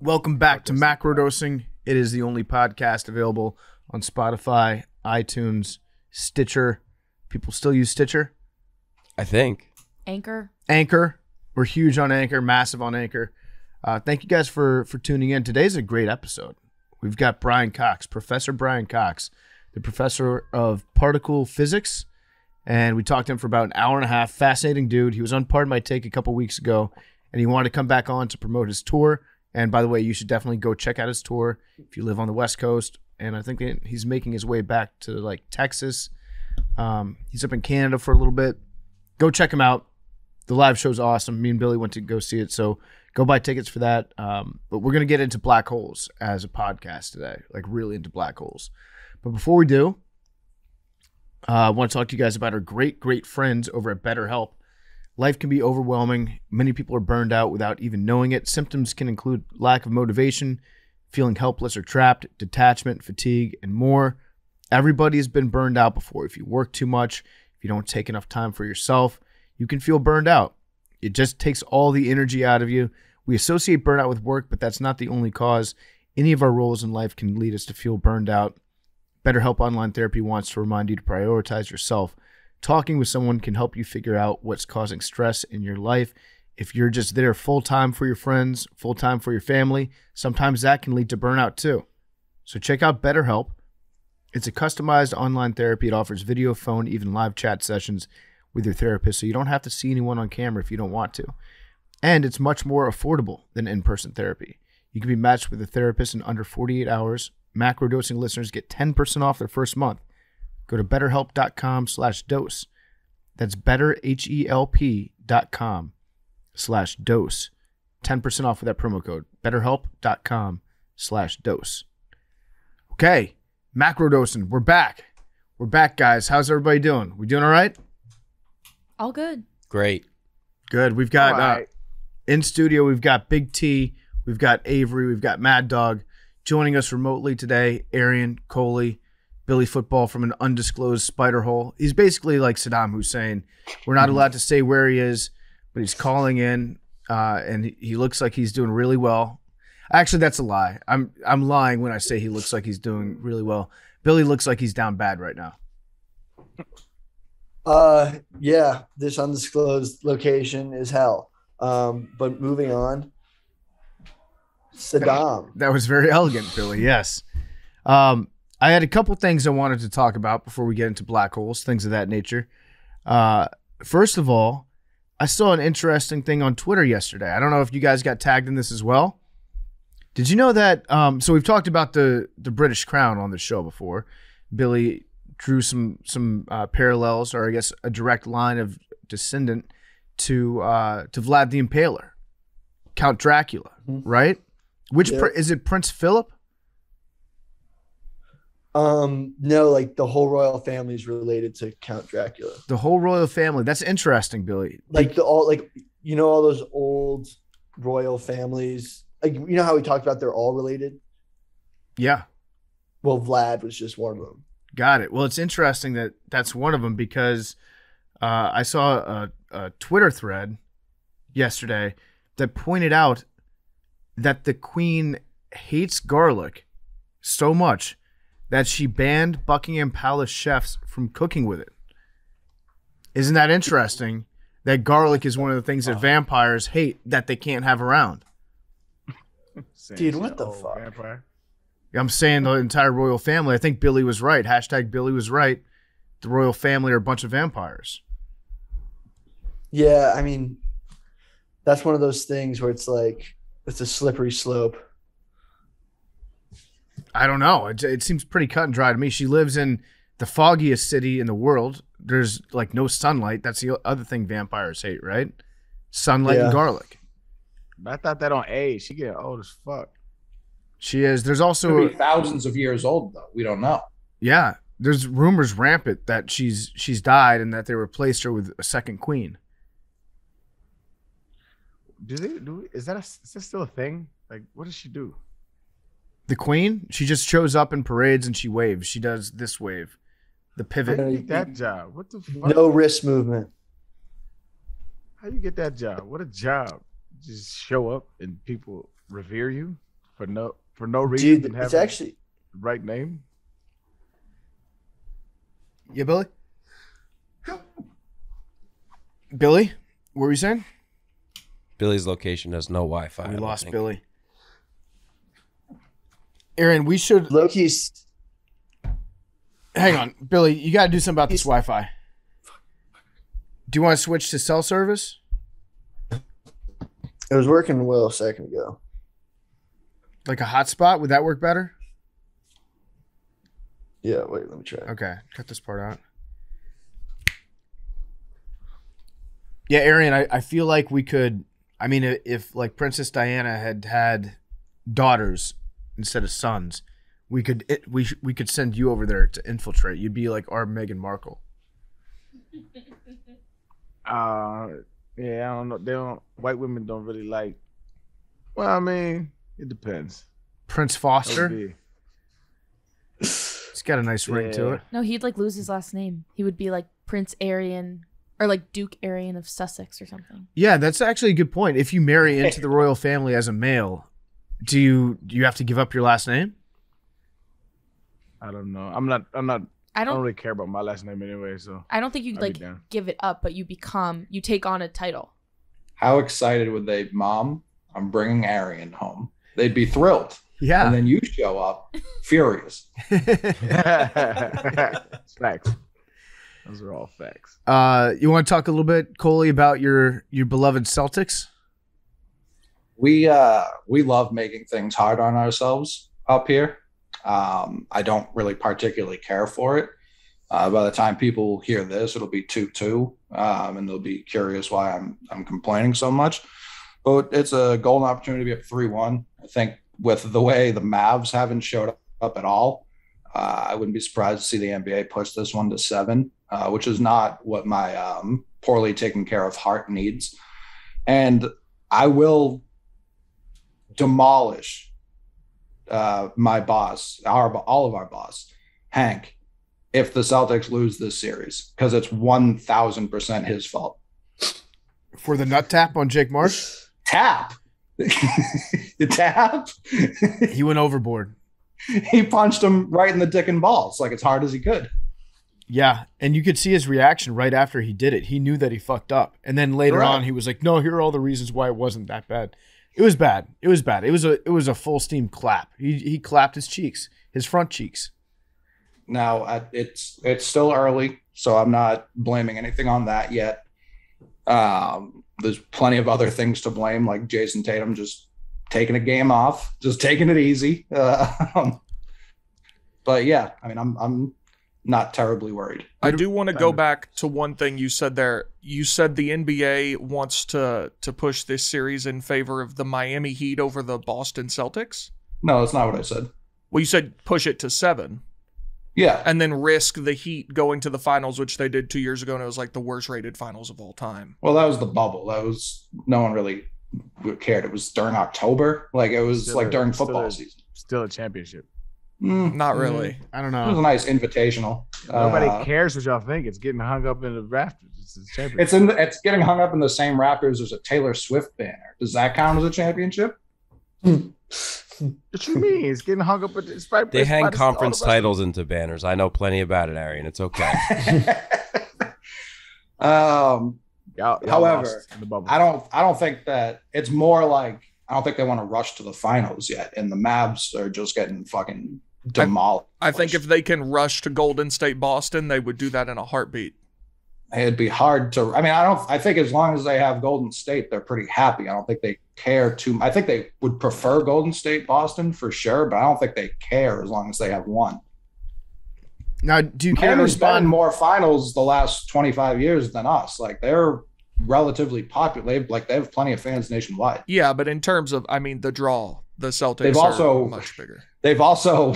Welcome back to Macrodosing. It is the only podcast available on Spotify, iTunes, Stitcher. People still use Stitcher? I think. Anchor. We're huge on Anchor, massive on Anchor. Thank you guys for tuning in. Today's a great episode. We've got Brian Cox, Professor Brian Cox, the professor of particle physics. And we talked to him for about an hour and a half. Fascinating dude. He was on Pardon My Take a couple weeks ago, and he wanted to come back on to promote his tour. And by the way, you should definitely go check out his tour if you live on the West Coast. And I think he's making his way back to like Texas. He's up in Canada for a little bit. Go check him out. The live show's awesome. Me and Billy went to go see it, so go buy tickets for that. But we're going to get into black holes as a podcast today, like really into black holes. But before we do, I want to talk to you guys about our great friends over at BetterHelp. Life can be overwhelming. Many people are burned out without even knowing it. Symptoms can include lack of motivation, feeling helpless or trapped, detachment, fatigue, and more. Everybody has been burned out before. If you work too much, if you don't take enough time for yourself, you can feel burned out. It just takes all the energy out of you. We associate burnout with work, but that's not the only cause. Any of our roles in life can lead us to feel burned out. BetterHelp Online Therapy wants to remind you to prioritize yourself. Talking with someone can help you figure out what's causing stress in your life. If you're just there full-time for your friends, full-time for your family, sometimes that can lead to burnout too. So check out BetterHelp. It's a customized online therapy. It offers video, phone, even live chat sessions with your therapist, so you don't have to see anyone on camera if you don't want to. And it's much more affordable than in-person therapy. You can be matched with a therapist in under 48 hours. Macrodosing listeners get 10% off their first month. Go to betterhelp.com/dose. That's betterhelp.com/dose. 10% off with that promo code. betterhelp.com/dose. Okay, macrodosing. We're back. We're back, guys. How's everybody doing? We doing all right? All good. Great. Good. We've got in studio, we've got Big T, we've got Avery, we've got Mad Dog. Joining us remotely today, Arian, Coley, Billy Football from an undisclosed spider hole. He's basically like Saddam Hussein. We're not allowed to say where he is, but he's calling in, and he looks like he's doing really well. Actually, that's a lie. I'm lying when I say he looks like he's doing really well. Billy looks like he's down bad right now. Yeah, this undisclosed location is hell. But moving on. Saddam. That was very elegant, Billy. Yes. I had a couple things I wanted to talk about before we get into black holes, things of that nature. First of all, I saw an interesting thing on Twitter yesterday. I don't know if you guys got tagged in this as well. Did you know that? So we've talked about the British Crown on the show before. Billy drew some parallels, or I guess a direct line of descendant to Vlad the Impaler, Count Dracula, right? Which is it? Prince Philip? No, like the whole royal family is related to Count Dracula. The whole royal family. That's interesting, Billy. Like all those old royal families. Like you know how we talked about they're all related? Yeah. Well, Vlad was just one of them. Got it. Well, it's interesting that that's one of them because I saw a Twitter thread yesterday that pointed out that the Queen hates garlic so much that she banned Buckingham Palace chefs from cooking with it. Isn't that interesting? That garlic is one of the things that vampires hate that they can't have around. Dude, what the fuck? Vampire. I'm saying the entire royal family. I think Billy was right. Hashtag Billy was right. The royal family are a bunch of vampires. Yeah, I mean, that's one of those things where it's like, it's a slippery slope. I don't know. It seems pretty cut and dry to me. She lives in the foggiest city in the world. There's like no sunlight. That's the other thing vampires hate, right? Sunlight and garlic. But I thought that on age. She getting old as fuck. She is. There's also Could be thousands of years old though. We don't know. Yeah, there's rumors rampant that she's died and that they replaced her with a second queen. Is that still a thing? Like, what does she do? The queen, she just shows up in parades and she waves. She does this wave, the pivot. How you get that job? What the fuck? No wrist movement. How you get that job? What a job! Just show up and people revere you. For no reason. Dude, than it's having actually the right name. Yeah, Billy? Billy? What were you saying? Billy's location has no Wi-Fi. We I don't lost think. Billy. Aaron, we should... Loki's. Hang on. Billy, you got to do something about this Wi-Fi. Do you want to switch to cell service? It was working well a second ago. Like a hotspot? Would that work better? Yeah, wait, let me try. Okay, cut this part out. Yeah, Arian, I feel like we could... I mean, if like Princess Diana had daughters instead of sons, we could send you over there to infiltrate. You'd be like our Meghan Markle. Yeah, I don't know. They don't. White women don't really like. Well, I mean, it depends. Prince Foster. It's got a nice ring to it. No, he'd like lose his last name. He would be like Prince Arian or like Duke Arian of Sussex or something. Yeah, that's actually a good point. If you marry into the royal family as a male, do you have to give up your last name? I don't know. I don't really care about my last name anyway, so I don't think you'd I'll be like down. give it up, but you take on a title. How excited would they, Mom? I'm bringing Arian home. They'd be thrilled. Yeah. And then you show up furious. Facts. Those are all facts. You want to talk a little bit, Coley, about your beloved Celtics? We love making things hard on ourselves up here. I don't really particularly care for it. By the time people hear this, it'll be 2-2, and they'll be curious why I'm complaining so much. But it's a golden opportunity to be up 3-1. I think with the way the Mavs haven't showed up at all, I wouldn't be surprised to see the NBA push this one to 7, which is not what my poorly taken care of heart needs. And I will demolish my boss, all of our boss, Hank, if the Celtics lose this series, because it's 1,000% his fault. For the nut tap on Jake Marsh? Tap. The tap. He went overboard. He punched him right in the dick and balls, like as hard as he could. Yeah, and you could see his reaction right after he did it. He knew that he fucked up. And then later on, he was like, no, here are all the reasons why it wasn't that bad. It was bad. It was bad. It was a full steam clap. He clapped his cheeks, his front cheeks. Now, it's still early, so I'm not blaming anything on that yet. There's plenty of other things to blame, like Jason Tatum just taking a game off, just taking it easy. But yeah, I mean, I'm not terribly worried. I do want to go back to one thing you said there. You said the NBA wants to push this series in favor of the Miami Heat over the Boston Celtics. No, that's not what I said. Well, you said push it to 7. Yeah. And then risk the Heat going to the finals, which they did 2 years ago, and it was like the worst rated finals of all time. Well, that was the bubble. That was, no one really cared. It was during October. Like it was Still like a- during still football a- season. Still a championship. Not really. I don't It was a know. nice invitational. Nobody cares what y'all think. It's getting hung up in the rafters. It's a championship. It's getting hung up in the same rafters as a Taylor Swift banner. Does that count as a championship? What you mean? It's getting hung up. It's right, They it's hang right- it's conference all the rest titles into banners. I know plenty about it, Arian. It's okay. Um, Y'all However, lost in the bubble. I don't think that it's more like I don't think they want to rush to the finals yet, and the Mavs are just getting fucking demolished. I think if they can rush to Golden State Boston, they would do that in a heartbeat. It'd be hard to. I mean, I think as long as they have Golden State, they're pretty happy. I don't think they care too. I think they would prefer Golden State Boston for sure, but I don't think they care as long as they have one. Now, do you care to Miami's been in respond? more finals the last 25 years than us. Like they're relatively popular. They have plenty of fans nationwide. Yeah, but in terms of, I mean, the draw, the Celtics They've also- are much bigger. They've also,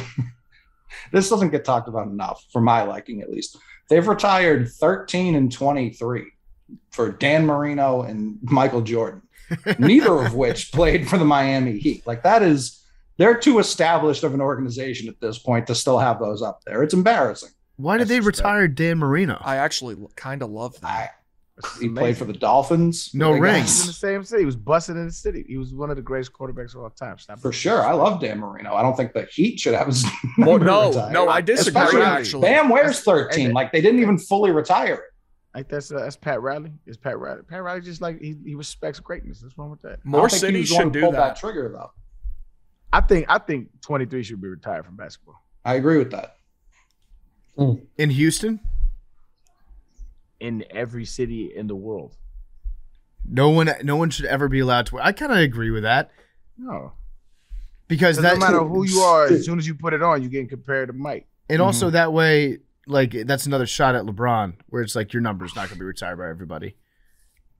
this doesn't get talked about enough for my liking at least. They've retired 13 and 23 for Dan Marino and Michael Jordan, neither of which played for the Miami Heat. Like they're too established of an organization at this point to still have those up there. It's embarrassing. Why did they That's retire Dan Marino? I actually kind of love that. He played for the Dolphins. No He rings. was in the same city. He was busted in the city. He was one of the greatest quarterbacks of all time. For sure. I love Dan Marino. I don't think the Heat should have his Well, number retired. no, I disagree. Especially Actually, Bam wears 13. Like they didn't even fully retire it. Like that's Pat Riley. It's Pat Riley. Pat Riley just like he respects greatness. What's wrong with that? I more don't think he cities was the one should who do pulled that. trigger though. I think 23 should be retired from basketball. I agree with that. In Houston, In every city in the world. no one should ever be allowed to. I kind of agree with that No. because No that matter who you are, as soon as you put it on, you're getting compared to Mike. and also that way, like that's another shot at LeBron, where it's like your number's not going to be retired by everybody,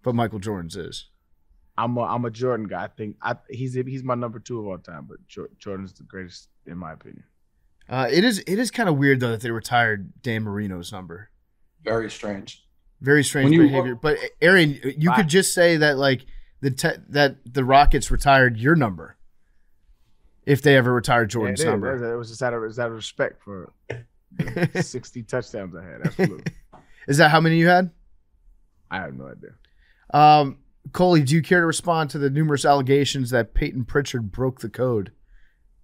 but Michael Jordan's is. I'm a Jordan guy. I think he's my number 2 of all time, but Jordan's the greatest in my opinion. It is kind of weird though that they retired Dan Marino's number. Very strange. Very strange When you behavior. But Arian, you could just say that like that the Rockets retired your number if they ever retired Jordan's number. It was just out of respect for the 60 touchdowns I had. Absolutely. Is that how many you had? I have no idea. Coley, do you care to respond to the numerous allegations that Peyton Pritchard broke the code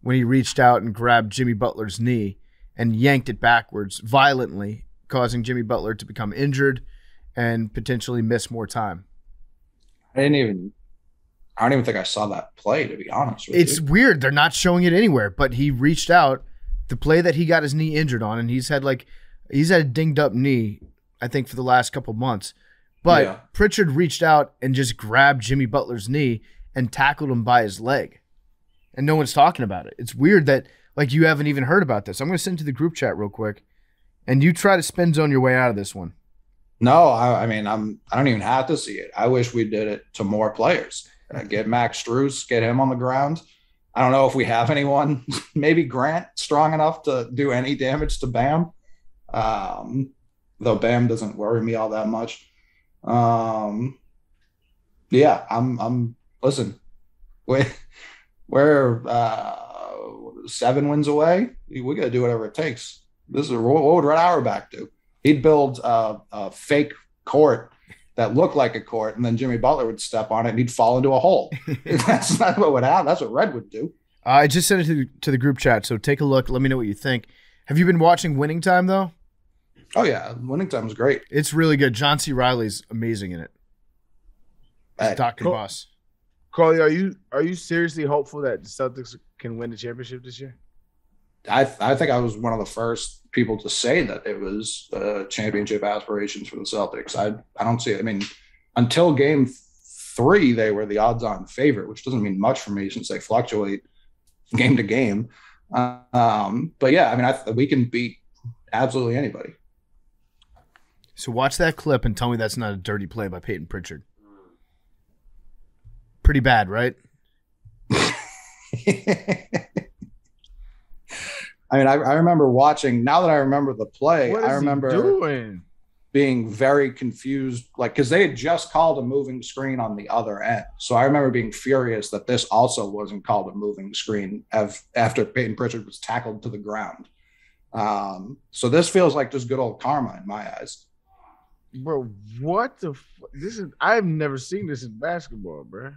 when he reached out and grabbed Jimmy Butler's knee and yanked it backwards violently, causing Jimmy Butler to become injured and potentially miss more time? I don't even think I saw that play, to be honest with It's you. weird. They're not showing it anywhere, but he reached out. The play that he got his knee injured on, and he's had a dinged up knee, I think, for the last couple months. But Yeah. Pritchard reached out and just grabbed Jimmy Butler's knee and tackled him by his leg. And no one's talking about it. It's weird that like you haven't even heard about this. I'm going to send to the group chat real quick, and you try to spin zone your way out of this one. No, I mean, I don't even have to see it. I wish we did it to more players. Get Max Strus, get him on the ground. I don't know if we have anyone, maybe Grant, strong enough to do any damage to Bam. Though Bam doesn't worry me all that much. Yeah, I'm listen, we're 7 wins away. We got to do whatever it takes. This is what would Red Auerbach do? He'd build a fake court that looked like a court, and then Jimmy Butler would step on it and he'd fall into a hole. That's not what would happen. That's what Red would do. I just sent it to the group chat, so take a look. Let me know what you think. Have you been watching Winning Time, though? Oh, yeah. Winning Time is great. It's really good. John C. Reilly's amazing in it. Hey, Dr. cool. Boss. Corey, are you seriously hopeful that the Celtics can win the championship this year? I think I was one of the first people to say that it was championship aspirations for the Celtics. I don't see it. I mean, until game 3, they were the odds-on favorite, which doesn't mean much for me since they fluctuate game to game. But yeah, I mean, we can beat absolutely anybody. So watch that clip and tell me that's not a dirty play by Peyton Pritchard. Pretty bad, right? I mean, I remember watching. Now that I remember the play, What is I remember he doing? being very confused, like because they had just called a moving screen on the other end. So I remember being furious that this also wasn't called a moving screen after Peyton Pritchard was tackled to the ground. So this feels like just good old karma in my eyes. Bro, what the this is I've never seen this in basketball, bro.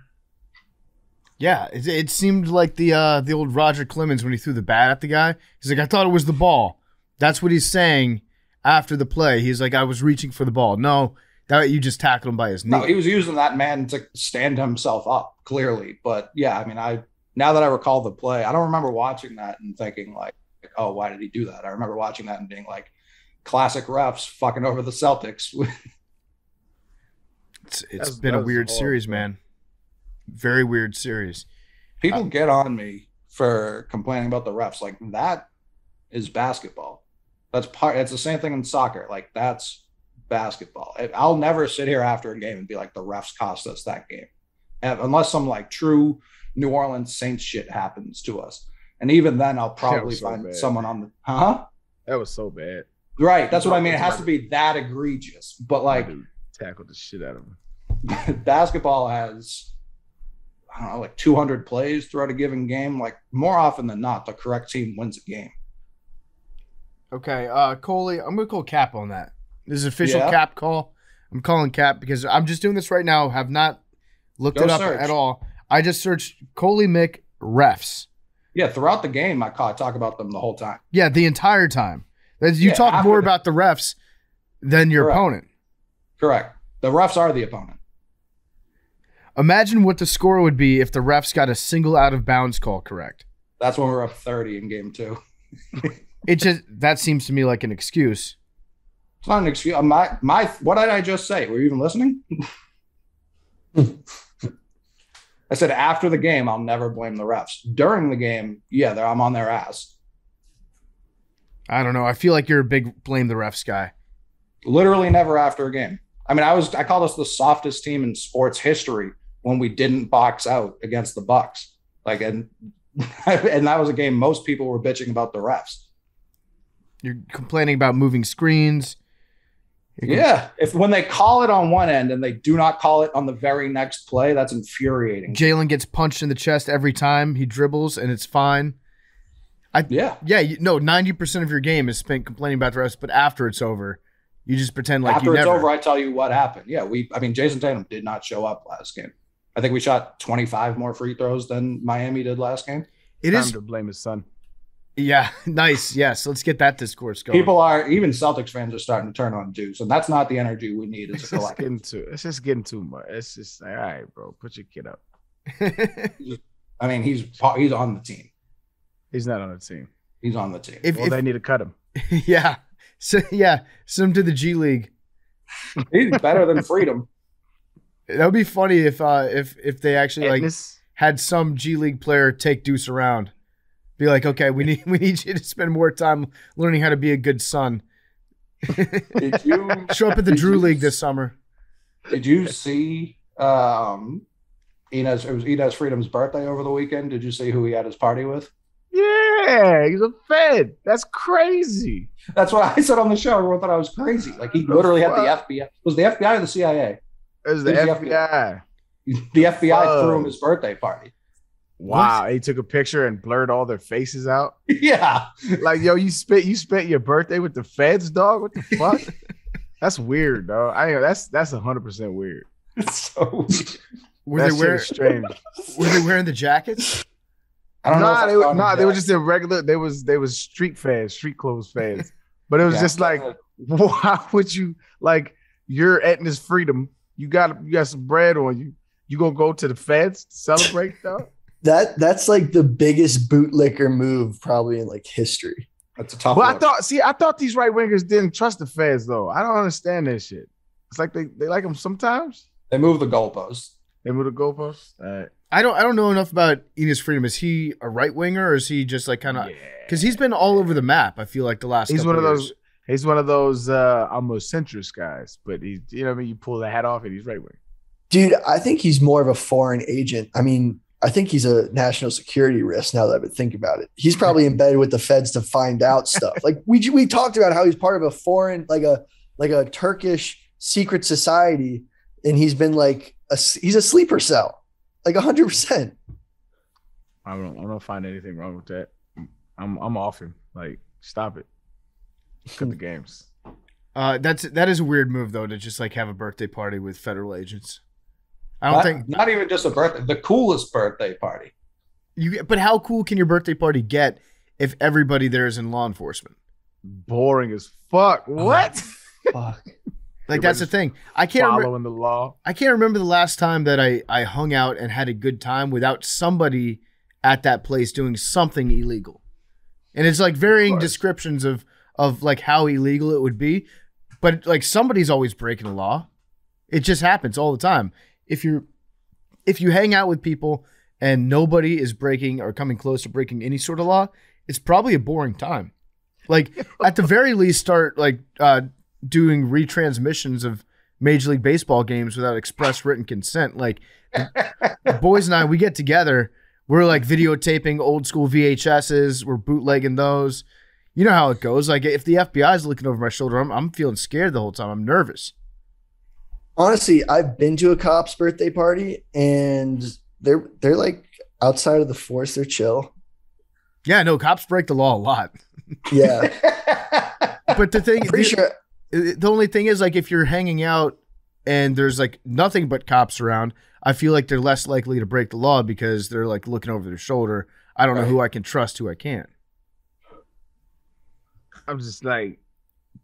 Yeah, it seemed like the old Roger Clemens when he threw the bat at the guy. He's like, I thought it was the ball. That's what he's saying after the play. He's like, I was reaching for the ball. No, that you just tackled him by his knee. No, he was using that man to stand himself up, clearly. But yeah, I mean, now that I recall the play, I don't remember watching that and thinking like, oh, why did he do that? I remember watching that and being like, classic refs fucking over the Celtics. It's been a weird series, man. Very weird series. People get on me for complaining about the refs. Like, that is basketball. It's the same thing in soccer. Like, that's basketball. I'll never sit here after a game and be like, the refs cost us that game. Unless some like true New Orleans Saints shit happens to us. And even then I'll probably find someone on the That was so bad. Right. That's what I mean. It has to be that egregious. But like, tackled the shit out of him. Basketball has, I don't know, like 200 plays throughout a given game. Like, more often than not, the correct team wins a game. Okay, Coley, I'm going to call cap on that. This is official Yeah. cap call. I'm calling Cap because I'm just doing this right now. Have not looked Go it up search. at all. I just searched Coley Mick refs. Yeah, throughout the game, I talk about them the whole time. Yeah, the entire time. You Yeah, talk after more the- about the refs than your Correct. opponent. Correct. The refs are the opponent. Imagine what the score would be if the refs got a single out of bounds call correct. That's when we're up 30 in game 2. That seems to me like an excuse. It's not an excuse. What did I just say? Were you even listening? I said after the game, I'll never blame the refs. During the game, yeah, I'm on their ass. I don't know. I feel like you're a big blame the refs guy. Literally never after a game. I mean, I called us the softest team in sports history when we didn't box out against the Bucks. And that was a game most people were bitching about the refs. You're complaining about moving screens. Yeah. When they call it on one end and they do not call it on the very next play, that's infuriating. Jalen gets punched in the chest every time he dribbles, and it's fine. Yeah. 90% of your game is spent complaining about the refs, but after it's over, you just pretend like After you it's never. over, I tell you what happened. Yeah, Jason Tatum did not show up last game. I think we shot 25 more free throws than Miami did last game. It Time is. to blame his son. Yeah, nice. Yes, let's get that discourse going. Even Celtics fans are starting to turn on Deuce, and that's not the energy we need as a collective. It's just getting too much. It's just like, all right, bro, put your kid up. I mean, he's on the team. He's not on the team. He's on the team. Well, they need to cut him. Yeah. So send him to the G League. He's better than Freedom. That would be funny if they actually Agnes? had some G League player take Deuce around. Be like, okay, we need you to spend more time learning how to be a good son. Did you Show up at the Drew League this summer. Did you see Inez? It was Inez Freedom's birthday over the weekend. Did you see who he had his party with? Yeah, he's a Fed. That's crazy. That's what I said on the show. Everyone thought I was crazy. Like he literally had the FBI. Was the FBI or the CIA? It was the FBI. The FBI threw him his birthday party. Wow, he took a picture and blurred all their faces out. Yeah, Like, yo, you spent your birthday with the feds, dog. What the fuck? That's weird, dog. That's 100% weird. it's so weird. Were That they shit wearing? is strange. Were they wearing the jackets? I don't know. They were just in regular. They was street feds, street clothes feds. But it was just like, why would you like? You're at this freedom. You got some bread on you. You gonna go to the feds to celebrate, dog? That's like the biggest bootlicker move probably in like history. That's a tough But one. I thought these right wingers didn't trust the feds though. I don't understand that shit. It's like they like them sometimes. They moved the goalposts. They move the goalposts. All right. I don't know enough about Enos Freedom. Is he a right winger or is he just like kind of? Because he's been all over the map. I feel like the last. He's couple one of years. those. He's one of those almost centrist guys. But he, you know what I mean. You pull the hat off and he's right wing. Dude, I think he's more of a foreign agent. I mean, I think he's a national security risk now that I would think about it. He's probably embedded with the feds to find out stuff. Like we talked about how he's part of a foreign, like a Turkish secret society, and he's been like he's a sleeper cell, like 100%. I don't find anything wrong with that. I'm off him. Like, stop it. Cut the games. That is a weird move though, to just like have a birthday party with federal agents. I don't think Not even just a birthday. The coolest birthday party. but how cool can your birthday party get if everybody there is in law enforcement? Boring as fuck. What? Fuck. Like that's the thing. I can't Following the law. I can't remember the last time that I hung out and had a good time without somebody at that place doing something illegal. And it's like varying descriptions of like how illegal it would be, but like somebody's always breaking the law. It just happens all the time. If you hang out with people and nobody is breaking or coming close to breaking any sort of law, it's probably a boring time. Like at the very least, start like doing retransmissions of Major League Baseball games without express written consent. Like the boys and I, we get together, we're like videotaping old school VHSs, we're bootlegging those. You know how it goes. Like if the FBI is looking over my shoulder, I'm feeling scared the whole time. I'm nervous. Honestly, I've been to a cop's birthday party and they're like outside of the force, they're chill. Yeah, no, cops break the law a lot. Yeah. But the thing, I'm pretty sure the only thing is like if you're hanging out and there's like nothing but cops around, I feel like they're less likely to break the law because they're like looking over their shoulder. I don't know who I can trust, who I can't. I'm just like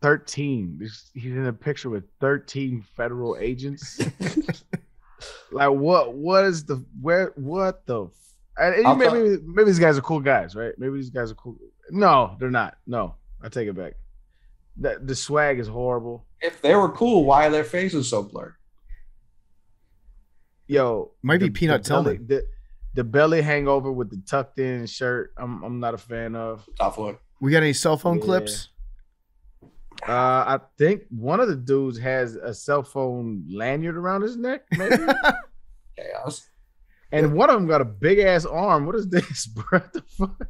13. He's in a picture with 13 federal agents. Like what is the what the maybe these guys are cool guys, right? Maybe these guys are cool. No, they're not. No, I take it back. The swag is horrible. If they were cool, why are their faces so blurred? Yo, might be Peanut Tillman. The belly hangover with the tucked in shirt, I'm not a fan of. Tough one. We got any cell phone clips? I think one of the dudes has a cell phone lanyard around his neck, maybe. Chaos. And one of them got a big ass arm. What is this, bro? What the fuck?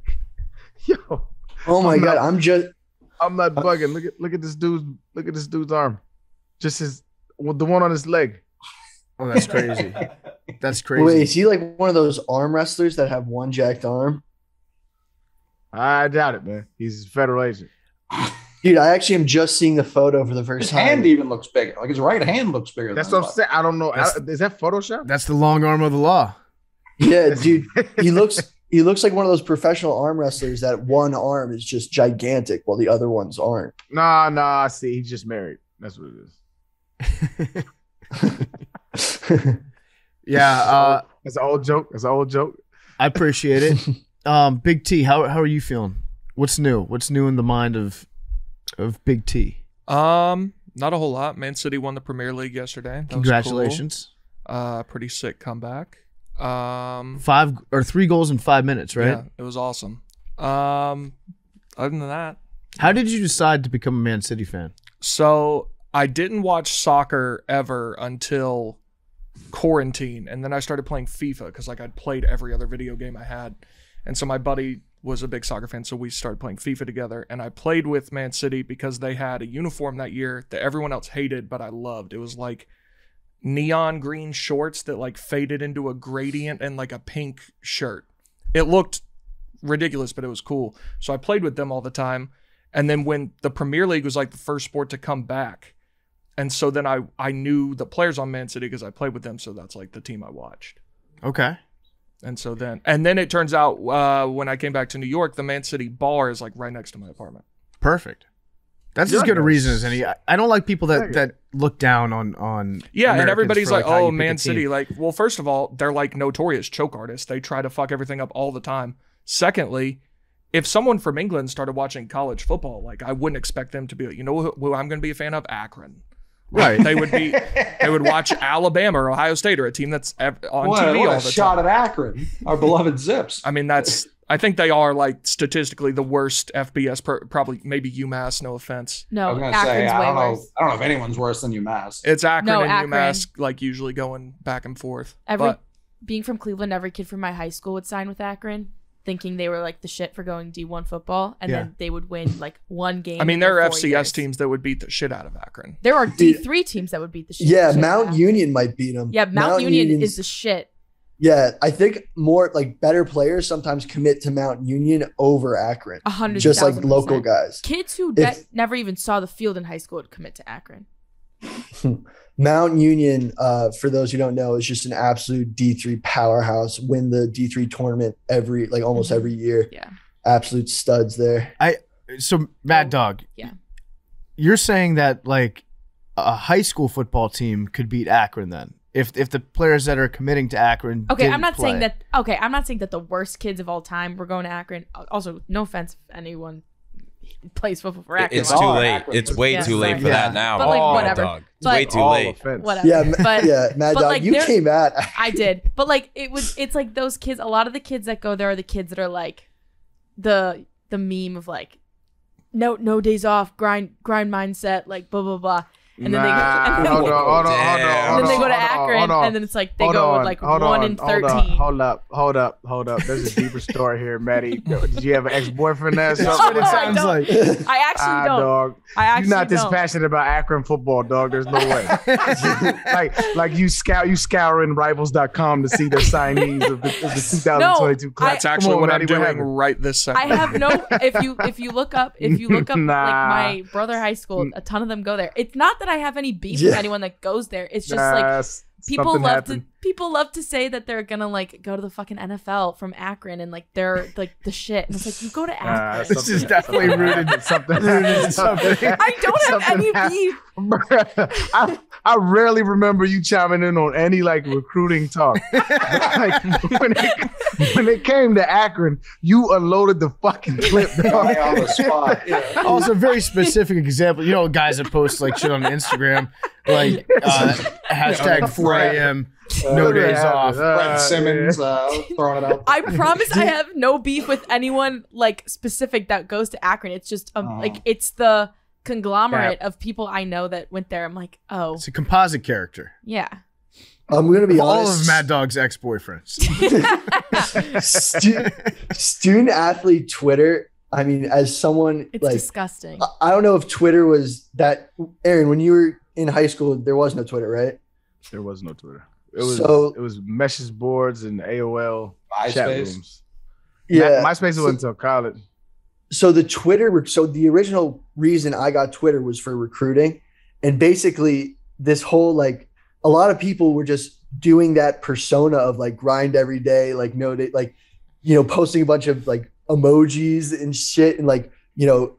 Yo. Oh my God. I'm not bugging. Look at this dude's arm. Just the one on his leg. Oh, that's crazy. That's crazy. Wait, is he like one of those arm wrestlers that have one jacked arm? I doubt it, man. He's a federal agent. Dude, I actually am just seeing the photo for the first time. His hand even looks bigger. Like his right hand looks bigger. That's what I'm saying. I don't know. Is that Photoshop? That's the long arm of the law. Yeah, dude. He looks like one of those professional arm wrestlers that one arm is just gigantic while the other ones aren't. Nah. I see. He's just married. That's what it is. Yeah. That's an old joke. I appreciate it. Big T, how are you feeling? What's new? What's new in the mind of Big T? Not a whole lot. Man City won the Premier League yesterday. That Congratulations. Was cool. Pretty sick comeback. 3 goals in 5 minutes, right? Yeah, it was awesome. Other than that, how did you decide to become a Man City fan? So I didn't watch soccer ever until quarantine, and then I started playing FIFA because like I'd played every other video game I had, and so my buddy was a big soccer fan, so we started playing FIFA together, and I played with Man City because they had a uniform that year that everyone else hated but I loved. It was like neon green shorts that like faded into a gradient and like a pink shirt. It looked ridiculous, but it was cool. So I played with them all the time, and then when the Premier League was like the first sport to come back, and so then I knew the players on Man City because I played with them, so that's like the team I watched. Okay. And then it turns out when I came back to New York, the Man City bar is like right next to my apartment. Perfect. That's as good a reason as any. I don't like people that look down on yeah, Americans and everybody's like, oh, Man City. City. Like, well, first of all, they're like notorious choke artists. They try to fuck everything up all the time. Secondly, if someone from England started watching college football, like I wouldn't expect them to be like, you know who I'm going to be a fan of? Akron. Right. They would watch Alabama or Ohio State or a team that's on TV all the time. Shot at Akron, our beloved Zips. I mean, I think they are like statistically the worst FBS, probably maybe UMass, no offense. No, I was gonna Akron's say, I don't worse. know if anyone's worse than UMass. It's Akron No, and Akron. UMass, like usually going back and forth. Being from Cleveland, every kid from my high school would sign with Akron, thinking they were like the shit for going D1 football, and then they would win like one game. I mean, there are in 4 FCS years. teams that would beat the shit out of Akron. There are D3 teams that would beat the shit. Yeah, out of Mount Akron. Union might beat them. Yeah, Mount Union Union's- is the shit. Yeah, I think more like better players sometimes commit to Mount Union over Akron. 100,000%. Just like local guys. Kids who never even saw the field in high school would commit to Akron. Mount Union, for those who don't know, is just an absolute D3 powerhouse. Win the D3 tournament almost every year. Yeah. Absolute studs there. So Mad Dog. Yeah. You're saying that like a high school football team could beat Akron then? If the players that are committing to Akron Okay, didn't I'm not play. saying that. Okay, I'm not saying that the worst kids of all time were going to Akron. Also, no offense if anyone plays football for Akron. It's Like, too all late. Akron. It's way Yeah, too late sorry. for that now. But, like, Mad whatever. Dog. It's But- way too All late. offense. whatever. Yeah, But Mad but, Dog, like, you there- came at. I did, but like it's like those kids. A lot of the kids that go there are the kids that are like the meme of like no days off, grind mindset, like blah blah blah. And then they go, and then, Hold on. and then they go to Akron, and then it's like they go with like 1 in 13. Hold up. There's a deeper story here, Maddie. Did you have an ex-boyfriend there? That's Oh, what it I sounds don't. like. I actually don't. Dog. I actually You're not this don't. passionate about Akron football, dog. There's no way. like you scouring rivals.com to see the signees of the 2022 class. That's actually Come on, what Maddie, I'm doing happened? right this second. I have no. If you look up Nah. like my brother high school, a ton of them go there. It's not that I have any beef with anyone that goes there. It's just like people love to say that they're gonna like go to the fucking NFL from Akron and like they're like the shit. And it's like, you go to Akron. This is definitely rooted in something. I don't have any beef. I rarely remember you chiming in on any like recruiting talk. Like when it came to Akron, you unloaded the fucking clip. Right on the spot. Yeah. Also, a very specific example. You know, guys that post like shit on Instagram, like hashtag 4 a.m. No days off. Brett Simmons throwing it out. I promise I have no beef with anyone like specific that goes to Akron. It's just like it's the conglomerate of people I know that went there. I'm like, oh, it's a composite character. Yeah. I'm gonna be all honest. of Mad Dog's ex-boyfriends. Student athlete Twitter. I mean, as someone it's like disgusting. I don't know if Twitter was that. Aaron, when you were in high school, there was no Twitter, right? There was no Twitter. It was message boards and AOL chat rooms. Yeah, MySpace wasn't until college. So the original reason I got Twitter was for recruiting, and basically this whole like a lot of people were just doing that persona of like grind every day, like posting a bunch of like emojis and shit, and like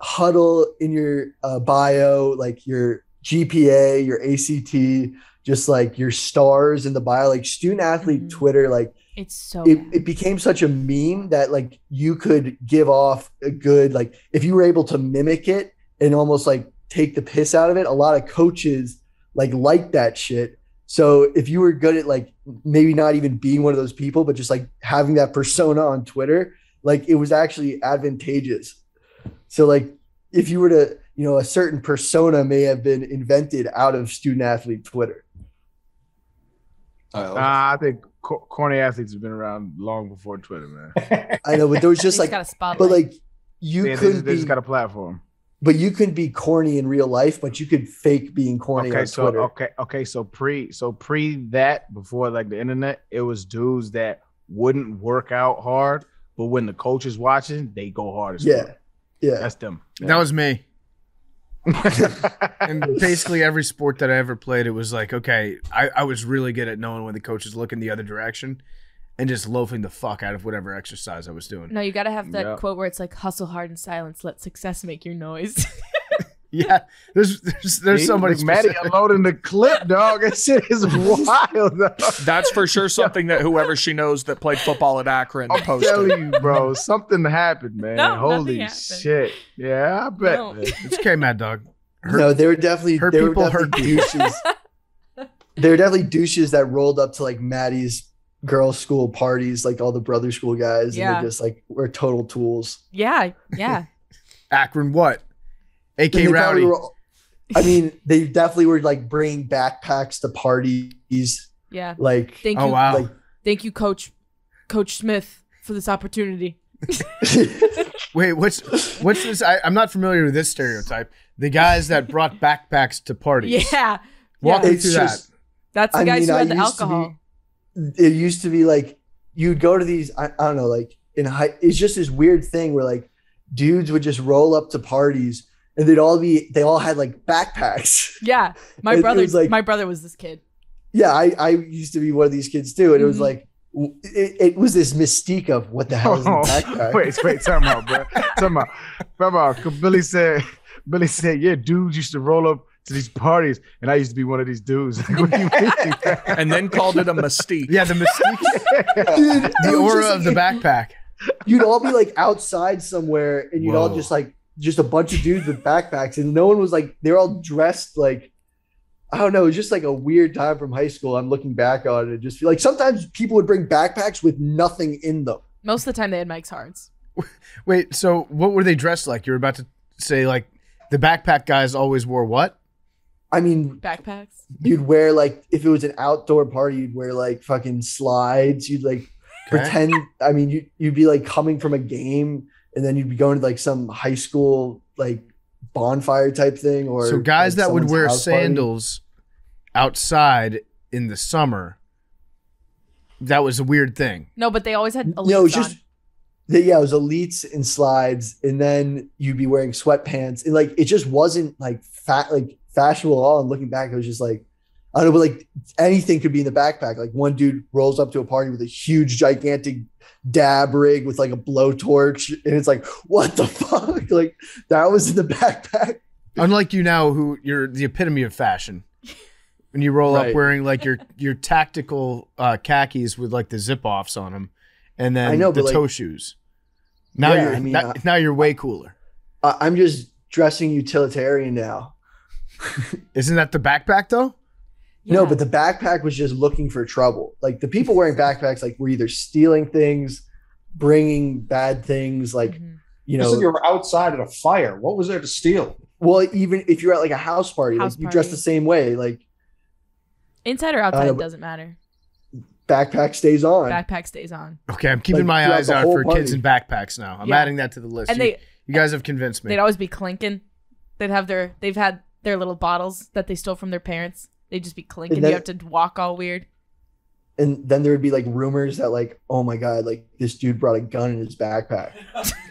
huddle in your bio, like your GPA, your ACT, just like your stars in the bio, like student athlete Twitter, like it became such a meme that like you could give off a good, like if you were able to mimic it and almost like take the piss out of it, a lot of coaches like that shit. So if you were good at like maybe not even being one of those people, but just like having that persona on Twitter, like it was actually advantageous. So like if you were to, a certain persona may have been invented out of student athlete Twitter. I think corny athletes have been around long before Twitter, man. I know, but there was just like, but like they just got a platform. But you could be corny in real life, but you could fake being corny on Twitter. So pre that, before like the internet, it was dudes that wouldn't work out hard, but when the coach is watching, they go hard as fuck. Yeah, that's them. Yeah. That was me. And basically every sport that I ever played, it was like, okay, I was really good at knowing when the coach is looking the other direction and just loafing the fuck out of whatever exercise I was doing. No, you got to have that quote where it's like, hustle hard in silence, let success make your noise. Yeah, there's somebody Maddie unloading the clip, dog. That shit is wild. Dog. That's for sure something that whoever she knows that played football at Akron posted. I'm telling you, bro, something happened, man. No, holy shit. Yeah, I bet. No. It's okay, Mad Dog. No, they were definitely douches. They were definitely douches that rolled up to like Maddie's girls' school parties, like all the brother school guys, and they just like were total tools. Yeah. Akron what? AK Rowdy. They definitely were like bringing backpacks to parties. Yeah. Like, thank you. Wow. Like, thank you, Coach Smith, for this opportunity. Wait, what's this? I'm not familiar with this stereotype. The guys that brought backpacks to parties. Yeah. Walk me through that. That's the guys who had the alcohol. It used to be like you'd go to these. I don't know, like in high. It's just this weird thing where like dudes would just roll up to parties. And they all had like backpacks. Yeah. My brother was this kid. Yeah. I used to be one of these kids too. And it was like, it was this mystique of what the hell is a backpack? Wait, time out, bro. Time out. Billy said, yeah, dudes used to roll up to these parties, and I used to be one of these dudes. What do you mean? And then called it a mystique. Yeah, the mystique. Dude, the aura of the backpack. You'd all be like outside somewhere, and you'd all just like, just a bunch of dudes with backpacks, and no one was like, they're all dressed like, I don't know, it was just like a weird time from high school. I'm looking back on it and just feel like sometimes people would bring backpacks with nothing in them. Most of the time they had Mike's Hards. Wait, so what were they dressed like? You're about to say like the backpack guys always wore what? I mean, backpacks. You'd wear like, if it was an outdoor party, you'd wear like fucking slides. You'd like pretend, I mean, you'd be like coming from a game, and then you'd be going to like some high school like bonfire type thing, or so guys like that would wear house party. sandals outside in the summer. That was a weird thing. No, but they always had elites it was on. just it was elites and slides, and then you'd be wearing sweatpants, and like it just wasn't like fashionable at all. And looking back, it was just like, I don't know, but like anything could be in the backpack. Like one dude rolls up to a party with a huge, gigantic dab rig with like a blowtorch, and it's like, what the fuck? Like that was in the backpack. Unlike you now, who you're the epitome of fashion. When you roll up Right. wearing like your tactical khakis with like the zip offs on them, and then I know, the but, toe like- shoes. Now Yeah, you're I mean, now you're way cooler. I'm just dressing utilitarian now. Isn't that the backpack though? No, Yeah. but the backpack was just looking for trouble. Like the people wearing backpacks, like were either stealing things, bringing bad things, like, Mhm. you You said you know, were outside at a fire. What was there to steal? well, even if you're at like a house party, House like you dress party. the same way, like Inside or outside, know, it but- doesn't matter. backpack stays on. Backpack stays on. Okay, I'm keeping Like, my throughout eyes the out whole for kids party. in backpacks now. I'm Yeah. adding that to the list. And You guys have convinced me. they'd always be clinking. They've had their little bottles that they stole from their parents. They'd just be clinking. then- You have to walk all weird. And then there would be like rumors that like, oh my God, like this dude brought a gun in his backpack.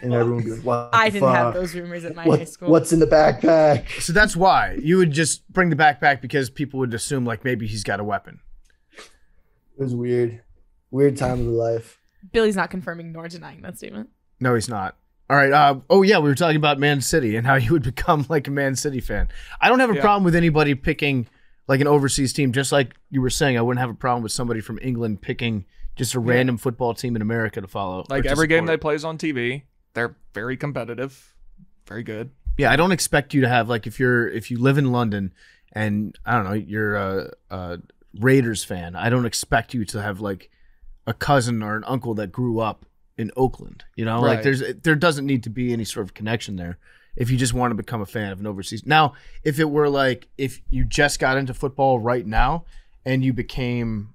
And everyone would be like, what I the didn't have fuck? those rumors at my What- high school. What's in the backpack? So that's why you would just bring the backpack because people would assume like maybe he's got a weapon. It was weird. Weird time of the life. Billy's not confirming nor denying that statement. No, he's not. All right. Oh yeah, we were talking about Man City and how you would become like a Man City fan. I don't have a Yeah. problem with anybody picking like an overseas team. Just like you were saying, I wouldn't have a problem with somebody from England picking just a random football team in America to follow. or Like to every game they support. plays on TV, they're very competitive, very good. Yeah, I don't expect you to have like if you live in London and I don't know you're a Raiders fan. I don't expect you to have like a cousin or an uncle that grew up in Oakland. You know, like Right. there doesn't need to be any sort of connection there. If you just want to become a fan of an overseas. Now, if it were like if you just got into football right now and you became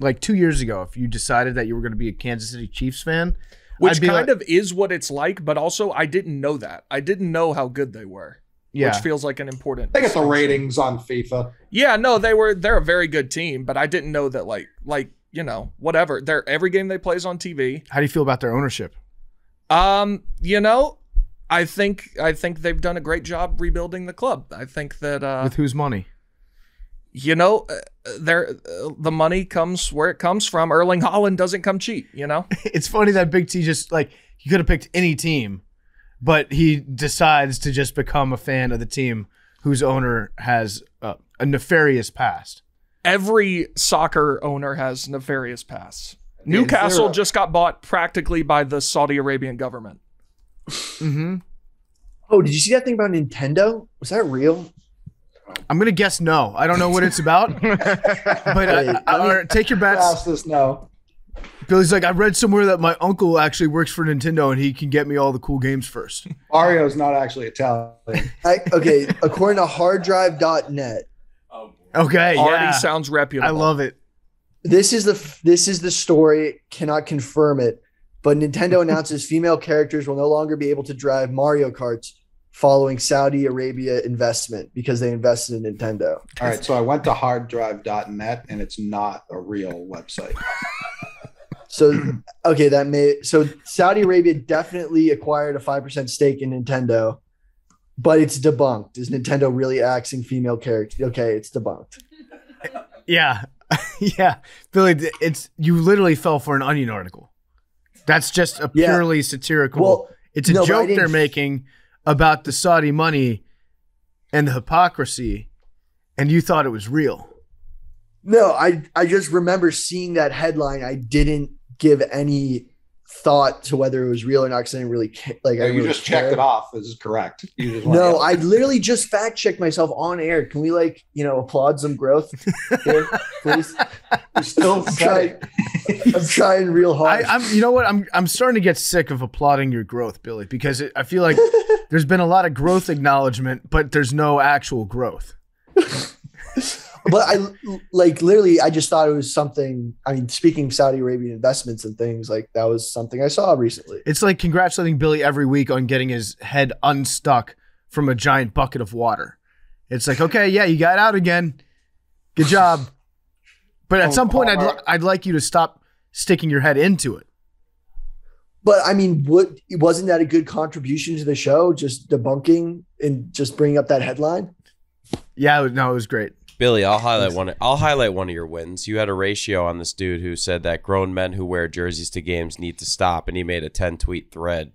like 2 years ago, if you decided that you were going to be a Kansas City Chiefs fan, Which I'd be kind like- of is what it's like, but also I didn't know that. I didn't know how good they were, yeah, which feels like an important. They get the distinction. ratings on FIFA. Yeah, no, they're a very good team, but I didn't know that like you know, whatever. Every game they plays on TV. how do you feel about their ownership? You know, I think they've done a great job rebuilding the club. I think that With whose money? you know, the money comes where it comes from. Erling Haaland doesn't come cheap, you know? It's funny that Big T just like he could have picked any team, but he decides to just become a fan of the team whose owner has a nefarious past. Every soccer owner has nefarious pasts. Yeah, Newcastle zero. just got bought practically by the Saudi Arabian government. Mm-hmm. Oh, did you see that thing about Nintendo? Was that real? I'm gonna guess no. I don't know what it's about, but Wait, all right, take your bets. Ask this now. Billy's like, I read somewhere that my uncle actually works for Nintendo and he can get me all the cool games first. Mario's not actually Italian. Okay, according to harddrive.net, Okay, Already yeah, sounds reputable. I love it. this is the story. Cannot confirm it, but Nintendo announces female characters will no longer be able to drive Mario Karts following Saudi Arabia investment because they invested in Nintendo. All right, so I went to harddrive.net and it's not a real website. So okay, so Saudi Arabia definitely acquired a 5% stake in Nintendo, but it's debunked. Is Nintendo really axing female characters? Okay, it's debunked. Yeah, yeah, Billy, it's you literally fell for an Onion article. That's just a Yeah. purely satirical. Well, it's a no, but I joke didn't they're making about the Saudi money and the hypocrisy, and you thought it was real. No, I just remember seeing that headline. I didn't give any thought to whether it was real or not because I didn't really like. I You really just checked care. it off. This is correct. You just went, No, yeah. I literally just fact checked myself on air. Can we applaud some growth here, please? You still I'm said trying. it. I'm trying real hard. You know what? I'm starting to get sick of applauding your growth, Billy, because I feel like there's been a lot of growth acknowledgement, but there's no actual growth. But I literally, I just thought it was something. I mean, speaking of Saudi Arabian investments and things, like that was something I saw recently. It's like congratulating Billy every week on getting his head unstuck from a giant bucket of water. It's like, okay, yeah, you got out again. Good job. But at some point, I'd like you to stop sticking your head into it. But I mean, wasn't that a good contribution to the show? Just debunking and just bringing up that headline. Yeah, no, it was great. Billy, I'll highlight one of your wins. You had a ratio on this dude who said that grown men who wear jerseys to games need to stop, and he made a 10-tweet thread.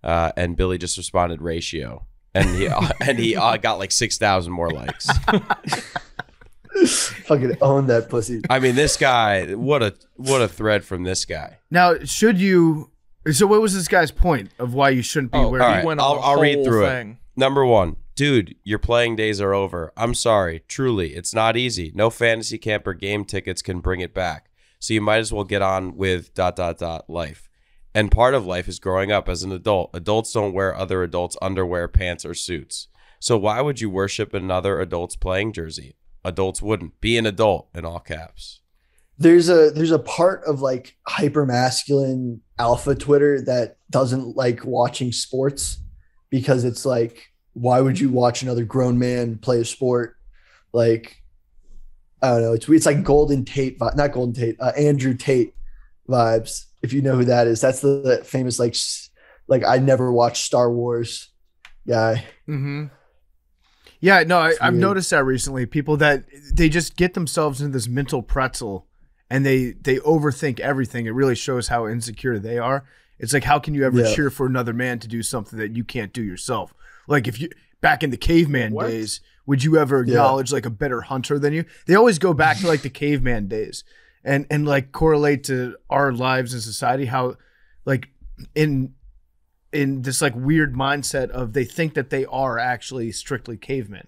And Billy just responded ratio, and he got like 6,000 more likes. Fucking own that pussy. I mean, this guy, what a thread from this guy. Now, should you? So, what was this guy's point of why you shouldn't be wearing? all right. He went on the I'll read whole through thing. it. Number one, dude, your playing days are over. I'm sorry. Truly, it's not easy. No fantasy camp or game tickets can bring it back. So you might as well get on with ... life. And part of life is growing up as an adult. Adults don't wear other adults' underwear, pants, or suits. So why would you worship another adult's playing jersey? Adults wouldn't. Be an adult, in all caps. There's a part of like hyper masculine alpha Twitter that doesn't like watching sports because it's like, why would you watch another grown man play a sport? Like, I don't know. It's like Golden Tate, not Golden Tate, Andrew Tate vibes. If you know who that is, that's the famous like I never watched Star Wars guy. Mm-hmm. Yeah, no, I've noticed that recently. People that they just get themselves into this mental pretzel and they overthink everything. It really shows how insecure they are. It's like, how can you ever cheer for another man to do something that you can't do yourself? Like if you back in the caveman days, would you ever acknowledge like a better hunter than you? They always go back to like the caveman days and like correlate to our lives in society, how like in this like weird mindset of they think that they are actually strictly cavemen.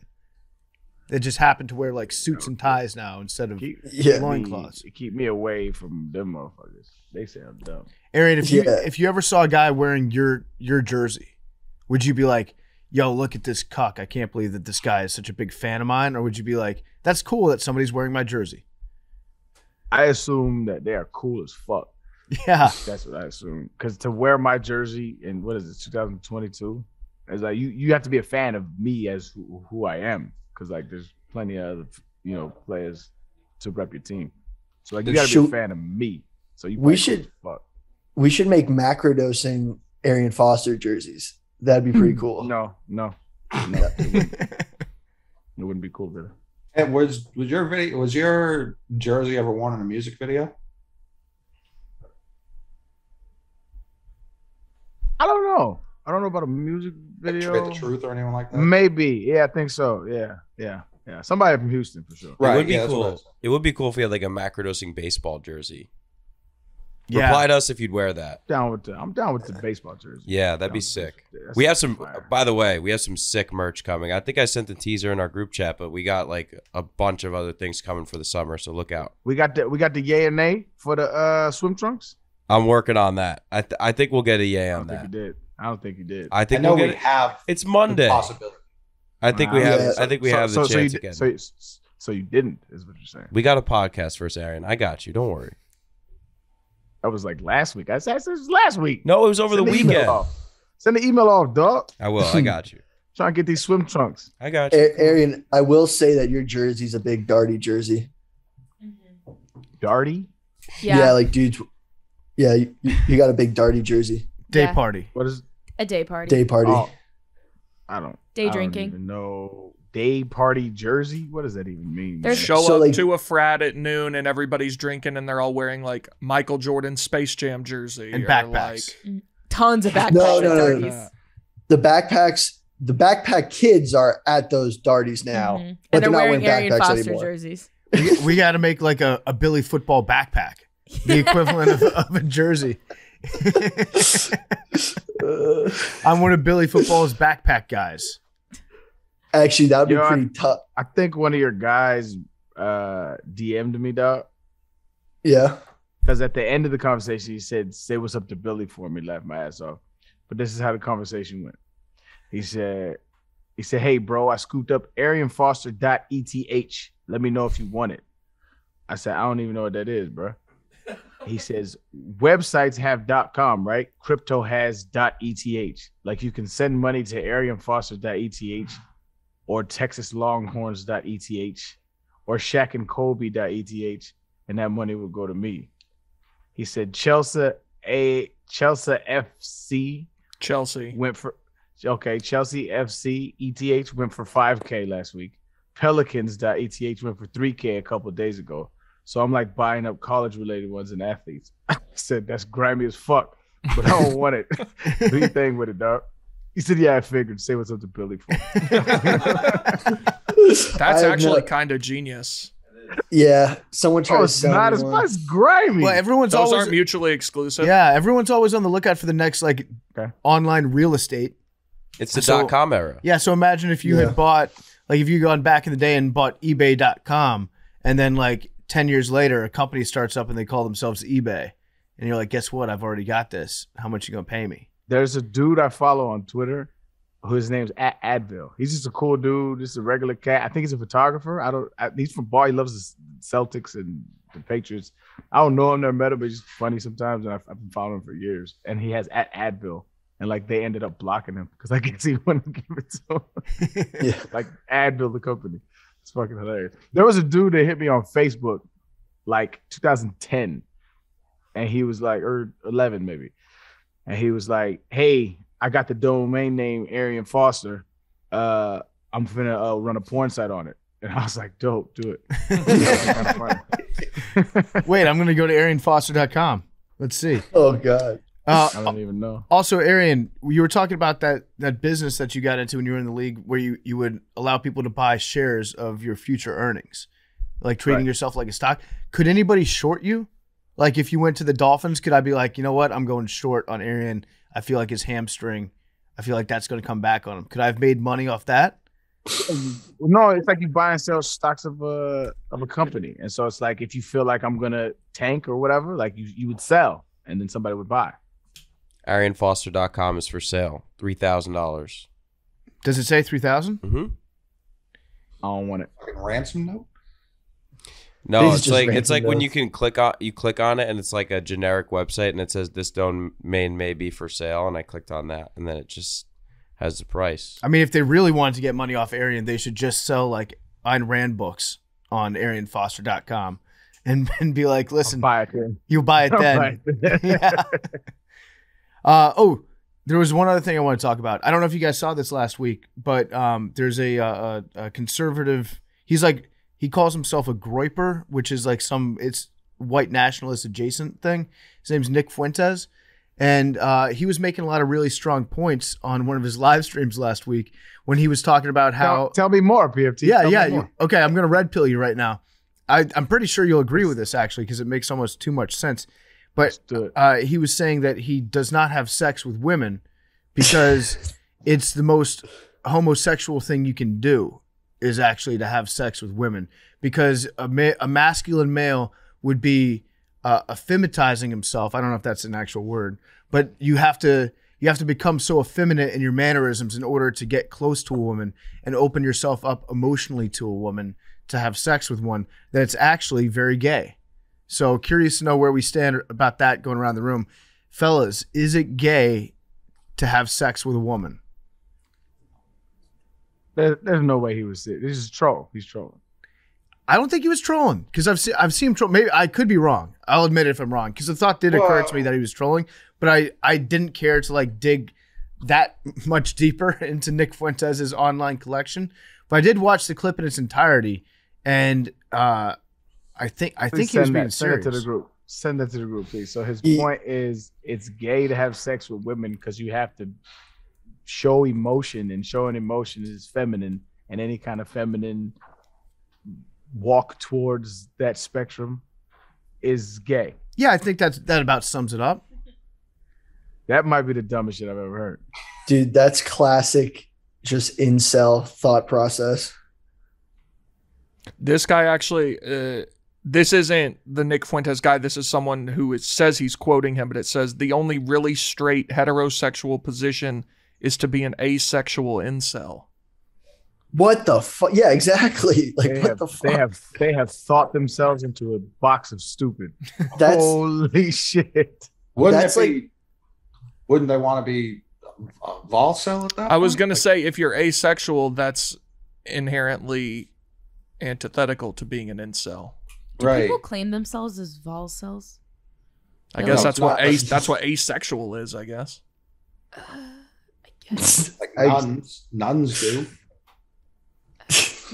They just happen to wear like suits and ties now instead of loincloths. Keep me away from them motherfuckers. They sound dumb. Arian, if you ever saw a guy wearing your jersey, would you be like, yo, look at this cuck. I can't believe that this guy is such a big fan of mine. Or would you be like, that's cool that somebody's wearing my jersey? I assume that they are cool as fuck. Yeah. That's what I assume. Because to wear my jersey in, 2022, is like you have to be a fan of me as who I am. Because like there's plenty of other, players to rep your team. So like you got to be a fan of me. So we should make macrodosing Arian Foster jerseys. That'd be pretty cool. No, it wouldn't be cool, brother. And was your jersey ever worn in a music video? I don't know. I don't know about a music video. Like the Truth or anyone like that? Maybe. Yeah, I think so. Yeah. Somebody from Houston for sure. Right. It would be cool. It would be cool if you had like a macrodosing baseball jersey. Yeah. Reply to us if you'd wear that. I'm down with the baseball jersey. Yeah, that'd be sick. We have some, by the way, we have some sick merch coming. I think I sent the teaser in our group chat, but we got like a bunch of other things coming for the summer, so look out. We got the yay and nay for the swim trunks. I'm working on that. I think we'll get a yay on that. I don't think you did. I think we have. It's Monday. Possibility. I think we have. I think we have the chance again. So you didn't, is what you're saying. We got a podcast first, Arian. I got you. Don't worry. That was like last week. I said it was last week. No, it was over the weekend. Send the email off, dog. I will. I got you. Trying to get these swim trunks. I got you. Arian, I will say that your jersey's a big Darty jersey. Darty? Yeah, like dudes. Yeah, you got a big Darty jersey. Day party. What is a day party? Day party. Oh, I don't. Day I drinking. Don't even know. Day party jersey? What does that even mean? Show up to a frat at noon and everybody's drinking and they're all wearing like Michael Jordan Space Jam jersey and backpacks. Like, tons of backpacks. No. The backpack kids are at those Darties now, but and they're not wearing Arian backpacks Foster anymore. jerseys. We got to make like a Billy football backpack, the equivalent of a jersey. I'm one of Billy football's backpack guys. Actually, that would be pretty tough. I think one of your guys DM'd me, dog. Yeah. Because at the end of the conversation, he said, "Say what's up to Billy for me." Laughed my ass off. But this is how the conversation went. He said, "Hey, bro, I scooped up ArianFoster.eth. Let me know if you want it." I said, "I don't even know what that is, bro." He says, "Websites have .com, right? Crypto has .eth. Like you can send money to ArianFoster.eth or TexasLonghorns.eth or ShaqandKobe.eth, and that money will go to me." He said, Chelsea FC went for Chelsea FC ETH went for $5K last week. Pelicans.eth went for $3K a couple of days ago. So I'm like buying up college-related ones and athletes. I said, that's grimy as fuck, but I don't want it. Do your thing with it, dog. He said, yeah, I figured. Say what's up to Billy for. That's actually kind of genius. Yeah, someone tried to it's sell not me as one. much grimy. Well, everyone's Those always aren't mutually exclusive. yeah, everyone's always on the lookout for the next like Okay. online real estate. It's the So- .com era. Yeah, so imagine if you Yeah. had bought like if you gone back in the day and bought eBay.com, and then like 10 years later a company starts up and they call themselves eBay, and you're like, guess what? I've already got this. How much you gonna pay me? There's a dude I follow on Twitter whose name's Advil. He's just a cool dude, just a regular cat. I think he's a photographer. He's from Ball. He loves the Celtics and the Patriots. I don't know him, never met him, but he's just funny sometimes. And I've been following him for years. And he has Advil. And like they ended up blocking him because I guess he wouldn't give it to him. Yeah. Like Advil, the company. It's fucking hilarious. There was a dude that hit me on Facebook like 2010. And he was like, or 11 maybe. And he was like, hey, I got the domain name Arian Foster. I'm finna run a porn site on it. And I was like, dope, do it. Wait, I'm gonna go to ArianFoster.com. Let's see. Oh God. I don't even know. Also, Arian, you were talking about that business that you got into when you were in the league, where you would allow people to buy shares of your future earnings, like treating Right. yourself like a stock. Could anybody short you? Like if you went to the Dolphins, could I be like, you know what? I'm going short on Arian. I feel like his hamstring. I feel like that's going to come back on him. Could I have made money off that? No, it's like you buy and sell stocks of a company. And so it's like if you feel like I'm gonna tank or whatever, like you would sell and then somebody would buy. ArianFoster.com is for sale. $3,000. Does it say 3,000? Mm-hmm. I don't want it. Fucking ransom note. No, These it's just like random when you notes. can click on it and it's like a generic website and it says this domain may be for sale, and I clicked on that and then it just has the price. I mean, if they really wanted to get money off Arian, they should just sell like Ayn Rand books on ArianFoster.com and be like, listen, Buy it then. you buy it then. Buy it then. Yeah. There was one other thing I want to talk about. I don't know if you guys saw this last week, but there's a conservative. He calls himself a groiper, which is like it's white nationalist adjacent thing. His name's Nick Fuentes, and he was making a lot of really strong points on one of his live streams last week when he was talking about how. Tell me more, PFT. Tell me more. Okay, I'm gonna red pill you right now. I'm pretty sure you'll agree with this actually because it makes almost too much sense. But Let's do it. he was saying that he does not have sex with women because it's the most homosexual thing you can do is actually to have sex with women, because a masculine male would be effeminizing himself. I don't know if that's an actual word, but you have to become so effeminate in your mannerisms in order to get close to a woman and open yourself up emotionally to a woman to have sex with one, that it's actually very gay. So curious to know where we stand about that going around the room. Fellas, is it gay to have sex with a woman? There's no way he was sick. This is a troll. He's trolling. I don't think he was trolling because I've seen him troll. Maybe I could be wrong. I'll admit it if I'm wrong, because the thought did occur to me that he was trolling, but I didn't care to like dig that much deeper into Nick Fuentes' online collection. But I did watch the clip in its entirety, and I think he was being serious. Send that to the group. Send that to the group, please. So his point is it's gay to have sex with women because you have to show emotion, and showing emotion is feminine, and any kind of feminine walk towards that spectrum is gay. Yeah, I think that about sums it up. That might be the dumbest shit I've ever heard. Dude, that's classic just incel thought process. This guy actually, this isn't the Nick Fuentes guy. This is someone who says he's quoting him, but it says the only really straight heterosexual position is to be an asexual incel. What the fuck? Yeah, exactly. Like, what the fuck? They have thought themselves into a box of stupid. That's Holy shit. Wouldn't That's it be? Wouldn't they want to be Volcel at that? I was point? going to say, if you're asexual, that's inherently antithetical to being an incel. Do Right. people claim themselves as vol cells? I No, guess it's that's not. what asexual is, I guess. I guess. Like I- nuns do.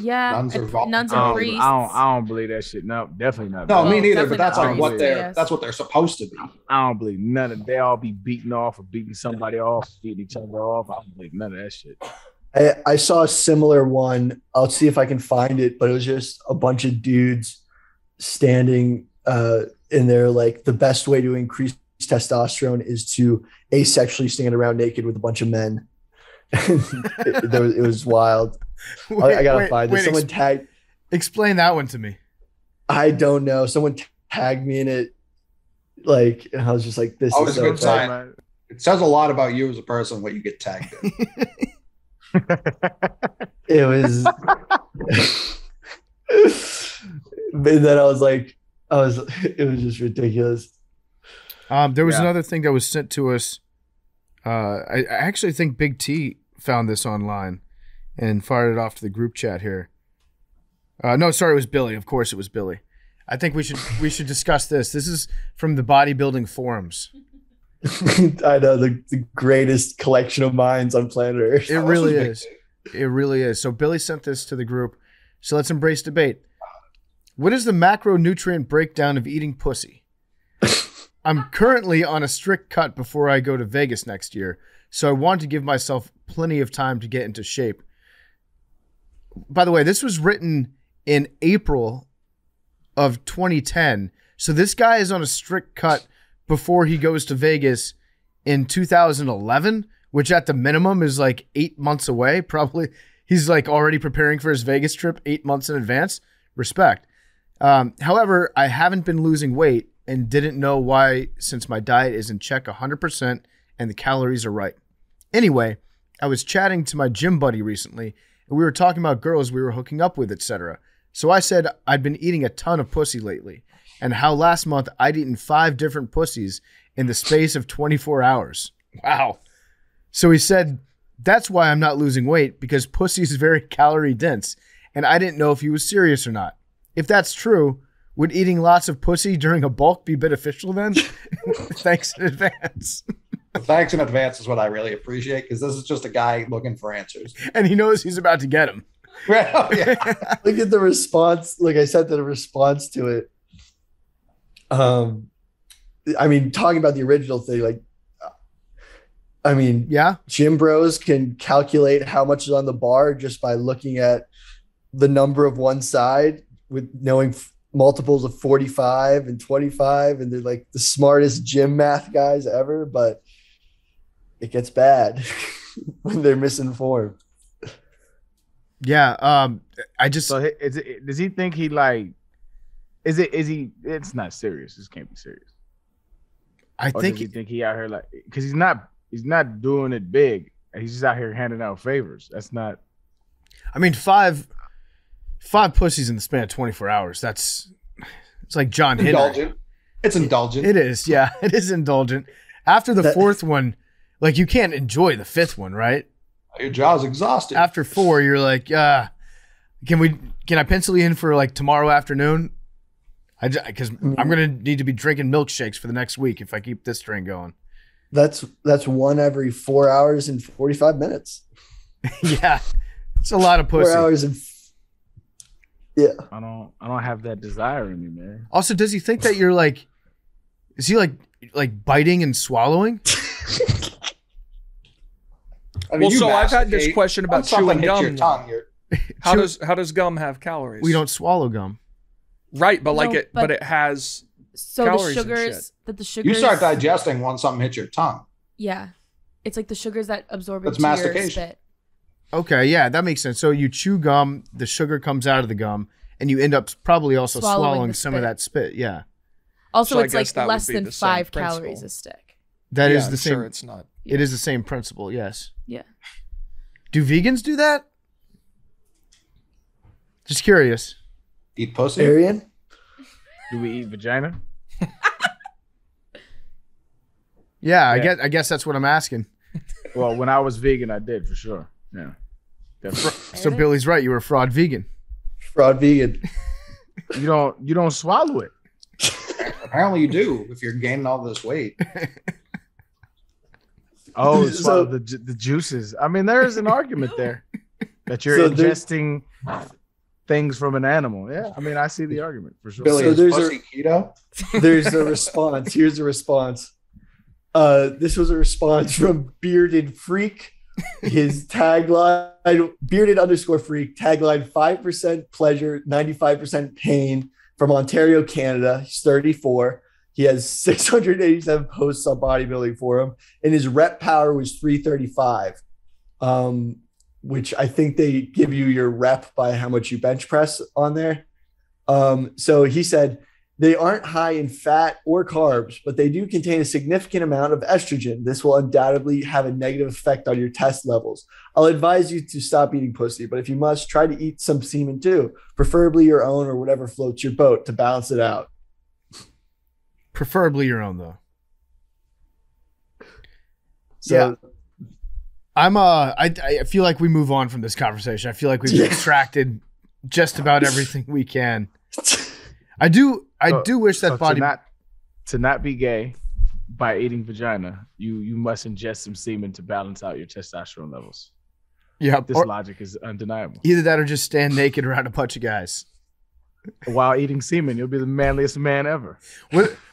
Yeah, Nuns are vol- nuns I and don't, priests. I don't believe that shit. No, definitely not. No, me Well, neither. But definitely that's not like what priests, they're yes. that's what they're supposed to be. I don't believe none of. They all be beating off or beating somebody off, beating each other off. I don't believe none of that shit. I saw a similar one. I'll see if I can find it, but it was just a bunch of dudes standing in there like the best way to increase testosterone is to asexually stand around naked with a bunch of men. It was wild. I gotta find this. Someone tagged. Explain that one to me. I don't know. Someone tagged me in it. Like, and I was just like, this Always is a so good funny. sign. It says a lot about you as a person when you get tagged in. It was. And then I was like, it was just ridiculous. There was Yeah. another thing that was sent to us. I actually think Big T found this online and fired it off to the group chat here. No, sorry, it was Billy. Of course, it was Billy. I think we should discuss this. This is from the bodybuilding forums. I know the greatest collection of minds on planet Earth. It really is. It really is. So Billy sent this to the group. So let's embrace debate. What is the macronutrient breakdown of eating pussy? I'm currently on a strict cut before I go to Vegas next year, so I want to give myself plenty of time to get into shape. By the way, this was written in April of 2010. So this guy is on a strict cut before he goes to Vegas in 2011, which at the minimum is like 8 months away. Probably he's like already preparing for his Vegas trip 8 months in advance. Respect. However, I haven't been losing weight and didn't know why since my diet is in check 100% and the calories are right. Anyway, I was chatting to my gym buddy recently and we were talking about girls we were hooking up with, etc. So I said I'd been eating a ton of pussy lately and how last month I'd eaten 5 different pussies in the space of 24 hours. Wow. So he said, that's why I'm not losing weight because pussy is very calorie dense and I didn't know if he was serious or not. If that's true, would eating lots of pussy during a bulk be beneficial then? Thanks in advance. Thanks in advance is what I really appreciate because this is just a guy looking for answers. And he knows he's about to get them. Oh, yeah. Look at the response. Like I said, the response to it. I mean, talking about the original thing, like, I mean, Yeah. gym bros can calculate how much is on the bar just by looking at the number of one side with knowing multiples of 45 and 25. And they're like the smartest gym math guys ever, but it gets bad when they're misinformed. Yeah. I just, So does he think he like? Is he? It's not serious. This can't be serious. I Or think does he think he out here like? Because he's not doing it big. He's just out here handing out favors. That's not. I mean, five pussies in the span of 24 hours. It's like John Henry. Indulgent. It's indulgent. It is. Yeah, it is indulgent. After the fourth one, like you can't enjoy the fifth one, right? Your jaw's exhausted. After 4, you're like, can I pencil you in for like tomorrow afternoon? Because I'm going to need to be drinking milkshakes for the next week if I keep this train going. That's one every 4 hours and 45 minutes. Yeah. It's a lot of 4 pussy. hours and yeah. I don't have that desire in me, man. Also, does he think that you're like, is he like biting and swallowing? I mean, Well, you so I've had masticate. this question about Once something chewing hits gum. your tongue, you're- How does gum have calories? We don't swallow gum. Right, but like No, but but- it has. So the Calories and sugars shit. you sugars start digesting once something hits your tongue. Yeah. It's like the sugars that absorb That's into your mastication. spit. Okay, yeah, that makes sense. So you chew gum, the sugar comes out of the gum, and you end up probably also Swallowing swallowing the some of spit. that spit. Yeah, Also, So I it's guess like that would less be than the same 5 principle. calories a stick. that is Yeah, the same. Sure, it's not. It is the same principle. Yes. Yeah. Do vegans do that? Just curious. Eat pussy. Arian? Do we eat vagina? Yeah, Yeah. I guess that's what I'm asking. Well, when I was vegan, I did for sure. Yeah. Definitely. So Billy's right. You were a fraud vegan. Fraud vegan. You don't swallow it. Apparently you do if you're gaining all this weight. Oh, So- swallow the juices. I mean, there is an argument there that you're So there- ingesting things from an animal. Yeah, I mean, I see the argument for sure. Billy, So is there's pussy keto? There's a response. Here's a response. This was a response from Bearded Freak. His tagline, bearded_freak, tagline 5% pleasure, 95% pain, from Ontario, Canada. He's 34. He has 687 posts on bodybuilding for him, and his rep power was 335, which I think they give you your rep by how much you bench press on there. So he said, they aren't high in fat or carbs, but they do contain a significant amount of estrogen. This will undoubtedly have a negative effect on your test levels. I'll advise you to stop eating pussy, but if you must, try to eat some semen too, preferably your own or whatever floats your boat to balance it out. Preferably your own, though. So, yeah. I feel like we move on from this conversation. I feel like we've extracted just about everything we can. I do wish that body to not be gay by eating vagina, you must ingest some semen to balance out your testosterone levels. Yeah, This logic is undeniable. Either that or just stand naked around a bunch of guys. While eating semen, you'll be the manliest man ever.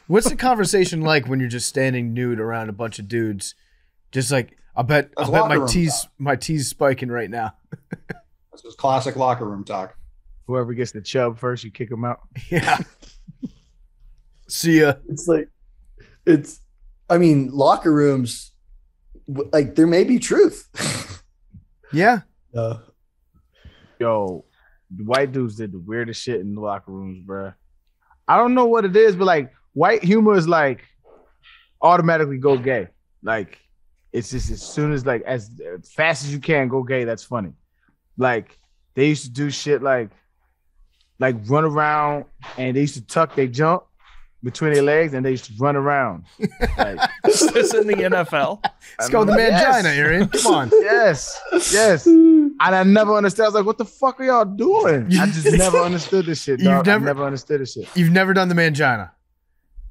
What's the conversation like when you're just standing nude around a bunch of dudes? Just like I bet my T's spiking right now. This is classic locker room talk. Whoever gets the chub first, you kick them out. Yeah. See ya. I mean, locker rooms, like there may be truth. Yeah. Yo, the white dudes did the weirdest shit in the locker rooms, bro. I don't know what it is, but like white humor is like automatically go gay. Like it's just as soon as like as fast as you can go gay, that's funny. Like they used to do shit like run around, and they used to tuck their jump between their legs, and they used to run around. Like, Is this in the NFL? Let's go with the mangina, Arian. Come on. Yes. And I never understood. I was like, what the fuck are y'all doing? I just never understood this shit, dog. I never understood this shit. You've never done the mangina.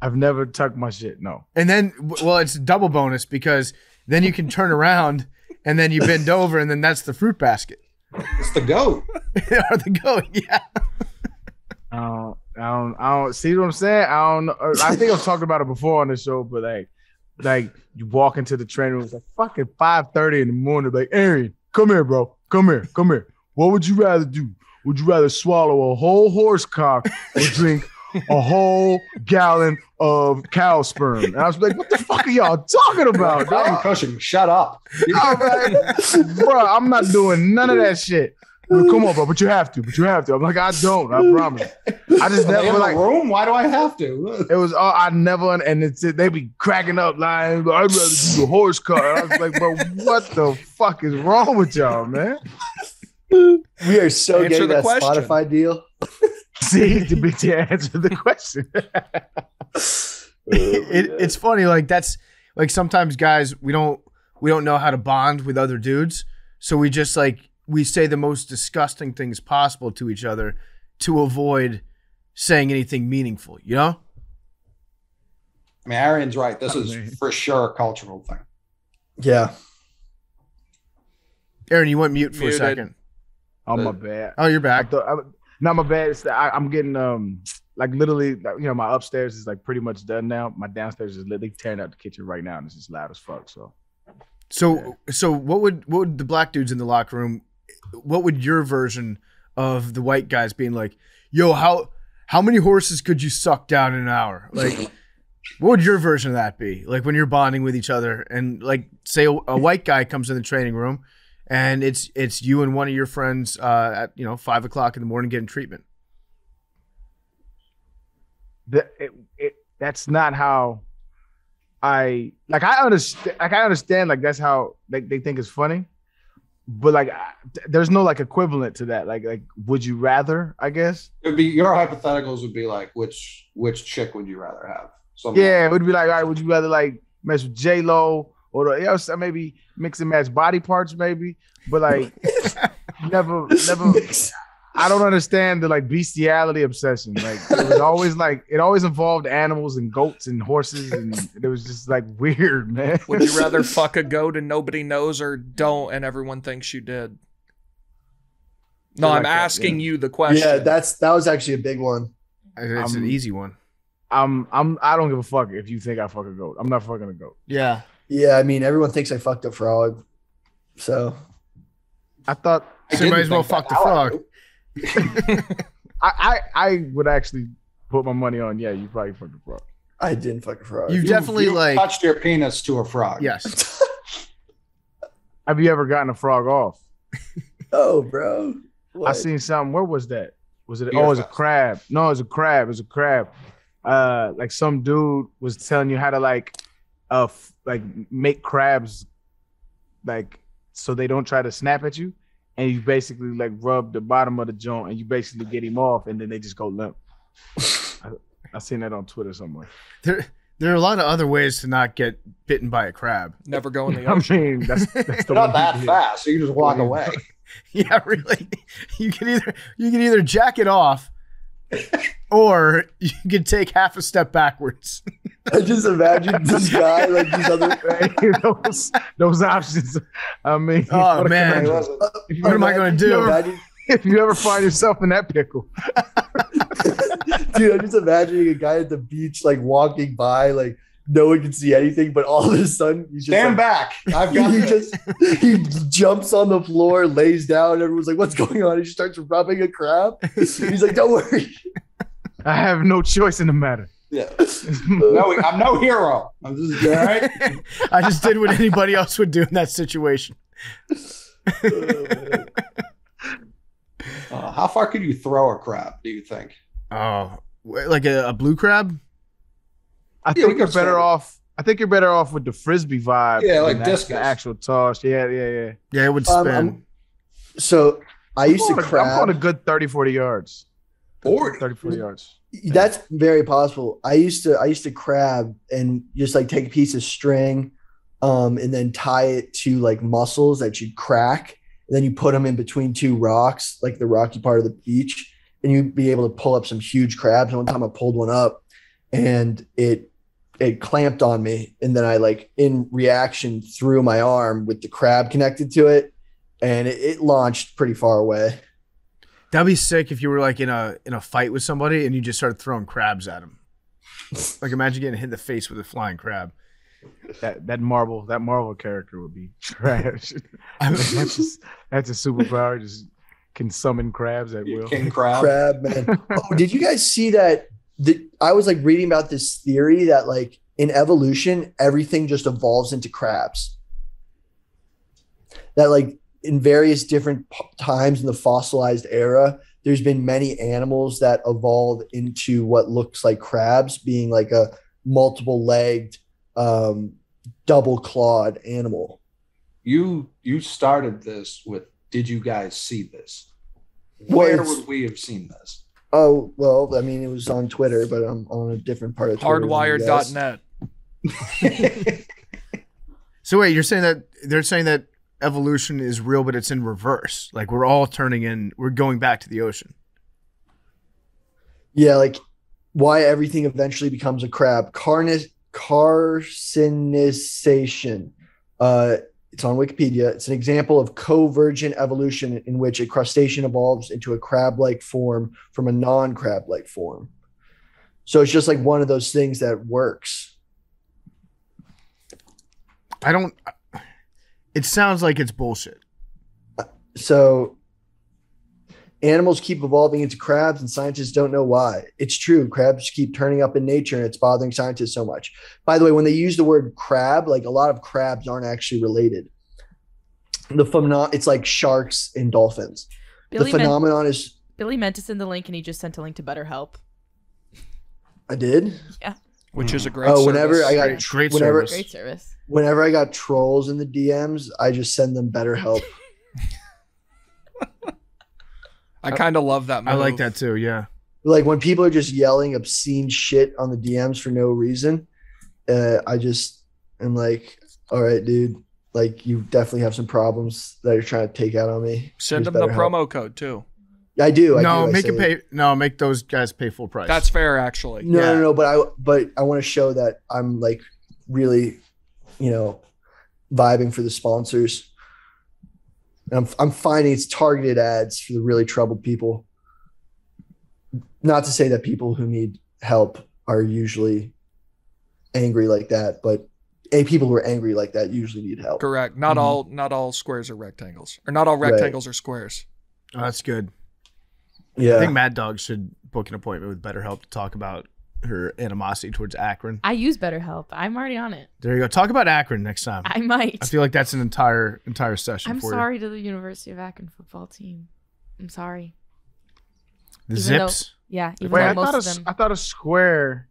I've never tucked my shit, no. And then, well, it's a double bonus because then you can turn around and then you bend over and then that's the fruit basket. It's the goat. Or the goat, yeah. I don't see what I'm saying. I don't know. I think I've talked about it before on the show, but like you walk into the training room, it's like fucking 5:30 in the morning, like, Arian, come here, bro. Come here. What would you rather do? Would you rather swallow a whole horse cock or drink a whole gallon of cow sperm? And I was like, what the fuck are y'all talking about, dog? Cushing, shut up. Bro, I'm not doing none of that shit. Well, come on, bro, but you have to. I'm like, I don't. I promise. I just never in the like room. Why do I have to? It was all I never, and they be cracking up, lying. I'd rather do a horse car. I was like, bro, what the fuck is wrong with y'all, man? We are so Answer getting the that question. Spotify deal. See, to answer the question. It's funny, like that's like sometimes guys we don't know how to bond with other dudes, so we just like we say the most disgusting things possible to each other to avoid saying anything meaningful, you know? I mean, Arian's right. This is for sure a cultural thing. Yeah. Aaron, you went mute for a Muted. second. Oh, my bad. Oh, you're back. Not my bad. I'm getting like literally, you know, my upstairs is like pretty much done now. My downstairs is literally tearing out the kitchen right now, and it's just loud as fuck. So what would the black dudes in the locker room? What would your version of the white guys being like? Yo, how many horses could you suck down in an hour? Like, what would your version of that be? Like when you're bonding with each other, and like say a white guy comes in the training room, and it's you and one of your friends at 5 o'clock in the morning getting treatment. That's not how I understand like that's how they think it's funny, but like there's no like equivalent to that. Like would you rather? I guess It'd be your hypotheticals would be like which chick would you rather have? It would be like, all right, would you rather like mess with J-Lo or maybe mix and match body parts maybe, but like never. I don't understand the like bestiality obsession. Like it always involved animals and goats and horses, and it was just like weird, man. Would you rather fuck a goat and nobody knows, or don't and everyone thinks you did? No, I'm like that, asking yeah. you the question. Yeah, that was actually a big one. It's an easy one. I don't give a fuck if you think I fuck a goat. I'm not fucking a goat. Yeah. Yeah, I mean, everyone thinks I fucked a frog. So I thought So you might as well fuck the frog. I would actually put my money on, yeah, you probably fucked a frog. I didn't fuck a frog. You've definitely You like touched your penis to a frog. yes. Have you ever gotten a frog off? Oh, bro. I What? seen something. Where was that? Was it? Beer Oh, it was a Fest. crab. No, it was a crab. It was a crab. Like some dude was telling you how to like make crabs, like so they don't try to snap at you, and you basically like rub the bottom of the joint, and you basically get him off, and then they just go limp. I seen that on Twitter somewhere. There are a lot of other ways to not get bitten by a crab. Never go in the I ocean. mean, that's the You're one not that you did. fast, so you just walk away. Yeah, really. You can either jack it off, or you can take half a step backwards. I just imagine this guy like these other. those options. I mean, Oh, what a man. conundrum. What am I gonna do? Imagine, If you ever find yourself in that pickle, dude, I'm just imagining a guy at the beach like walking by, like no one can see anything, but all of a sudden he's just Stand like, back. I've got he this. he jumps on the floor, lays down. Everyone's like, "What's going on?" He just starts rubbing a crab. He's like, "Don't worry." I have no choice in the matter. Yeah. No, I'm no hero. I'm just all right. I just did what anybody else would do in that situation. How far could you throw a crab, do you think? Oh, like a blue crab? I Yeah, think we you're can better start. off. I think you're better off with the frisbee vibe. Yeah, like than the discus. actual toss. Yeah. Yeah, it would spin. So I used to I'm going crab. a good 30, 40 yards. 40. 30, 40 yards. That's very possible. I used to crab and just like take a piece of string, and then tie it to like mussels that you'd crack. And then you put them in between two rocks, like the rocky part of the beach, and you'd be able to pull up some huge crabs. And one time I pulled one up, and it clamped on me, and then I like in reaction threw my arm with the crab connected to it, and it launched pretty far away. That'd be sick if you were like in a fight with somebody and you just started throwing crabs at them. Like imagine getting hit in the face with a flying crab. That Marvel character would be trash. That's a superpower. Just can summon crabs at will. King crab. Crab, man. Oh, did you guys see that? I was like reading about this theory that like in evolution, everything just evolves into crabs. That like in various different times in the fossilized era, there's been many animals that evolved into what looks like crabs, being like a multiple-legged, double-clawed animal. You started this with, did you guys see this? Where Well, would we have seen this? Oh, well, I mean, it was on Twitter, but I'm on a different part of Twitter. than you guys. Hardwired.net. So wait, you're saying that they're saying that evolution is real, but it's in reverse. Like we're all we're going back to the ocean. Yeah, like why everything eventually becomes a crab. Carcinization. It's on Wikipedia. It's an example of convergent evolution in which a crustacean evolves into a crab-like form from a non-crab-like form. So it's just like one of those things that works. It sounds like it's bullshit. So animals keep evolving into crabs and scientists don't know why. It's true. Crabs keep turning up in nature and it's bothering scientists so much. By the way, when they use the word crab, like a lot of crabs aren't actually related. It's like sharks and dolphins. Billy The phenomenon is, Billy meant to send the link, and he just sent a link to BetterHelp. I did. Which is a great Oh, whenever service. I got Great whenever service. Great service. whenever I got trolls in the DMs, I just send them BetterHelp. I kind of love that move. I like that too. Yeah. Like when people are just yelling obscene shit on the DMs for no reason, I just am like, all right, dude, like you definitely have some problems that you're trying to take out on me. Send Here's them the BetterHelp. promo code too. I do. Make those guys pay full price. That's fair, actually. No, but I want to show that I'm like really, vibing for the sponsors. And I'm finding it's targeted ads for the really troubled people. Not to say that people who need help are usually angry like that, but people who are angry like that usually need help. Correct. Not all squares are rectangles, or not all rectangles are squares. Oh, that's good. Yeah. I think Mad Dog should book an appointment with BetterHelp to talk about her animosity towards Akron. I use BetterHelp. I'm already on it. There you go. Talk about Akron next time. I might. I feel like that's an entire session. I'm for sorry to the University of Akron football team. I'm sorry. you. The Even though- Zips. Yeah, even Wait, though I most thought of them. I thought a square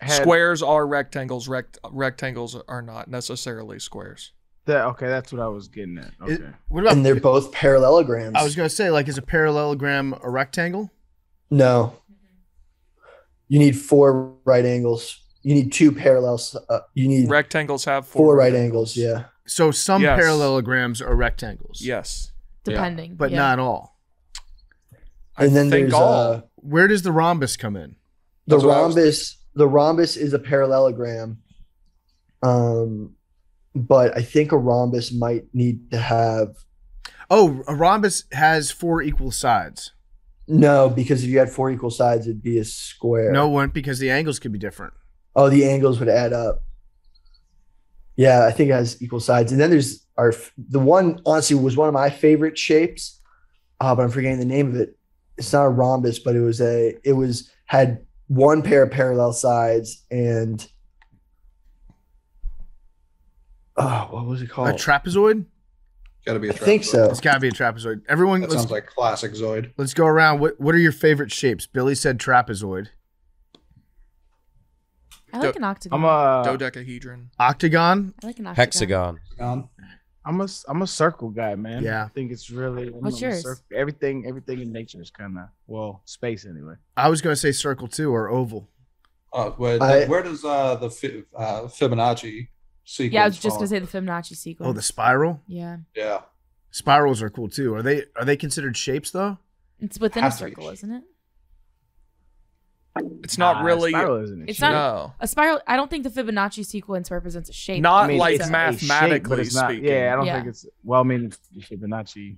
had Squares are rectangles. Rectangles are not necessarily squares. that. Okay, that's what I was getting at. Okay. What about? And they're both parallelograms. I was gonna say, like, is a parallelogram a rectangle? No. You need 4 right angles. You need 2 parallels. You need Rectangles have 4 right angles. Yeah. So some Yes. parallelograms are rectangles. Yes. Depending. But yeah. not all. I And then think there's all. Where does the rhombus come in? the That's what I was rhombus. The rhombus is a parallelogram. But I think a rhombus might need to have Oh, a rhombus has 4 equal sides. no, because if you had 4 equal sides, it'd be a square. No, it wouldn't, because the angles could be different. Oh, the angles would add up. Yeah, I think it has equal sides. And then there's the one, honestly, was one of my favorite shapes, but I'm forgetting the name of it. It's not a rhombus, but it had 1 pair of parallel sides and what was it called? A trapezoid? Got to be a I think trapezoid. so. It's got to be a trapezoid. Everyone, That let's, sounds like classic Zoid. let's go around. What are your favorite shapes? Billy said trapezoid. I like an octagon. I'm a Dodecahedron. Octagon? I like an octagon. Hexagon. I'm a circle guy, man. Yeah. I think it's really What's I'm a yours? everything in nature is kind of space anyway. I was going to say circle too, or oval. Where does the Fibonacci sequence? Yeah, I was just fall? gonna say the Fibonacci sequence. Oh, the spiral? Yeah, Yeah. Spirals are cool too. Are they considered shapes though? it's within a Has to be. circle, isn't it? It's not really. Spiral isn't it? It's not- No. A spiral. I don't think the Fibonacci sequence represents a shape. Not I mean, like it's a mathematically shape, but it's not, speaking. Yeah, I don't Yeah. think it's. Well, I mean, the Fibonacci.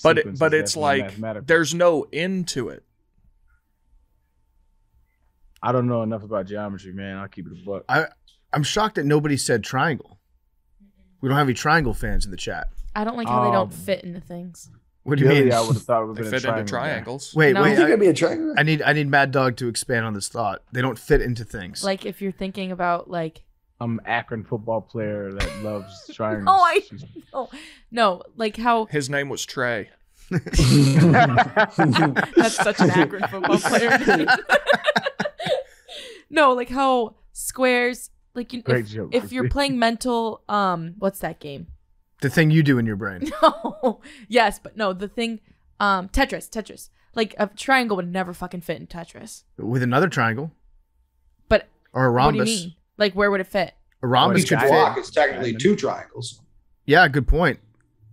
But sequence is it's definitely like mathematical. there's no end to it. I don't know enough about geometry, man. I'll keep it a buck. I'm shocked that nobody said triangle. We don't have any triangle fans in the chat. I don't like how they Um, don't fit into things. What do you Really, mean? I would have thought it would They have been fit a into triangle. triangles. Wait, No. You wait. think it'd be a triangle? I need Mad Dog to expand on this thought. They don't fit into things. Like if you're thinking about like I'm an Akron football player that loves triangles. No, no, like how His name was Trey. that's such an Akron football player. No, like how squares like Great joke. if you're playing mental what's that game? the thing you do in your brain. No. Yes, but no, the thing Tetris. Like a triangle would never fucking fit in Tetris. With another triangle But or a what do rhombus. you mean? Like where would it fit? A rhombus Or a could guy- Block fit. is technically 2 triangles. Yeah, good point.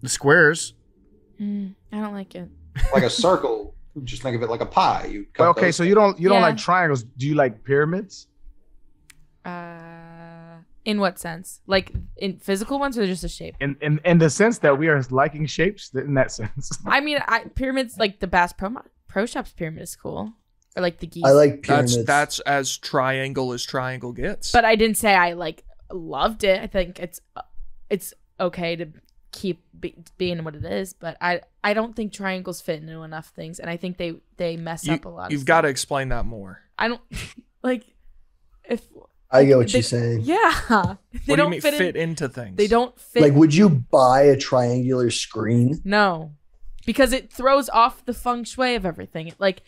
The squares. I don't like it. Like a circle, just think of it like a pie. You cut Well, okay, those- so you don't Yeah. like triangles. Do you like pyramids? In what sense? Like in physical ones or just a shape? In the sense that we are liking shapes, in that sense. I mean, pyramids like the Bass Pro Shops pyramid is cool, or like the geese. I like pyramids. That's as triangle as triangle gets. but I didn't say I like loved it. I think it's okay to keep being what it is, but I don't think triangles fit into enough things, and I think they mess up a lot. You've got to explain that more. I don't like if I get what they- you're saying. yeah. They What do you don't mean fit in, into things? They don't fit. Like, would you buy a triangular screen? No, because it throws off the feng shui of everything. Like,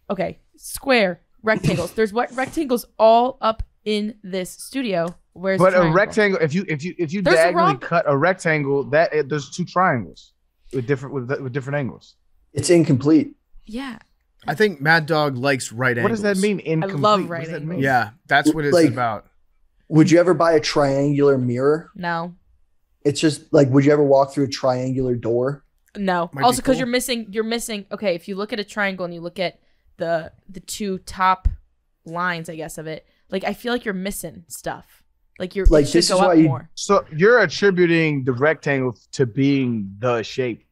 okay, square, rectangles. There's what rectangles all up in this studio. Where's But the a rectangle, if you There's a diagonally rhomb- cut a rectangle, there's 2 triangles with different angles. It's incomplete. Yeah, I think Mad Dog likes right angles. What does that mean? Incomplete? love What right does that angles. mean? Yeah, that's what it's Like- about. Would you ever buy a triangular mirror? no, It's just like, would you ever walk through a triangular door? no. Might be Also, because cool. you're missing. Okay, if you look at a triangle and you look at the 2 top lines, I guess of it. Like I feel like you're missing stuff. Like you're Like, it should this go is up why you- more. So you're attributing the rectangle to being the shape.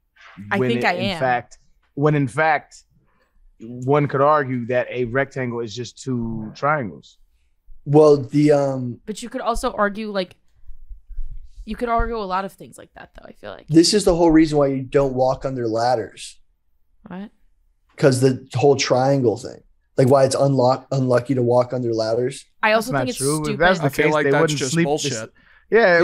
I think I am. When in fact, one could argue that a rectangle is just two triangles. Well, the But you could also argue you could argue a lot of things like that, though. I feel like. this is the whole reason why you don't walk under ladders, What? because the whole triangle thing, like why it's unlucky to walk under ladders. I also That's think not it's true. If stupid. that's the I feel case, like they that's wouldn't just sleep. bullshit. Yeah,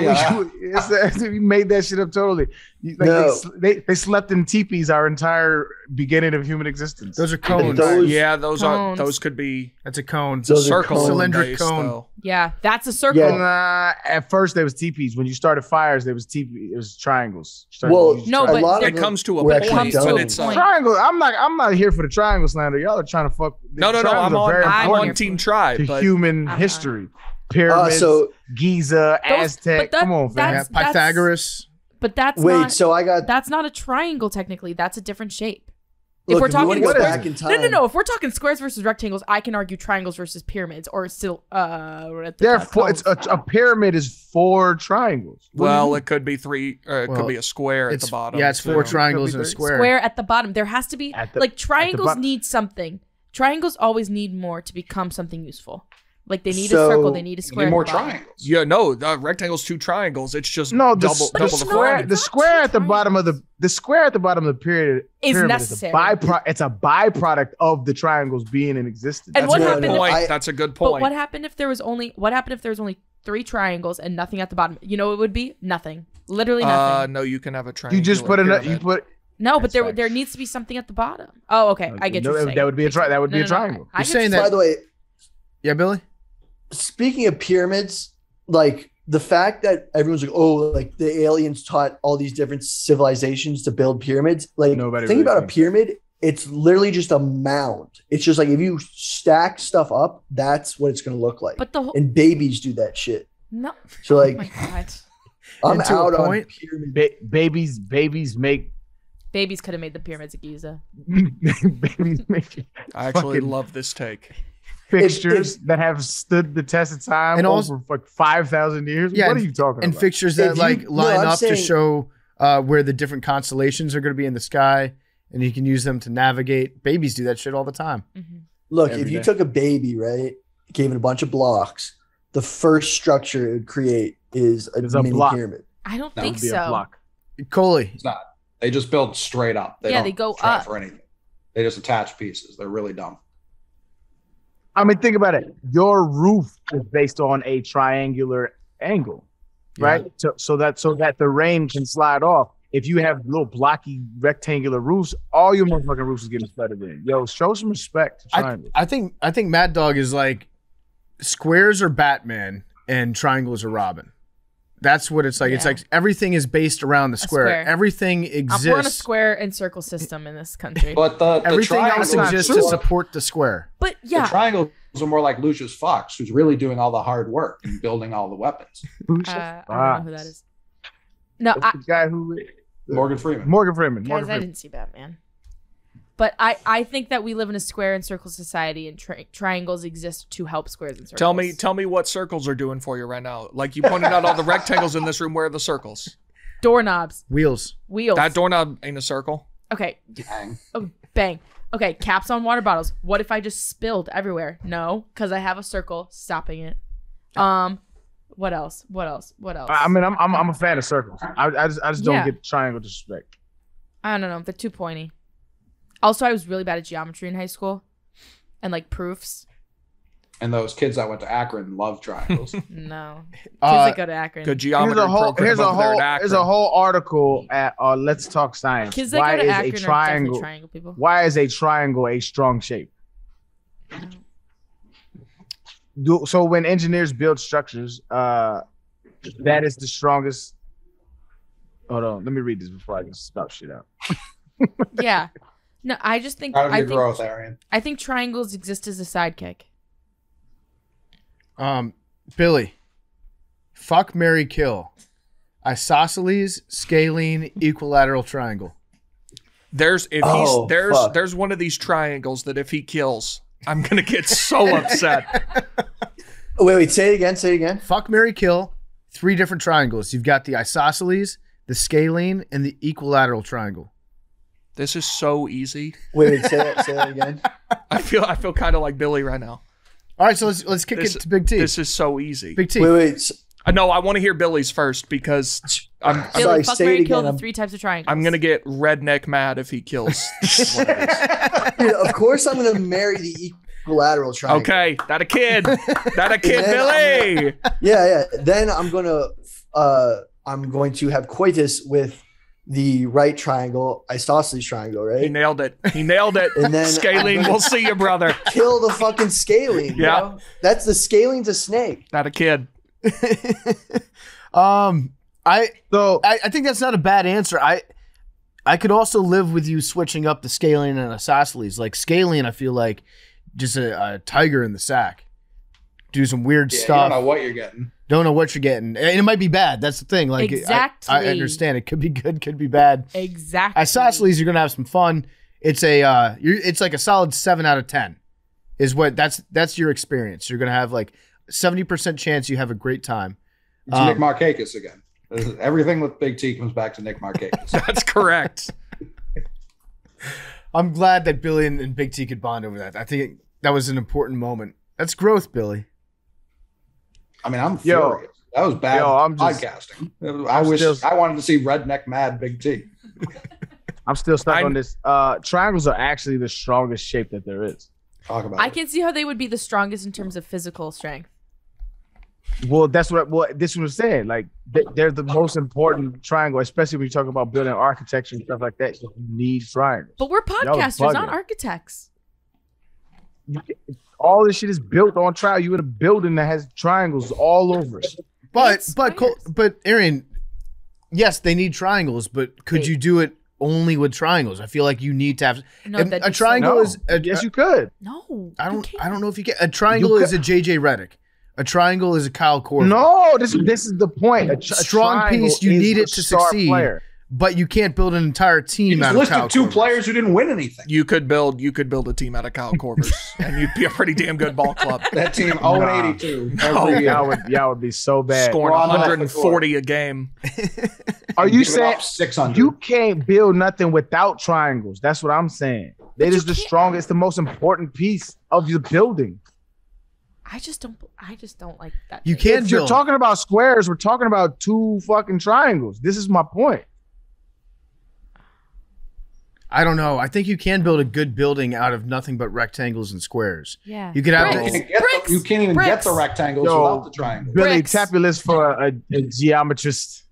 we made that shit up totally. Like No. they slept in teepees our entire beginning of human existence. Those are cones. Those- Yeah, those Cones. could be That's a cone. Those are circle cones. Cylindric base, cone. though. Yeah, that's a circle. Yeah. Nah, at first there was teepees. When you started fires, there was teepee. It was triangles. Well, No, a but lot there of It them comes to a were point, actually comes to but a it's point. triangle. I'm not here for the triangle slander. Y'all are trying to fuck. no. I'm triangles are very on important Team Try, to but human Uh-huh. history. Pyramids, so Giza, Aztec. that- Come on, fam. Yeah, that's- Pythagoras. But that's wait. not. So I got. That's not a triangle technically. That's a different shape. Look, if we're if you wanna talking go squares, back in time, no. If we're talking squares versus rectangles, I can argue triangles versus pyramids, or still we're at the Therefore, it's cones. a pyramid is 4 triangles. well, it could be 3. It Well, could be a square at It's the bottom. yeah, it's 4 too. triangles Could be and a three. square. square at the bottom. There has to be At the- like triangles bottom. need something. Triangles always need more to become something useful. Like they need So- a circle, they need a You square. need at more the bottom. triangles. Yeah, no, the rectangle's 2 triangles. It's just No, double But the it's not. square. The not square two at the bottom of the square at the bottom of the pyramid Is pyramid necessary. It's a byproduct of the triangles being in existence. And That's what a good happened if- point. I- That's a good But point. what happened if there was only 3 triangles and nothing at the bottom? You know, it would be nothing. Literally nothing. No, you can have a triangle. You just put No, but That's there fine. there needs to be something at the bottom. Oh, okay. I get you. That would be a that would be a triangle. I You're get saying you that- by the way, Yeah, Billy. speaking of pyramids, like the fact that everyone's like, oh, like the aliens taught all these different civilizations to build pyramids. Like, Nobody think really about a thinks pyramid. It's literally just a mound. It's just like if you stack stuff up, that's what it's going to look like. But the whole And babies do that shit. no. So Oh like, my god. I'm And to a out on point- pyramid. Babies make Babies could have made the pyramids of Giza. babies make I actually fucking- love this take. fixtures that have stood the test of time And over also- like 5,000 years. Yeah, What are you talking And about? fixtures If that you- line I'm up to saying- show where the different constellations are going to be in the sky, and you can use them to navigate. Babies do that shit all the time. Mm-hmm. Look, Every if you day. took a baby, right, gave it a bunch of blocks, the first structure it would create is a It's a mini block. pyramid. I don't That think Would be a so. block. Coley, It's not. They just build straight up. Yeah, don't they go try up. for anything. They just attach pieces. They're really dumb. I mean, think about it. Your roof is based on a triangular angle, right? So that the rain can slide off. If you have little blocky rectangular roofs, all your motherfucking roofs is getting flooded in. Yo, show some respect to triangles. I think Mad Dog is like squares are Batman and triangles are Robin. That's what it's like. Yeah. It's like everything is based around the square. square. Everything We're in a exists. square and circle system in this country. But the Everything triangles, else not exists true. to support the square. But the yeah, triangles are more like Lucius Fox, who's really doing all the hard work and building all the weapons. I don't know who that is. No, That's the guy who Morgan Freeman. Morgan Freeman. guys, Morgan I Freeman. didn't see Batman. But I think that we live in a square and circle society, and triangles exist to help squares and circles. Tell me what circles are doing for you right now. Like you pointed out all the rectangles in this room. Where are the circles? Doorknobs, Wheels. wheels. That doorknob ain't a circle. Okay. Dang. Oh, bang. Okay, caps on water bottles. What if I just spilled everywhere? No, because I have a circle stopping it. What else? What else? I mean, I'm a fan of circles. I just don't Yeah. get triangle disrespect. I don't know. They're too pointy. Also, I was really bad at geometry in high school, and like proofs. And those kids that went to Akron love triangles. No, kids Uh, that go to Akron. Good geometry program Here's over there at there's a Akron. whole article at Let's Talk Science. Kids that Why go to is Akron a are definitely triangle? triangle people. Why is a triangle a strong shape? So when engineers build structures, that is the strongest. Hold on, let me read this before I can stop shit out. Yeah. No, I just think Proud of I your think growth, Arian. I think triangles exist as a sidekick. Billy. Fuck, marry, kill. Isosceles, scalene, equilateral triangle. There's Oh, fuck. there's one of these triangles that if he kills, I'm gonna get so upset. Wait, say it again. Say it again. Fuck, marry, kill. 3 different triangles. You've got the isosceles, the scalene, and the equilateral triangle. This is so easy. Wait, say that again. I feel kind of like Billy right now. All right, so let's kick it to Big T. This is so easy. Big T. Wait. No, I want to hear Billy's first because I'm Billy, Sorry, fuck, say marry, it kill again. the 3 types of triangles. I'm gonna get redneck mad if he kills one of these. Dude, of course, I'm gonna marry the equilateral triangle. Okay, that a kid, then Billy. Yeah. Then I'm going to have coitus with the right triangle, isosceles triangle, He right? nailed it. And then Scalene, we'll see you, brother. Kill the fucking scalene. Yeah. Bro. That's the scalene's a snake. That a kid. I So think that's not a bad answer. I could also live with you switching up the scalene and isosceles. Like scalene, I feel like just a tiger in the sack. Do some weird Yeah, stuff. you don't know what you're getting. Don't know what you're getting, and it might be bad. That's the thing. Like Exactly. I understand it could be good, could be bad. Exactly. Isosceles, you're gonna have some fun. It's it's like a solid 7 out of 10. Is what that's your experience. You're gonna have like 70% chance you have a great time. It's Nick Markakis again. Everything with Big T comes back to Nick Markakis. That's correct. I'm glad that Billy and Big T could bond over that. I think that was an important moment. That's growth, Billy. I mean, I'm furious. That was bad I'm just- podcasting. I wanted to see redneck mad Big T. I'm still stuck on this. Triangles are actually the strongest shape that there is. Talk about I it. can see how they would be the strongest in terms of physical strength. Well, this is what I'm saying. Like they're the most important triangle, especially when you talk about building architecture and stuff like that. You need triangles. But we're Y'all podcasters, not bugging. architects. All this shit is built on trial. You have a building that has triangles all over it. It's But Arian, yes, they need triangles, but could you do it only with triangles? I feel like you need to have No, and that'd a be so- triangle No, is yes, you could. No. I you don't can't. know if you get a triangle You is a JJ Redick. A triangle is a Kyle Korver. No, this is the point. A Strong triangle piece, you is need the it to star succeed. player. But you can't build an entire You team just out of Kyle listed two Korver. players who didn't win anything. You could build a team out of Kyle Korvers, and you'd be a pretty damn good ball club. That team 0-82 Oh, every year. Y'all would be so bad. Scoring We're on off the 140 a game. Are you Giving saying up 600. you can't build nothing without triangles? That's what I'm saying. It is the strongest, the most important piece of your building. I just don't like that. You thing. can't If you're build. talking about squares, we're talking about 2 fucking triangles. This is my point. I don't know. I think you can build a good building out of nothing but rectangles and squares. Yeah. You could have Bricks. You can't even get Bricks. the rectangles Yo, without the triangle. Billy, Bricks. tap your list for a geometrist.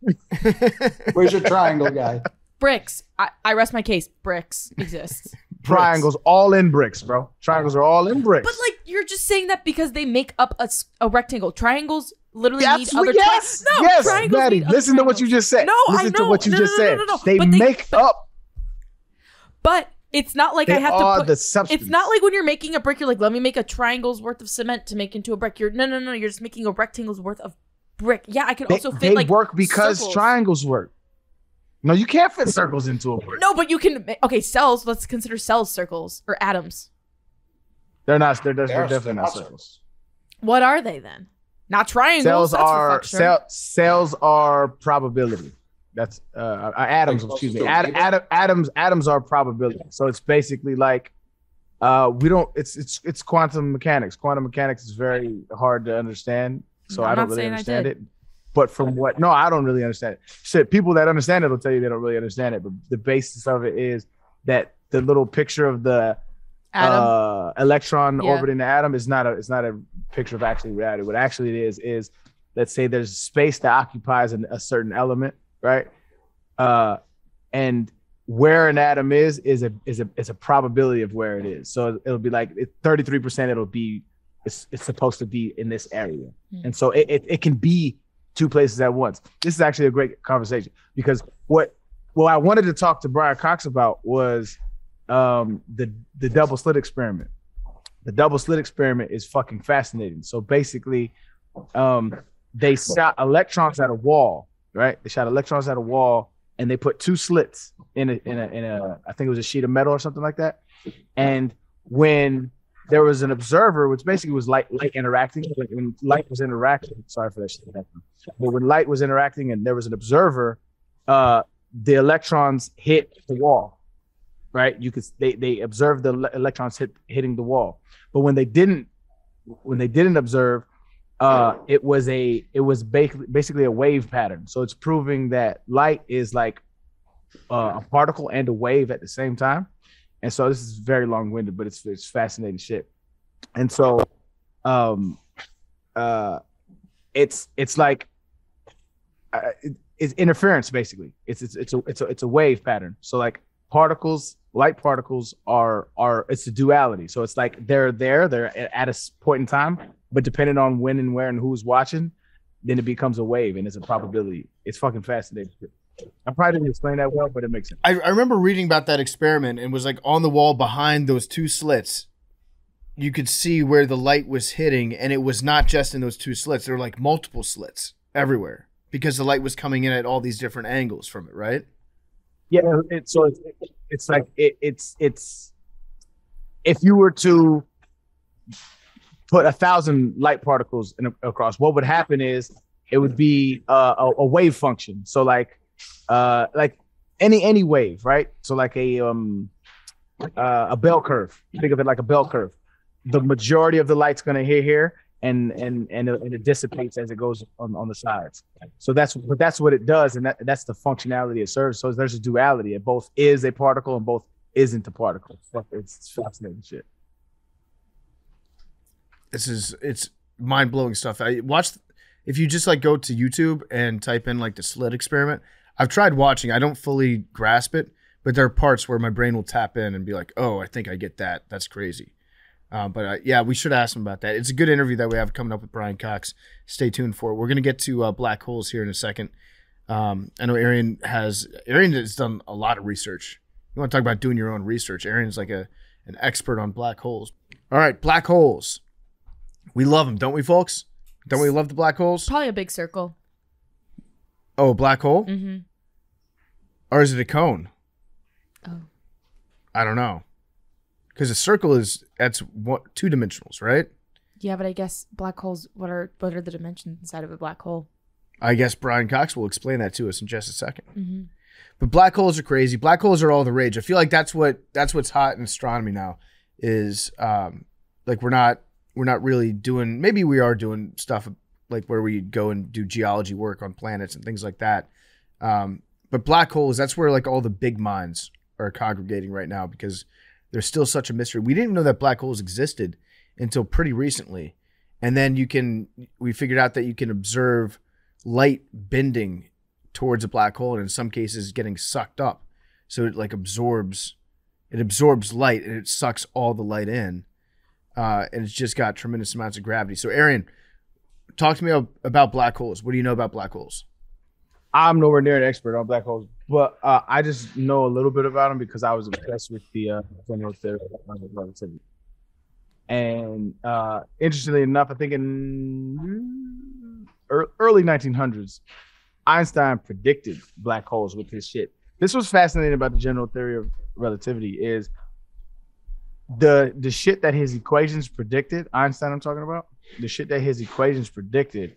Where's your triangle guy? Bricks. I rest my case. Bricks exists. Triangles all in bricks, bro. Triangles are all in bricks. But like you're just saying that because they make up a rectangle. Triangles literally need Yes, other yes, triangles. No, yes, triangles Maddie, need other listen to what you triangles. just said. No, listen I know. to what you No, just no, no, said. no, no, no. They But make up. But it's not like They I have are to put the substance. It's not like when you're making a brick, you're like, let me make a triangle's worth of cement to make into a brick. No. You're just making a rectangle's worth of brick. Yeah, I can also fit They like work because circles. triangles work. No, you can't fit circles into a brick. No, but you can. Okay, cells. Let's consider cells circles or atoms. They're not. They're They're definitely not not circles. What are they then? Not triangles. Cells that's for are fuck's sure. cells are probability. That's atoms. Excuse me. Atoms are probability. So it's basically like we don't. It's quantum mechanics. Quantum mechanics is very hard to understand. So I'm I don't not really saying I understand did. it. But from what? No, I don't really understand it. Shit, people that understand it will tell you they don't really understand it. But the basis of it is that the little picture of the Atom. electron Yeah. orbiting the atom is not a picture of actually reality. What actually it is let's say there's space that occupies a certain element, right? And where an atom is a probability of where it is. So it'll be like 33%. It'll be it's supposed to be in this area, and so it can be two places at once. This is actually a great conversation because what I wanted to talk to Brian Cox about was the double slit experiment. The double slit experiment is fucking fascinating. So basically, they shot electrons at a wall, right? They shot electrons at a wall, and they put 2 slits in a I think it was a sheet of metal or something like that. And when there was an observer, which basically was light interacting. Like when light was interacting, sorry for that shit. But when light was interacting and there was an observer, the electrons hit the wall, right? You could they observed the electrons hitting the wall, but when they didn't observe, it was basically a wave pattern. So it's proving that light is like a particle and a wave at the same time. And so this is very long-winded, but it's fascinating shit. And so it's like it's interference basically. It's a wave pattern. So like light particles are it's a duality. So it's like they're at a point in time, but depending on when and where and who's watching, then it becomes a wave and it's a probability. It's fucking fascinating. I probably didn't explain that well, but it makes sense. I remember reading about that experiment and was like on the wall behind those two slits. You could see where the light was hitting, and it was not just in those two slits. There were like multiple slits everywhere because the light was coming in at all these different angles from it, right? Yeah, it's like it's if you were to put 1,000 light particles across, what would happen is it would be a wave function. So like any wave, right? So like a bell curve. Think of it like a bell curve. The majority of the light's gonna hit here, and it dissipates as it goes on the sides. So that's what it does, and that's the functionality it serves. So there's a duality. It both is a particle and both isn't a particle. It's fascinating shit. It's mind-blowing stuff. I watched, if you just like go to YouTube and type in like the slit experiment. I've tried watching. I don't fully grasp it, but there are parts where my brain will tap in and be like, "Oh, I think I get that. That's crazy." Yeah, we should ask him about that. It's a good interview that we have coming up with Brian Cox. Stay tuned for it. We're gonna get to black holes here in a second. I know Arian has done a lot of research. You want to talk about doing your own research? Arian's like an expert on black holes. All right, black holes. We love them, don't we, folks? Don't we love the black holes? Probably a big circle. Oh, a black hole? Mm-hmm. Or is it a cone? Oh. I don't know. Because a circle that's two dimensionals, right? Yeah, but I guess black holes, what are the dimensions inside of a black hole? I guess Brian Cox will explain that to us in just a second. Mm-hmm. But black holes are crazy. Black holes are all the rage. I feel like that's what's hot in astronomy now is like we're not really doing, maybe we are doing stuff like where we go and do geology work on planets and things like that. But black holes, that's where like all the big minds are congregating right now because there's still such a mystery. We didn't even know that black holes existed until pretty recently. And then we figured out that you can observe light bending towards a black hole and in some cases getting sucked up. So it like absorbs light and it sucks all the light in. And it's just got tremendous amounts of gravity. So Arian, talk to me about black holes. What do you know about black holes? I'm nowhere near an expert on black holes, but I just know a little bit about them because I was obsessed with the general theory of relativity. And interestingly enough, I think in early 1900s, Einstein predicted black holes with his shit. This was fascinating about the general theory of relativity is the shit that his equations predicted, Einstein I'm talking about, the shit that his equations predicted,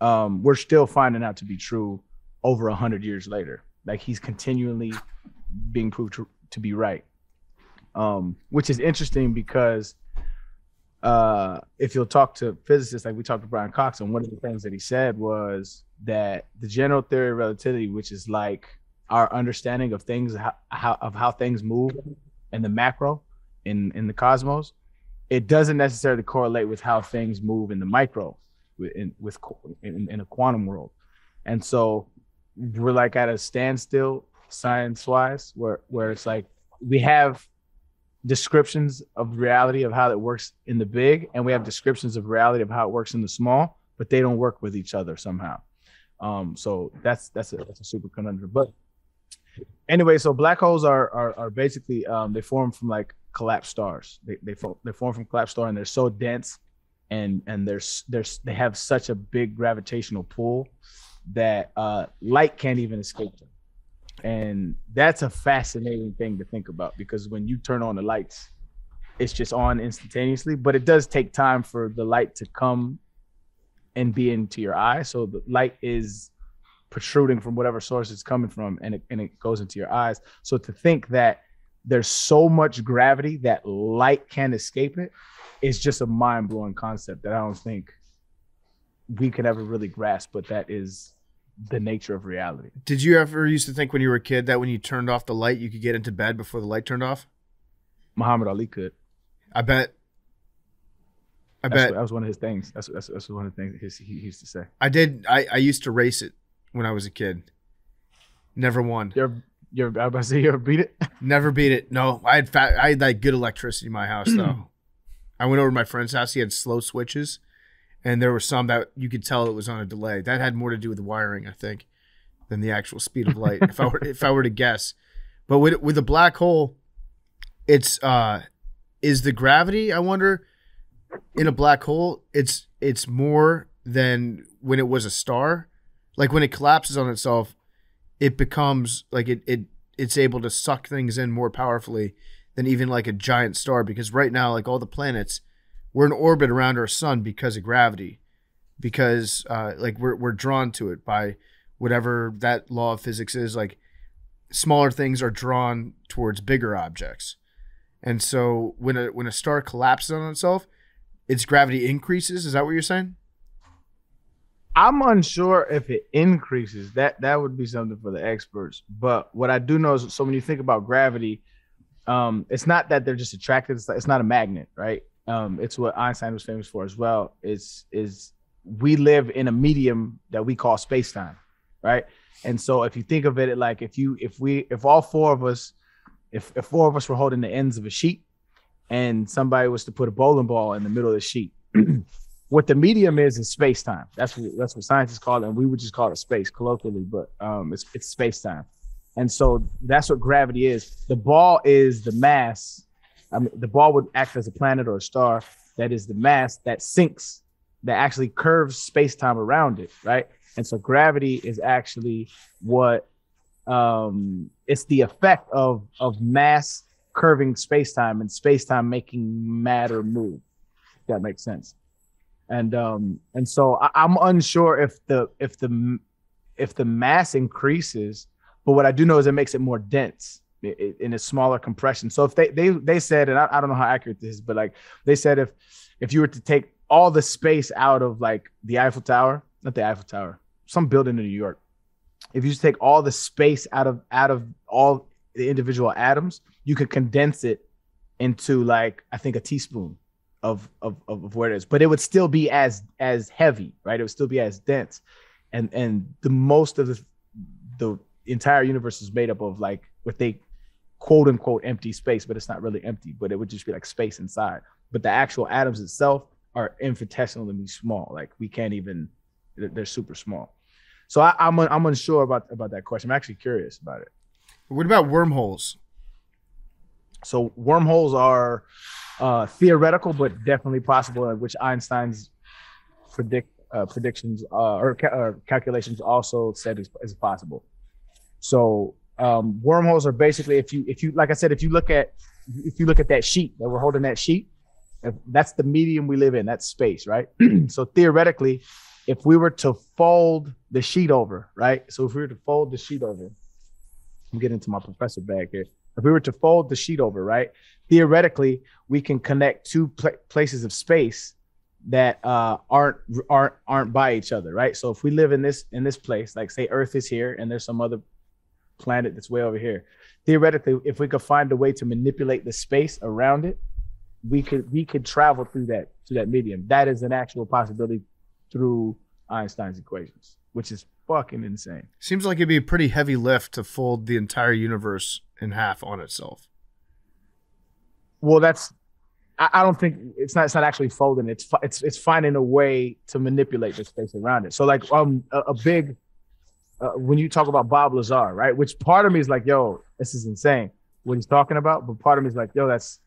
we're still finding out to be true over 100 years later. Like he's continually being proved to be right. Which is interesting because if you'll talk to physicists, like we talked to Brian Cox, and one of the things that he said was that the general theory of relativity, which is like our understanding of things, how things move in the macro, in the cosmos, it doesn't necessarily correlate with how things move in the micro, in a quantum world. And so we're like at a standstill science-wise, where it's like we have descriptions of reality of how it works in the big, and we have descriptions of reality of how it works in the small, but they don't work with each other somehow. So that's a super conundrum. But anyway, so black holes are basically they form from like collapsed stars. They form from collapsed stars, and they're so dense, and they have such a big gravitational pull that light can't even escape them. And that's a fascinating thing to think about, because when you turn on the lights, it's just on instantaneously, but it does take time for the light to come and be into your eye. So the light is protruding from whatever source it's coming from, and it goes into your eyes. So to think that there's so much gravity that light can't escape it is just a mind-blowing concept that I don't think we could ever really grasp, but that is the nature of reality. Did you ever used to think when you were a kid that when you turned off the light, you could get into bed before the light turned off? Muhammad Ali could. I bet. That was one of his things. That's one of the things he used to say. I did. I used to race it when I was a kid. Never won. I was about to say, you ever beat it? Never beat it. No, I had like good electricity in my house though. I went over to my friend's house. He had slow switches, and there were some that you could tell it was on a delay. That had more to do with the wiring, I think, than the actual speed of light. if I were to guess, but with a black hole, it's is the gravity, I wonder, in a black hole, it's more than when it was a star. Like when it collapses on itself, it becomes like it's able to suck things in more powerfully than even like a giant star. Because right now, like all the planets, we're in orbit around our sun because of gravity, because like we're drawn to it by whatever that law of physics is. Like smaller things are drawn towards bigger objects. And so when a star collapses on itself, its gravity increases. Is that what you're saying? I'm unsure if it increases. That would be something for the experts. But what I do know is, so when you think about gravity, it's not that they're just attracted. It's not a magnet, right? It's what Einstein was famous for as well. Is we live in a medium that we call space-time, right? And so if you think of it like if all four of us, if four of us were holding the ends of a sheet, and somebody was to put a bowling ball in the middle of the sheet, what the medium is space-time. That's what scientists call it, and we would just call it space colloquially, but it's space-time. And so that's what gravity is. The ball is the mass. I mean, the ball would act as a planet or a star that is the mass that sinks, that actually curves space-time around it, right? And so gravity is actually what it's the effect of mass curving space-time and space-time making matter move. If that makes sense. And so I'm unsure if the mass increases, but what I do know is it makes it more dense in a smaller compression. So if they said, and I don't know how accurate this is, but like they said, if you were to take all the space out of like the Eiffel Tower, not the Eiffel Tower, some building in New York, if you just take all the space out of all the individual atoms, you could condense it into like, I think, a teaspoon of where it is, but it would still be as heavy, right? It would still be as dense. And the most of the entire universe is made up of like what they quote unquote empty space, but it's not really empty, but it would just be like space inside. But the actual atoms itself are infinitesimally small. Like we can't even, they're super small. So I'm unsure about that question. I'm actually curious about it. What about wormholes? So wormholes are theoretical, but definitely possible, which Einstein's predictions or calculations also said is possible. So wormholes are basically, if you like I said, if you look at that sheet that we're holding, that sheet, that's the medium we live in, that's space, right? So theoretically, if we were to fold the sheet over, right? So if we were to fold the sheet over, I'm getting into my professor bag here. If we were to fold the sheet over, right? Theoretically, we can connect two places of space that aren't by each other, right? So if we live in this place, like say Earth is here and there's some other planet that's way over here, theoretically, if we could find a way to manipulate the space around it, we could travel through that medium. That is an actual possibility through Einstein's equations, which is fucking insane. Seems like it'd be a pretty heavy lift to fold the entire universe in half on itself. Well, I don't think it's not actually folding. It's finding a way to manipulate the space around it. So like a big when you talk about Bob Lazar, right? Which part of me is like, yo, this is insane what he's talking about, but part of me is like, yo, it's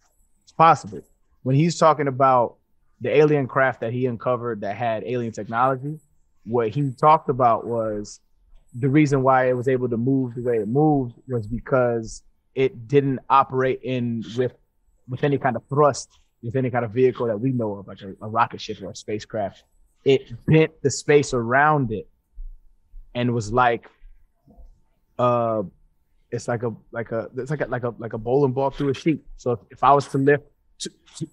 possible. When he's talking about the alien craft that he uncovered that had alien technology, what he talked about was the reason why it was able to move the way it moved was because it didn't operate with with any kind of thrust, with any kind of vehicle that we know of, like a rocket ship or a spacecraft, it bent the space around it and was like, it's like a bowling ball through a sheet. So if I was to lift,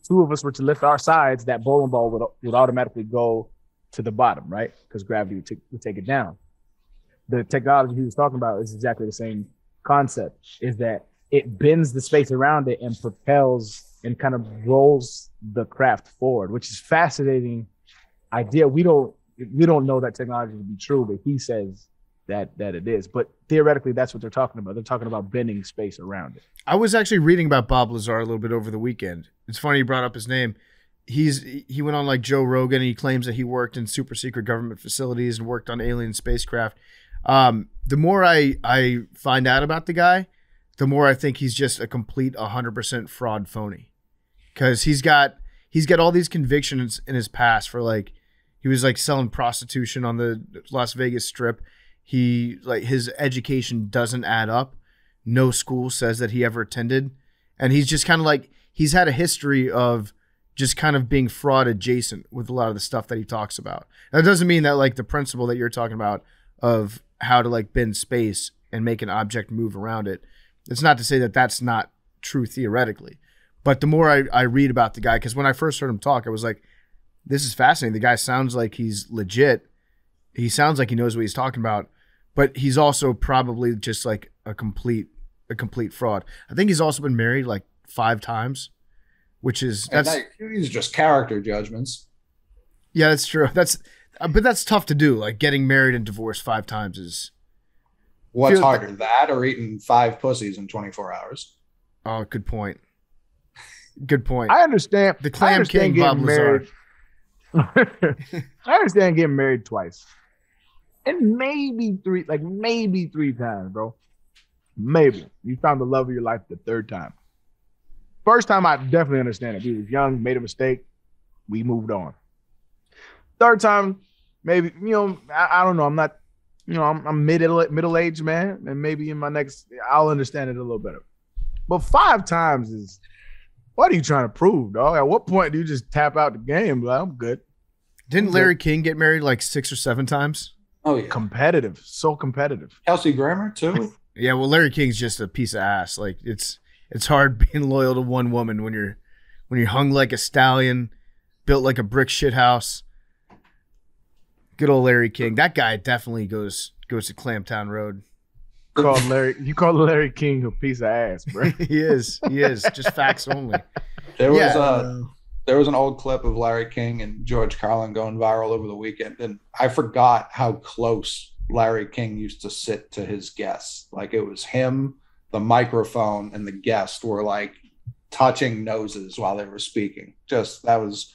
two of us were to lift our sides, that bowling ball would automatically go to the bottom, right? Because gravity would take it down. The technology he was talking about is exactly the same concept, is that it bends the space around it and propels and kind of rolls the craft forward, which is fascinating idea. We don't know that technology to be true, but he says that it is. But theoretically, that's what they're talking about. They're talking about bending space around it. I was actually reading about Bob Lazar a little bit over the weekend. It's funny you brought up his name. He went on like Joe Rogan, and he claims that he worked in super secret government facilities and worked on alien spacecraft. The more I find out about the guy, the more I think he's just a complete 100% fraud phony. Because he's got all these convictions in his past for, like, he was like selling prostitution on the Las Vegas Strip. His education doesn't add up. No school says that he ever attended. And he's just kind of like, he's had a history of just kind of being fraud adjacent with a lot of the stuff that he talks about. That doesn't mean that, like, the principle that you're talking about of how to, like, bend space and make an object move around it, it's not to say that that's not true theoretically. But the more I read about the guy, because when I first heard him talk, I was like, this is fascinating. The guy sounds like he's legit. He sounds like he knows what he's talking about, but he's also probably just like a complete fraud. I think he's also been married like 5 times, which is these are just character judgments. Yeah, that's true. But that's tough to do. Like, getting married and divorced 5 times is. What's harder, that or eating 5 pussies in 24 hours? Oh, good point. Good point. I understand. The Clam King, Bob Lazar. I understand getting married twice. And maybe 3 times, bro. Maybe. You found the love of your life the 3rd time. First time, I definitely understand it. He was young, made a mistake. We moved on. 3rd time, maybe, I don't know. I'm not, I'm middle-aged, man. And maybe in my next, I'll understand it a little better. But 5 times is, what are you trying to prove, dog? At what point do you just tap out the game? Like, I'm good. Didn't Larry King get married like 6 or 7 times? Oh, yeah. Competitive. So competitive. Kelsey Grammer, too? Yeah, well, Larry King's just a piece of ass. Like, it's hard being loyal to one woman when you're hung like a stallion, built like a brick shit house. Good old Larry King. That guy definitely goes to Clamptown Road. You call Larry King a piece of ass, bro. He is. Just facts only. There was an old clip of Larry King and George Carlin going viral over the weekend, and I forgot how close Larry King used to sit to his guests. Like, it was him, the microphone, and the guest were like touching noses while they were speaking. Just, that was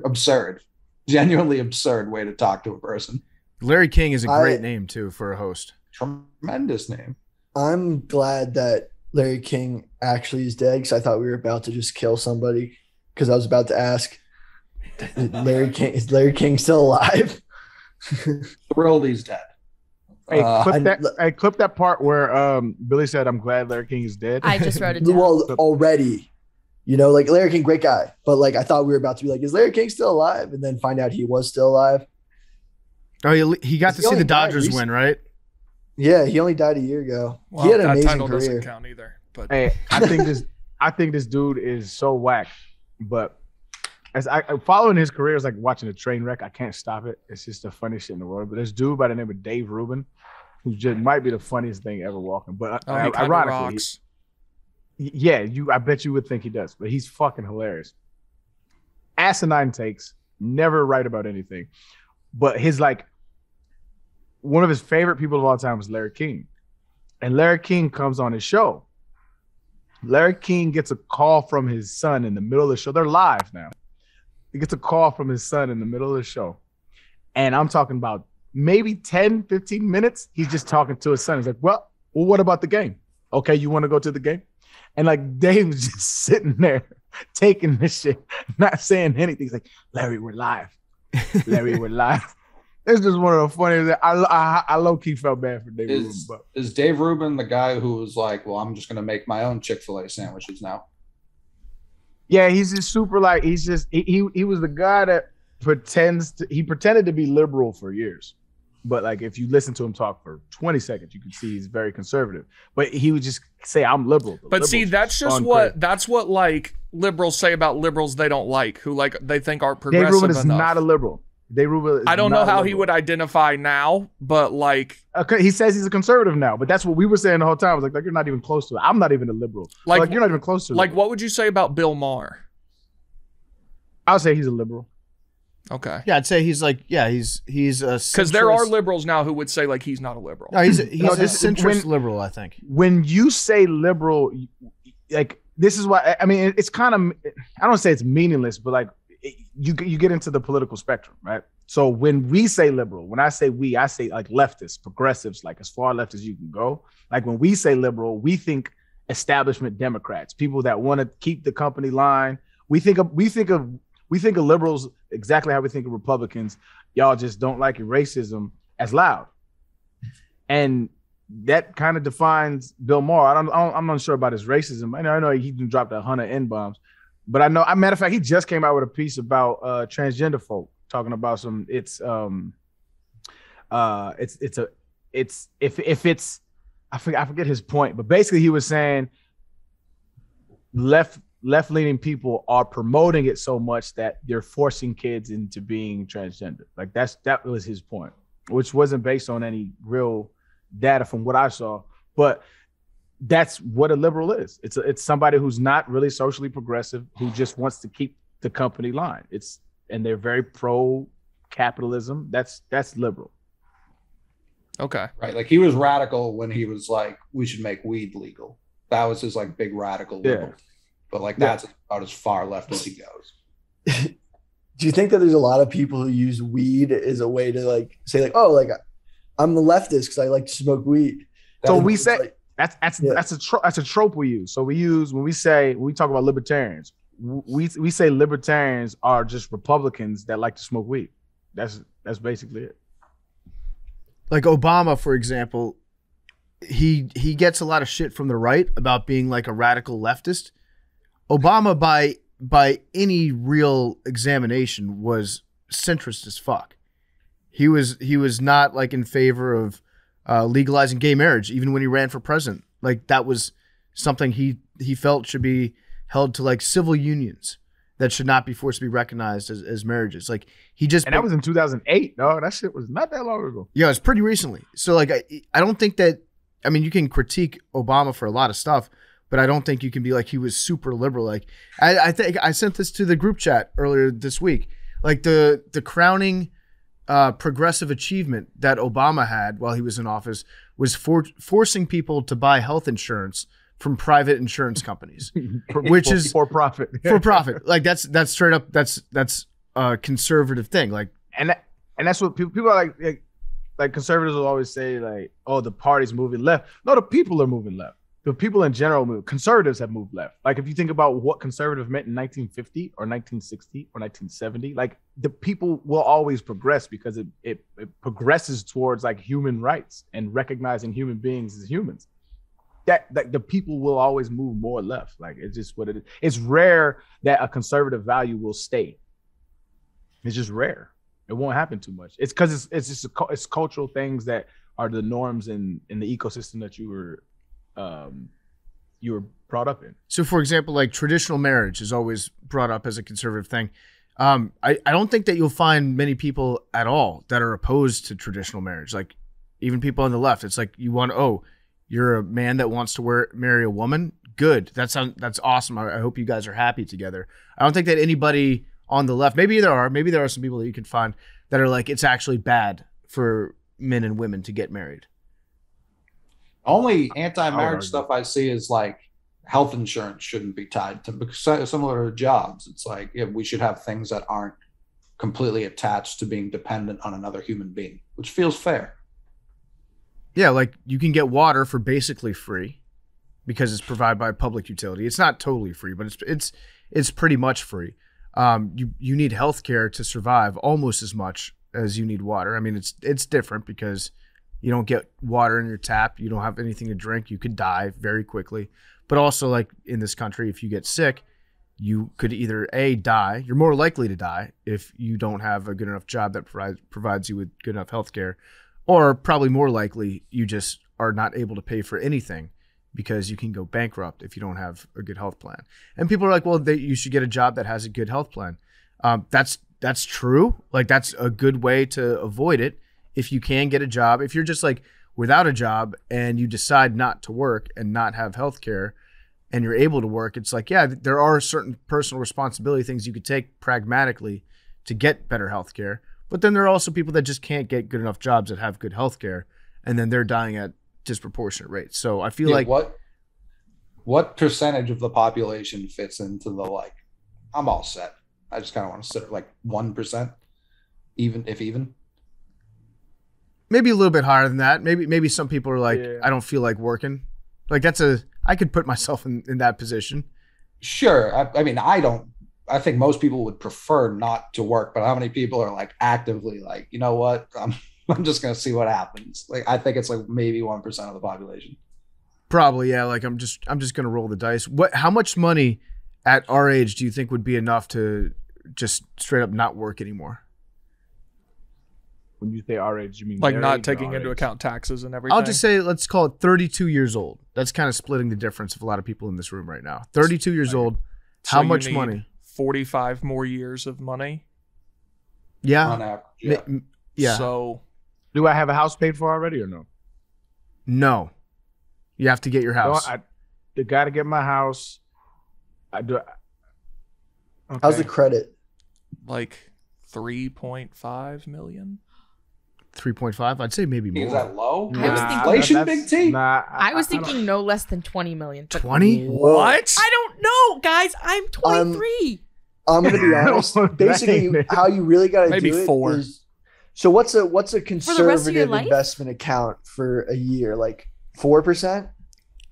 absurd. Genuinely absurd way to talk to a person. Larry King is a great name too for a host. Tremendous name. I'm glad that Larry King actually is dead, because I thought we were about to just kill somebody, because I was about to ask, is Larry King still alive? Thrilled he's dead. Hey, clip that part where Billy said, "I'm glad Larry King is dead." I just wrote it down. Well, already, like, Larry King, great guy, but like, I thought we were about to be like, is Larry King still alive? And then find out he was still alive. Oh, he got to see the Dodgers win, right? Yeah, he only died a year ago. Well, he had an that amazing title career. doesn't count either. But Hey, I think this dude is so whack. But as I following his career is like watching a train wreck. I can't stop it. It's just the funniest shit in the world. But this dude by the name of Dave Rubin, who just might be the funniest thing ever walking. But he kinda ironically, rocks. I bet you would think he does. But he's fucking hilarious. Asinine takes, never right about anything. But his, like, one of his favorite people of all time was Larry King. And Larry King comes on his show. Larry King gets a call from his son in the middle of the show. They're live now. He gets a call from his son in the middle of the show. And I'm talking about maybe 10, 15 minutes. He's just talking to his son. He's like, well, what about the game? Okay, you want to go to the game? And like, Dave was just sitting there taking this shit, not saying anything. He's like, Larry, we're live. Larry, we're live. It's just one of the funniest. I low-key felt bad for Dave Rubin. But Is Dave Rubin the guy who was like, well, I'm just going to make my own Chick-fil-A sandwiches now? Yeah, he's just super like he's just he was the guy that pretended to be liberal for years. But like if you listen to him talk for 20 seconds, you can see he's very conservative. But he would just say, I'm liberal. But see, that's what like liberals say about liberals they don't like, who like they think aren't progressive Dave Rubin is enough. not a liberal. Dave Rubin is I don't know how liberal. he would identify now, but like he says he's a conservative now, but that's what we were saying the whole time. I was like you're not even close to it. I'm not even a liberal. Like you're not even close to it. Like what would you say about Bill Maher? I would say he's a liberal. Okay. Yeah, I'd say he's like, he's a because there are liberals now who would say like he's not a liberal. No, he's a centrist liberal, I think. When you say liberal, like this is why I mean it's kind of I don't say it's meaningless, but like you get into the political spectrum, right? So when we say liberal, when I say we, I say like leftists, progressives, like as far left as you can go. Like when we say liberal, we think establishment Democrats, people that want to keep the company line. We think of liberals exactly how we think of Republicans. Y'all just don't like racism as loud, and that kind of defines Bill Maher. I'm not sure about his racism. I know he dropped 100 N-bombs, but I know. As a matter of fact, he just came out with a piece about transgender folk, talking about some. I forget his point, but basically he was saying left-leaning people are promoting it so much that they're forcing kids into being transgender. Like that was his point, which wasn't based on any real data from what I saw, but that's what a liberal is. It's somebody who's not really socially progressive, who just wants to keep the company line. And they're very pro capitalism. That's liberal. Okay. Right. Like he was radical when he was like, we should make weed legal. That was his like big radical liberal. Yeah. But like that's about as far left as he goes. Do you think that there's a lot of people who use weed as a way to like say like, oh, like I'm the leftist because I like to smoke weed? So we say like, that's a trope we use. So when we talk about libertarians, we say libertarians are just Republicans that like to smoke weed. That's basically it. Like Obama, for example, he gets a lot of shit from the right about being like a radical leftist. Obama, by any real examination, was centrist as fuck. He was not like in favor of legalizing gay marriage, even when he ran for president. Like that was something he felt should be held to like civil unions that should not be forced to be recognized as marriages. Like that was in 2008. No, that shit was not that long ago. Yeah, it's pretty recently. So like I don't think that. I mean, you can critique Obama for a lot of stuff, but I don't think you can be like he was super liberal. Like I think I sent this to the group chat earlier this week. Like the crowning progressive achievement that Obama had while he was in office was forcing people to buy health insurance from private insurance companies, which is for profit. For profit. Like that's straight up. That's a conservative thing. Like and that's what people are like conservatives will always say like, oh, the party's moving left. No, the people are moving left. The people in general move. Conservatives have moved left. Like if you think about what conservative meant in 1950 or 1960 or 1970, like the people will always progress because it progresses towards like human rights and recognizing human beings as humans. That the people will always move more left. Like it's just what it is. It's rare that a conservative value will stay. It's just rare. It won't happen too much. It's because it's cultural things that are the norms in the ecosystem that you were brought up in. So, for example, like traditional marriage is always brought up as a conservative thing. I don't think that you'll find many people at all that are opposed to traditional marriage. Like even people on the left, it's like you're a man that wants to marry a woman. Good. That's awesome. I hope you guys are happy together. I don't think that anybody on the left, maybe there are some people that you can find that are like, it's actually bad for men and women to get married. Only anti-marriage stuff I see is like health insurance shouldn't be tied to, similar to jobs. It's like, yeah, we should have things that aren't completely attached to being dependent on another human being, which feels fair. Yeah, like you can get water for basically free because it's provided by a public utility. It's not totally free, but it's pretty much free. You need healthcare to survive almost as much as you need water. I mean, it's different because you don't get water in your tap. You don't have anything to drink. You could die very quickly. But also, like in this country, if you get sick, you could either A, die, you're more likely to die if you don't have a good enough job that provides you with good enough health care, or probably more likely you just are not able to pay for anything because you can go bankrupt if you don't have a good health plan. And people are like, well, you should get a job that has a good health plan. That's true. Like, that's a good way to avoid it. If you can get a job, if you're just like without a job and you decide not to work and not have health care and you're able to work, it's like, yeah, there are certain personal responsibility things you could take pragmatically to get better health care. But then there are also people that just can't get good enough jobs that have good health care, and then they're dying at disproportionate rates. So I feel like what percentage of the population fits into the like, I'm all set, I just kind of want to sit like 1%, even maybe a little bit higher than that. Maybe some people are like, I don't feel like working. Like I could put myself in that position. Sure. I mean, I think most people would prefer not to work, but how many people are like actively like, you know what? I'm just going to see what happens. Like, I think it's like maybe 1% of the population. Probably. Yeah. Like I'm just going to roll the dice. How much money at our age do you think would be enough to just straight up not work anymore? When you say our age, you mean Like their not age or taking our into age? account taxes and everything. I'll just say, let's call it 32 years old. That's kind of splitting the difference of a lot of people in this room right now. 32 years old. So How you much need money? 45 more years of money. Yeah. On average, yeah. Yeah. So Do I have a house paid for already or no? No. You have to get your house. No, I got to get my house. I do. Okay. How's the credit? like 3.5 million. 3.5? I'd say maybe Is more. that low? I was With thinking- inflation, That's- Big T? Nah, I was don't- thinking no less than 20 million. but 20? What? I don't know, guys. I'm 23. I'm gonna be honest. That Basically, ain't- how you really got to Maybe do it 4. is. So what's a the rest of your conservative life? investment account for a year? Like 4%?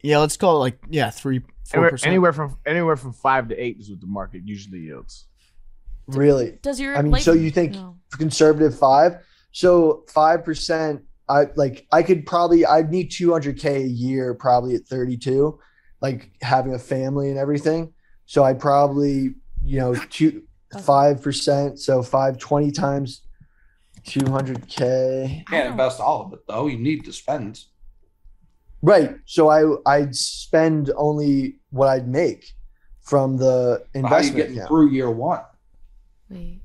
Yeah, let's call it like 4%. Anywhere from 5 to 8 is what the market usually yields. Really? Does your I mean, life- so you think No. conservative 5? So 5%. I'd need 200K a year probably at 32, like having a family and everything. So I'd probably 5%. So 520 times 200K. You can't invest all of it though. You need to spend. Right. So I'd spend only what I'd make from the How are you investment getting account. through year one? Wait.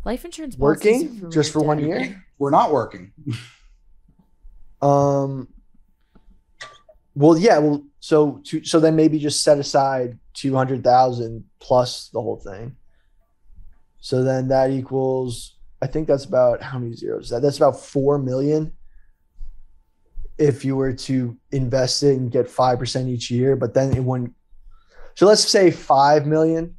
Life insurance policies are Working for just for really 1 dead. year. We're not working. Well, yeah. Well, so then maybe just set aside 200,000 plus the whole thing. So then that equals, I think that's about how many zeros is that? That's about 4 million. If you were to invest it and get 5% each year, but then it wouldn't. So let's say 5 million.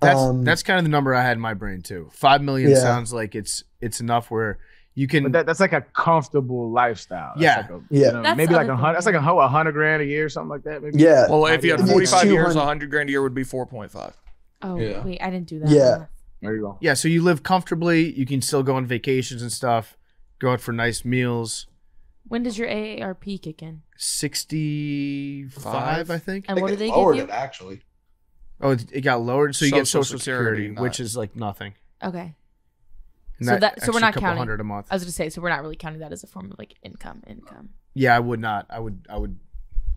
That's kind of the number I had in my brain too. 5 million Yeah. sounds like it's enough where you can. But that's like a comfortable lifestyle. That's Yeah. like a, Yeah. That's maybe the like other 100. thing, That's like yeah. $100,000 a year, something like that. Maybe. Yeah. Well, if you had It's 45 years, 200 $100,000 a year would be 4.5. Oh, Yeah. wait. I didn't do that. Yeah. There you go. Yeah, so you live comfortably. You can still go on vacations and stuff. Go out for nice meals. When does your AARP kick in? 65, I think. And what do they lowered give you? it actually. Oh, it got lowered, so you get Social Social Security, Security, not- which is like nothing. Okay. And So we're extra not couple counting. $100 a month. I was going to say, so we're not really counting that as a form of like income. Yeah, I would not. I would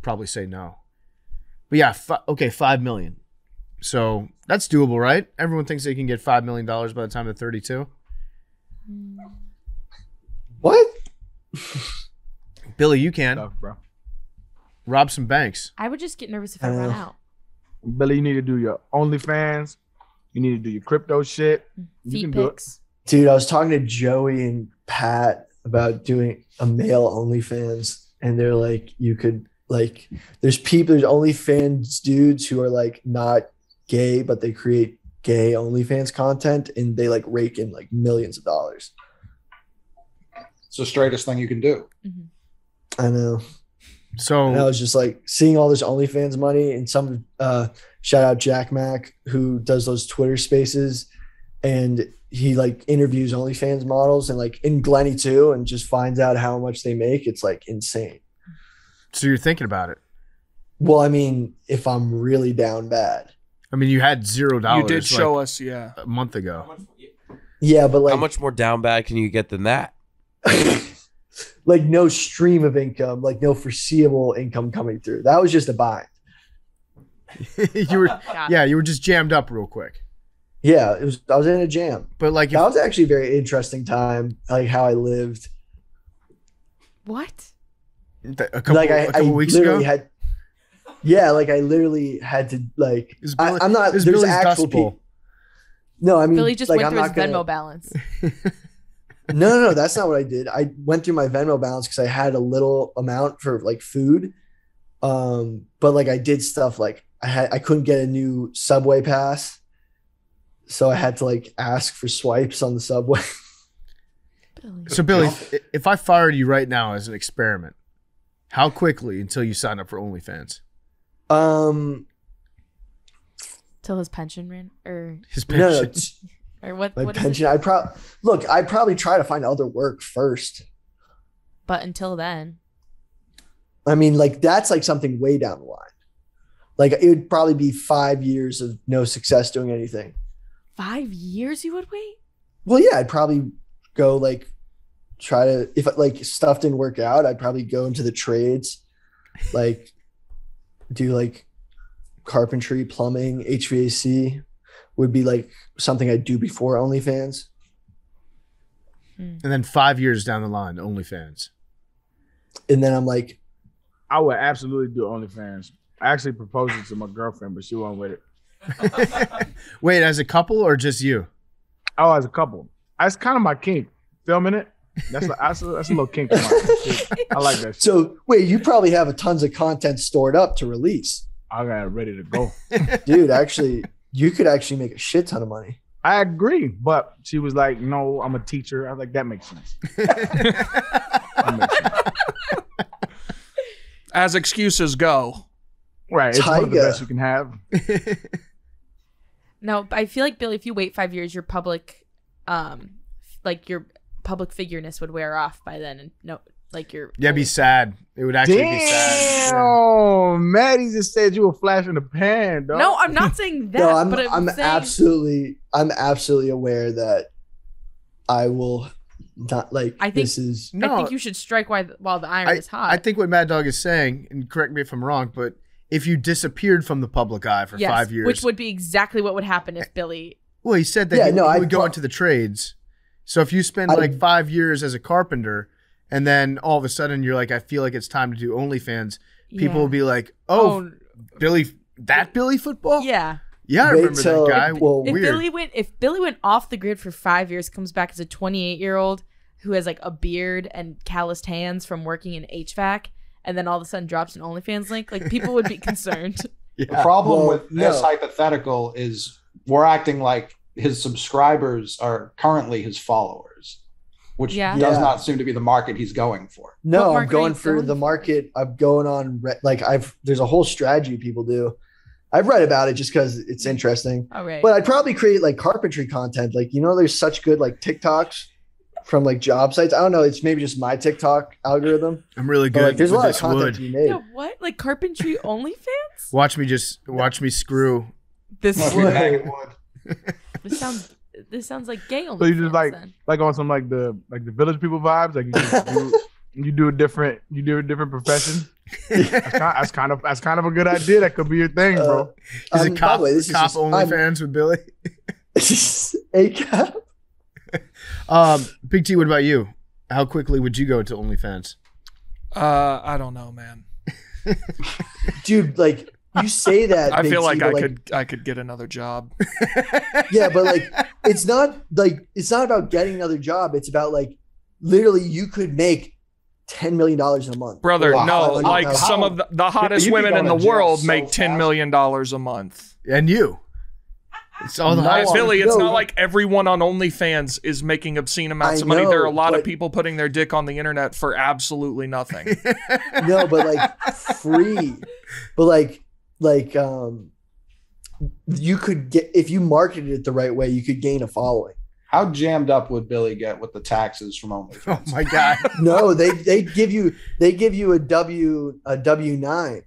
probably say no. But yeah, 5 million. So that's doable, right? Everyone thinks they can get $5 million by the time they're 32. What? Billy, you can Stuff, bro. rob some banks. I would just get nervous if I run out. Billy, you need to do your OnlyFans. You need to do your crypto shit. You Feet can do it. pics. Dude, I was talking to Joey and Pat about doing a male OnlyFans, and they're like, you could like, there's OnlyFans dudes who are like not gay, but they create gay OnlyFans content, and they like rake in like millions of dollars. It's the straightest thing you can do. I know. So And I was just like seeing all this OnlyFans money, and some shout out Jack Mack who does those Twitter spaces, and he like interviews OnlyFans models and like in Glenny too, and just finds out how much they make. It's like insane. you're thinking about it. Well, I mean, if I'm really down bad. I mean, you had $0. You did show us, yeah. a month ago. Yeah, but like How much more down bad can you get than that? like no stream of income, like no foreseeable income coming through. That was just a bind. You were just jammed up real quick. Yeah, I was in a jam. But like, That was actually a very interesting time, like how I lived. What? a couple I weeks literally ago, had. Yeah, like I literally had to like. Is Billy- I'm not. is There's Billy's actual Dust Bowl. people. No, I mean, Billy just like, went I'm through his not gonna- Venmo balance. No, that's not what I did. I went through my Venmo balance because I had a little amount for like food. But like I did stuff like I couldn't get a new subway pass. So I had to like ask for swipes on the subway. Billy. So Billy, if I fired you right now as an experiment, how quickly until you sign up for OnlyFans? Till his pension ran, or His No, pension. no, it's what? my What is pension. it? I'd probably try to find other work first. But until then, I mean, like that's like something way down the line. Like it would probably be 5 years of no success doing anything. 5 years you would wait? Well, yeah, I'd probably go like try to, if like stuff didn't work out, I'd probably go into the trades, like do like carpentry, plumbing, HVAC would be like something I'd do before OnlyFans. And then 5 years down the line, OnlyFans. And then I'm like, I would absolutely do OnlyFans. I actually proposed it to my girlfriend, but she wasn't with it. Wait, as a couple or just you? Oh, as a couple. That's kind of my kink. Filming it. That's a little kink of mine. I like that shit. so wait, you probably have a tons of content stored up to release. I got it ready to go. Dude, actually, you could actually make a shit ton of money. I agree, but she was like, "No, I'm a teacher." I was like, "That makes sense." That makes sense. As excuses go. Right, it's one of the Tyga. best you can have. No, I feel like Billy, if you wait 5 years, your public, like your public figureness would wear off by then, and no, like your Yeah, it'd be sad. It would actually be sad. Yeah. Damn, Maddie just said you were flash in the pan, dog. No, I'm not saying that. No, but I'm saying, absolutely aware that I will not like. I think- this is I think you should strike while the iron is hot. I think what Mad Dog is saying, and correct me if I'm wrong, but if you disappeared from the public eye for 5 years, which would be exactly what would happen if Billy. well, he said that Yeah, he no, would go into the trades. So if you spend like 5 years as a carpenter, and then all of a sudden you're like, I feel like it's time to do OnlyFans, people Yeah. will be like, oh, Billy, that Billy football? Yeah. Yeah, I Wait remember till- that guy. well, If Weird. Billy went off the grid for 5 years, comes back as a 28-year-old who has like a beard and calloused hands from working in HVAC, and then all of a sudden drops an OnlyFans link, like people would be concerned. The problem Well, with this no. hypothetical is we're acting like his subscribers are currently his followers, which Yeah. does Yeah. not seem to be the market he's going for. What No, I'm market are going you for going the for? market. I'm going on like there's a whole strategy people do. I've read about it just because it's interesting. All right. But I'd probably create like carpentry content. Like, you know, there's such good like TikToks from like job sites. I don't know. It's maybe just my TikTok algorithm. I'm really But good like, there's a with lot of this content wood. to be made. Yeah, what? Like carpentry OnlyFans? Watch me screw. This Wood. this sounds like gay OnlyFans. So you just then. like on some like the village people vibes, like you just you do a different profession. That's kind of a good idea. That could be your thing, bro. Is by it the cop, way, this is cop just- OnlyFans with Billy? ACAP. Big T, what about you? How quickly would you go to OnlyFans? I don't know, man. Dude, like you say that. I Big feel T, like but, I could get another job. Yeah, but like it's not about getting another job. It's about like literally you could make $10 million in a month. Brother, Wow. no, How- like how- some of the hottest you'd be women in going the to jail world so make $10 fast. million a month. And you? It's all the No, highest. Billy, it's no. not like everyone on OnlyFans is making obscene amounts I of money. There are a know, lot of but- people putting their dick on the internet for absolutely nothing. No, but like free. But like you could get, if you marketed it the right way, you could gain a following. How jammed up would Billy get with the taxes from Oh OnlyFans? my God. No, they give you a W-9.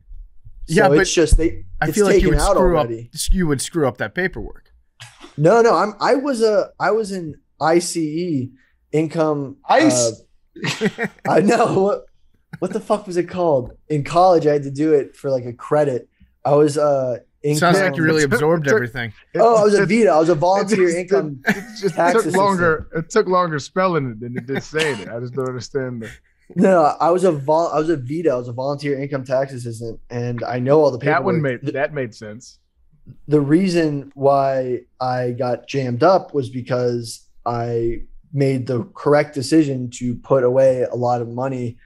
So Yeah, but it's just I it's feel like you taken would out screw already. up. You would screw up that paperwork. No, I was in ICE income. Ice. I know what the fuck was it called? In college, I had to do it for like a credit. I was income. Sounds like you really absorbed everything. Oh, I was a VITA. I was a volunteer income. It just tax took assistant. longer. It took longer spelling it than it did saying it. I just don't understand the. No, I was a VITA. I was a volunteer income tax assistant, and I know all the paperwork. That made sense. The reason why I got jammed up was because I made the correct decision to put away a lot of money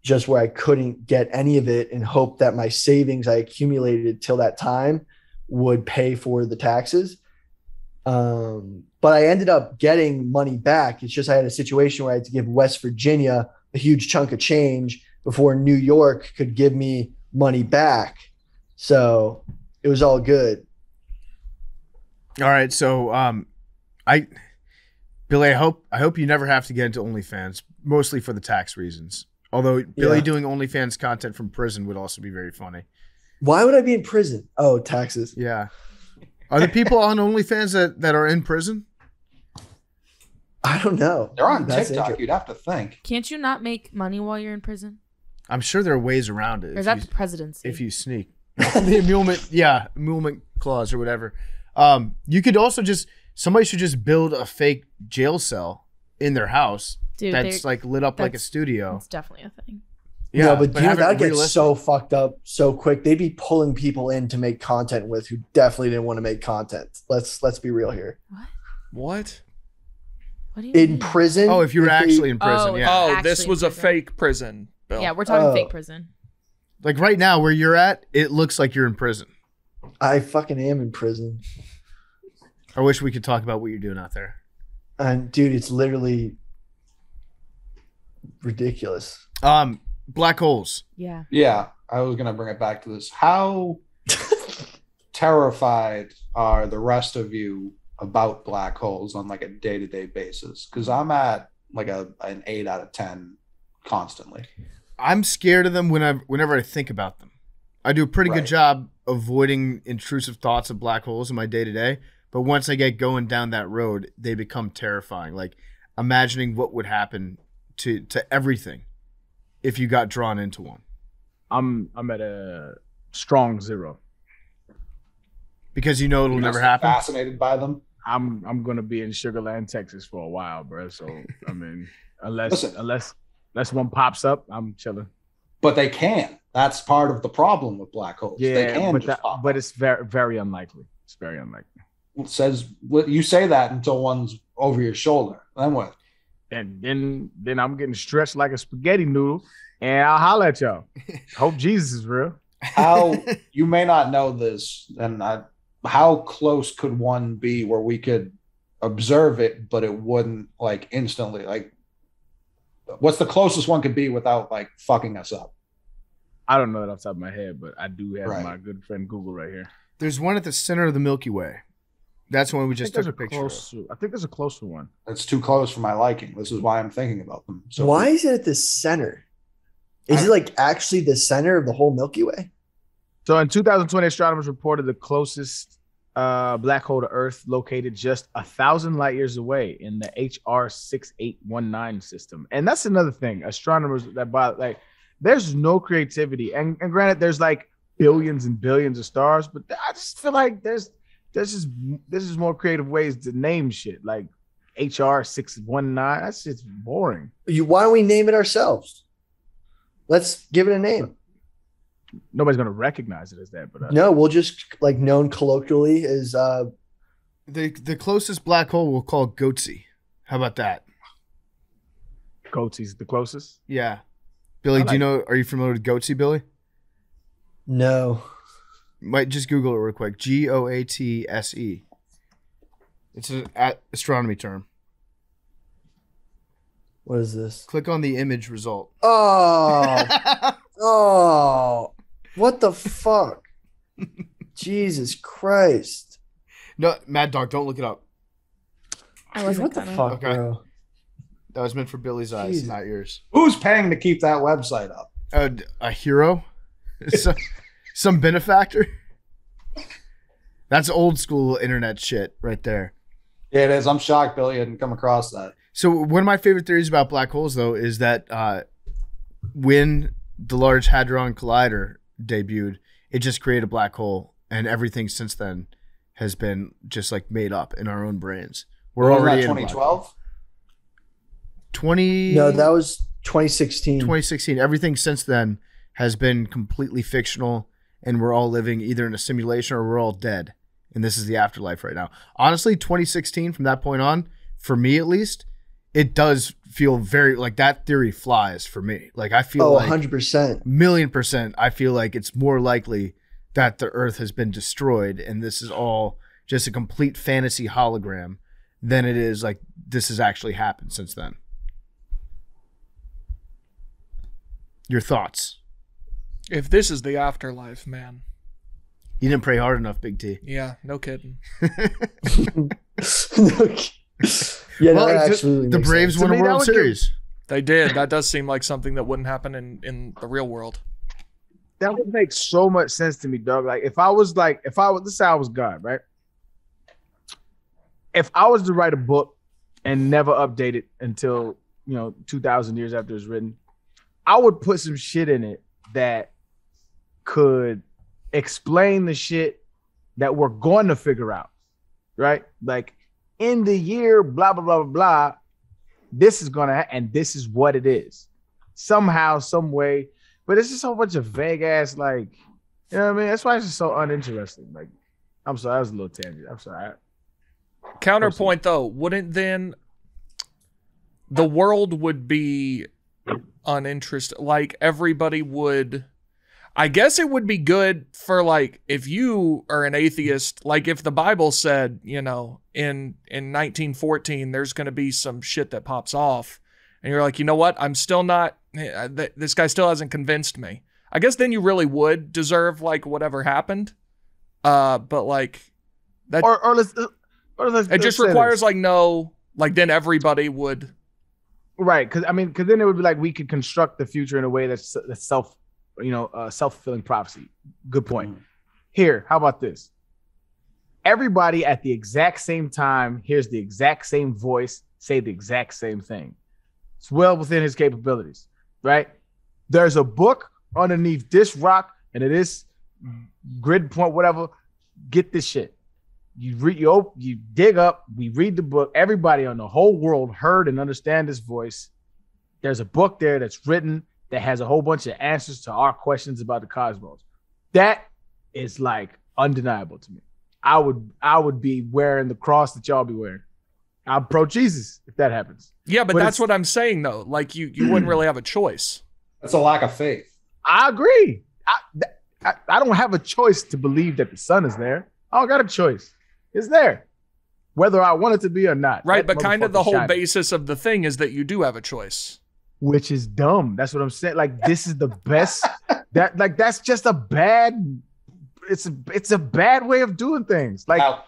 just where I couldn't get any of it and hope that my savings I accumulated till that time would pay for the taxes. But I ended up getting money back. It's just I had a situation where I had to give West Virginia a huge chunk of change before New York could give me money back. So it was all good. All right, so Billy, I hope you never have to get into OnlyFans, mostly for the tax reasons. Although Billy doing OnlyFans content from prison would also be very funny. Why would I be in prison? Oh, taxes. Yeah. Are the people on OnlyFans that are in prison? I don't know. They're on That's TikTok. You'd have to think. Can't you not make money while you're in prison? I'm sure there are ways around it. Or is that the presidency? If you sneak. The emolument clause or whatever. You could also somebody should just build a fake jail cell in their house. Dude, that's like lit up like a studio. It's definitely a thing. Yeah, no, but have it that gets realistic. so fucked up so quick. They'd be pulling people in to make content with who definitely didn't want to make content. Let's be real here. What? What do you In mean? prison? Oh, if you were actually in prison, Oh, yeah. Oh, Actually this was in a prison. fake prison, Bill. Yeah, we're talking Oh. fake prison. Like right now where you're at, it looks like you're in prison. I fucking am in prison. I wish we could talk about what you're doing out there. And dude, it's literally ridiculous. Black holes. Yeah. Yeah, I was gonna bring it back to this. How terrified are the rest of you about black holes on like a day-to-day basis? Because I'm at like an 8 out of 10 constantly. I'm scared of them whenever I think about them. I do a pretty good Right. job avoiding intrusive thoughts of black holes in my day-to-day, but once I get going down that road, they become terrifying. Like imagining what would happen to everything if you got drawn into one. I'm at a strong 0. Because you know it'll You're never not happen. Fascinated by them. I'm gonna be in Sugarland, Texas for a while, bro. So I mean, unless one pops up, I'm chilling. But they can. That's part of the problem with black holes. They Yeah, can but just pop but up. it's very very unlikely. It's very unlikely. It says you say that until one's over your shoulder. Then what? And then I'm getting stretched like a spaghetti noodle, and I'll holler at y'all. Hope Jesus is real. How you may not know this, and how close could one be where we could observe it, but it wouldn't like instantly like? What's the closest one could be without like fucking us up? I don't know that off the top of my head, but I do have Right. my good friend Google right here. There's one at the center of the Milky Way. That's one we just I took a think picture of. I think there's a closer one. It's too close for my liking. This is why I'm thinking about them. So Why is it at the center? Is it like actually the center of the whole Milky Way? So in 2020, astronomers reported the closest black hole to Earth located just 1,000 light years away in the HR 6819 system. And that's another thing. Astronomers there's no creativity. And granted, there's like billions and billions of stars, but I just feel like there's just more creative ways to name shit. Like HR 619. That's just boring. Why don't we name it ourselves? Let's give it a name. Nobody's gonna recognize it as that, but No, we'll just like known colloquially as The closest black hole we'll call Goatsy. How about that? Goatsee's the closest. Yeah. Billy, I do you know, are you familiar with Goatsy, Billy? no. Might just Google it real quick. Goatse. It's an astronomy term. What is this? Click on the image result. Oh, oh, what the fuck? Jesus Christ. No, Mad Dog, don't look it up. I wasn't What the gonna. fuck, Okay. bro? That was meant for Billy's eyes, Jesus. not yours. who's paying to keep that website up? A hero? So, Some benefactor. That's old school internet shit right there. Yeah, it is. I'm shocked Billy hadn't come across that. So one of my favorite theories about black holes, though, is that when the Large Hadron Collider debuted, it just created a black hole, and everything since then has been just like made up in our own brains. We're Wasn't already that in 2012? 20. No, that was 2016. 2016. Everything since then has been completely fictional, and we're all living either in a simulation or we're all dead. And this is the afterlife right now. Honestly, 2016, from that point on, for me at least, it does feel very like that theory flies for me. Like I feel like 100%. $1,000,000%. I feel like it's more likely that the earth has been destroyed and this is all just a complete fantasy hologram than it is like this has actually happened since then. Your thoughts? If this is the afterlife, man. You didn't pray hard enough, Big T. Yeah, no kidding. Yeah, Well, that the absolutely the makes Braves sense. won To a me, that World would give- Series. They did. That does seem like something that wouldn't happen in the real world. That would make so much sense to me, dog. Like if I was, let's say I was God, right? If I was to write a book and never update it until 2,000 years after it's written, I would put some shit in it that could explain the shit that we're going to figure out, right? Like in the year, blah, blah, blah, blah, blah, this is going to happen, and this is what it is. Somehow, some way. But it's just a whole bunch of vague ass, like, you know what I mean? That's why it's just so uninteresting. Like, I'm sorry, that was a little tangent. I'm sorry. Counterpoint, though, wouldn't then the world would be uninterested? Like, everybody would... I guess it would be good for, like, if you are an atheist, like if the Bible said, in 1914, there's going to be some shit that pops off, and you're like, you know what? I'm still not, this guy still hasn't convinced me. I guess then you really would deserve, like, whatever happened. But, like, that, Or let's it just say requires, this. like, no, like, then everybody would. Right, because then it would be like we could construct the future in a way that's self-fulfilling prophecy. Good point. Here, how about this? Everybody at the exact same time hears the exact same voice say the exact same thing. It's well within his capabilities, right? There's a book underneath this rock, and it is grid point, whatever. Get this shit. You dig up, we read the book. Everybody on the whole world heard and understand this voice. There's a book there that's written that has a whole bunch of answers to our questions about the cosmos. That is like undeniable to me. I would be wearing the cross that y'all be wearing. I'm pro Jesus if that happens. Yeah, but But that's it's- what I'm saying, though. Like, you wouldn't really have a choice. That's a lack of faith. I agree. I don't have a choice to believe that the sun is there. I don't got a choice. It's there, whether I want it to be or not. Right, That but kind of the motherfucker's whole shining. basis of the thing is that you do have a choice. Which is dumb. That's what I'm saying. Like, this is the best. That's just a bad. It's a bad way of doing things. Like Now,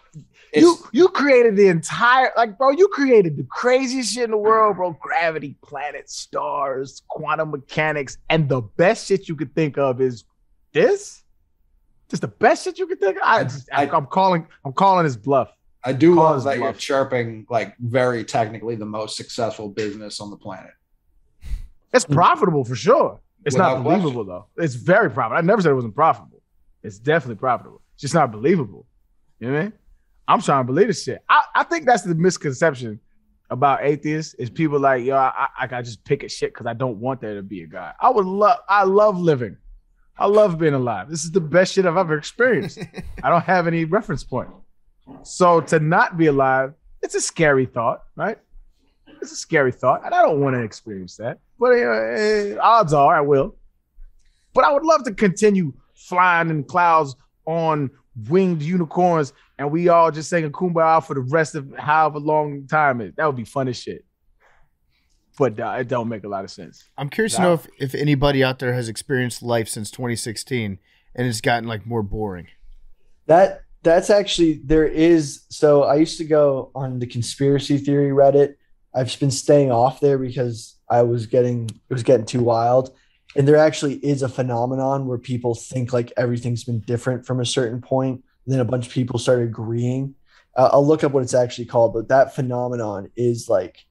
it's- you created the entire, like, bro, you created the craziest shit in the world, bro. Gravity, planets, stars, quantum mechanics, and the best shit you could think of is this. Just the best shit you could think of. I'm calling his bluff. I do Call love his that you're bluff. chirping like very technically the most successful business on the planet. It's profitable for sure. It's not Without believable though. It's very profitable. I never said it wasn't profitable. It's definitely profitable. It's just not believable. You know what I mean? I'm trying to believe this shit. I think that's the misconception about atheists is people like, yo, I just pick at shit because I don't want there to be a God. I love living. I love being alive. This is the best shit I've ever experienced. I don't have any reference point. So to not be alive, it's a scary thought, right? It's a scary thought, and I don't want to experience that. But odds are I will. But I would love to continue flying in clouds on winged unicorns, and we all just singing Kumbaya for the rest of however long time it is. That would be fun as shit. But it don't make a lot of sense. I'm curious to know if anybody out there has experienced life since 2016 and it's gotten like more boring. That's actually, there is. So I used to go on the conspiracy theory Reddit. I've been staying off there because it was getting too wild. And there actually is a phenomenon where people think like everything's been different from a certain point. And then a bunch of people start agreeing. I'll look up what it's actually called, but that phenomenon is like,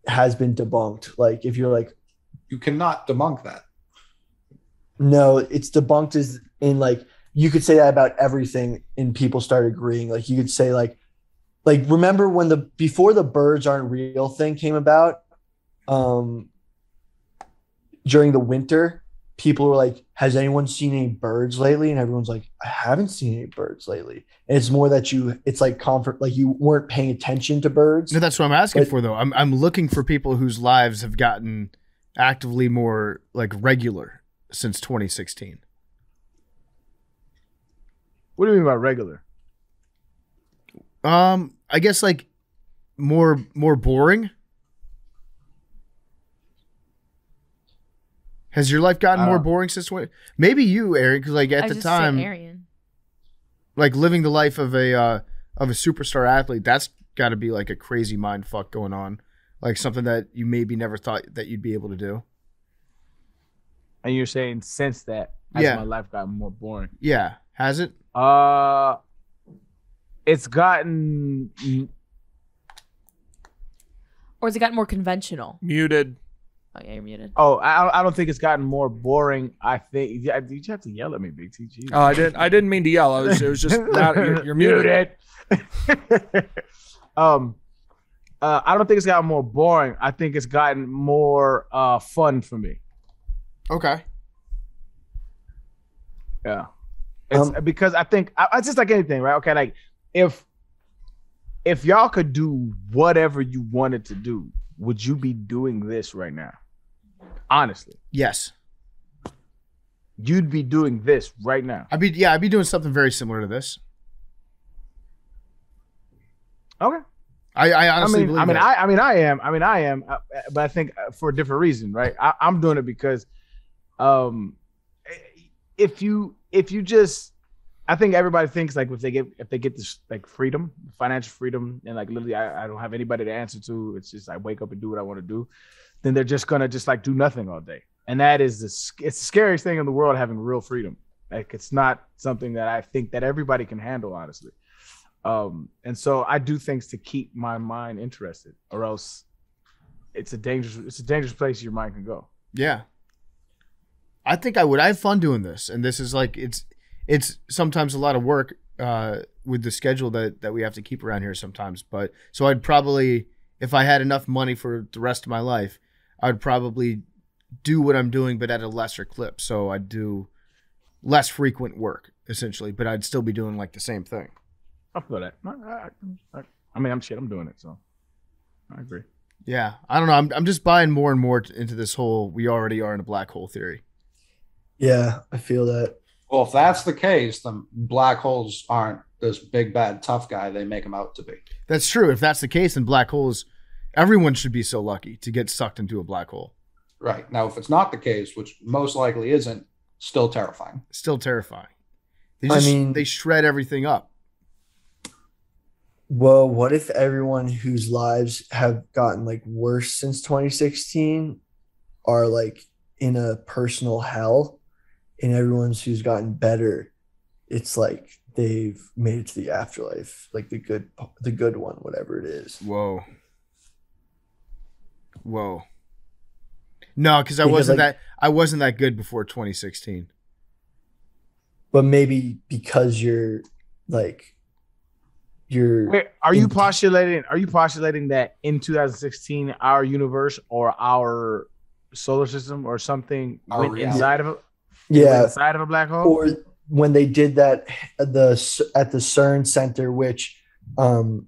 has been debunked. Like if you're like, You cannot debunk that. no, it's debunked as in like, you could say that about everything and people start agreeing. Like you could say like remember when before the birds aren't real thing came about, during the winter, people were like, has anyone seen any birds lately? And everyone's like, I haven't seen any birds lately. And it's more that it's like comfort, like you weren't paying attention to birds. No, that's what I'm asking for though. I'm looking for people whose lives have gotten actively more like regular since 2016. What do you mean by regular? I guess like more boring. Has your life gotten more boring since 20? Maybe you, Arian, because like at the time, Arian. like living the life of a superstar athlete, that's got to be like a crazy mind fuck going on, like something that you maybe never thought that you'd be able to do. And you're saying since that, has my life gotten more boring? Yeah, has it? It's gotten, Or has it gotten more conventional? Muted. Oh yeah, you're muted. oh, I don't think it's gotten more boring. I think you have to yell at me, Big T. Jesus. Oh, I didn't mean to yell. It was just loud. You're muted. I don't think it's gotten more boring. I think it's gotten more fun for me. Okay. Yeah. It's because I think it's just like anything, right? Okay, like if y'all could do whatever you wanted to do, would you be doing this right now? Honestly. Yes. You'd be doing this right now. I'd be doing something very similar to this. Okay. I honestly believe that. I am, but I think for a different reason, right? I'm doing it because, if you just, I think everybody thinks like if they get this like freedom, financial freedom, and like literally I don't have anybody to answer to. It's just I wake up and do what I want to do. Then they're just gonna just like do nothing all day, and that is it's the scariest thing in the world, having real freedom. Like it's not something that I think that everybody can handle, honestly. And so I do things to keep my mind interested, or else it's a dangerous place your mind can go. Yeah. I think I would. I have fun doing this, and this is like it's sometimes a lot of work with the schedule that we have to keep around here sometimes. But so I'd probably, if I had enough money for the rest of my life, I'd probably do what I'm doing, but at a lesser clip. So I'd do less frequent work essentially, but I'd still be doing like the same thing. I feel that. I mean, I'm doing it, so I agree. Yeah, I don't know. I'm just buying more and more into this whole we already are in a black hole theory. Yeah, I feel that. Well, if that's the case, then black holes aren't this big, bad, tough guy they make them out to be. That's true. If that's the case, then black holes, everyone should be so lucky to get sucked into a black hole. Right. Now, if it's not the case, which most likely isn't, still terrifying. Still terrifying. They shred everything up. Well, what if everyone whose lives have gotten like worse since 2016 are like in a personal hell, and everyone's who's gotten better, it's like they've made it to the afterlife, like the good one, whatever it is. Whoa. No, because I wasn't that good before 2016. But maybe because you're like Wait, are you postulating that in 2016 our universe or our solar system or something went inside of it? Yeah, inside of a black hole? Or when they did that at the CERN Center, which our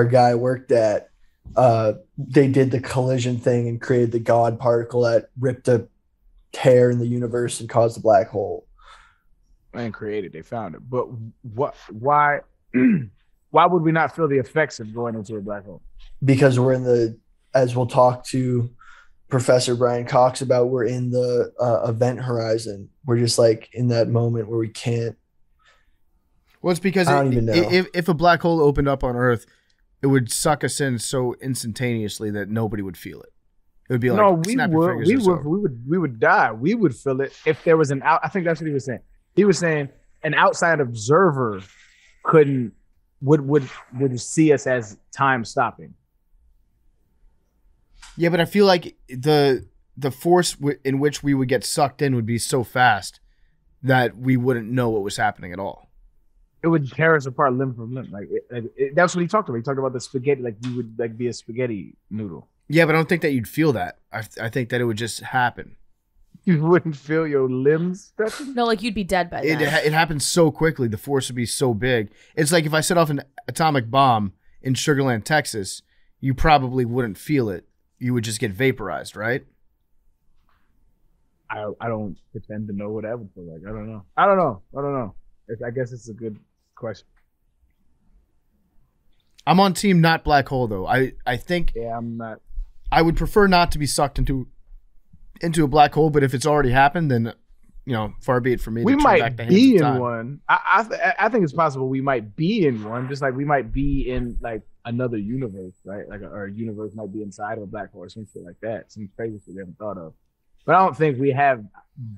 guy worked at, they did the collision thing and created the God particle that ripped a tear in the universe and caused a black hole. And created, they found it. But why would we not feel the effects of going into a black hole? Because we're as we'll talk to Professor Brian Cox about, we're in the event horizon. We're just like in that moment where we can't. Well, it's because I don't even know. If a black hole opened up on Earth, it would suck us in so instantaneously that nobody would feel it. It would be like, No, we snap your would, fingers, we it's would, over. we would die. We would feel it if there was an out. I think that's what he was saying. He was saying an outside observer would see us as time stopping. Yeah, but I feel like the force in which we would get sucked in would be so fast that we wouldn't know what was happening at all. It would tear us apart limb from limb. That's what he talked about. He talked about the spaghetti, like we would like be a spaghetti noodle. Yeah, but I don't think that you'd feel that. I think that it would just happen. You wouldn't feel your limbs stretching? No, like you'd be dead by then. It happens so quickly. The force would be so big. It's like if I set off an atomic bomb in Sugar Land, Texas, you probably wouldn't feel it. You would just get vaporized, right? I don't pretend to know what that would feel like. I don't know. I guess it's a good question. I'm on team not black hole though. I think Yeah, I'm not. I would prefer not to be sucked into a black hole, but if it's already happened, then far be it for me We to turn back might the hands be of in time. one. I think it's possible we might be in one, just like we might be in like another universe, right? Like our universe might be inside of a black hole or something like that. Some crazy shit we haven't thought of. But I don't think we have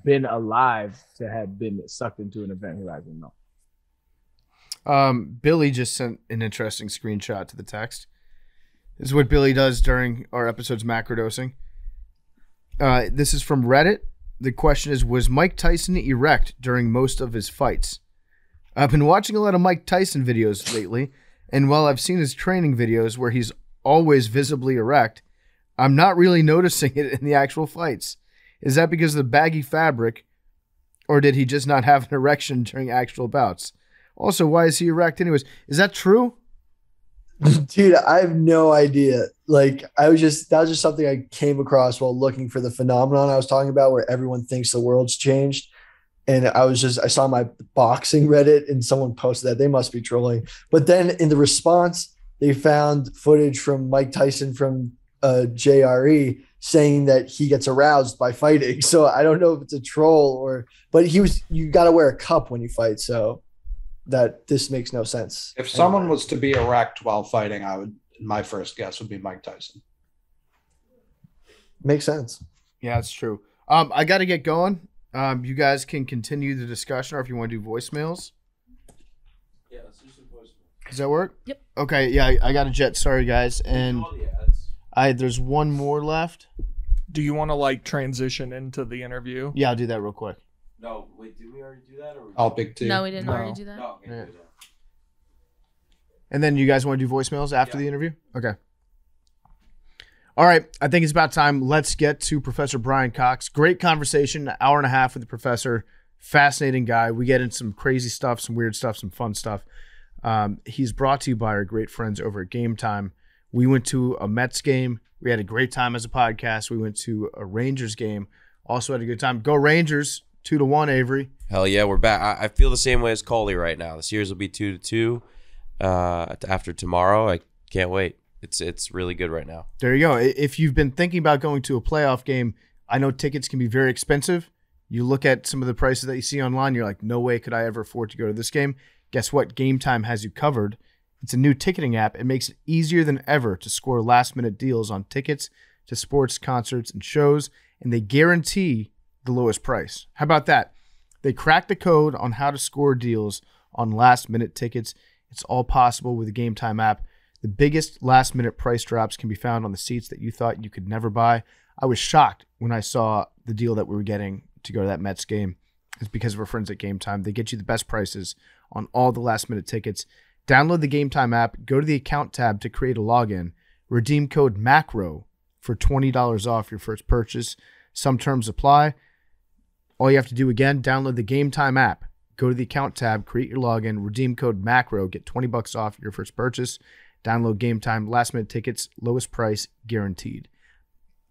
been alive to have been sucked into an event horizon. No. Billy just sent an interesting screenshot to the text. This is what Billy does during our episodes macrodosing. This is from Reddit. The question is, was Mike Tyson erect during most of his fights? I've been watching a lot of Mike Tyson videos lately, and while I've seen his training videos where he's always visibly erect, I'm not really noticing it in the actual fights. Is that because of the baggy fabric, or did he just not have an erection during actual bouts? Also, why is he erect anyways? Is that true? Dude, I have no idea. Like, that was just something I came across while looking for the phenomenon I was talking about, where everyone thinks the world's changed. And I saw my boxing Reddit and someone posted that. They must be trolling. But then in the response, they found footage from Mike Tyson from JRE saying that he gets aroused by fighting. So I don't know if it's a troll but you got to wear a cup when you fight. So this makes no sense. If someone was to be erect while fighting, my first guess would be Mike Tyson. Makes sense. Yeah, it's true. I got to get going. You guys can continue the discussion, or if you want to do voicemails. Yeah, let's do some voicemails. Does that work? Yep. Okay, yeah, I got a jet. Sorry, guys. And there's one more left. Do you want to like transition into the interview? Yeah, I'll do that real quick. No, wait, did we already do that? Or All big two. No, we didn't No. already do that. No, okay, Yeah. do that. And then you guys want to do voicemails after Yeah. the interview? Okay. All right. I think it's about time. Let's get to Professor Brian Cox. Great conversation, an hour and a half with the professor. Fascinating guy. We get into some crazy stuff, some weird stuff, some fun stuff. He's brought to you by our great friends over at Game Time. We went to a Mets game. We had a great time as a podcast. We went to a Rangers game. Also had a good time. Go Rangers. 2-1, Avery. Hell yeah, we're back. I feel the same way as Coley right now. The series will be 2-2 after tomorrow. I can't wait. It's really good right now. There you go. If you've been thinking about going to a playoff game, I know tickets can be very expensive. You look at some of the prices that you see online, you're like, no way could I ever afford to go to this game. Guess what? Game Time has you covered. It's a new ticketing app. It makes it easier than ever to score last-minute deals on tickets to sports, concerts, and shows, and they guarantee the lowest price. How about that? They cracked the code on how to score deals on last-minute tickets. It's all possible with the Game Time app. The biggest last-minute price drops can be found on the seats that you thought you could never buy. I was shocked when I saw the deal that we were getting to go to that Mets game. It's because of our friends at Game Time. They get you the best prices on all the last-minute tickets. Download the Game Time app, go to the account tab to create a login, redeem code MACRO for $20 off your first purchase. Some terms apply. All you have to do, again, download the Game Time app, go to the account tab, create your login, redeem code MACRO, get $20 off your first purchase. Download Game Time, last-minute tickets, lowest price guaranteed.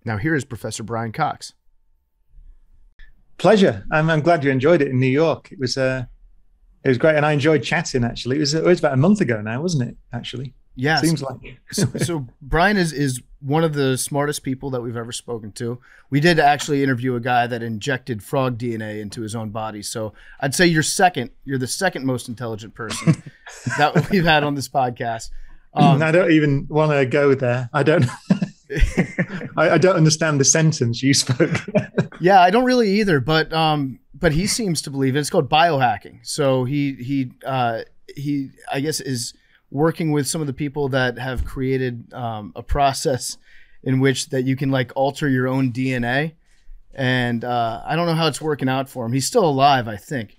Now here is Professor Brian Cox. Pleasure. I'm glad you enjoyed it in New York. It was great, and I enjoyed chatting. Actually, it was about a month ago now, wasn't it? Actually, Yes. seems like. So Brian is one of the smartest people that we've ever spoken to. We did actually interview a guy that injected frog DNA into his own body. So I'd say you're the second most intelligent person that we've had on this podcast. I don't even want to go there. I don't. I don't understand the sentence you spoke. Yeah, I don't really either, but he seems to believe it. It's called biohacking. So he I guess is working with some of the people that have created a process in which that you can like alter your own DNA. And I don't know how it's working out for him. He's still alive, I think.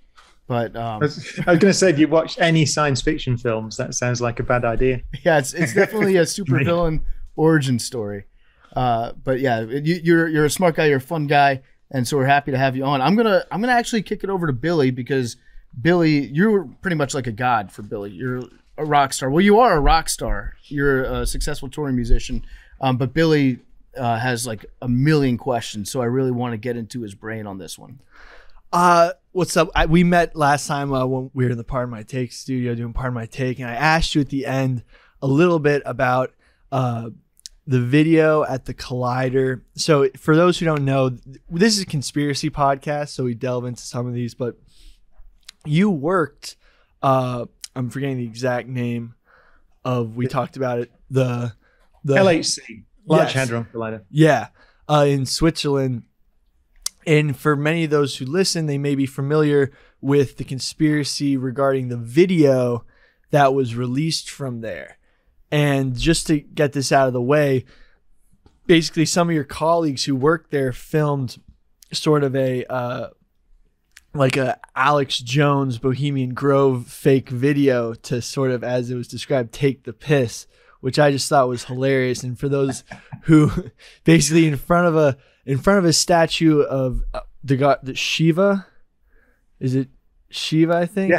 But I was going to say, if you watch any science fiction films, that sounds like a bad idea. Yeah, it's definitely a supervillain origin story. But yeah, you're a smart guy, you're a fun guy, and so we're happy to have you on. I'm gonna actually kick it over to Billy, because Billy, you're pretty much like a god for Billy. You're a rock star. Well, you are a rock star. You're a successful touring musician. But Billy has like a million questions, so I really want to get into his brain on this one. What's up? We met last time when we were in the Part of My Take studio doing Part of My Take, and I asked you at the end a little bit about the video at the Collider. So for those who don't know, this is a conspiracy podcast, so we delve into some of these, but you worked, I'm forgetting the exact name of, we talked about it, the LHC, Large Yes. Hadron Collider. Yeah, in Switzerland. And for many of those who listen, they may be familiar with the conspiracy regarding the video that was released from there. And just to get this out of the way, basically some of your colleagues who worked there filmed sort of a Alex Jones Bohemian Grove fake video to sort of, as it was described, take the piss, which I just thought was hilarious. And for those who basically in front of a statue of the god, the Shiva, is it Shiva? I think.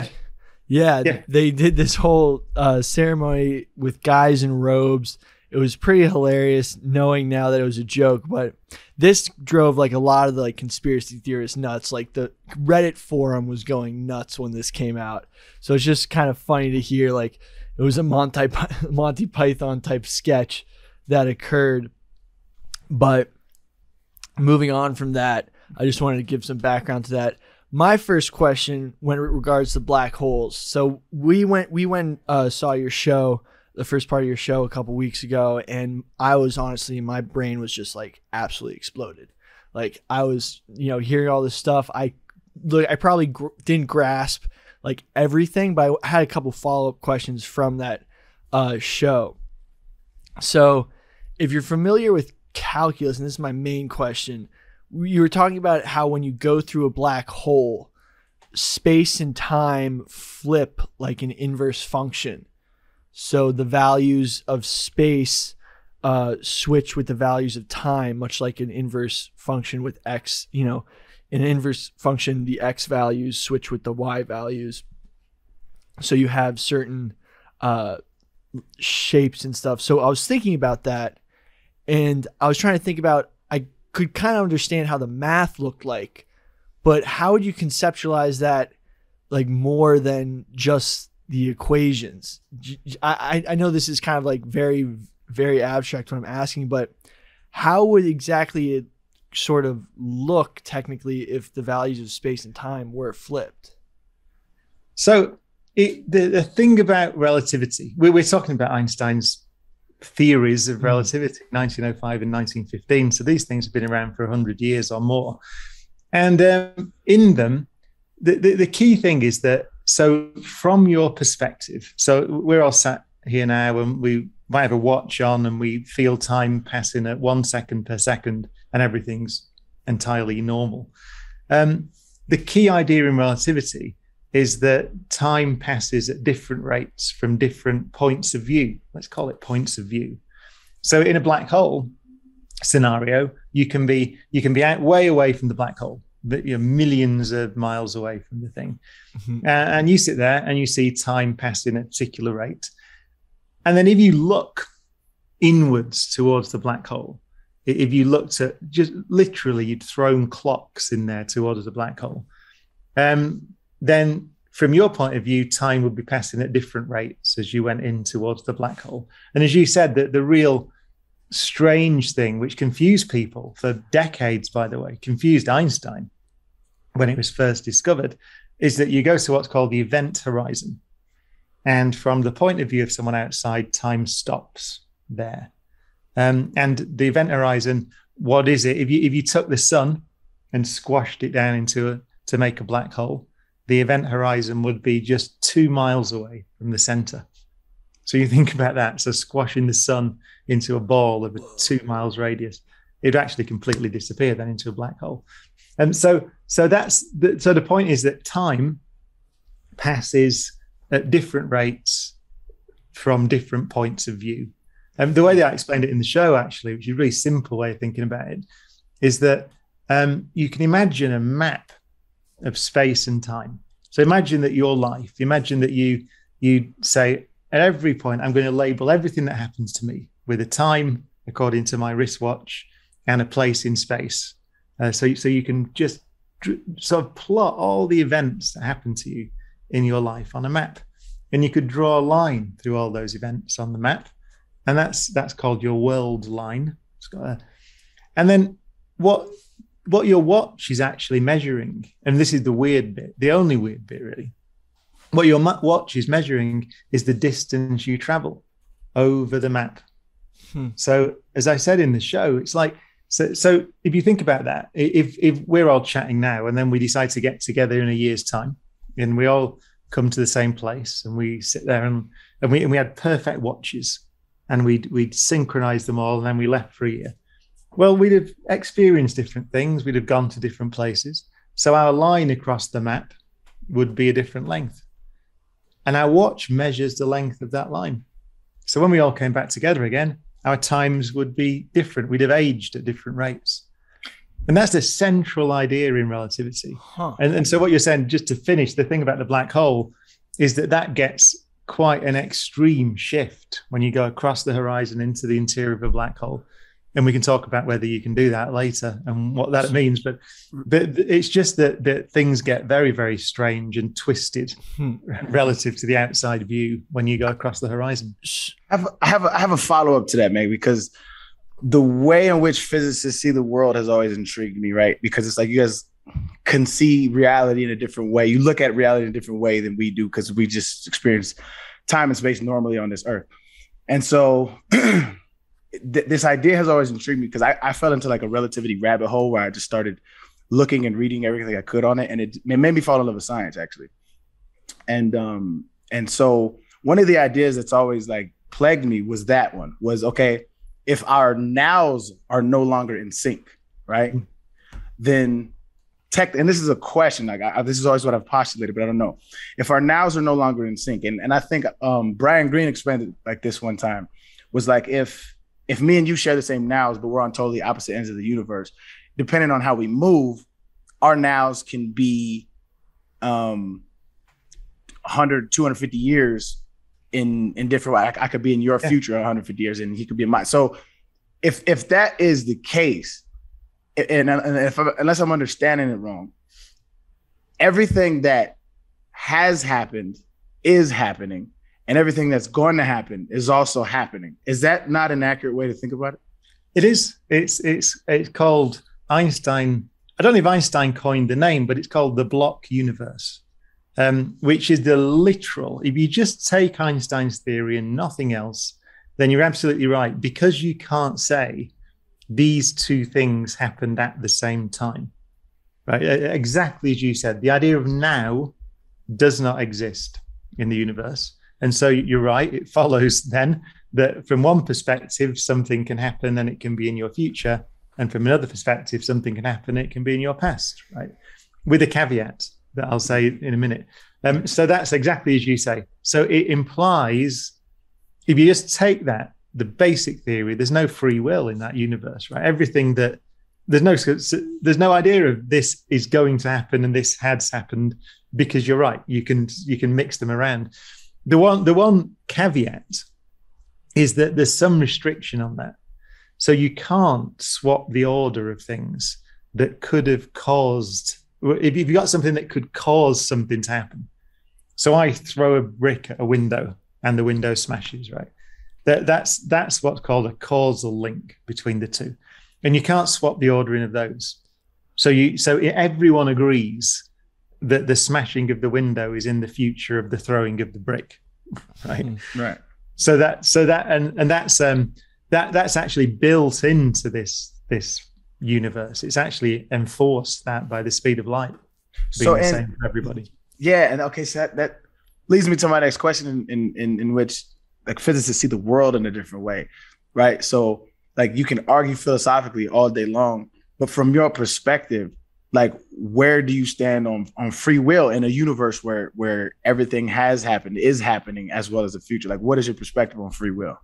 Yeah. They did this whole ceremony with guys in robes. It was pretty hilarious, knowing now that it was a joke. But this drove like a lot of the like conspiracy theorists nuts. Like the Reddit forum was going nuts when this came out. So it's just kind of funny to hear like it was a Monty Python type sketch that occurred. But moving on from that, I just wanted to give some background to that. My first question when it regards to black holes. So we saw your show, the first part of your show a couple weeks ago, and I was honestly, my brain was just like absolutely exploded. Like I was, hearing all this stuff. I probably didn't grasp like everything, but I had a couple follow-up questions from that show. So if you're familiar with calculus, and this is my main question, you were talking about how when you go through a black hole, space and time flip like an inverse function. So the values of space switch with the values of time, much like an inverse function with x, in an inverse function, the x values switch with the y values. So you have certain shapes and stuff. So I was thinking about that, and I was trying to think about, I could kind of understand how the math looked like, but how would you conceptualize that like more than just the equations? I know this is kind of like very, very abstract what I'm asking, but how would exactly it sort of look technically if the values of space and time were flipped? So the thing about relativity, we're talking about Einstein's theories of relativity, 1905 and 1915. So these things have been around for 100 years or more. And in them, the key thing is that, so from your perspective, so we're all sat here now and we might have a watch on and we feel time passing at 1 second per second and everything's entirely normal. The key idea in relativity is that time passes at different rates from different points of view. Let's call it points of view. So in a black hole scenario, you can be out way away from the black hole, but you're millions of miles away from the thing. Mm-hmm. And you sit there and you see time passing at a particular rate. And then if you look inwards towards the black hole, if you looked at just literally, you'd thrown clocks in there towards the black hole, then from your point of view, time would be passing at different rates as you went in towards the black hole. And as you said, that the real strange thing, which confused people for decades, by the way, confused Einstein when it was first discovered, is that you go to what's called the event horizon. And from the point of view of someone outside, time stops there. And the event horizon, what is it? If you took the sun and squashed it down to make a black hole, the event horizon would be just 2 miles away from the center. So you think about that. So squashing the sun into a ball of a 2 miles radius, it'd actually completely disappear then into a black hole. And so the point is that time passes at different rates from different points of view. And the way that I explained it in the show, actually, which is a really simple way of thinking about it, is that you can imagine a map of space and time. So imagine that your life, imagine that you say, at every point, I'm going to label everything that happens to me with a time according to my wristwatch and a place in space. So you can just sort of plot all the events that happen to you in your life on a map. And you could draw a line through all those events on the map. And that's called your world line. And then what your watch is actually measuring, and this is the weird bit, the only weird bit really, what your watch is measuring is the distance you travel over the map. So as I said in the show, it's like, so if you think about that, if we're all chatting now and then we decide to get together in a year's time and we all come to the same place and we sit there and we had perfect watches and we'd synchronize them all and then we left for a year. Well, we'd have experienced different things. We'd have gone to different places. So our line across the map would be a different length. And our watch measures the length of that line. So when we all came back together again, our times would be different. We'd have aged at different rates. And that's the central idea in relativity. And so what you're saying, just to finish, the thing about the black hole is that gets quite an extreme shift when you go across the horizon into the interior of a black hole. And we can talk about whether you can do that later and what that means. But it's just that things get very, very strange and twisted relative to the outside view when you go across the horizon. I have a follow-up to that, maybe, because the way in which physicists see the world has always intrigued me, right? Because it's like you guys can see reality in a different way. You look at reality in a different way than we do because we just experience time and space normally on this earth. And so this idea has always intrigued me because I fell into like a relativity rabbit hole where I just started looking and reading everything I could on it. And it made me fall in love with science, actually. And so one of the ideas that's always like plagued me was okay, if our nows are no longer in sync, right? Then and this is a question, like this is always what I've postulated, but I don't know. If our nows are no longer in sync, and I think Brian Greene explained it like this one time, was like if me and you share the same nows, but we're on totally opposite ends of the universe, depending on how we move, our nows can be 100, 250 years in different ways. I could be in your future 150 years and he could be in mine. So if that is the case, unless I'm understanding it wrong, everything that has happened is happening, and everything that's going to happen is also happening. Is that not an accurate way to think about it? It is. It's called Einstein. I don't know if Einstein coined the name, but it's called the block universe, which is the literal. If you just take Einstein's theory and nothing else, then you're absolutely right, because you can't say these two things happened at the same time, right? Exactly as you said, the idea of now does not exist in the universe. And so you're right, it follows then that from one perspective, something can happen and it can be in your future. And from another perspective, something can happen, and it can be in your past, right? With a caveat that I'll say in a minute. So that's exactly as you say. So it implies, if you just take that, the basic theory, there's no free will in that universe, right? Everything that there's no idea of this is going to happen and this has happened, because you're right, you can mix them around. The one caveat is that there's some restriction on that. So you can't swap the order of things that could have caused, if you've got something that could cause something to happen. So I throw a brick at a window and the window smashes, right? That's what's called a causal link between the two. And you can't swap the ordering of those. So everyone agrees that the smashing of the window is in the future of the throwing of the brick, right? Right. So that's that's actually built into this universe. It's actually enforced that by the speed of light being the same for everybody. Yeah, and okay, so that leads me to my next question, in which like physicists see the world in a different way, right? So like you can argue philosophically all day long, but from your perspective, like where do you stand on free will in a universe where everything has happened, is happening, as well as the future? Like, what is your perspective on free will?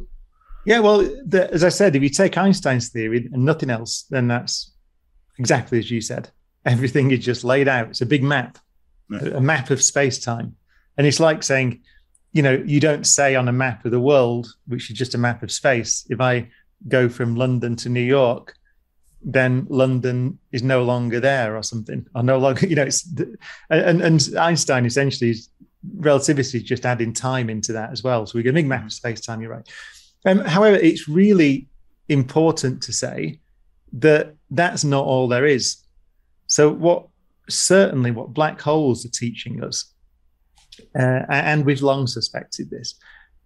Yeah, well, as I said, if you take Einstein's theory and nothing else, then that's exactly as you said. Everything is just laid out. It's a big map, a map of space-time. And it's like saying, you don't say on a map of the world, which is just a map of space, if I go from London to New York, then London is no longer there or something, or no longer, and Einstein essentially is relativity, just adding time into that as well. So we get a big map of space-time, you're right. However, it's really important to say that that's not all there is. So what black holes are teaching us, and we've long suspected this,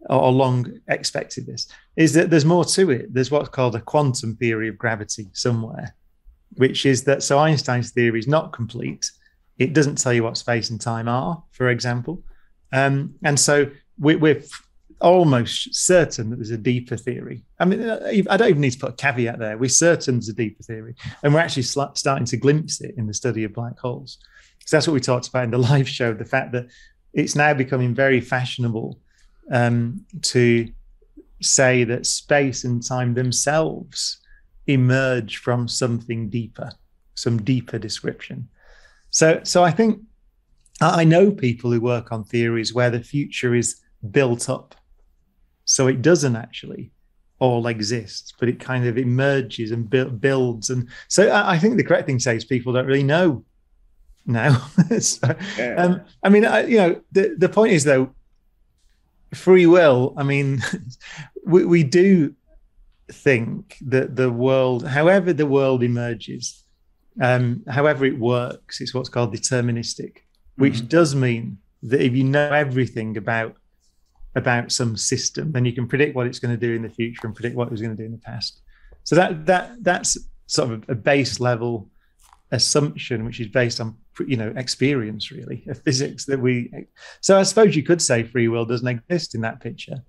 or long expected this, is that there's more to it. There's what's called a quantum theory of gravity somewhere, which is that, so Einstein's theory is not complete. It doesn't tell you what space and time are, for example. And so we're almost certain that there's a deeper theory. I mean, I don't even need to put a caveat there. We're certain there's a deeper theory. And we're actually starting to glimpse it in the study of black holes. So that's what we talked about in the live show, the fact that it's now becoming very fashionable to say that space and time themselves emerge from something deeper, some deeper description. So I think I know people who work on theories where the future is built up. So it doesn't actually all exist, but it kind of emerges and builds. And so I think the correct thing to say is people don't really know now. So, I mean, the point is, though, free will, I mean, we do think that the world, however the world emerges, however it works, it's what's called deterministic, which does mean that if you know everything about some system, then you can predict what it's going to do in the future and predict what it was going to do in the past. So that's sort of a base level assumption, which is based on experience, really, of physics that we. So I suppose you could say free will doesn't exist in that picture,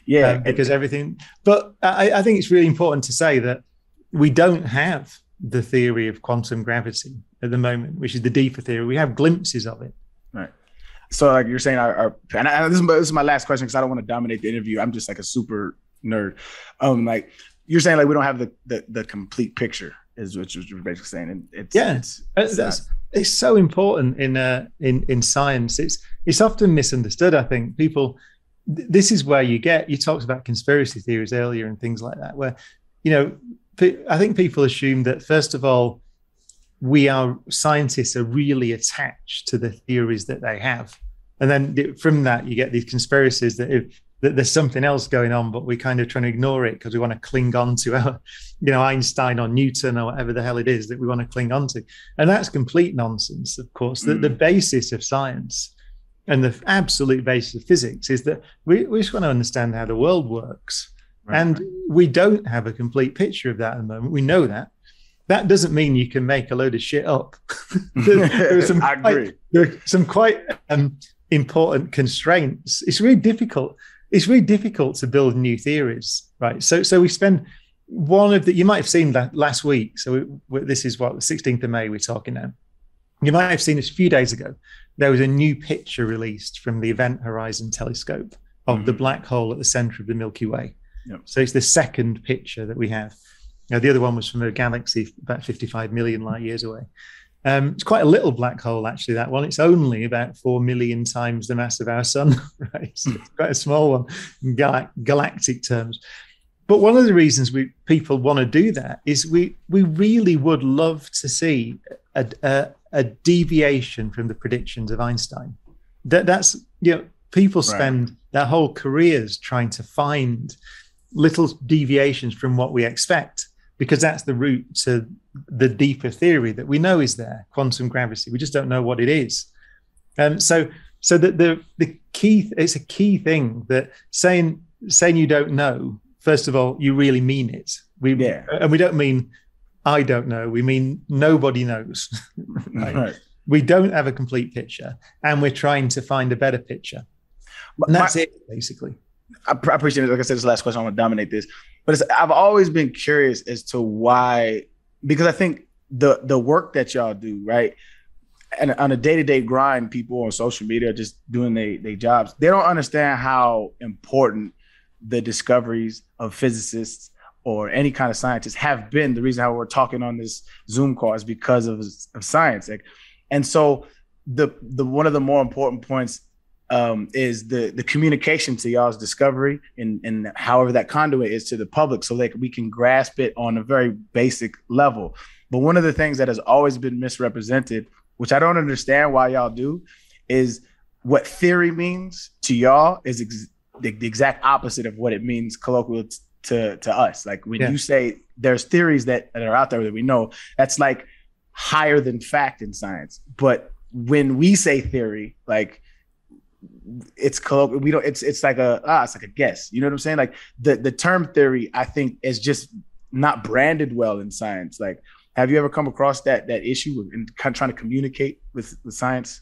because everything. But I think it's really important to say that we don't have the theory of quantum gravity at the moment, which is the deeper theory. We have glimpses of it. Right. So like you're saying, this is my last question because I don't want to dominate the interview. I'm just like a super nerd. Like you're saying, like we don't have the complete picture, is what you're basically saying. And it's so important in science. It's often misunderstood. I think people. This is where you talked about conspiracy theories earlier and things like that, where I think people assume that first of all, scientists are really attached to the theories that they have. And then from that, you get these conspiracies that there's something else going on, but we're kind of trying to ignore it because we want to cling on to our, Einstein or Newton or whatever the hell it is that we want to cling on to. And that's complete nonsense, of course. The basis of science and the absolute basis of physics is that we just want to understand how the world works. Right. And we don't have a complete picture of that at the moment. We know that. That doesn't mean you can make a load of shit up. There are some quite important constraints. It's really difficult. It's really difficult to build new theories, right? So we spend you might have seen that last week. So this is the 16th of May we're talking now. You might have seen this a few days ago. There was a new picture released from the Event Horizon Telescope of the black hole at the center of the Milky Way. Yep. So it's the second picture that we have. Now, the other one was from a galaxy about 55 million light years away. It's quite a little black hole, actually, that one. It's only about 4 million times the mass of our sun, right? So it's quite a small one in galactic terms. But one of the reasons people want to do that is we really would love to see a deviation from the predictions of Einstein. That's people spend their whole careers trying to find little deviations from what we expect, because that's the route to the deeper theory that we know is there, quantum gravity. We just don't know what it is. So that the key, it's a key thing that saying you don't know first of all, you really mean it. And we don't mean I don't know. We mean nobody knows. Right? We don't have a complete picture, and we're trying to find a better picture. And that's it, basically. I appreciate it. Like I said, this last question, I want to dominate this. But I've always been curious as to why, because I think the work that y'all do, right? And on a day-to-day grind, people on social media are just doing their jobs. They don't understand how important the discoveries of physicists or any kind of scientists have been. The reason how we're talking on this Zoom call is because of science. And so the one of the more important points is the communication to y'all's discovery and however that conduit is to the public, so that we can grasp it on a very basic level. But one of the things that has always been misrepresented, which I don't understand why y'all do, is what theory means to y'all is the exact opposite of what it means colloquially to us. Like when you say there's theories that are out there that we know, that's like higher than fact in science. But when we say theory, like it's colloquial, we don't. It's like it's like a guess. You know what I'm saying? Like the term theory, I think, is just not branded well in science. Like, have you ever come across that issue in kind of trying to communicate with science?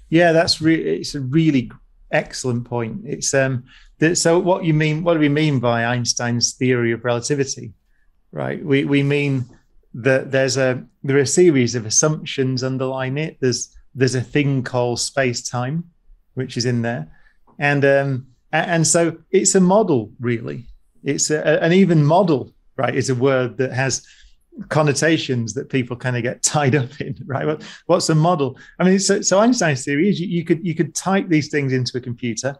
Yeah, it's a really excellent point. It's so what do we mean by Einstein's theory of relativity? Right. We mean that there are a series of assumptions underlying it. There's a thing called space-time, which is in there, and so it's a model, really. It's an even model, right? Is a word that has connotations that people kind of get tied up in, right? What's a model? I mean, so Einstein's theory is you could type these things into a computer,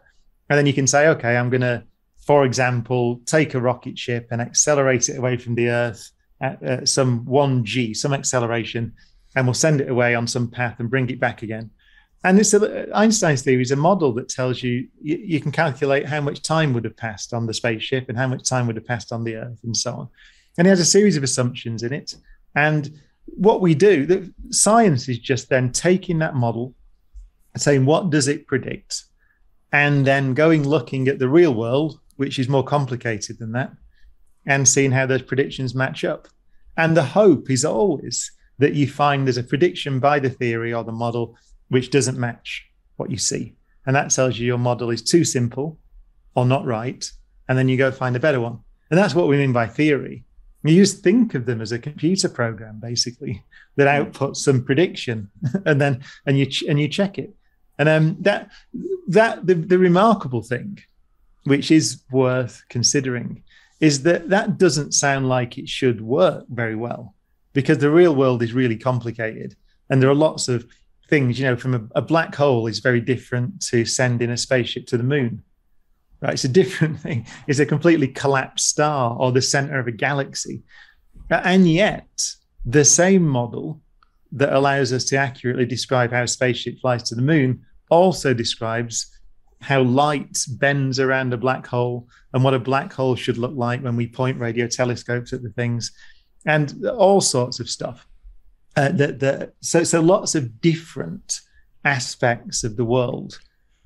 and then you can say, okay, I'm going to, for example, take a rocket ship and accelerate it away from the Earth at some 1g, some acceleration, and we'll send it away on some path and bring it back again. And Einstein's theory is a model that tells you can calculate how much time would have passed on the spaceship and how much time would have passed on the Earth and so on. And it has a series of assumptions in it. And what we do, science is just then taking that model and saying, what does it predict? And then looking at the real world, which is more complicated than that, and seeing how those predictions match up. And the hope is always that you find there's a prediction by the theory or the model which doesn't match what you see. And that tells you your model is too simple or not right. And then you go find a better one. And that's what we mean by theory. You just think of them as a computer program, basically, that outputs some prediction, and you check it. And the remarkable thing, which is worth considering, is that doesn't sound like it should work very well, because the real world is really complicated, and there are lots of things. From a black hole is very different to sending a spaceship to the moon. Right, it's a different thing. It's a completely collapsed star or the center of a galaxy. And yet, the same model that allows us to accurately describe how a spaceship flies to the moon also describes how light bends around a black hole and what a black hole should look like when we point radio telescopes at the things, and all sorts of stuff. So lots of different aspects of the world,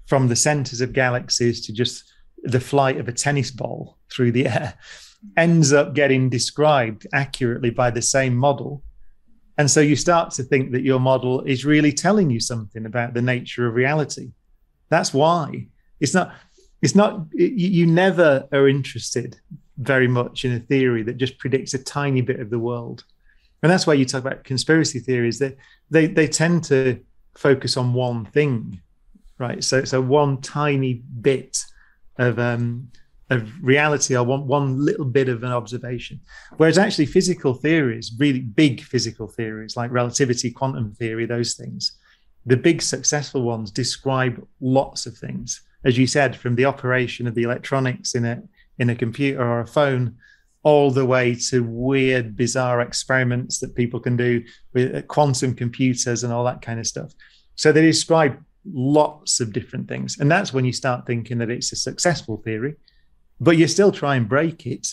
from the centers of galaxies to just the flight of a tennis ball through the air, ends up getting described accurately by the same model. And so you start to think that your model is really telling you something about the nature of reality. That's why you never are interested very much in a theory that just predicts a tiny bit of the world. And that's why you talk about conspiracy theories, that they tend to focus on one thing, right? So one tiny bit of reality, or one little bit of an observation. Whereas actually physical theories, really big physical theories like relativity, quantum theory, those things, the big successful ones describe lots of things. As you said, from the operation of the electronics in a computer or a phone, all the way to weird, bizarre experiments that people can do with quantum computers and all that kind of stuff. So they describe lots of different things. And that's when you start thinking that it's a successful theory, but you still try and break it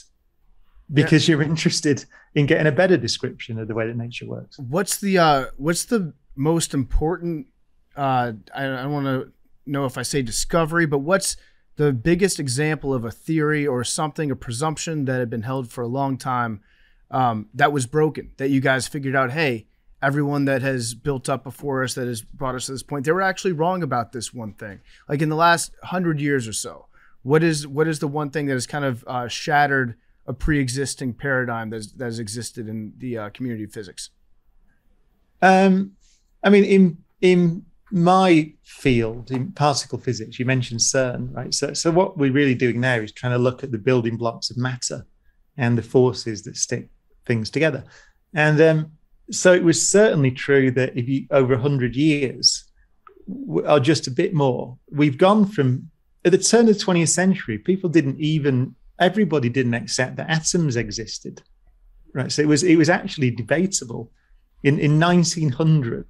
because you're interested in getting a better description of the way that nature works. What's the most important, I don't want to know if I say discovery, but what's the biggest example of a theory or something, a presumption that had been held for a long time, that was broken, that you guys figured out, hey, everyone that has built up before us, that has brought us to this point, they were actually wrong about this one thing? Like in the last 100 years or so, what is the one thing that has kind of shattered a pre-existing paradigm that has existed in the community of physics? I mean, in my field, in particle physics, you mentioned CERN, right? So what we're really doing now is trying to look at the building blocks of matter and the forces that stick things together. And so it was certainly true that if you over 100 years, or just a bit more, we've gone from, at the turn of the 20th century, everybody didn't accept that atoms existed, right? So it was actually debatable. In 1900,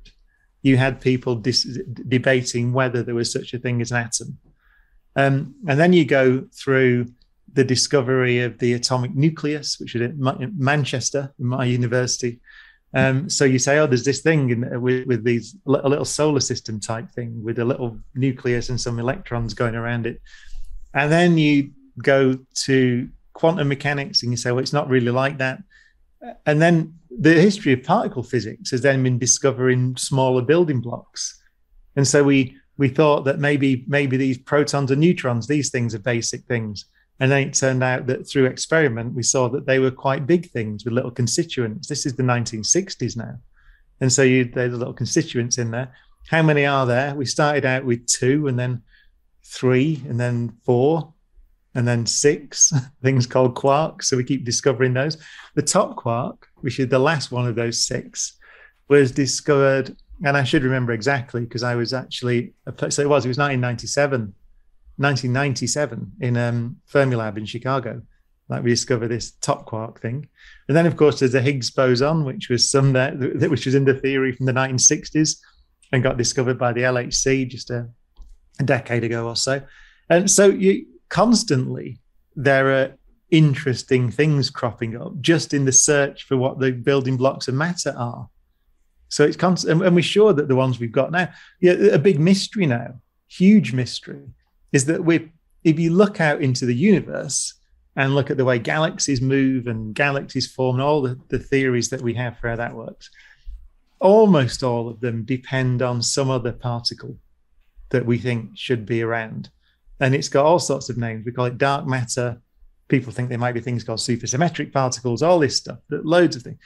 you had people debating whether there was such a thing as an atom. And then you go through the discovery of the atomic nucleus, which is at Manchester, in my university. So you say, oh, there's this thing with these a little solar system type thing with a little nucleus and some electrons going around it. And then you go to quantum mechanics and you say, well, it's not really like that. And then the history of particle physics has then been discovering smaller building blocks. And so we thought that maybe these protons and neutrons, these things are basic things. And then it turned out that through experiment, we saw that they were quite big things with little constituents. This is the 1960s now. And so there's little constituents in there. How many are there? We started out with 2 and then 3 and then 4 and then 6 things called quarks. So we keep discovering those. The top quark, which is the last one of those 6, was discovered, and I should remember exactly because I was actually, so it was 1997 in Fermilab in Chicago. Like we discovered this top quark thing. And then, of course, there's the Higgs boson, which was which was in the theory from the 1960s and got discovered by the LHC just a decade ago or so. And so constantly there are interesting things cropping up just in the search for what the building blocks of matter are. So it's constant, and we're sure that the ones we've got now, a big mystery now, huge mystery, is that if you look out into the universe and look at the way galaxies move and galaxies form and all the theories that we have for how that works, almost all of them depend on some other particle that we think should be around. And it's got all sorts of names. We call it dark matter. People think there might be things called supersymmetric particles, all this stuff, loads of things.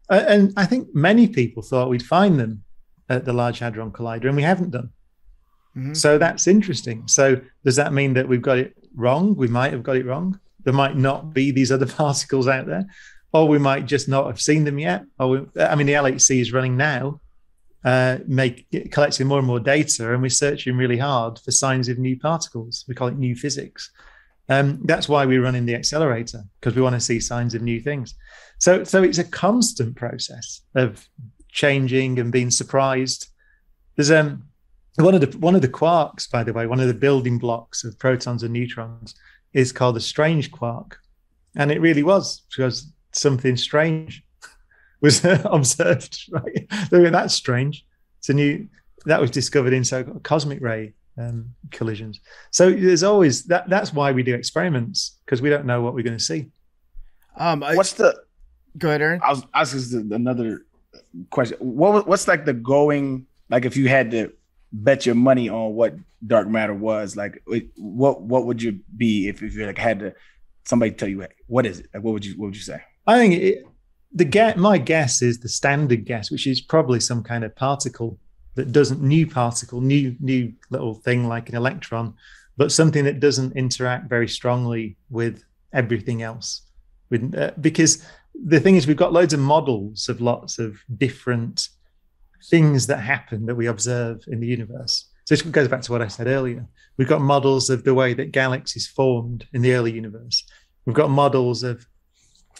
And I think many people thought we'd find them at the Large Hadron Collider, and we haven't done. Mm-hmm. So that's interesting. So does that mean that we've got it wrong? We might have got it wrong. There might not be these other particles out there, or we might just not have seen them yet. The LHC is running now, collecting more and more data, and we're searching really hard for signs of new particles. We call it new physics. That's why we're running the accelerator, because we want to see signs of new things. So it's a constant process of changing and being surprised. There's one of the quarks, by the way, one of the building blocks of protons and neutrons is called a strange quark, and it really was because something strange was observed. Right, that's strange. That was discovered in so-called cosmic ray collisions. So there's always that. That's why we do experiments, because we don't know what we're going to see. Go ahead, Aaron. I was asking another question. What's like the going, like if you had to bet your money on what dark matter was, like what would you be if you like had to somebody tell you what is it? Like what would you say? I think my guess is the standard guess, which is probably some kind of particle that doesn't new little thing like an electron, but something that doesn't interact very strongly with everything else. Because the thing is, we've got loads of models of lots of different things that happen that we observe in the universe. So this goes back to what I said earlier. We've got models of the way that galaxies formed in the early universe. We've got models of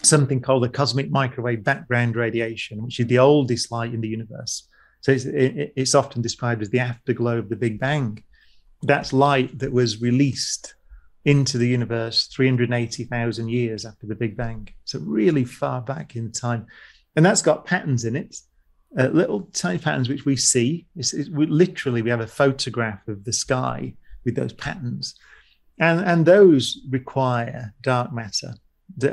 something called the cosmic microwave background radiation, which is the oldest light in the universe. So it's often described as the afterglow of the Big Bang. That's light that was released into the universe 380,000 years after the Big Bang. So really far back in time. And that's got patterns in it, little tiny patterns which we see. We have a photograph of the sky with those patterns. And those require dark matter,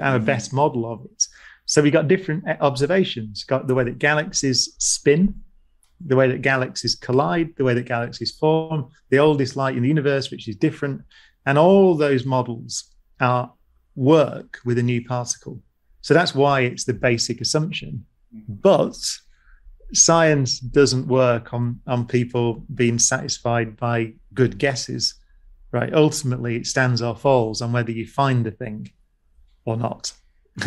our best model of it. So we got different observations, got the way that galaxies spin, the way that galaxies collide, the way that galaxies form, the oldest light in the universe, which is different. And all those models work with a new particle. So that's why it's the basic assumption. But science doesn't work on people being satisfied by good guesses, right? Ultimately, it stands or falls on whether you find the thing or not.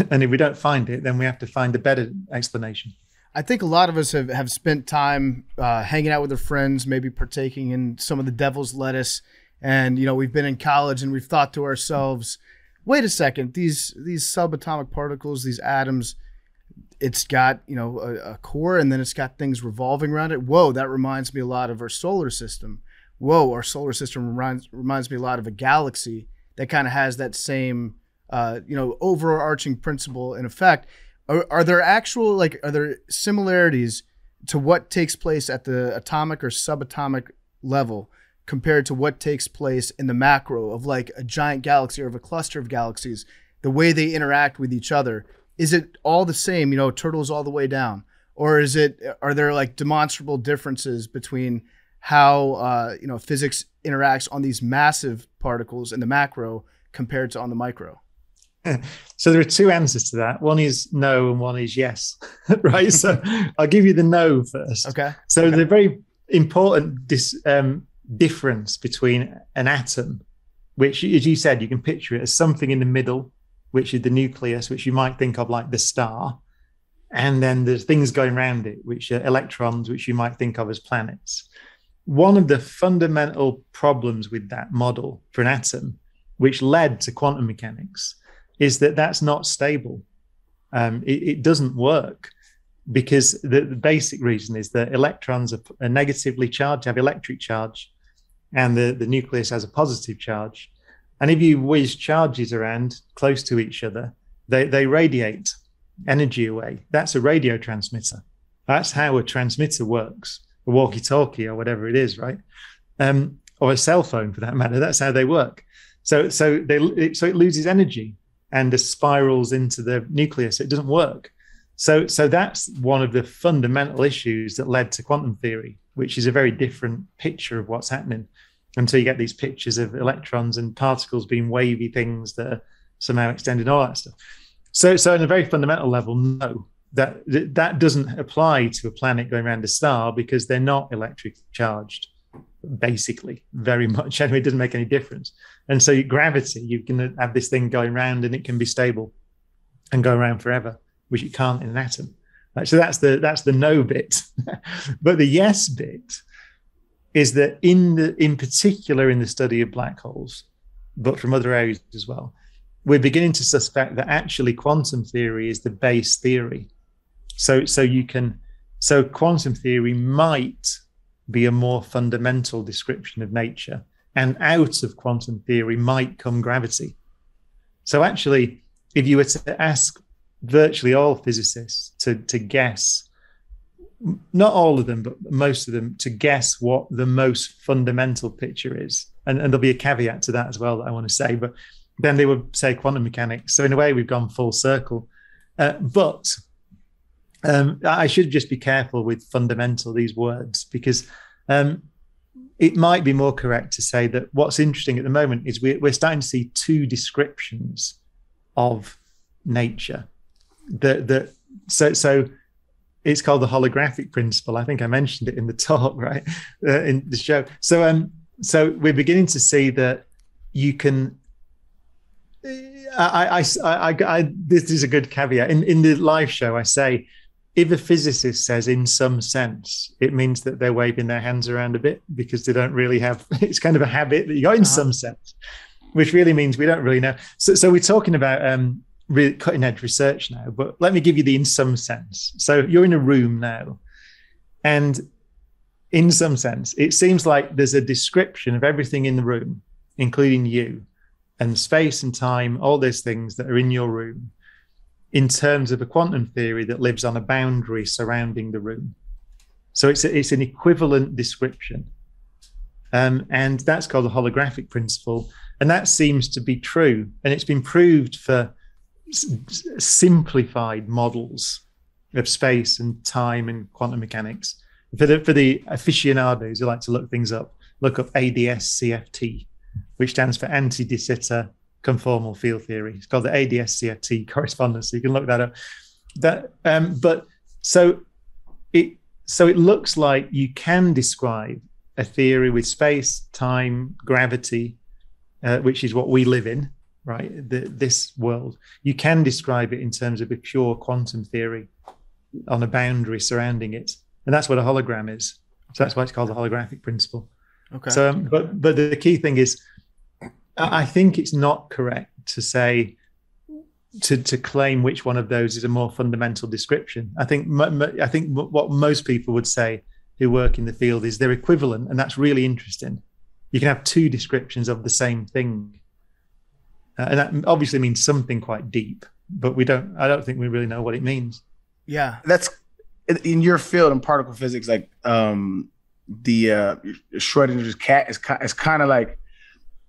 And if we don't find it, then we have to find a better explanation. I think a lot of us have spent time hanging out with our friends, maybe partaking in some of the devil's lettuce. And, we've been in college and we've thought to ourselves, wait a second, these subatomic particles, these atoms, it's got, a core and then it's got things revolving around it. Whoa, that reminds me a lot of our solar system. Whoa, our solar system reminds me a lot of a galaxy that kind of has that same overarching principle in effect. Are there are there similarities to what takes place at the atomic or subatomic level compared to what takes place in the macro of like a giant galaxy or of a cluster of galaxies, the way they interact with each other? Is it all the same, turtles all the way down? Or are there like demonstrable differences between how, physics interacts on these massive particles in the macro compared to on the micro? So there are two answers to that. One is no and one is yes, right? So I'll give you the no first. Okay. So the very important difference between an atom, which, as you said, you can picture it as something in the middle, which is the nucleus, which you might think of like the star. And then there's things going around it, which are electrons, which you might think of as planets. One of the fundamental problems with that model for an atom, which led to quantum mechanics, is that that's not stable. It doesn't work because the basic reason is that electrons are negatively charged, have electric charge, and the nucleus has a positive charge. And if you whiz charges around close to each other, they radiate energy away. That's a radio transmitter. That's how a transmitter works, a walkie-talkie or whatever it is, right? Or a cell phone for that matter. That's how they work. So it loses energy and it spirals into the nucleus. It doesn't work. So that's one of the fundamental issues that led to quantum theory, which is a very different picture of what's happening until you get these pictures of electrons and particles being wavy things that are somehow extended, all that stuff. So on a very fundamental level, no, that doesn't apply to a planet going around a star because they're not electrically charged, basically, very much. Anyway, it doesn't make any difference. And so gravity, you can have this thing going around and it can be stable and go around forever, which it can't in an atom. Right? So that's the no bit. But the yes bit is that in particular in the study of black holes, but from other areas as well, we're beginning to suspect that actually quantum theory is the base theory. So quantum theory might be a more fundamental description of nature, and out of quantum theory might come gravity. So actually, if you were to ask virtually all physicists to guess, not all of them, but most of them, to guess what the most fundamental picture is, and there'll be a caveat to that as well that I want to say, but then they would say quantum mechanics. So in a way, we've gone full circle. But I should just be careful with fundamental, these words, because it might be more correct to say that what's interesting at the moment is we're starting to see two descriptions of nature. So it's called the holographic principle. I think I mentioned it in the talk, right, in the show. So we're beginning to see that you can. This is a good caveat. In the live show, I say, if a physicist says in some sense, it means that they're waving their hands around a bit because they don't really have, it's kind of a habit that you got in some sense, which really means we don't really know. So we're talking about really cutting edge research now, but let me give you the in some sense. So you're in a room now, and in some sense, it seems like there's a description of everything in the room, including you, and space and time, all those things that are in your room, in terms of a quantum theory that lives on a boundary surrounding the room. So it's an equivalent description. And that's called the holographic principle. And that seems to be true. And it's been proved for simplified models of space and time and quantum mechanics. For the aficionados who like to look things up, look up ADS-CFT, which stands for anti-de Sitter conformal field theory. It's called the ADS-CFT correspondence, so you can look that up. So it looks like you can describe a theory with space, time, gravity, which is what we live in, right? This world. You can describe it in terms of a pure quantum theory on a boundary surrounding it. And that's what a hologram is. So that's why it's called the holographic principle. Okay. So, but the key thing is, I think it's not correct to say, to claim which one of those is a more fundamental description. I think what most people would say who work in the field is they're equivalent, and that's really interesting. You can have two descriptions of the same thing, and that obviously means something quite deep. But I don't think we really know what it means. Yeah, that's in your field in particle physics. Like the Schrodinger's cat is kind of like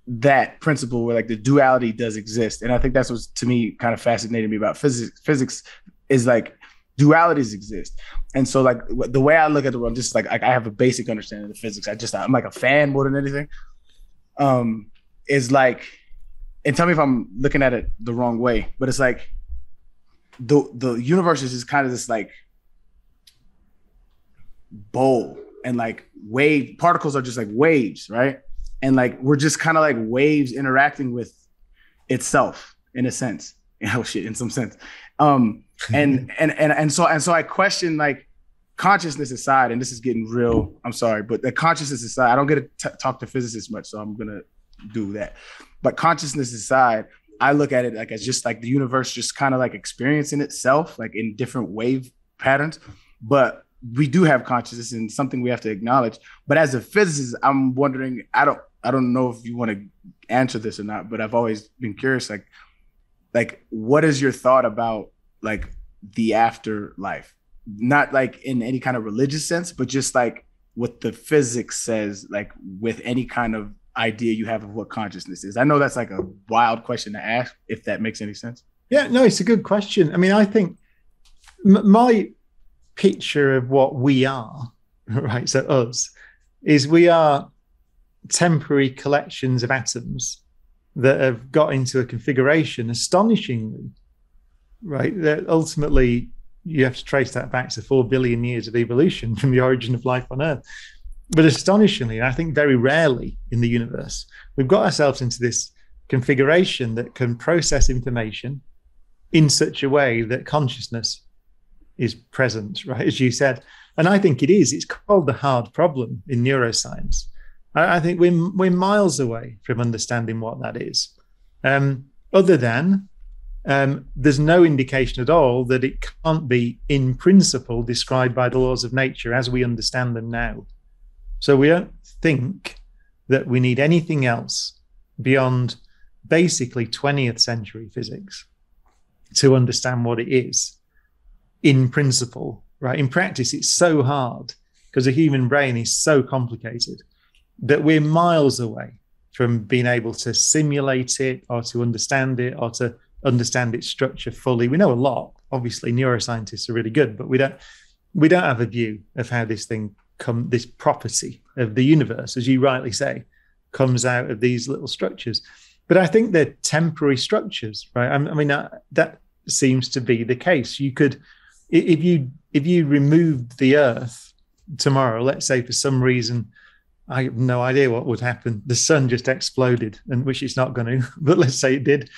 that principle where like the duality does exist, and I think that's what's to me kind of fascinated me about physics. Physics is like dualities exist, and so like the way I look at the world, just like I have a basic understanding of the physics. I'm like a fan more than anything. Is like, and tell me if I'm looking at it the wrong way, but it's like the universe is just kind of this like bowl, and like wave particles are just like waves, right? And like we're just kind of like waves interacting with itself in a sense. Oh shit, in some sense. And so I question like consciousness aside, and this is getting real. I'm sorry, but the consciousness aside, I don't get to talk to physicists much, so I'm gonna do that. But consciousness aside, I look at it like as just like the universe just kind of like experiencing itself like in different wave patterns. But we do have consciousness, and something we have to acknowledge. But as a physicist, I'm wondering, I don't know if you want to answer this or not, but I've always been curious, like what is your thought about like the afterlife? Not like in any kind of religious sense, but just like what the physics says, like with any kind of idea you have of what consciousness is. I know that's like a wild question to ask, if that makes any sense. Yeah, no, it's a good question. I mean, I think my picture of what we are, right, so us, is we are temporary collections of atoms that have got into a configuration astonishingly, right, that ultimately you have to trace that back to 4 billion years of evolution from the origin of life on Earth. But astonishingly, and I think very rarely in the universe, we've got ourselves into this configuration that can process information in such a way that consciousness is present, right, as you said. And I think it is. It's called the hard problem in neuroscience. I think we're miles away from understanding what that is. Other than there's no indication at all that it can't be in principle described by the laws of nature as we understand them now. So we don't think that we need anything else beyond basically 20th century physics to understand what it is in principle, right? In practice, it's so hard because the human brain is so complicated that we're miles away from being able to simulate it or to understand it or to understand its structure fully. We know a lot. Obviously, neuroscientists are really good, but we don't have a view of how this property of the universe, as you rightly say, comes out of these little structures. But I think they're temporary structures, right? I mean, that seems to be the case. You could, if you removed the Earth tomorrow, let's say for some reason, I have no idea what would happen. The sun just exploded, and which it's not going to, but let's say it did,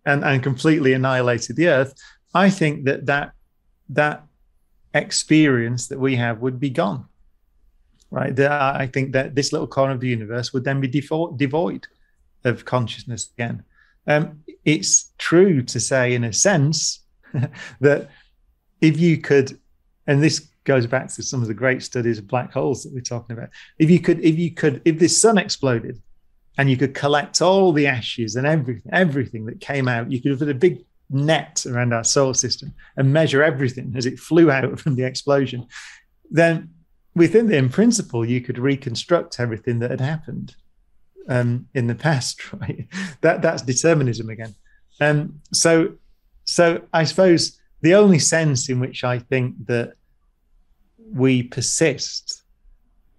and completely annihilated the Earth. I think that experience that we have would be gone, right? I think that this little corner of the universe would then be devoid of consciousness again. It's true to say, in a sense, that if you could, and this goes back to some of the great studies of black holes that we're talking about. If this sun exploded and you could collect all the ashes and everything that came out, you could put a big net around our solar system and measure everything as it flew out from the explosion, then in principle, you could reconstruct everything that had happened in the past, right? That's determinism again. So I suppose the only sense in which I think that we persist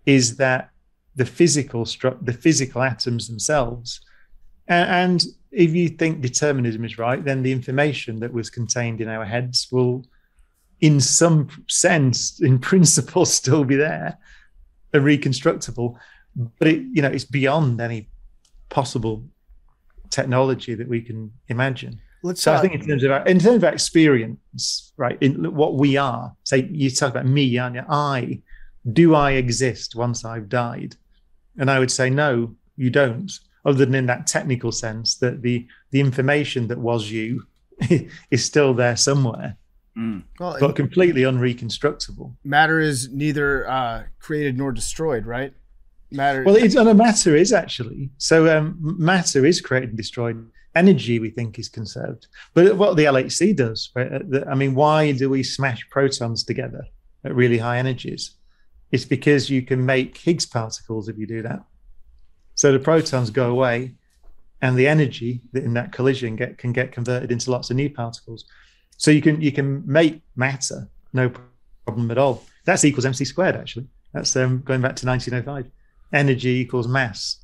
is that the physical atoms themselves, and if you think determinism is right, then the information that was contained in our heads will, in some sense, in principle, still be there and reconstructible. But it's beyond any possible technology that we can imagine. So I think in terms of our experience, right, in what we are, say you talk about me, aren't you? Do I exist once I've died? And I would say, no, you don't, other than in that technical sense that the information that was you is still there somewhere, well, but completely unreconstructible. Matter is neither created nor destroyed, right? Matter. Well, matter is actually. So matter is created and destroyed. Energy, we think, is conserved. But what the LHC does, right? Why do we smash protons together at really high energies? It's because you can make Higgs particles if you do that. So the protons go away, and the energy in that collision can get converted into lots of new particles. So you can make matter, no problem at all. That's equals mc squared, actually. That's going back to 1905. Energy equals mass.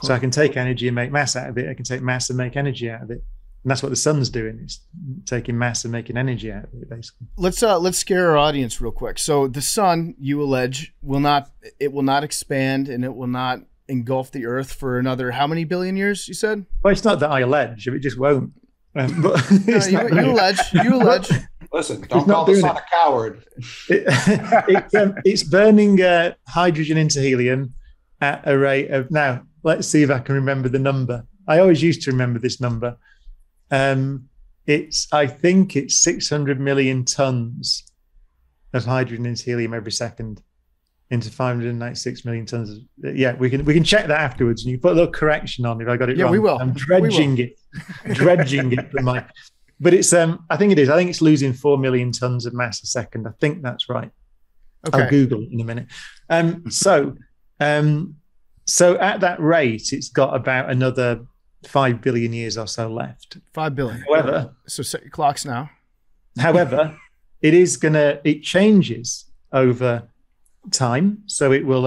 So I can take energy and make mass out of it. I can take mass and make energy out of it. And that's what the sun's doing, is taking mass and making energy out of it, basically. Let's scare our audience real quick. So the sun, you allege, will not expand, and it will not engulf the earth for another how many billion years, you said? Well, it's not that I allege, it just won't. But you allege. Listen, don't call the sun a coward. It's burning hydrogen into helium at a rate of, now, let's see if I can remember the number. I always used to remember this number. I think it's 600 million tons of hydrogen into helium every second into 596 million tons. We can check that afterwards, and you put a little correction on if I got it wrong. Yeah, we will. I'm dredging it from my. But it's I think it is. I think it's losing 4 million tons of mass a second. I think that's right. Okay. I'll Google it in a minute. So at that rate, it's got about another 5 billion years or so left. 5 billion. However, so set your clocks now. However, it changes over time. So it will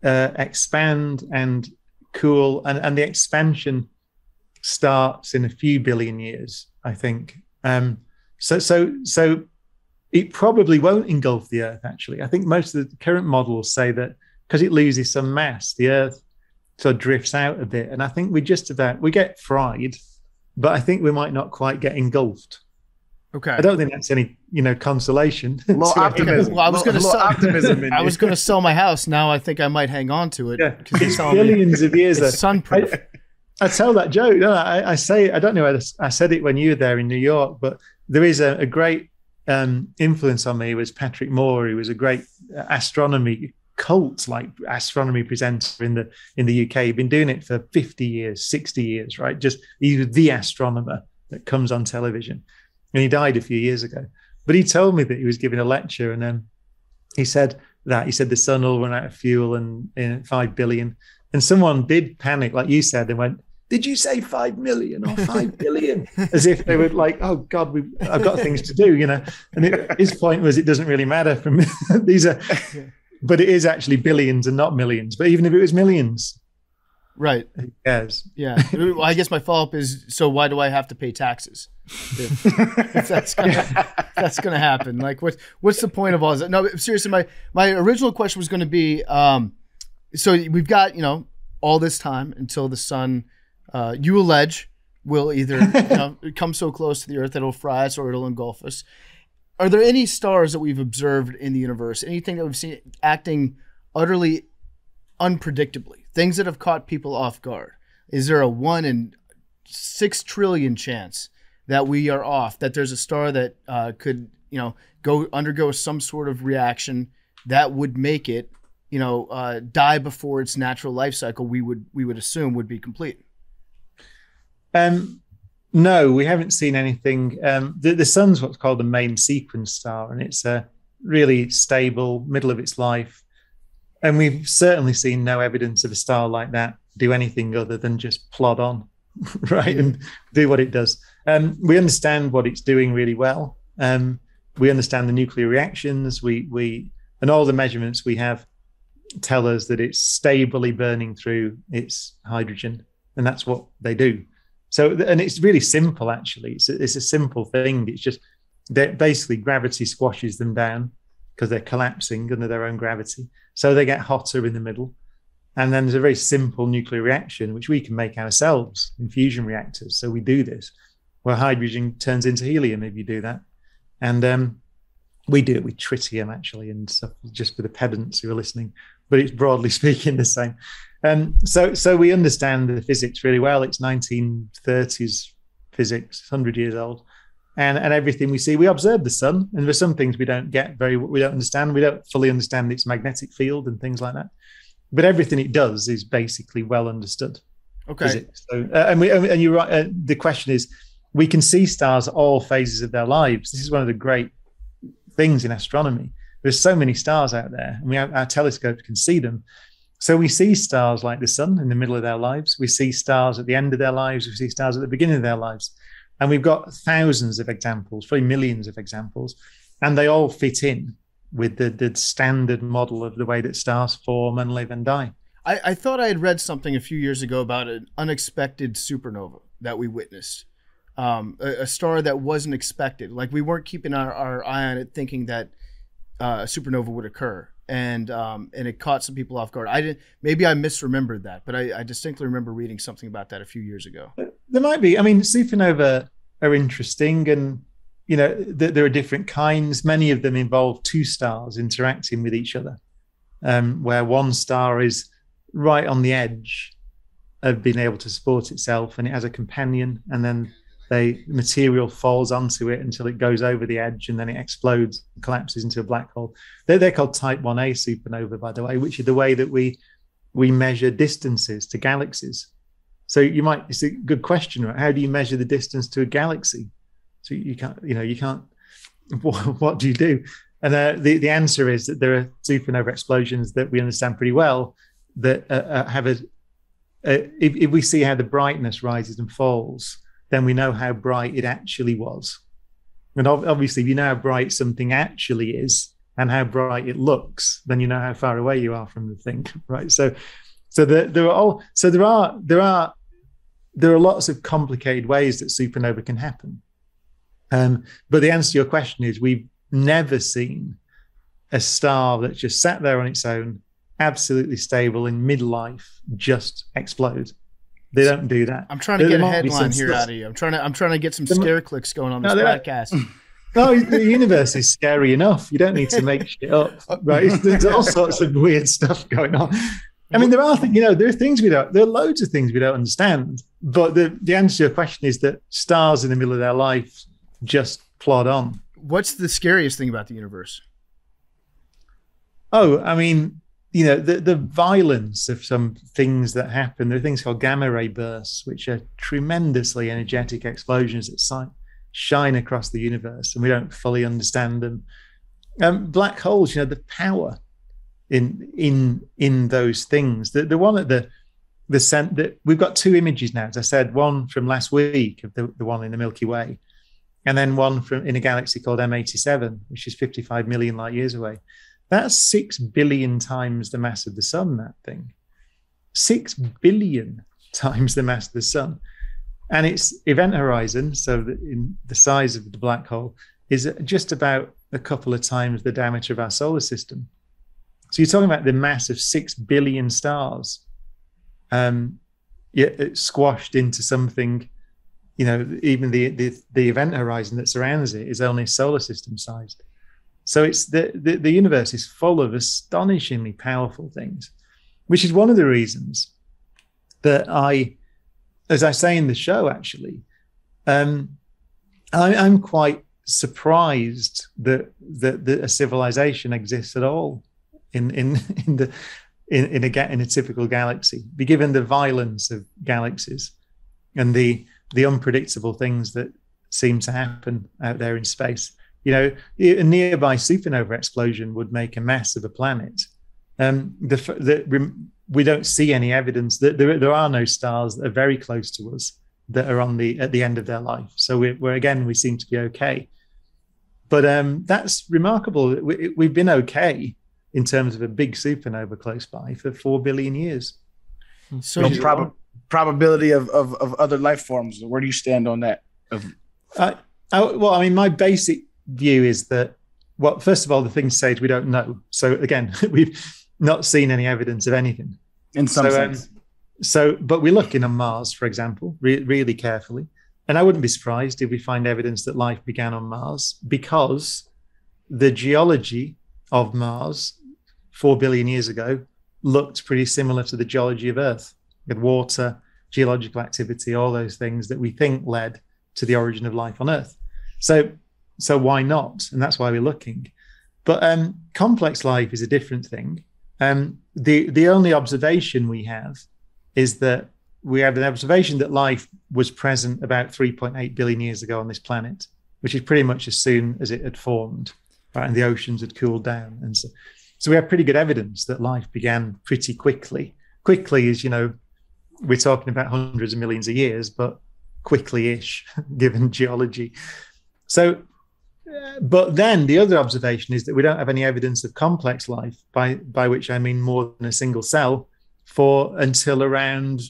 expand and cool, and the expansion starts in a few billion years, I think. So it probably won't engulf the Earth, actually. I think most of the current models say that because it loses some mass, the Earth sort of drifts out a bit. And I think we get fried, but I think we might not quite get engulfed. Okay. I don't think that's any, consolation. Well, optimism. I was going to sell optimism. I was going to sell my house. Now I think I might hang on to it. Yeah. It's billions of years. It's sunproof. I tell that joke. No, I say, I don't know whether I said it when you were there in New York, but there is a great influence on me was Patrick Moore, who was a great astronomy astronomy presenter in the UK. He'd been doing it for 50 years, 60 years, right? Just he was the astronomer that comes on television. And he died a few years ago. But he told me that he was giving a lecture, and then he said the sun will run out of fuel in 5 billion. And someone did panic, like you said, and went, "Did you say 5 million or 5 billion?" As if they were like, "Oh God, I've got things to do," And his point was, it doesn't really matter from these are, but it is actually billions and not millions. But even if it was millions, right? Who cares? Yeah. Well, I guess my follow-up is, so why do I have to pay taxes? If that's gonna happen. Like, what's the point of all this? No, seriously, my original question was going to be, so we've got all this time until the sun, you allege, will either come so close to the Earth that it'll fry us or it'll engulf us. Are there any stars that we've observed in the universe, anything that we've seen acting utterly unpredictably, things that have caught people off guard? Is there a 1 in 6 trillion chance that we are off, that there's a star that could undergo some sort of reaction that would make it die before its natural life cycle, we would assume would be complete? No, we haven't seen anything. The sun's what's called a main sequence star, and really stable, middle of its life. And we've certainly seen no evidence of a star like that do anything other than just plod on, right, and do what it does. We understand what it's doing really well. We understand the nuclear reactions. We and all the measurements we have tell us that it's stably burning through its hydrogen, and that's what they do. So, and it's really simple, actually. It's a simple thing. It's just that basically gravity squashes them down because they're collapsing under their own gravity. So they get hotter in the middle. And then there's a very simple nuclear reaction, which we can make ourselves in fusion reactors. So we do this, where hydrogen turns into helium if you do that. And we do it with tritium, actually, and stuff, just for the pedants who are listening. But it's broadly speaking the same. So we understand the physics really well. It's 1930s physics, 100 years old. And everything we see, we observe the sun, and there's some things we don't understand. We don't fully understand its magnetic field and things like that. But everything it does is basically well understood. Okay. Physics. So, and you're right. The question is, we can see stars at all phases of their lives. This is one of the great things in astronomy. There's so many stars out there, and our telescopes can see them. So we see stars like the sun in the middle of their lives. We see stars at the end of their lives. We see stars at the beginning of their lives. And we've got thousands of examples, probably millions of examples, and they all fit in with the standard model of the way that stars form and live and die. I thought I had read something a few years ago about an unexpected supernova that we witnessed. A star that wasn't expected. Like, we weren't keeping our eye on it, thinking that a supernova would occur. And it caught some people off guard. Maybe I misremembered that, but I distinctly remember reading something about that a few years ago. There might be. I mean, supernova are interesting, and there are different kinds. Many of them involve two stars interacting with each other, where one star is right on the edge of being able to support itself, and it has a companion, and then material falls onto it until it goes over the edge, and then it explodes and collapses into a black hole. They're called type 1a supernova, by the way, which is the way that we measure distances to galaxies. So it's a good question, right? How do you measure the distance to a galaxy? So you can't, what do you do? And the answer is that there are supernova explosions that we understand pretty well that have if we see how the brightness rises and falls, then we know how bright it actually was. And obviously, if you know how bright something actually is and how bright it looks, then you know how far away you are from the thing, right? So there are lots of complicated ways that supernova can happen. But the answer to your question is, we've never seen a star that just sat there on its own, absolutely stable in midlife, just explode. They don't do that. I'm trying to get a headline here out of you. I'm trying to get some scare clicks going on this podcast. No, the universe is scary enough. You don't need to make shit up, right? There's all sorts of weird stuff going on. I mean, there are loads of things we don't understand. But the answer to your question is that stars in the middle of their life just plod on. What's the scariest thing about the universe? Oh, I mean, the violence of some things that happen. There are things called gamma ray bursts, which are tremendously energetic explosions that shine across the universe, and we don't fully understand them. Black holes, the power in those things. The one at the center, we've got two images now, as I said, one from last week of the one in the Milky Way, and then one in a galaxy called M87, which is 55 million light years away. That's 6 billion times the mass of the sun, that thing. 6 billion times the mass of the sun. And its event horizon, so in the size of the black hole, is just about a couple of times the diameter of our solar system. So you're talking about the mass of 6 billion stars, it's squashed into something, even the event horizon that surrounds it is only solar system sized. So it's the universe is full of astonishingly powerful things, which is one of the reasons that as I say in the show, actually, I'm quite surprised that a civilization exists at all in a typical galaxy. Given the violence of galaxies and the unpredictable things that seem to happen out there in space, A nearby supernova explosion would make a mess of a planet. We don't see any evidence that there are no stars that are very close to us that are at the end of their life. So we seem to be okay. But that's remarkable. We've been okay in terms of a big supernova close by for 4 billion years. So probability of other life forms. Where do you stand on that? My basic view is that, first of all, the thing says we don't know. So again, we've not seen any evidence of anything. In some sense. But we're looking on Mars, for example, really carefully. And I wouldn't be surprised if we find evidence that life began on Mars, because the geology of Mars 4 billion years ago looked pretty similar to the geology of Earth. We had water, geological activity, all those things that we think led to the origin of life on Earth. So why not? And that's why we're looking. But complex life is a different thing. The only observation we have is that we have an observation that life was present about 3.8 billion years ago on this planet, which is pretty much as soon as it had formed, right? And the oceans had cooled down. And so we have pretty good evidence that life began pretty quickly. Quickly is, we're talking about hundreds of millions of years, but quickly-ish given geology. So, but then the other observation is that we don't have any evidence of complex life, by which I mean more than a single cell, until around,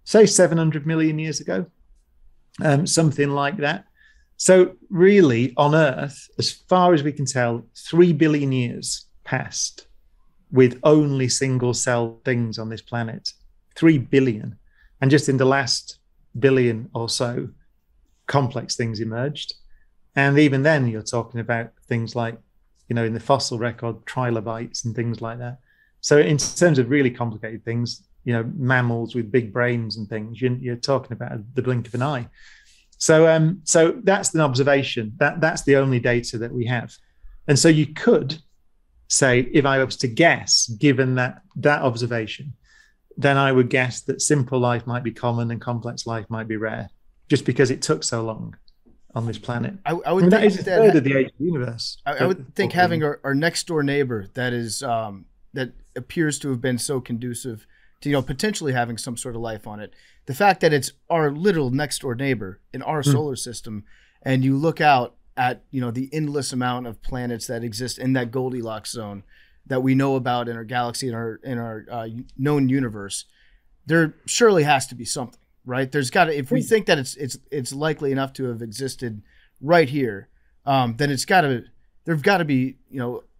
say, 700 million years ago, something like that. So really, on Earth, as far as we can tell, 3 billion years passed with only single cell things on this planet. 3 billion. And just in the last billion or so, complex things emerged. And even then, you're talking about things like, in the fossil record, trilobites and things like that. So in terms of really complicated things, mammals with big brains and things, you're talking about the blink of an eye. So that's an observation. That's the only data that we have. And so you could say, if I was to guess, given that observation, then I would guess that simple life might be common and complex life might be rare, just because it took so long on this planet. I would think that is a third of the age of the universe. I would think having our next door neighbor that is that appears to have been so conducive to potentially having some sort of life on it. The fact that it's our little next door neighbor in our solar system, and you look out at the endless amount of planets that exist in that Goldilocks zone that we know about in our galaxy, in our known universe, there surely has to be something, right? There's got to, if we think that it's likely enough to have existed right here, then there've got to be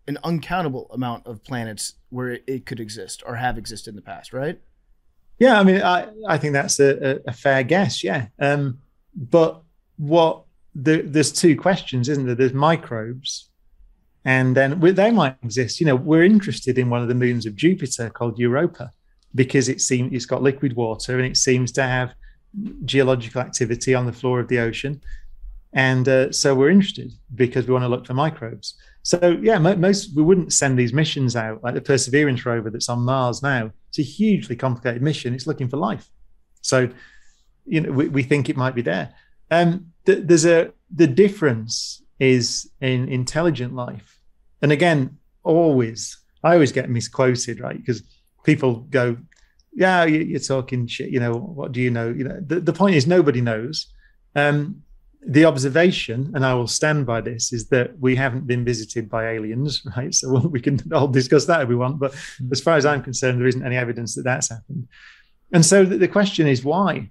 an uncountable amount of planets where it could exist or have existed in the past, right? Yeah, I think that's a fair guess. Yeah, but there's two questions, isn't there? There's microbes, and then they might exist. We're interested in one of the moons of Jupiter called Europa because it's got liquid water and it seems to have geological activity on the floor of the ocean, and so we're interested because we want to look for microbes. So yeah, we wouldn't send these missions out like the Perseverance rover that's on Mars now. It's a hugely complicated mission. It's looking for life. So, we think it might be there. The difference is in intelligent life. And again, I always get misquoted, right? Because people go, yeah, you're talking shit. What do you know? The point is nobody knows. The observation, and I will stand by this, is that we haven't been visited by aliens, right? So we can all discuss that if we want. But as far as I'm concerned, there isn't any evidence that that's happened. And so the question is why?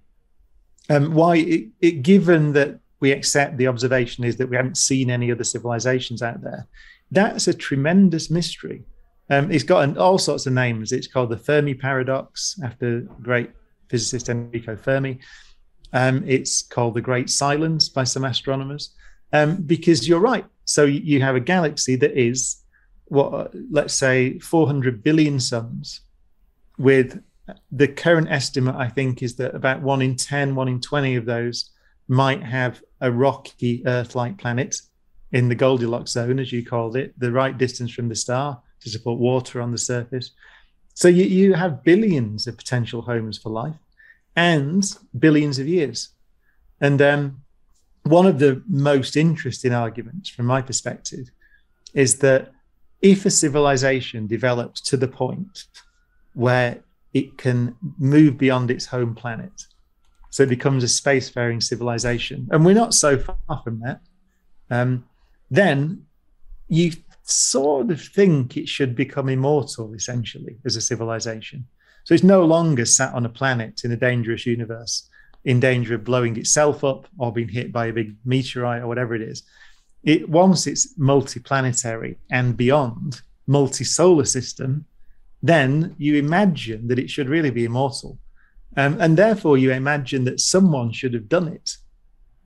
Given that we accept the observation is that we haven't seen any other civilizations out there, that's a tremendous mystery. It's got all sorts of names. It's called the Fermi paradox, after great physicist Enrico Fermi. It's called the Great Silence by some astronomers, because you're right. So you have a galaxy that is, let's say 400 billion suns, with the current estimate, I think, is that about 1 in 10, 1 in 20 of those might have a rocky Earth-like planet in the Goldilocks zone, as you called it, the right distance from the star to support water on the surface. So you have billions of potential homes for life and billions of years. And one of the most interesting arguments from my perspective is that if a civilization develops to the point where it can move beyond its home planet, so it becomes a spacefaring civilization, and we're not so far from that, then you sort of think it should become immortal, essentially, as a civilization. So it's no longer sat on a planet in a dangerous universe, in danger of blowing itself up or being hit by a big meteorite or whatever it is. Once it's multiplanetary and beyond, multi-solar system, then you imagine that it should really be immortal. And therefore you imagine that someone should have done it.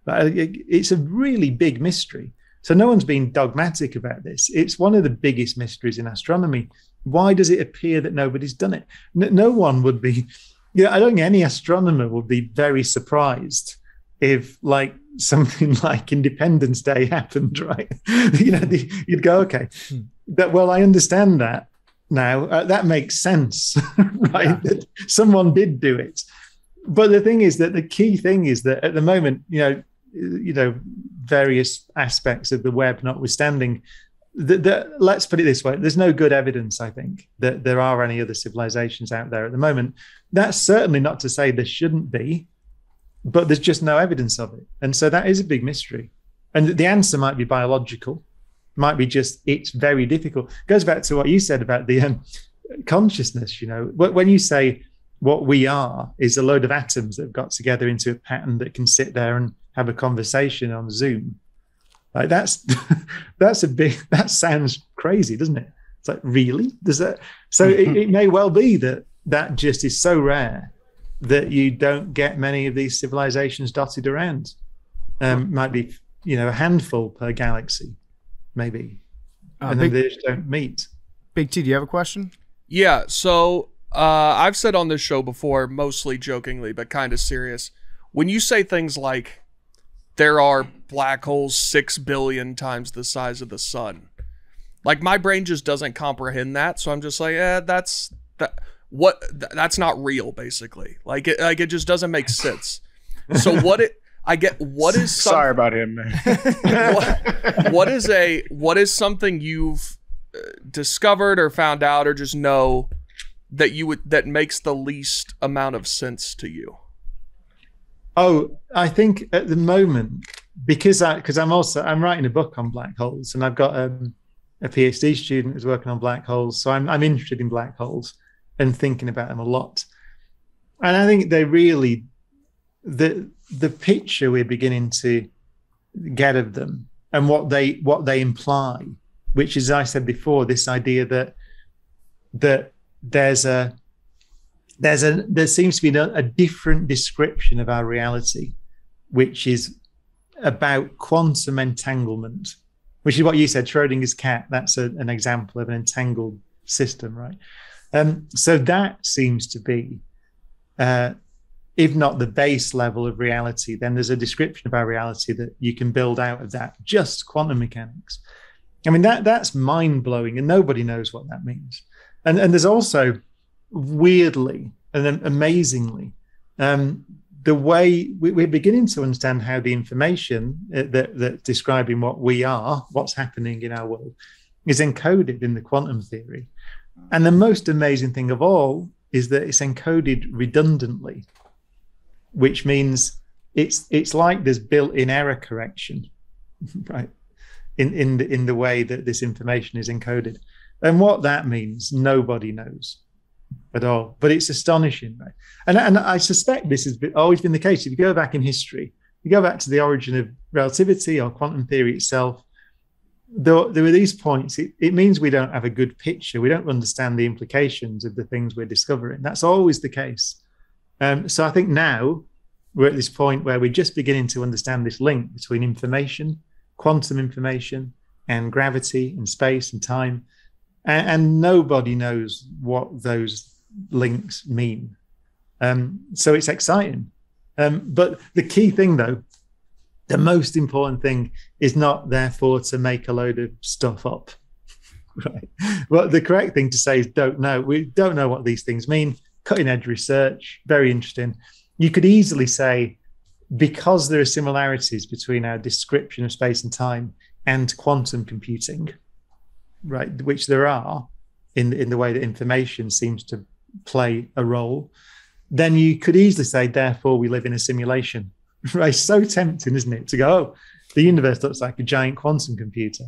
But it's a really big mystery. So no one's been dogmatic about this. It's one of the biggest mysteries in astronomy. Why does it appear that nobody's done it? No one would be, I don't think any astronomer would be very surprised if like something like Independence Day happened, right? You'd go, okay, well, I understand that now. That makes sense, right? Yeah. That someone did do it. But the thing is that the key thing is that at the moment, various aspects of the web notwithstanding, let's put it this way, there's no good evidence, I think, that there are any other civilizations out there at the moment. That's certainly not to say there shouldn't be, but there's just no evidence of it. And so that is a big mystery. And the answer might be biological, might be just, it's very difficult. It goes back to what you said about the consciousness, when you say what we are is a load of atoms that have got together into a pattern that can sit there and have a conversation on Zoom. Like that sounds crazy, doesn't it? It's like, really? Does that? So it may well be that just is so rare that you don't get many of these civilizations dotted around. Might be, a handful per galaxy, maybe. And then they just don't meet. Big T, do you have a question? Yeah, so I've said on this show before, mostly jokingly, but kind of serious, when you say things like, there are black holes 6 billion times the size of the sun, like my brain just doesn't comprehend that. So I'm just like, that's not real, basically. Like it just doesn't make sense. So what is sorry about him, man. what is something you've discovered or found out or just know that makes the least amount of sense to you? Oh, I think at the moment, because I'm writing a book on black holes, and I've got a PhD student who's working on black holes, so I'm interested in black holes and thinking about them a lot. And I think they really, the picture we're beginning to get of them and what they imply, which is, as I said before, this idea that there seems to be a different description of our reality, which is about quantum entanglement, which is what you said, Schrodinger's cat. That's an example of an entangled system, right? So that seems to be, if not the base level of reality, then there's a description of our reality that you can build out of that, just quantum mechanics. I mean, that's mind-blowing, and nobody knows what that means. And there's also, weirdly and amazingly, the way we're beginning to understand how the information that's describing what we are, what's happening in our world, is encoded in the quantum theory. And the most amazing thing of all is that it's encoded redundantly, which means it's like there's built-in error correction, right? In the way that this information is encoded. And what that means, nobody knows at all. But it's astonishing, right? And I suspect this has always been the case. If you go back in history, you go back to the origin of relativity or quantum theory itself, there were these points. It means we don't have a good picture. We don't understand the implications of the things we're discovering. That's always the case. So I think now we're at this point where we're just beginning to understand this link between information, quantum information, and gravity and space and time. And nobody knows what those links mean. So it's exciting. But the key thing, though, the most important thing is not, therefore, to make a load of stuff up. Right? But the correct thing to say is don't know. We don't know what these things mean. Cutting edge research, very interesting. You could easily say because there are similarities between our description of space and time and quantum computing, right, which there are in the way that information seems to play a role, then you could easily say, therefore, we live in a simulation. Right? So tempting, isn't it, to go, oh, the universe looks like a giant quantum computer.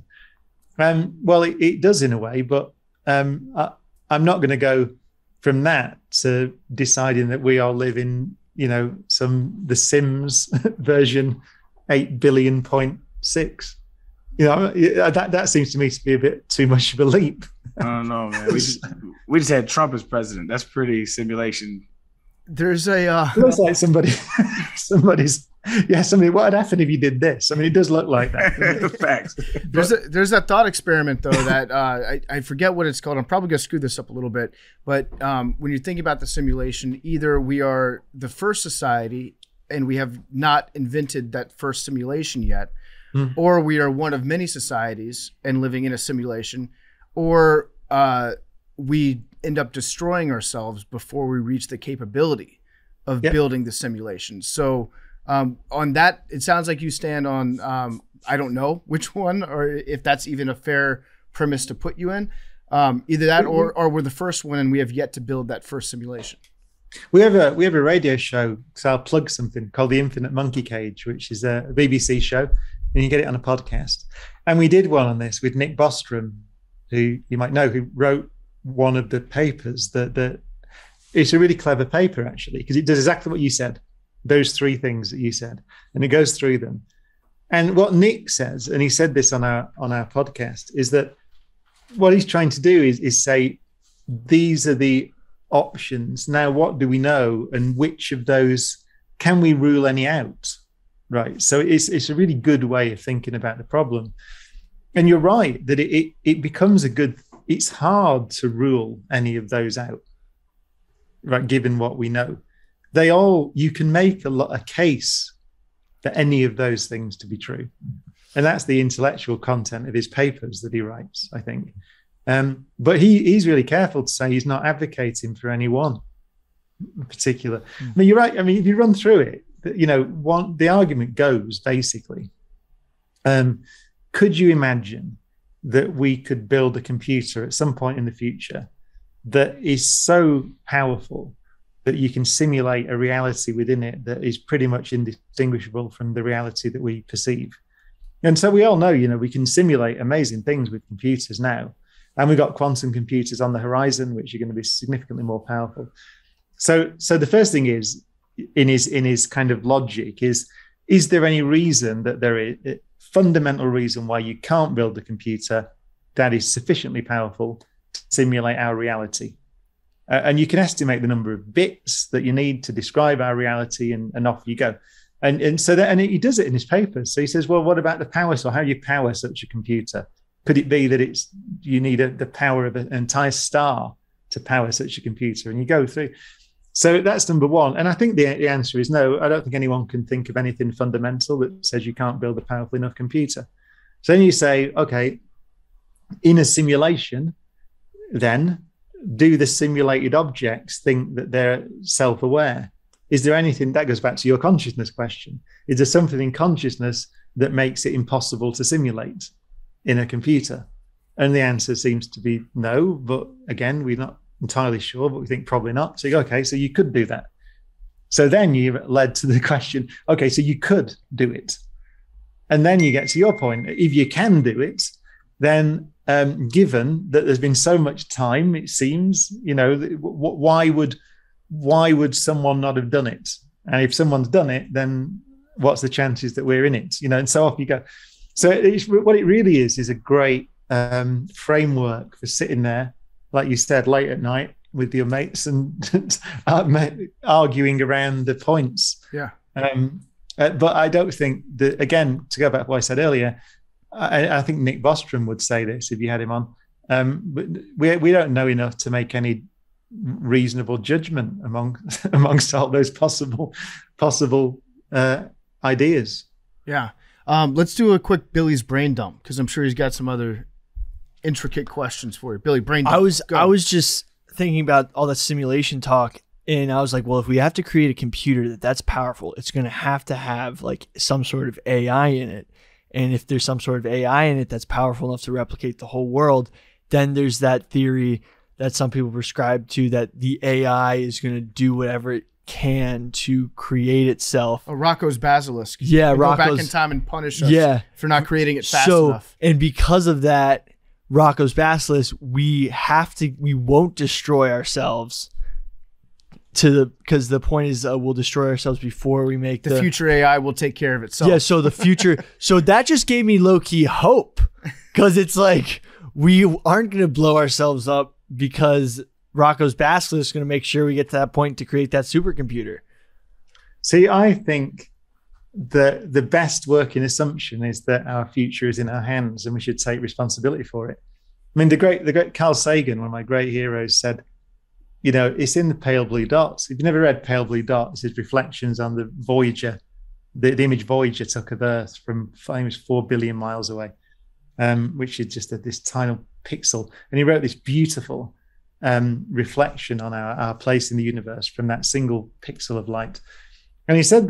Well, it does in a way, but I'm not going to go from that to deciding that we all live in, The Sims version 8 billion.6. That seems to me to be a bit too much of a leap. I don't know, man. We just had Trump as president. That's pretty simulation. There's a it looks like somebody's what would happen if you did this? I mean, it does look like that. Facts. There's that thought experiment though that I forget what it's called. I'm probably gonna screw this up a little bit, but when you think about the simulation, either we are the first society and we have not invented that first simulation yet, or we are one of many societies and living in a simulation, or we end up destroying ourselves before we reach the capability of building the simulation. So on that, it sounds like you stand on, I don't know which one, or if that's even a fair premise to put you in. Either that or we're the first one and we have yet to build that first simulation. We have a radio show, so I'll plug something called The Infinite Monkey Cage, which is a BBC show, and you get it on a podcast. And we did one on this with Nick Bostrom, who you might know, who wrote one of the papers that it's a really clever paper, actually, because it does exactly what you said, those three things that you said, and it goes through them. And what Nick says, and he said this on our podcast, is that what he's trying to do is say, these are the options. Now, what do we know, and which of those can we rule any out? Right. So it's a really good way of thinking about the problem. And you're right that it becomes it's hard to rule any of those out, right? Given what we know, you can make a case for any of those things to be true. And that's the intellectual content of his papers that he writes, I think. But he's really careful to say he's not advocating for any one in particular. I mean, you're right. I mean, if you run through it, the argument goes basically, could you imagine that we could build a computer at some point in the future that is so powerful that you can simulate a reality within it that is pretty much indistinguishable from the reality that we perceive? And so we all know, we can simulate amazing things with computers now. And we've got quantum computers on the horizon, which are going to be significantly more powerful. So the first thing is, in his kind of logic, is there any reason that there is a fundamental reason why you can't build a computer that is sufficiently powerful to simulate our reality? And you can estimate the number of bits that you need to describe our reality, and off you go. And he does it in his papers. So he says, well, what about the power? So how do you power such a computer? Could it be that you need the power of an entire star to power such a computer? And you go through. So that's number one. And I think the answer is no. I don't think anyone can think of anything fundamental that says you can't build a powerful enough computer. So then you say, okay, in a simulation, then do the simulated objects think that they're self-aware? Is there anything that goes back to your consciousness question? Is there something in consciousness that makes it impossible to simulate in a computer? And the answer seems to be no. But again, we're not entirely sure, but we think probably not. So you go, okay, so you could do that. So then you led to the question, okay, so you could do it. And then you get to your point. If you can do it, then given that there's been so much time, it seems, why would someone not have done it? And if someone's done it, then what's the chances that we're in it? And so off you go. So what it really is a great framework for sitting there, like you said, late at night with your mates and arguing around the points. Yeah. But I don't think that, again, to go back to what I said earlier, I think Nick Bostrom would say this if you had him on. But we don't know enough to make any reasonable judgment amongst all those possible ideas. Yeah. Let's do a quick Billy's brain dump, because I'm sure he's got some other intricate questions for you. Billy, brain dump. I was just thinking about all that simulation talk. And I was like, well, if we have to create a computer that's powerful, it's going to have like some sort of AI in it. And if there's some sort of AI in it that's powerful enough to replicate the whole world, then there's that theory that some people prescribe to, that the AI is going to do whatever it can to create itself. Oh, Rocco's basilisk. Yeah, Go back Rocco's in time and punish us Yeah. for not creating it fast enough. And because of that, Rocco's basilisk, we won't destroy ourselves because the point is we'll destroy ourselves before we make The future AI will take care of itself. Yeah, so the future, so that just gave me low-key hope, because it's like we aren't going to blow ourselves up because Rocco's basilisk is going to make sure we get to that point to create that supercomputer. See, I think that the best working assumption is that our future is in our hands and we should take responsibility for it. I mean, the great Carl Sagan, one of my great heroes, said, you know, it's in the pale blue dots. If you've never read Pale Blue Dots, it's reflections on the Voyager, the image Voyager took of Earth from, I think it was 4 billion miles away, which is just this tiny pixel. And he wrote this beautiful reflection on our place in the universe from that single pixel of light. And he said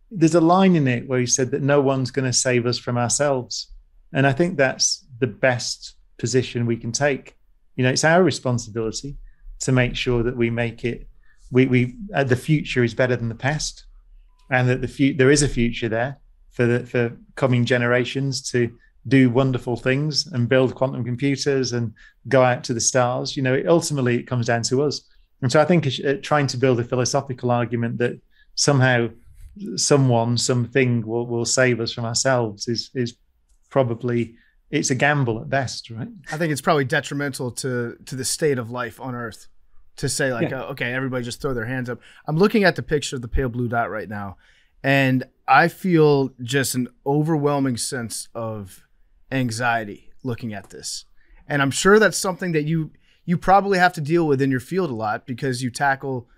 there's a line in it where he said that no one's going to save us from ourselves. And I think that's the best position we can take. You know, it's our responsibility to make sure that we make it, the future is better than the past, and that there is a future there for coming generations to do wonderful things and build quantum computers and go out to the stars. You know, ultimately it comes down to us. And so I think trying to build a philosophical argument that somehow something will save us from ourselves is probably, it's a gamble at best, right? I think it's probably detrimental to the state of life on Earth to say like, okay, everybody just throw their hands up. I'm looking at the picture of the pale blue dot right now, and I feel just an overwhelming sense of anxiety looking at this. And I'm sure that's something that you probably have to deal with in your field a lot, because you tackle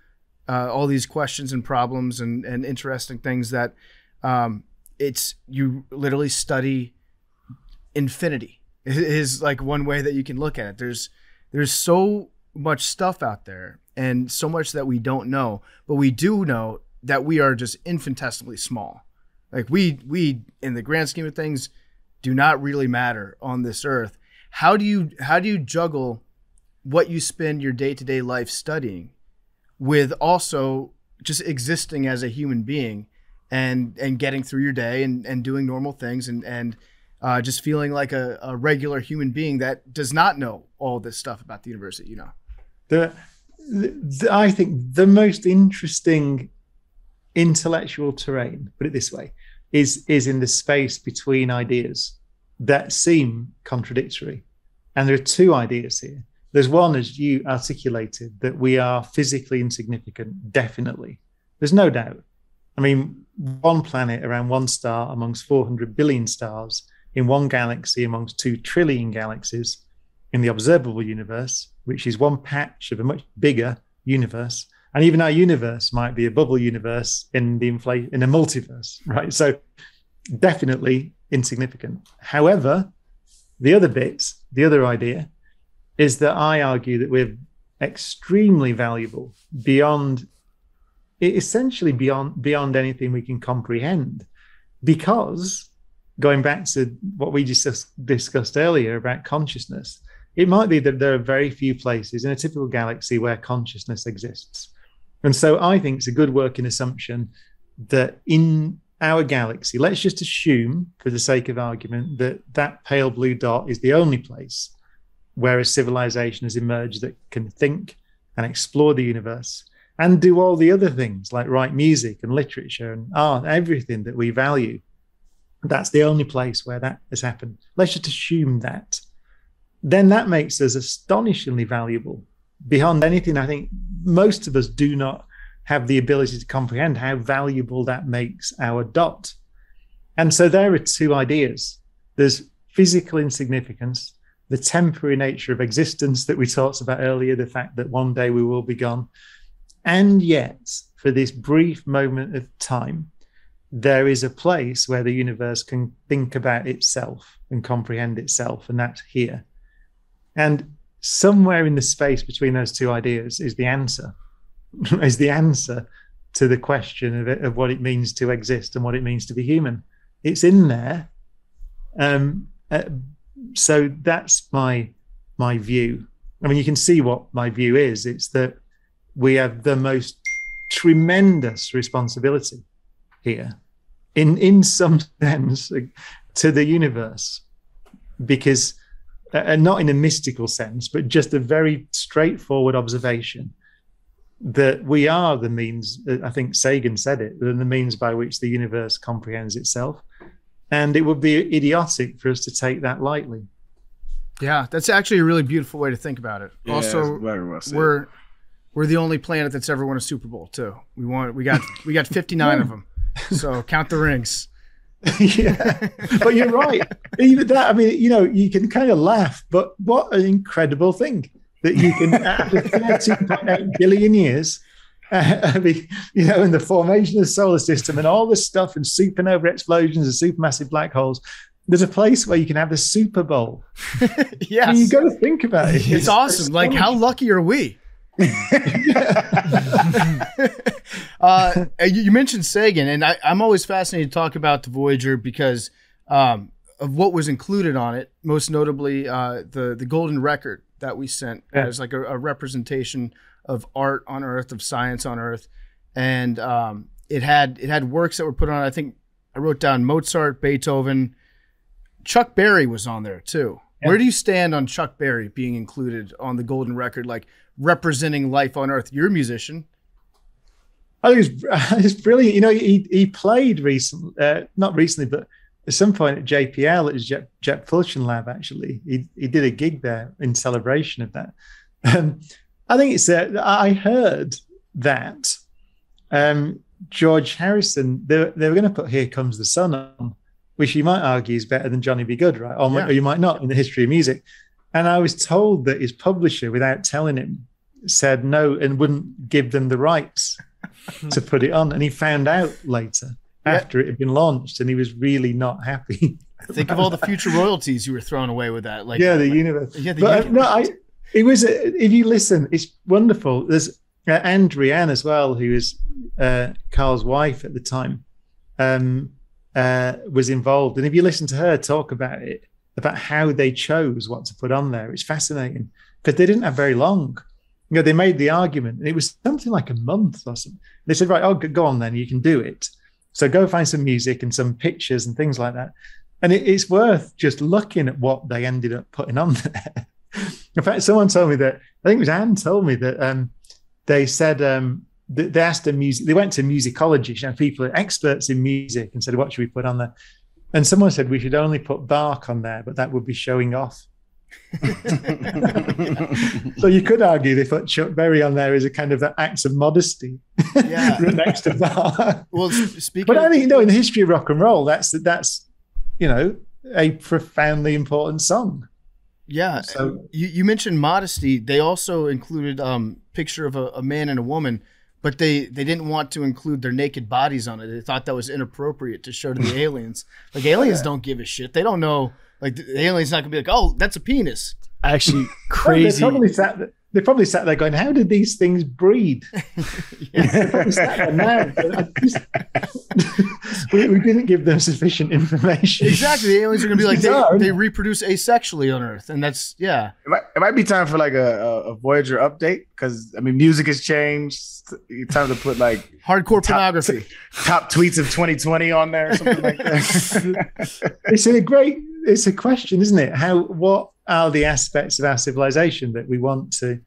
all these questions and problems and interesting things that you literally study infinity is like one way that you can look at it. There's so much stuff out there and so much that we don't know, but we do know that we are just infinitesimally small. Like we in the grand scheme of things do not really matter on this earth. How do you juggle what you spend your day-to-day life studying with also just existing as a human being and getting through your day and doing normal things and just feeling like a regular human being that does not know all this stuff about the universe that you know? I think the most interesting intellectual terrain, put it this way, is in the space between ideas that seem contradictory. And there are two ideas here. There's one, as you articulated, that we are physically insignificant, definitely. There's no doubt. I mean, one planet around one star amongst 400 billion stars, in one galaxy amongst 2 trillion galaxies in the observable universe, which is one patch of a much bigger universe. And even our universe might be a bubble universe in a multiverse, right? So definitely insignificant. However, the other idea is that I argue that we're extremely valuable essentially beyond anything we can comprehend, because going back to what we just discussed earlier about consciousness, it might be that there are very few places in a typical galaxy where consciousness exists. And so I think it's a good working assumption that in our galaxy, let's just assume for the sake of argument that pale blue dot is the only place where a civilization has emerged that can think and explore the universe and do all the other things like write music and literature and art, everything that we value. That's the only place where that has happened. Let's just assume that. Then that makes us astonishingly valuable beyond anything. I think most of us do not have the ability to comprehend how valuable that makes our dot. And so there are two ideas. There's physical insignificance, the temporary nature of existence that we talked about earlier, the fact that one day we will be gone. And yet, for this brief moment of time, there is a place where the universe can think about itself and comprehend itself, and that's here. And somewhere in the space between those two ideas is the answer. is the answer to the question of what it means to exist and what it means to be human. It's in there. So that's my view. I mean, you can see what my view is. It's that we have the most tremendous responsibility here, in some sense, to the universe, because, and not in a mystical sense, but just a very straightforward observation that we are the means. I think Sagan said it, the means by which the universe comprehends itself, and it would be idiotic for us to take that lightly. Yeah, that's actually a really beautiful way to think about it. Yeah, also, very well said. we're the only planet that's ever won a Super Bowl too. We got 59 of them. So count the rings. Yeah, but you're right. Even that, I mean, you can kind of laugh, but what an incredible thing that you can, after 13.8 billion years, in the formation of the solar system and all this stuff and supernova explosions and supermassive black holes, there's a place where you can have the Super Bowl. Yes. And you got to think about it. It's awesome. Like, how lucky are we? You mentioned Sagan, and I'm always fascinated to talk about the Voyager because of what was included on it, most notably the golden record that we sent as like a representation of art on Earth, of science on Earth, and it had works that were put on. I think I wrote down Mozart, Beethoven, Chuck Berry was on there too. Yeah. Where do you stand on Chuck Berry being included on the golden record, like representing life on Earth? You're a musician. I think it's brilliant. He played recently, not recently, but at some point at JPL, at his Jet Propulsion Lab, actually. He did a gig there in celebration of that. I think it's, I heard that George Harrison, they were going to put Here Comes the Sun on, which you might argue is better than Johnny Be Good, right? Or you might not in the history of music. And I was told that his publisher, without telling him, said no and wouldn't give them the rights to put it on. And he found out later after it had been launched, and he was really not happy. Think of all the future royalties you were throwing away with that. Like, the universe. Yeah, universe. It was, if you listen, it's wonderful. There's Andrianne as well, who was Carl's wife at the time, was involved. And if you listen to her talk about it, about how they chose what to put on there, it's fascinating because they didn't have very long. They made the argument, and it was something like a month or something. They said, right, go on then, you can do it. So go find some music and some pictures and things like that. And it's worth just looking at what they ended up putting on there. In fact, someone told me that, I think it was Anne told me that they said, they asked them music, they went to musicology, people are experts in music, and said, what should we put on there? And someone said we should only put Bach on there, but that would be showing off. So you could argue they put Chuck Berry on there as a kind of an act of modesty. Yeah. Next to Bach. Well, speaking but I think, in the history of rock and roll, that's a profoundly important song. Yeah. So you mentioned modesty. They also included picture of a man and a woman, but they didn't want to include their naked bodies on it. They thought that was inappropriate to show to the aliens. Like, aliens don't give a shit. They don't know. Like, the alien's not gonna be like, oh, that's a penis. Actually, crazy. They probably sat there going, how did these things breed? They probably sat there now. We didn't give them sufficient information. Exactly. The aliens are going to be like, they reproduce asexually on Earth. And that's, yeah. It might be time for like a Voyager update because, I mean, music has changed. Time to put like hardcore pornography. Top tweets of 2020 on there or something like that. It's a question, isn't it? What are the aspects of our civilization that we want to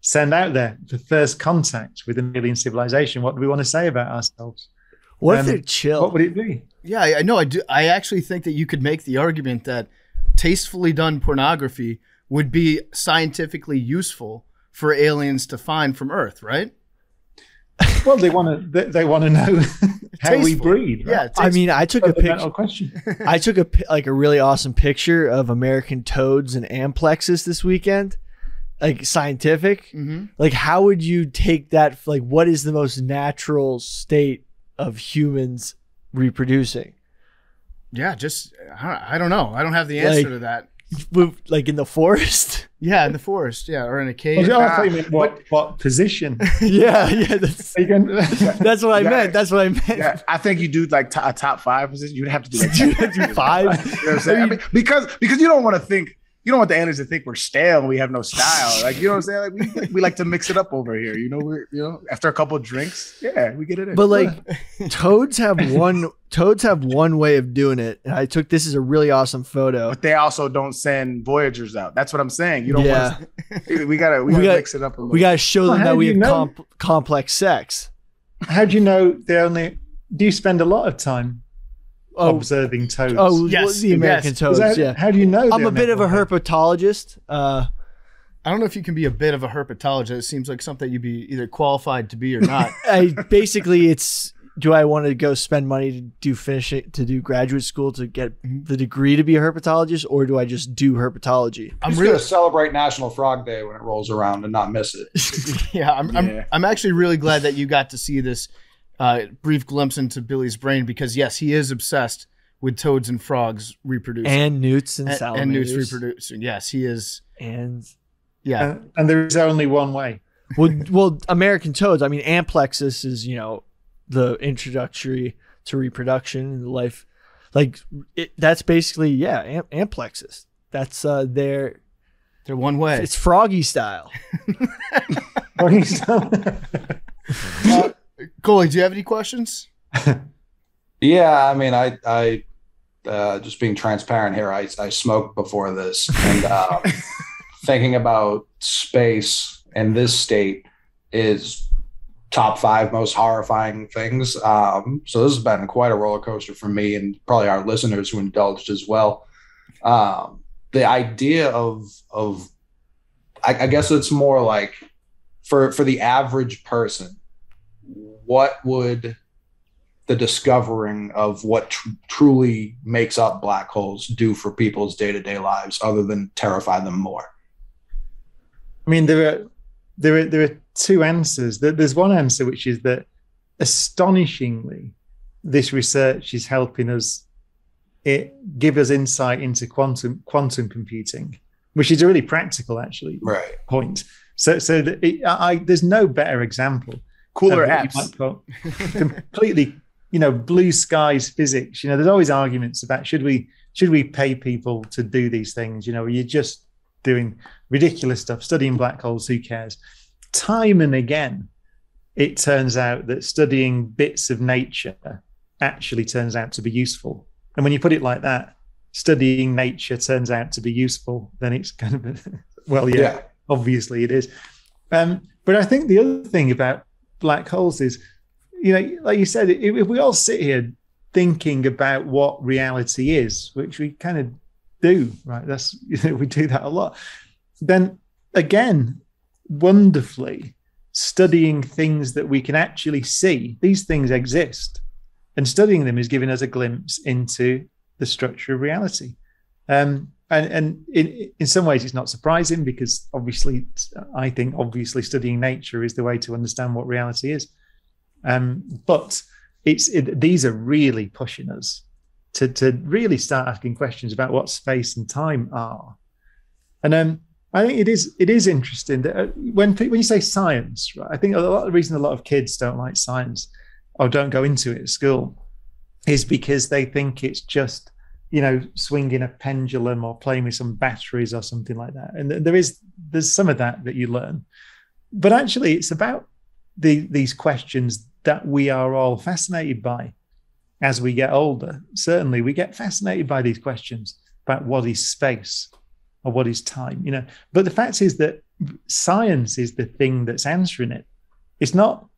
send out there for first contact with an alien civilization? What do we want to say about ourselves? What if they're chill? What would it be? Yeah, I know. I do. I actually think that you could make the argument that tastefully done pornography would be scientifically useful for aliens to find from Earth, right? Well, they want to know how we breed. Right? Yeah, I mean, I took a picture. Question. I took a really awesome picture of American toads and amplexes this weekend, like scientific. Mm-hmm. Like, how would you take that? Like, what is the most natural state of humans reproducing? Yeah, just I don't know. I don't have the answer to that. Like in the forest. Yeah, in the forest. Yeah, or in a cave. I thought you meant what position? Yeah, that's what I meant. That's what I meant. Yeah, I think you do like a top 5 position. You'd have to do like do 5. You know what I'm saying? I mean, because you don't want to think. You don't want the aliens to think we're stale and we have no style. Like, you know what I'm saying? Like we like to mix it up over here. You know, after a couple of drinks, we get it in. But like toads have one way of doing it. And I took this as a really awesome photo. But they also don't send Voyagers out. That's what I'm saying. You don't want to, we gotta mix it up a little. We gotta show them that we have complex sex. How do you know do you spend a lot of time observing toads? Oh, yes, the American toads. How do you know? I'm a bit of a herpetologist. I don't know if you can be a bit of a herpetologist. It seems like something you'd be either qualified to be or not. Basically, it's do I want to go spend money to do graduate school to get the degree to be a herpetologist, or do I just do herpetology? I'm really going to celebrate National Frog Day when it rolls around and not miss it. I'm actually really glad that you got to see this brief glimpse into Billy's brain, because yes, he is obsessed with toads and frogs reproducing, and newts and salamanders. And newts reproducing. Yes, he is. And and there is only one way. Well, American toads. I mean, amplexus is the introductory to reproduction in life. Like that's basically amplexus. That's their one way. It's froggy style. Froggy style. Coley, do you have any questions? Yeah, I mean, I just being transparent here, I smoked before this, and thinking about space in this state is top 5 most horrifying things. So this has been quite a roller coaster for me, and probably our listeners who indulged as well. The idea of I guess it's more like for the average person, what would the discovering of what truly makes up black holes do for people's day-to-day lives other than terrify them more? I mean, there are 2 answers. There's one answer, which is that astonishingly, this research is helping us give us insight into quantum computing, which is a really practical, actually, point. So there's no better example. Cooler apps. Completely, blue skies physics. There's always arguments about should we pay people to do these things? You're just doing ridiculous stuff, studying black holes. Who cares? Time and again, it turns out that studying bits of nature actually turns out to be useful. And when you put it like that, studying nature turns out to be useful, then it's kind of obviously it is. But I think the other thing about black holes is, like you said, if we all sit here thinking about what reality is, which we kind of do, right? That's we do that a lot. Then again, wonderfully, studying things that we can actually see, these things exist, and studying them is giving us a glimpse into the structure of reality. And in some ways, it's not surprising, because I think studying nature is the way to understand what reality is. But these are really pushing us to really start asking questions about what space and time are. And I think it is interesting that when you say science, right? I think the reason a lot of kids don't like science or don't go into it at school is because they think it's just swinging a pendulum or playing with some batteries or something like that. And there's some of that you learn, but actually it's about these questions that we are all fascinated by as we get older. Certainly we get fascinated by these questions about what is space or what is time, but the fact is that science is the thing that's answering it. It's not,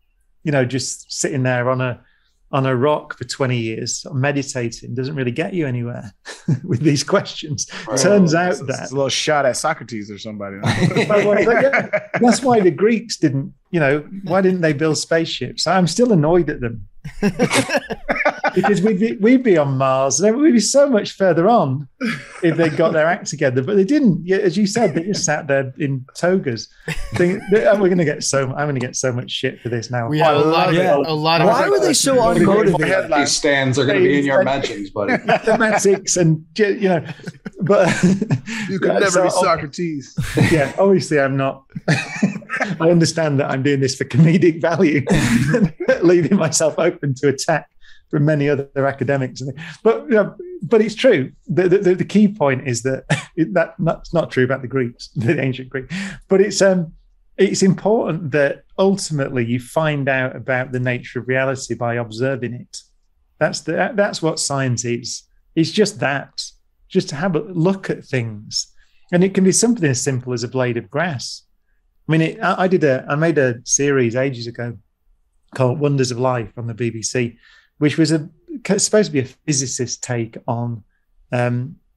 just sitting there on a rock for 20 years meditating doesn't really get you anywhere with these questions. Right. Turns out it's a little shot at Socrates or somebody. That's why the Greeks didn't, why didn't they build spaceships? I'm still annoyed at them. Because we'd be on Mars and we'd be so much further on if they got their act together, but they didn't. As you said, they just sat there in togas. I'm going to get so much shit for this now. We have a lot of. Why were they so unmotivated? These stands are going to be in your mentions, buddy. Mathematics and but You could never be Socrates. Yeah, obviously I'm not. I understand that I'm doing this for comedic value, leaving myself open to attack from many other academics. But but it's true. The key point is that's not true about the Greeks, the ancient Greek. But it's important that ultimately you find out about the nature of reality by observing it. That's what science is. It's just that. Just to have a look at things. And it can be something as simple as a blade of grass. I mean, I made a series ages ago called Wonders of Life on the BBC, which was supposed to be a physicist's take on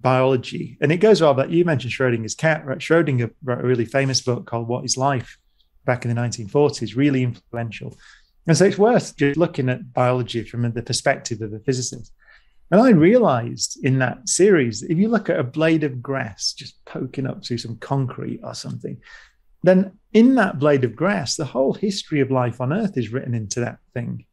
biology. And it goes all about, you mentioned Schrodinger's cat, right? Schrodinger wrote a really famous book called What is Life back in the 1940s, really influential. And so it's worth just looking at biology from the perspective of a physicist. And I realized in that series, if you look at a blade of grass just poking up through some concrete or something, then in that blade of grass, the whole history of life on Earth is written into that thing.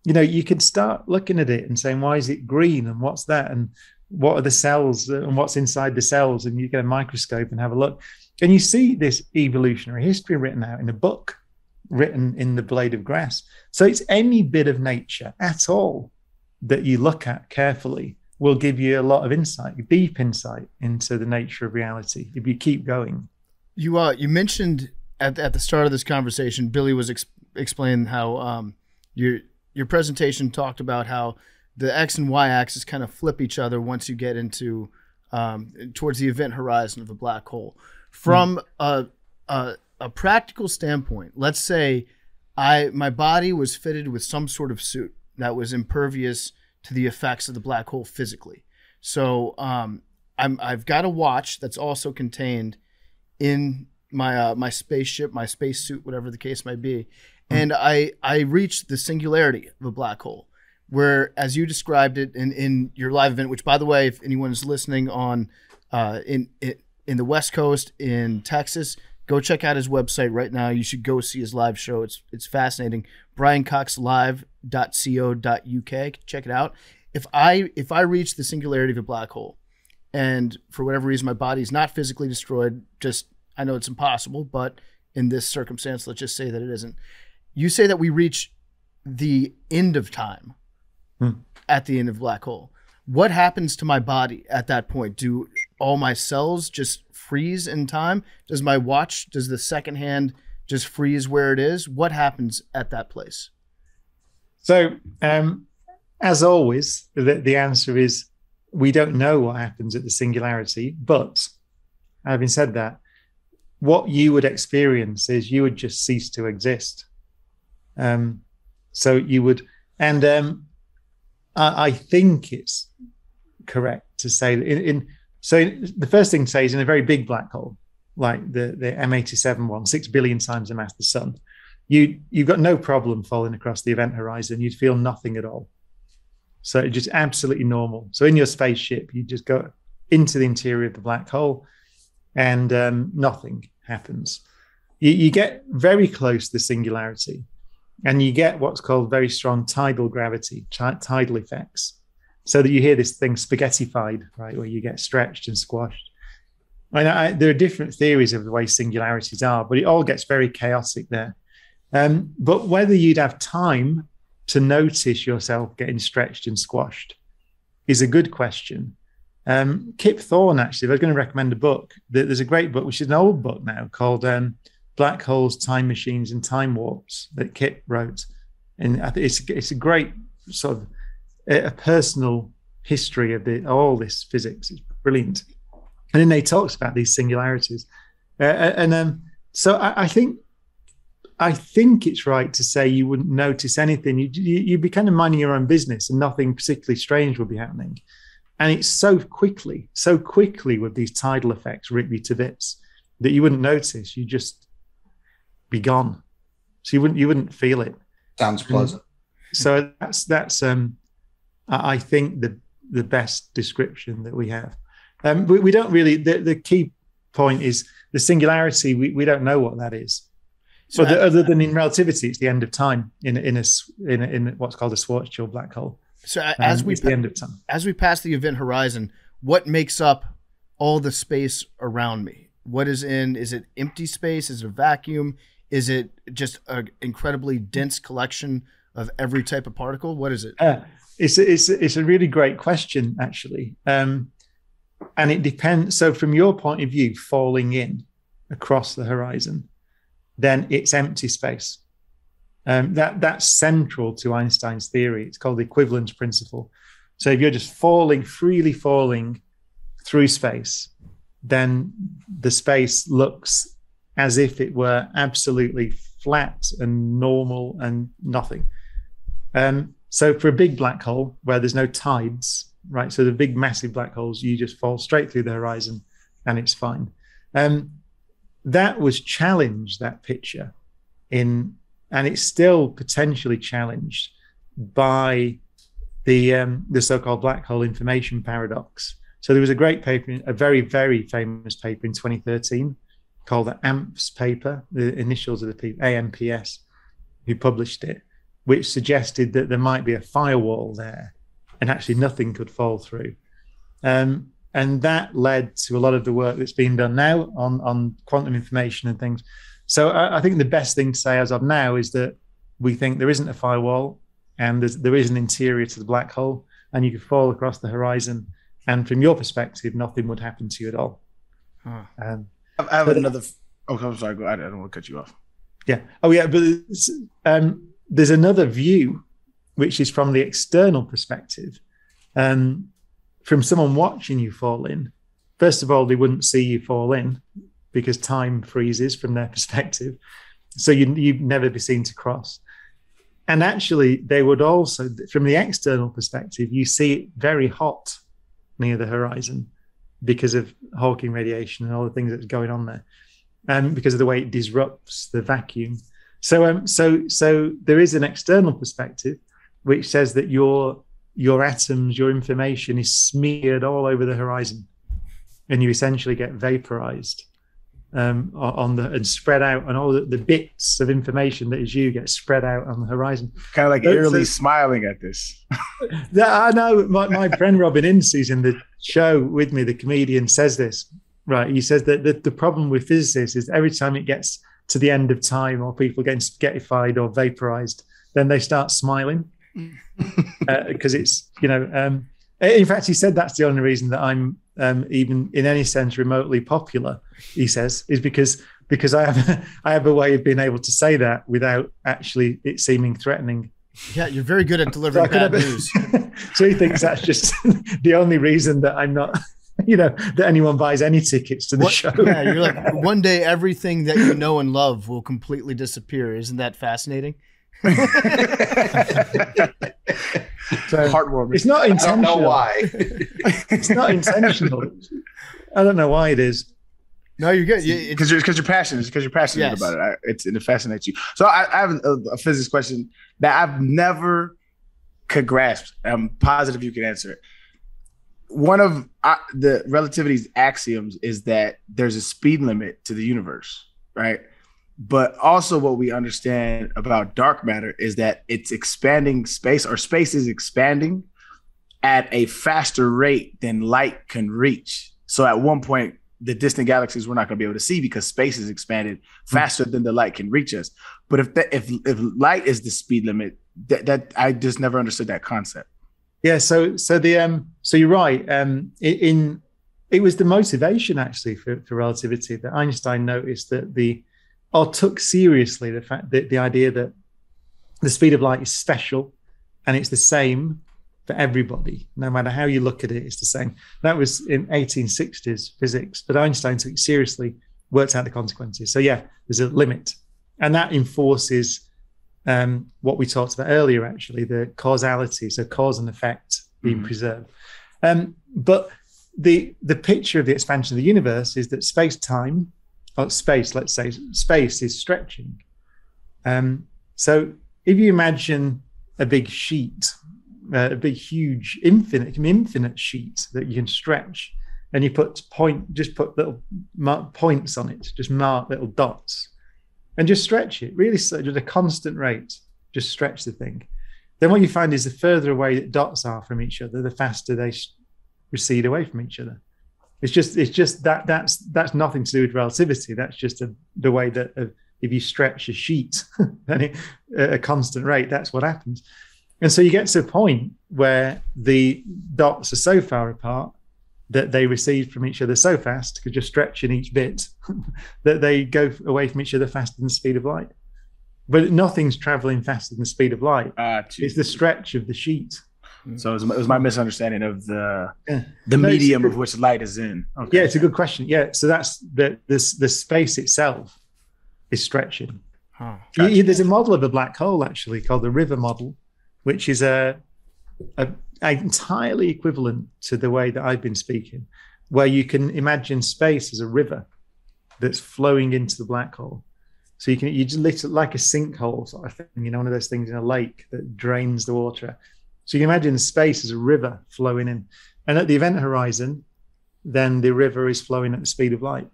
You know, you can start looking at it and saying, why is it green? And what's that? And what are the cells and what's inside the cells? And you get a microscope and have a look. And you see this evolutionary history written out in a book, written in the blade of grass. So it's any bit of nature at all that you look at carefully will give you a lot of insight, deep insight into the nature of reality if you keep going. You mentioned at the start of this conversation, Billy was explaining how your presentation talked about how the X and Y axis kind of flip each other once you get into towards the event horizon of a black hole. From a practical standpoint, let's say my body was fitted with some sort of suit that was impervious to the effects of the black hole physically. So I've got a watch that's also contained in my spaceship, my spacesuit, whatever the case might be, and I reached the singularity of a black hole, where, as you described it in your live event, which, by the way, if anyone is listening on in the West Coast, in Texas, go check out his website right now. You should go see his live show. It's fascinating. briancoxlive.co.uk. Check it out. If I reach the singularity of a black hole, and for whatever reason my body is not physically destroyed, just, I know it's impossible, but in this circumstance, let's just say that it isn't. You say that we reach the end of time at the end of black hole. What happens to my body at that point? Do all my cells just freeze in time? Does my watch, does the second hand just freeze where it is? What happens at that place? So, as always, the answer is we don't know what happens at the singularity. But having said that, what you would experience is you would just cease to exist. So you would, and I think it's correct to say that so the first thing to say is in a very big black hole, like the M87 one, 6 billion times the mass of the sun, you've got no problem falling across the event horizon. You'd feel nothing at all. So it's just absolutely normal. So in your spaceship, you just go into the interior of the black hole and nothing happens. You get very close to the singularity, and you get what's called very strong tidal gravity, tidal effects, so that you hear this thing spaghettified, right, where you get stretched and squashed. There are different theories of the way singularities are, but it all gets very chaotic there. But whether you'd have time to notice yourself getting stretched and squashed is a good question. Kip Thorne, actually, I was going to recommend a book. There's a great book, which is an old book now, called Black Holes, Time Machines, and Time Warps, that Kip wrote. And I think it's a great sort of a personal history of all this physics. It's brilliant. And then they talks about these singularities. So I think it's right to say you wouldn't notice anything. You'd be kind of minding your own business and nothing particularly strange would be happening. And it's so quickly with these tidal effects rip you to bits that you wouldn't notice. You'd just be gone. So you wouldn't feel it. Sounds pleasant. So that's I think the best description that we have. We don't really, the key point is the singularity. We don't know what that is. So other than in relativity, it's the end of time in what's called a Schwarzschild black hole. So as we the end of time. As we pass the event horizon, what makes up all the space around me? Is it empty space? Is it a vacuum? Is it just an incredibly dense collection of every type of particle? What is it? It's a really great question, actually. And it depends. So from your point of view, falling in across the horizon, then it's empty space. That's central to Einstein's theory. It's called the equivalence principle. So if you're just freely falling through space, then the space looks as if it were absolutely flat and normal and nothing. So for a big black hole where there's no tides, right? So the big massive black holes, you just fall straight through the horizon and it's fine. That was challenged, that picture, and it's still potentially challenged by the so-called black hole information paradox. So there was a great paper, a very, very famous paper in 2013 called the AMPS paper, the initials of the paper, AMPS, who published it, which suggested that there might be a firewall there and actually nothing could fall through. And that led to a lot of the work that's being done now on quantum information and things. So I think the best thing to say as of now is that we think there isn't a firewall and there is an interior to the black hole and you could fall across the horizon. And from your perspective, nothing would happen to you at all. Huh. I have another. Oh, I'm sorry. I don't want to cut you off. Yeah. Oh, yeah. But there's another view, which is from the external perspective. From someone watching you fall in, first of all, they wouldn't see you fall in because time freezes from their perspective. So you'd never be seen to cross. And actually, they would also, from the external perspective, you see it very hot near the horizon because of Hawking radiation and all the things that's going on there, and because of the way it disrupts the vacuum. So there is an external perspective which says that your atoms, your information is smeared all over the horizon, and you essentially get vaporized and spread out, and all the bits of information that is you get spread out on the horizon. Kind of like eerily smiling at this. I know my friend Robin Ince, who's in the show with me, the comedian, says this, right? He says that the problem with physicists is every time it gets to the end of time or people getting spaghettified or vaporized, then they start smiling because it's, in fact, he said that's the only reason that I'm even in any sense remotely popular, he says, is because I have a way of being able to say that without actually it seeming threatening. Yeah, you're very good at delivering bad news. So he thinks that's just the only reason that I'm not, that anyone buys any tickets to the show. Yeah, you're like, one day everything that you know and love will completely disappear. Isn't that fascinating? So, heartwarming. It's not intentional. I don't know why. It's not intentional. I don't know why it is. No, you're good. Because you're passionate. Because you're passionate about it. It fascinates you. So I have a physics question that I've never could grasp. I'm positive you can answer it. One of the relativity's axioms is that there's a speed limit to the universe, right? But also what we understand about dark matter is that it's expanding space, or space is expanding at a faster rate than light can reach. So at one point, the distant galaxies we're not going to be able to see because space is expanded faster than the light can reach us. But if light is the speed limit, that I just never understood that concept. Yeah. So you're right. It was the motivation actually for relativity that Einstein noticed that took seriously the fact that the idea that the speed of light is special and it's the same for everybody, no matter how you look at it, it's the same. That was in 1860s physics, but Einstein took it seriously, worked out the consequences. So yeah, there's a limit, and that enforces what we talked about earlier, actually, the causality, so cause and effect being preserved. But the picture of the expansion of the universe is that space-time, or space, let's say, space is stretching. So if you imagine a big sheet, a big, huge, infinite sheet that you can stretch, and you just put little points on it, just mark little dots, and just stretch it, really slow, at a constant rate, just stretch the thing. Then what you find is the further away that dots are from each other, the faster they recede away from each other. It's just that's nothing to do with relativity. That's just the way that if you stretch a sheet at a constant rate, that's what happens. And so you get to a point where the dots are so far apart that they recede from each other so fast, because you're stretching each bit, that they go away from each other faster than the speed of light. But nothing's traveling faster than the speed of light. It's the stretch of the sheet. So it was my misunderstanding of the medium of which light is in. Okay. Yeah, it's a good question. Yeah, so that's the space itself is stretching. Huh. There's a model of a black hole actually called the river model, which is entirely equivalent to the way that I've been speaking, where you can imagine space as a river that's flowing into the black hole. So you just literally like a sinkhole sort of thing, one of those things in a lake that drains the water. So you can imagine space as a river flowing in. And at the event horizon, then the river is flowing at the speed of light.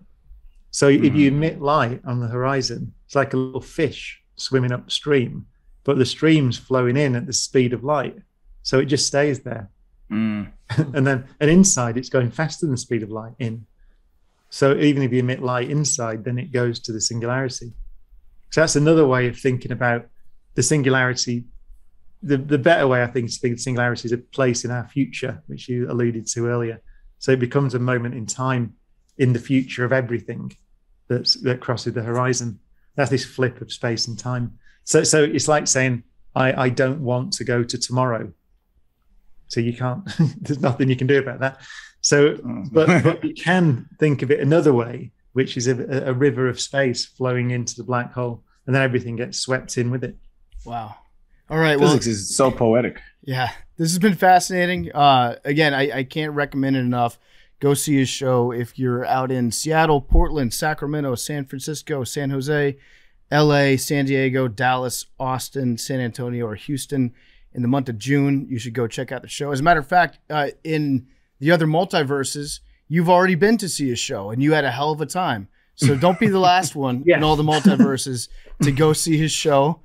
So if you emit light on the horizon, it's like a little fish swimming upstream, but the stream's flowing in at the speed of light. So it just stays there. And inside, it's going faster than the speed of light in. So even if you emit light inside, then it goes to the singularity. So that's another way of thinking about the singularity. The better way, I think, is to think of singularity is a place in our future, which you alluded to earlier. So it becomes a moment in time in the future of everything that crosses the horizon. That's this flip of space and time. So it's like saying, I don't want to go to tomorrow. So you can't, there's nothing you can do about that. So, but you can think of it another way, which is a river of space flowing into the black hole, and then everything gets swept in with it. Wow. All right. Physics is so poetic. Yeah, this has been fascinating. Again, I can't recommend it enough. Go see his show if you're out in Seattle, Portland, Sacramento, San Francisco, San Jose, LA, San Diego, Dallas, Austin, San Antonio, or Houston in the month of June. You should go check out the show. As a matter of fact, in the other multiverses, you've already been to see his show and you had a hell of a time. So don't be the last one in all the multiverses to go see his show.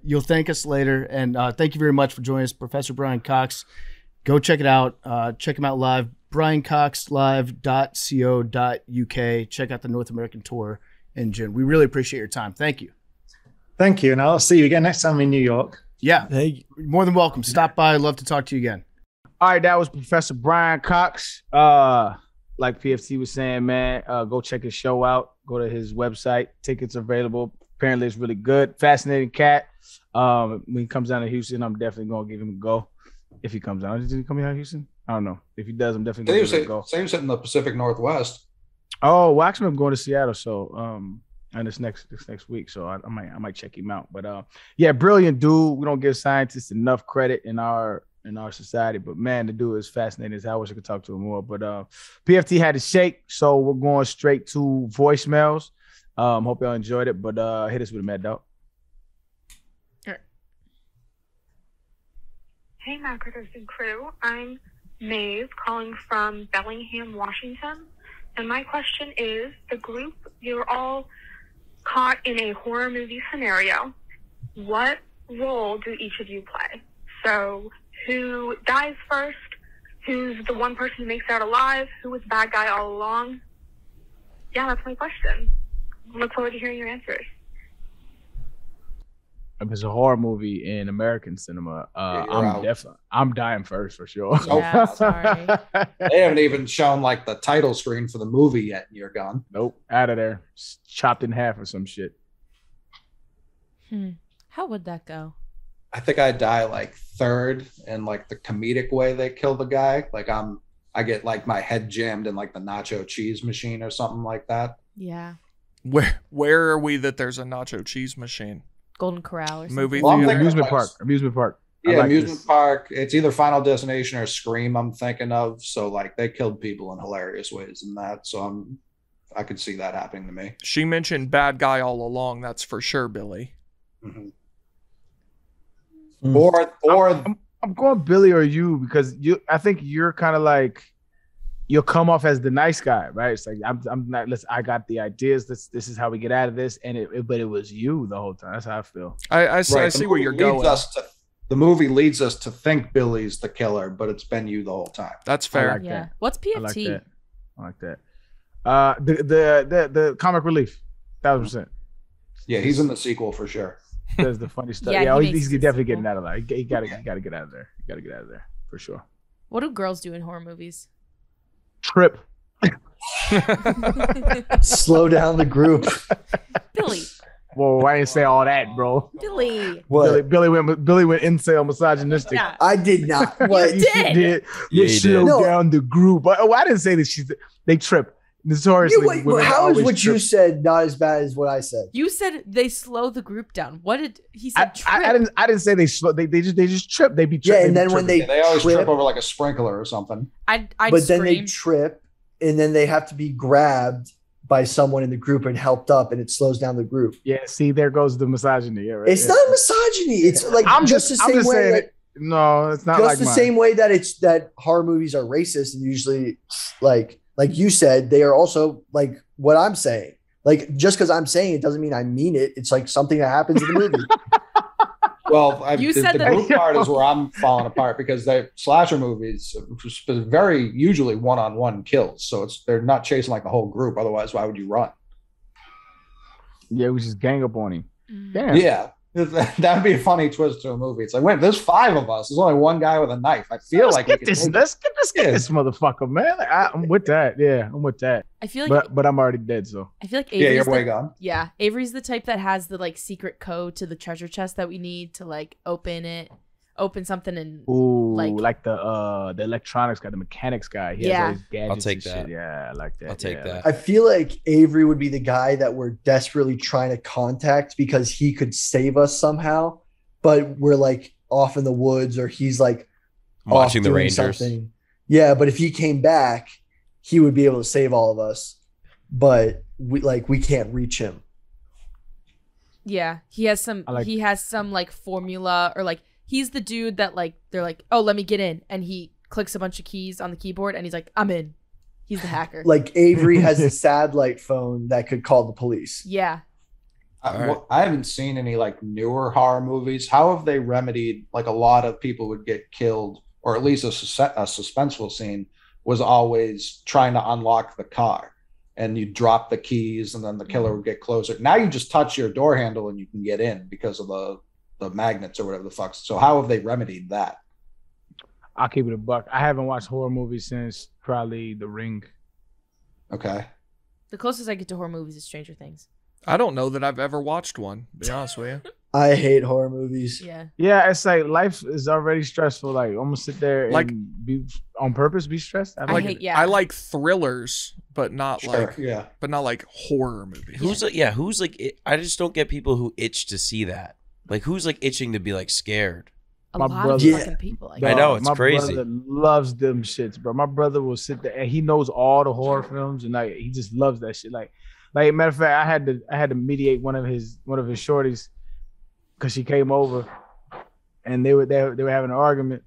You'll thank us later. And thank you very much for joining us, Professor Brian Cox. Go check it out. Check him out live, briancoxlive.co.uk. Check out the North American tour in June. We really appreciate your time. Thank you. Thank you. And I'll see you again next time in New York. Yeah. Hey, more than welcome. Stop by. I'd love to talk to you again. All right, that was Professor Brian Cox. Like PFT was saying, man, go check his show out. Go to his website. Tickets available. Apparently, it's really good. Fascinating cat. When he comes down to Houston, I'm definitely going to give him a go. If he comes down. Did he come down to Houston? I don't know. If he does, I'm definitely going to give him a go. Same in the Pacific Northwest. Oh, well, actually, I'm going to Seattle, so and this next week, so I might check him out. But yeah, brilliant dude. We don't give scientists enough credit in our society, but man, the dude is fascinating as hell. I wish I could talk to him more. But PFT had to shake, so we're going straight to voicemails. Hope y'all enjoyed it, but hit us with a mad dog. Hey, Macrodosing crew. I'm Maeve calling from Bellingham, Washington. And my question is, the group, you're all caught in a horror movie scenario. What role do each of you play? So who dies first? Who's the one person who makes it out alive? Who was the bad guy all along? Yeah, that's my question. Look forward to hearing your answers. If it's a horror movie in American cinema, I'm dying first for sure. Yeah, sorry. They haven't even shown like the title screen for the movie yet, and you're gone. Nope, out of there, chopped in half or some shit. How would that go? I think I die like third in like the comedic way they kill the guy. Like I get like my head jammed in like the nacho cheese machine or something like that. Yeah. Where are we that there's a nacho cheese machine? Golden Corral or something. Movie Well, theater. Amusement park. Yeah, amusement park. It's either Final Destination or Scream I'm thinking of. So like they killed people in hilarious ways in that. So I could see that happening to me. She mentioned bad guy all along. That's for sure, Billy. Mm-hmm. Or I'm going Billy or you because I think you're kind of like you'll come off as the nice guy, right? It's like I'm not. I got the ideas. This is how we get out of this, and but it was you the whole time. That's how I feel. I see where you're going. The movie leads us to think Billy's the killer, but it's been you the whole time. That's fair. I like that. What's PFT? I like that. I like that. The comic relief, 1,000%. Yeah, he's in the sequel for sure. Does the funny stuff. Yeah, Yeah, he he's makes the definitely sequel. getting out of there. He gotta get out of there. You gotta get out of there for sure. What do girls do in horror movies? Trip. Slow down the group. Billy. Whoa, I didn't say all that, bro. Billy. What? Billy went incel misogynistic. Yeah. I did not. What? You did. You Yeah, he slow did. No. down the group. I didn't say that they trip. Notoriously, women How is always what you trip. said not as bad as what I said? You said they slow the group down. What did he said? Trip. I didn't say they slow. They just trip. They be Yeah, tripping. and then when Yeah, they always trip trip, over like a sprinkler or something. I'd but then they scream. trip, and then they have to be grabbed by someone in the group and helped up, and it slows down the group. Yeah, see, there goes the misogyny. Yeah, right. It's yeah. not misogyny. It's like I'm just the same way saying that, it. No, it's not just like the mine. same way that it's that horror movies are racist, and usually like you said, they are also like what I'm saying. Like just because I'm saying it doesn't mean I mean it. It's like something that happens in the movie. Well, You the said that- group part is where I'm falling apart because they slasher movies very usually one-on-one kills, so they're not chasing like the whole group. Otherwise, why would you run? Yeah, we just gang up on him. Mm. Damn. Yeah, that'd be a funny twist to a movie. It's like, wait, there's 5 of us. There's only one guy with a knife. I feel Let's like get we this. could Let's get Yeah. this motherfucker, man. Like, I'm with that. Yeah, I'm with that. I feel like But I'm already dead. So I feel like yeah, Avery's you're way the, gone. yeah, Avery's the type that has the like secret code to the treasure chest that we need to like open something and ooh, Like- like the electronics guy, the mechanics guy. He has Yeah. all these gadgets. I'll take and shit. that. Yeah, I like that. I'll take Yeah, that. I feel like Avery would be the guy that we're desperately trying to contact because he could save us somehow, but we're like off in the woods or he's like Watching off the doing Rangers. something. Yeah, but if he came back, he would be able to save all of us. But we can't reach him. yeah, he has some like formula or like he's the dude that like they're like, "Oh, let me get in." And he clicks a bunch of keys on the keyboard and he's like, "I'm in." He's the hacker. Like Avery has a satellite phone that could call the police. Yeah. I haven't seen any like newer horror movies. How have they remedied like a lot of people would get killed, or at least a suspenseful scene was always trying to unlock the car, and you drop the keys, and then the killer would get closer. Now you just touch your door handle and you can get in because of the magnets or whatever the fuck. So how have they remedied that? I'll keep it a buck. I haven't watched horror movies since probably The Ring. Okay. The closest I get to horror movies is Stranger Things. I don't know that I've ever watched one, to be honest with you. I hate horror movies. Yeah. Yeah, it's like life is already stressful. Like I'm gonna sit there and Like- be on purpose, be stressed. I I like hate it. yeah. I like thrillers, but not Sure. like Yeah. horror movies. Who's like I just don't get people who itch to see that. Like who's like itching to be like scared. a my lot brother- of fucking people. I know, it's my crazy. brother loves them shits, bro. My brother will sit there and he knows all the horror films and like he just loves that shit. Like matter of fact, I had to mediate one of his shorties because she came over and they were having an argument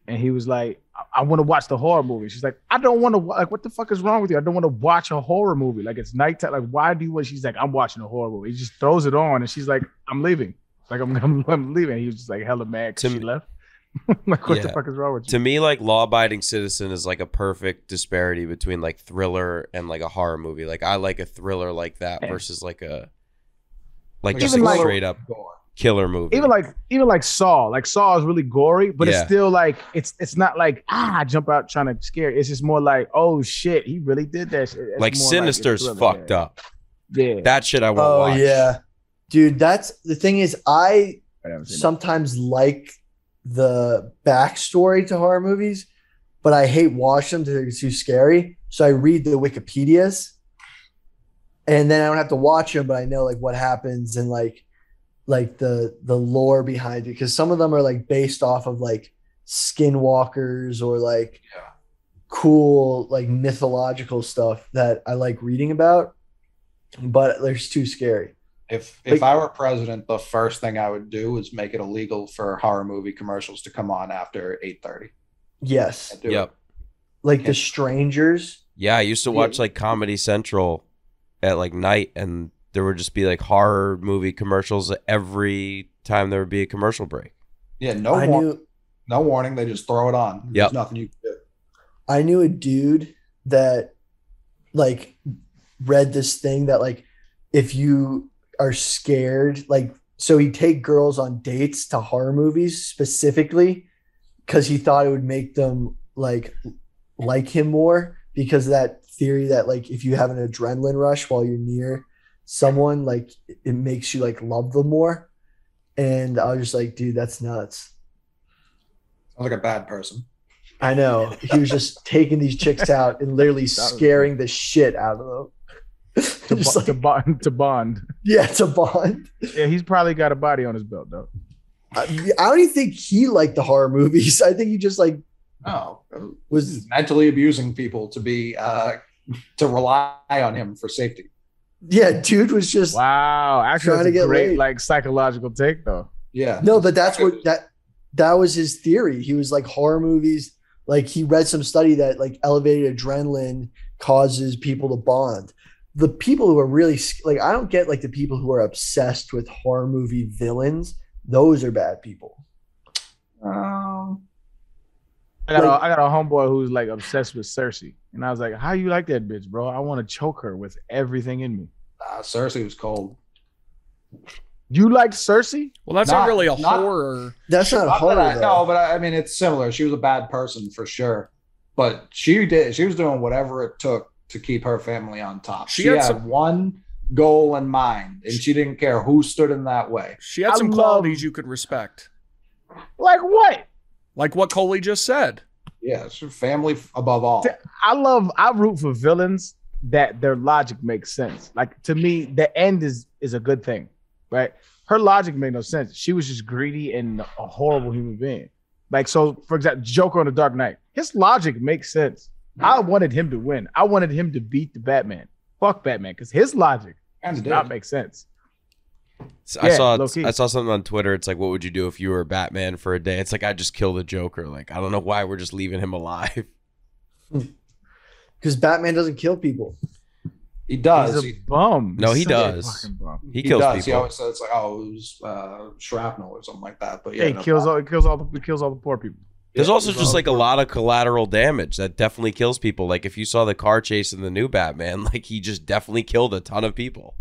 and he was like, I want to watch the horror movie. She's like, I don't want to like, what the fuck is wrong with you? I don't want to watch a horror movie. Like it's nighttime. Like why do you want? She's like, I'm watching a horror movie. He just throws it on and she's like, I'm leaving. Like I'm leaving. He was just like hella mad because she left. Like what the Yeah. fuck is wrong with you? To me, like Law-Abiding Citizen is like a perfect disparity between like thriller and like a horror movie. Like I like a thriller like that Yeah. versus like just Even like like- straight up killer movie. Even like Saw. Like Saw is really gory, but Yeah. it's still like it's not like jump out trying to scare. It's just more like, oh shit, he really did that shit. It's like more Sinister's a thriller, fucked yeah. up. Yeah. That shit I won't Oh watch. yeah, dude. That's the thing is I I haven't seen sometimes like the backstory to horror movies, but I hate watching them because they're too scary. So I read the Wikipedias, and then I don't have to watch them, but I know like what happens and like the lore behind it, because some of them are like based off of like skinwalkers or like cool like mythological stuff that I like reading about, but they're too scary. If Like- I were president, the first thing I would do is make it illegal for horror movie commercials to come on after 8:30. Yes, Yep. like The Strangers. Yeah, I used to watch like Comedy Central at like night, and there would just be like horror movie commercials every time there would be a commercial break. Yeah, no warning. They just throw it on. There's Yep. nothing you can do. I knew a dude that like read this thing that like if you are scared, like so he'd take girls on dates to horror movies specifically because he thought it would make them like him more because of that theory that like if you have an adrenaline rush while you're near someone, like it makes you like love them more. And I was just like, dude, that's nuts. Sounds like a bad person. I know. He was just taking these chicks out and literally scaring the shit out of them. To bond. Yeah, to bond. Yeah, he's probably got a body on his belt though. I don't even think he liked the horror movies. I think he just like was mentally abusing people to be to rely on him for safety. Yeah, dude was just wow. Actually, that's a great like psychological take though. Yeah. No, but that's what that was his theory. He was like horror movies. Like he read some study that like elevated adrenaline causes people to bond. The people who are really like, I don't get like the people who are obsessed with horror movie villains. Those are bad people. I got a homeboy who's like obsessed with Cersei, and I was like, "How you like that bitch, bro? I want to choke her with everything in me." Cersei was cold. You like Cersei? Well, that's not really a horror. That's not horror. No, but I mean, it's similar. She was a bad person for sure, but she was doing whatever it took to keep her family on top. She had one goal in mind, and she didn't care who stood in that way. She had some qualities you could respect. Like what? Like what Coley just said. Yeah, it's her family above all. I root for villains that their logic makes sense. Like to me, the end is a good thing, right? Her logic made no sense. She was just greedy and a horrible human being. Like, so for example, Joker on The Dark Knight, his logic makes sense. I wanted him to win. I wanted him to beat the Batman. Fuck Batman, because his logic does not make sense. I saw something on Twitter. It's like, what would you do if you were Batman for a day? It's like, I just kill the Joker. Like, I don't know why we're just leaving him alive. Because Batman doesn't kill people. He does. He's a bum. No, he does. He kills people. He always says like, "Oh, it was shrapnel or something like that." But yeah, he kills all the poor people. There's also just like a lot of collateral damage that definitely kills people. Like if you saw the car chase in the new Batman, like he just definitely killed a ton of people.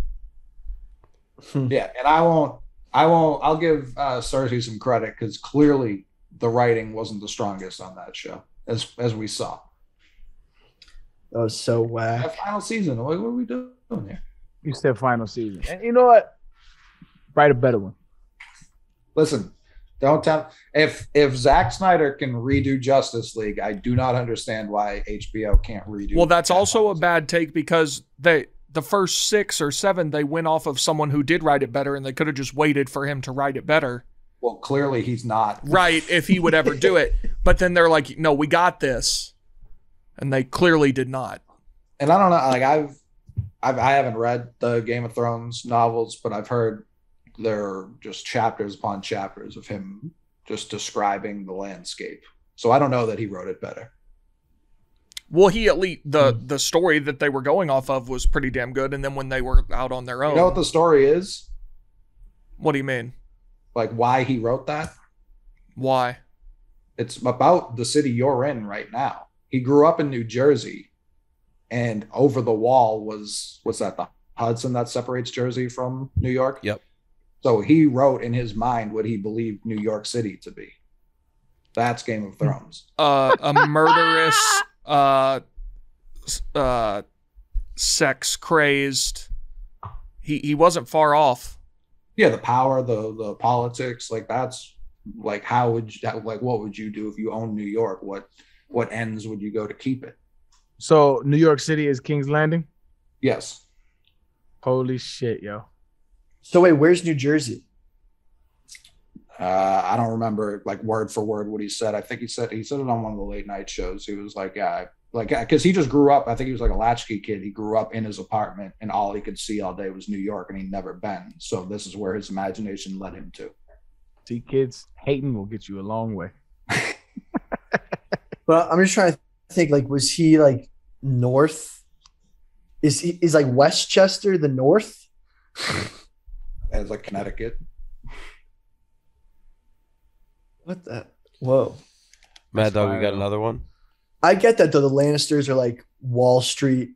Yeah, and I'll give Cersei some credit because clearly the writing wasn't the strongest on that show, as we saw. That was so whack. That final season, what are we doing here? You said final season, and you know what? Write a better one. Listen, don't tell. If Zack Snyder can redo Justice League, I do not understand why HBO can't redo. Well, that's also a bad take because the first 6 or 7 they went off of someone who did write it better, and they could have just waited for him to write it better. Well, clearly he's not right if he would ever do it. But then they're like, no, we got this. And they clearly did not. And I don't know, like I haven't read the Game of Thrones novels, but I've heard there are just chapters upon chapters of him just describing the landscape. So I don't know that he wrote it better. Well, he at least the story that they were going off of was pretty damn good. And then when they were out on their own, you know what the story is? What do you mean? Like why he wrote that? Why? It's about the city you're in right now. He grew up in New Jersey, and over the wall what's that, the Hudson that separates Jersey from New York? Yep. So he wrote in his mind what he believed New York City to be. That's Game of Thrones. A murderous, sex crazed. He wasn't far off. Yeah, the power, the politics, like that's like what would you do if you owned New York? What ends would you go to keep it? So New York City is King's Landing? Yes. Holy shit, yo. So wait, where's New Jersey? I don't remember like word for word what he said. I think he said it on one of the late night shows. He was like, yeah, like because he just grew up. I think he was like a latchkey kid. He grew up in his apartment, and all he could see all day was New York, and he'd never been. So this is where his imagination led him to. See, kids, hating will get you a long way. But I'm just trying to think, like, was he like north? Is like Westchester the north? It's like Connecticut. What the? Whoa. Mad Dog, we got another one? I get that though. The Lannisters are like Wall Street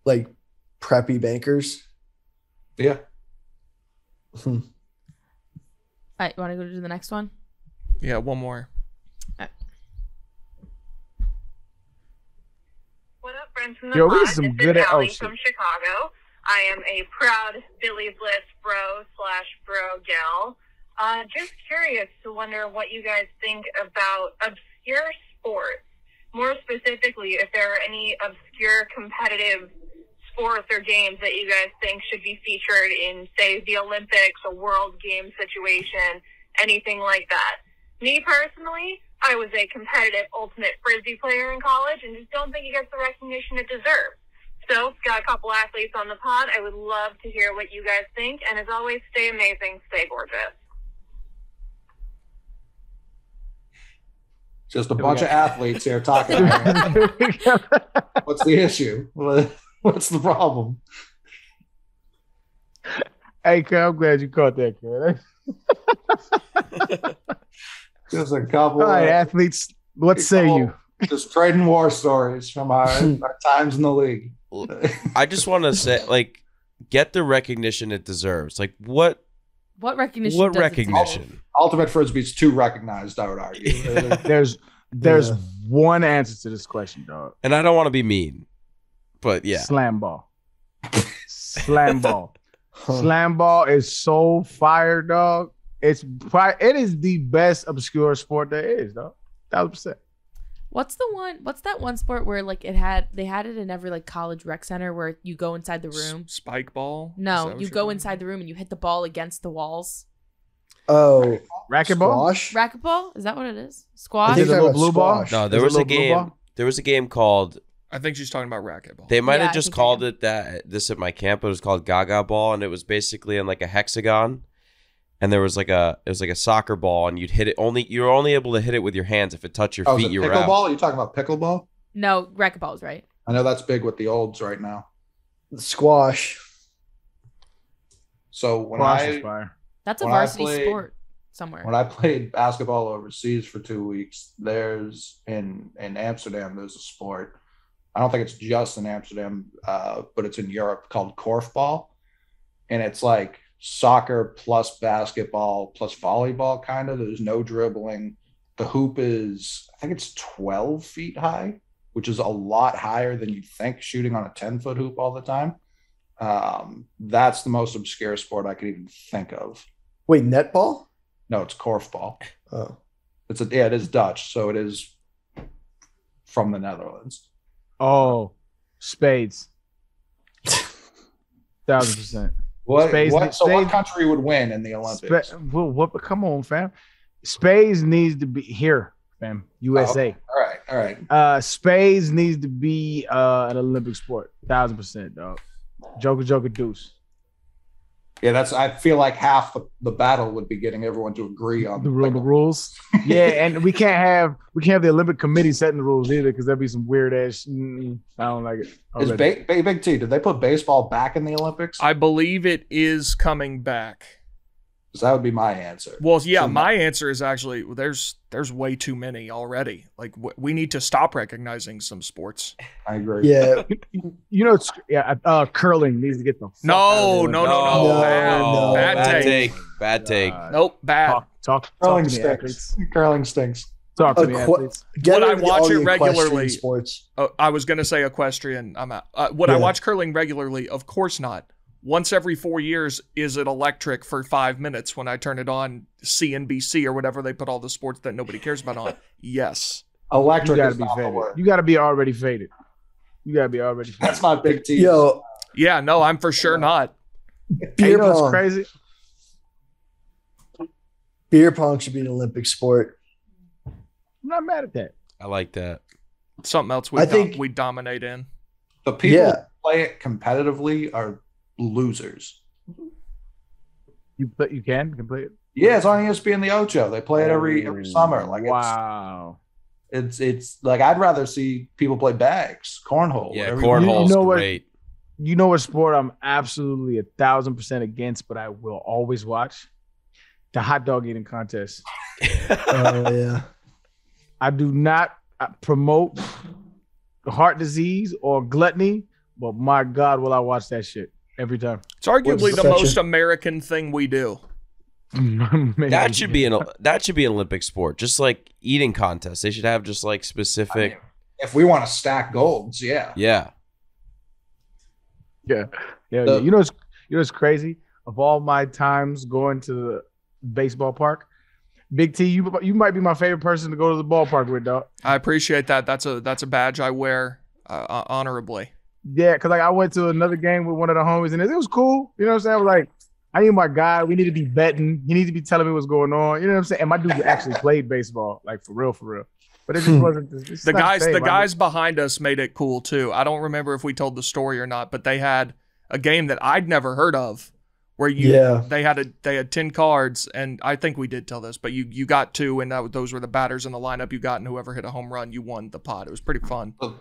like preppy bankers. Yeah. All right, you want to go to the next one? Yeah, one more. What up, friends from the Yo, we pod? got some This good is at Allie shit. from Chicago. I am a proud Billy Bliss bro/bro gal. Just curious to wonder what you guys think about obscure sports. More specifically, if there are any obscure competitive sports or games that you guys think should be featured in, say, the Olympics, a world game situation, anything like that. Me personally, I was a competitive ultimate frisbee player in college and just don't think it gets the recognition it deserves. So, got a couple athletes on the pod. I would love to hear what you guys think. And as always, stay amazing, stay gorgeous. Just a bunch of athletes here talking about it. What's the issue? What's the problem? Hey, kid, I'm glad you caught that, kid. Just a couple All right, of athletes, what say you? just trading war stories from our times in the league. I just want to say, like, get the recognition it deserves. Like, what recognition? What does it recognition? Ultimate Frisbee's too recognized, I would argue. There's one answer to this question, dog. And I don't want to be mean, but yeah. Slam ball. Slam ball. Slam ball is so fire, dog. It is the best obscure sport there is, dog. 1,000%. What's that one sport where like they had it in every like college rec center where you go inside the room? Spike ball? No, you go inside the room and you hit the ball against the walls. Oh, racquetball? squash? Racquetball? Is that what it is? I Squash? think Is it a talking little about blue ball? squash. No, there Is it was a a little blue game. ball? There was a game called. I think she's talking about racquetball. They might Yeah, have I just think called I it this at my camp. It was called Gaga ball, and it was basically in like a hexagon. And there was like a soccer ball, and you'd hit it you were only able to hit it with your hands. If it touched your Oh, is feet, it you were out. pickleball? Are you talking about pickleball? No, racquetball's right. I know that's big with the olds right now. Squash. So when Squash is I fire. That's a When I varsity played- sport somewhere. when I played basketball overseas for 2 weeks, there's in Amsterdam, there's a sport. I don't think it's just in Amsterdam, but it's in Europe called korfball. And it's like soccer plus basketball plus volleyball, kind of. There's no dribbling. The hoop is, I think it's 12 feet high, which is a lot higher than you'd think shooting on a 10-foot hoop all the time. That's the most obscure sport I could even think of. Wait, netball? No, it's korfball. Oh. It is Dutch, so it is from the Netherlands. Oh, spades. 1,000%. What country would win in the Olympics? Come on, fam. Spades needs to be here, fam. USA. All right. Spades needs to be an Olympic sport. 1,000%, dog. Joker, deuce. Yeah, I feel like half the battle would be getting everyone to agree on The rules. Yeah, and we can't have the Olympic committee setting the rules either because that'd be some weird ass. I don't like it. Is Big T? Did they put baseball back in the Olympics? I believe it is coming back. Because that would be my answer. Well, yeah, So my answer is actually there's way too many already. Like we need to stop recognizing some sports. I agree. Yeah. Curling needs to get the fuck No, out of there. no. Bad take. Bad take. Nope, bad. Talk Curling to me, stinks. athletes. Curling stinks. Talk to me, athletes. Would I watch it regularly? Equestrian sports. I was gonna say equestrian. I'm out. Would I Yeah. watch curling regularly? Of course not. Once every 4 years, is it electric for 5 minutes when I turn it on CNBC or whatever they put all the sports that nobody cares about on? Yes. Electric You gotta is be not the faded. word. You gotta be already faded. That's my Big T. Yo, Yeah, no, I'm for sure not. Hey, beer you know what's pong. crazy? Beer pong should be an Olympic sport. I'm not mad at that. I like that. Something else I think- we dominate in. The people Yeah. who play it competitively are losers. You can play it. Yeah, it's on ESPN the Ocho. They play it every summer. Like wow. it's like I'd rather see people play bags, cornhole. Yeah, whatever. cornhole's You know what? great. You know what sport I'm absolutely 1,000% against, but I will always watch? The hot dog eating contest. Oh yeah. I do not promote heart disease or gluttony, But my God, will I watch that shit every time. It's arguably the such a- most American thing we do. That should be an Olympic sport, just like eating contests. They should have just like specific. If we want to stack golds, yeah. Yeah. Yeah. The- You know what's crazy? Of all my times going to the baseball park, Big T, you might be my favorite person to go to the ballpark with, dog. I appreciate that. That's a badge I wear honorably. Yeah, because like I went to another game with one of the homies and it was cool. You know what I'm saying? I was like, I need my guy. We need to be betting. He needs to be telling me what's going on. You know what I'm saying? And my dude actually played baseball, like for real. But it just wasn't. The guys behind us made it cool too. I don't remember if we told the story or not, but they had a game that I'd never heard of, where they had 10 cards, and I think we did tell this, but you got 2, and those were the batters in the lineup you got, and whoever hit a home run, you won the pot. It was pretty fun. The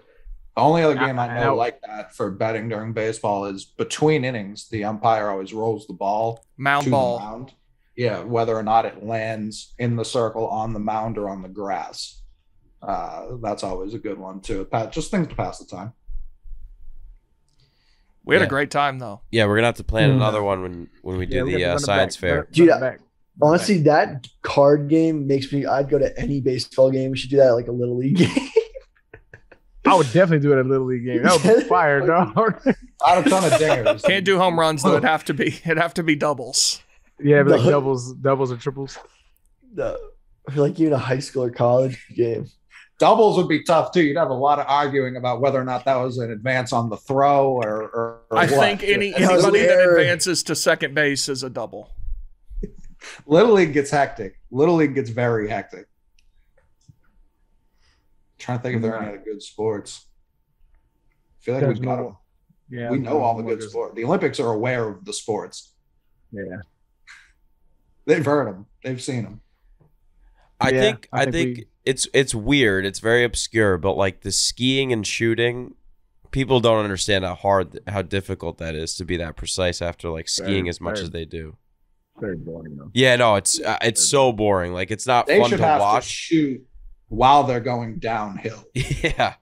only other game I know like that for betting during baseball is between innings, the umpire always rolls the ball Mound to ball. the mound. Yeah, whether or not it lands in the circle, on the mound, or on the grass. That's always a good one too. Just things to pass the time. We had a great time though. Yeah, we're gonna have to plan another one when we do the science fair. Dude, honestly, that card game makes me. I'd go to any baseball game. We should do that at like a little league game. I would definitely do it at a little league game. That would be fire, dog. I had a ton of dingers. Can't do home runs though. It'd have to be doubles. Yeah, but like doubles or triples. I feel like you in a high school or college game. Doubles would be tough too. You'd have a lot of arguing about whether or not that was an advance on the throw or I what. think anybody that advances to second base is a double. Little League gets hectic. Little League gets very hectic. Trying to think if there are any other good sports. I feel like we've got them. Yeah, we know all the good sports. The Olympics are aware of the sports. Yeah, they've heard them. They've seen them. I think it's weird. It's very obscure, but like the skiing and shooting, people don't understand how difficult that is to be that precise after like skiing as much as they do. Very boring though. Yeah, no, it's so boring. Like it's not They fun should to have watch. to shoot while they're going downhill. Yeah.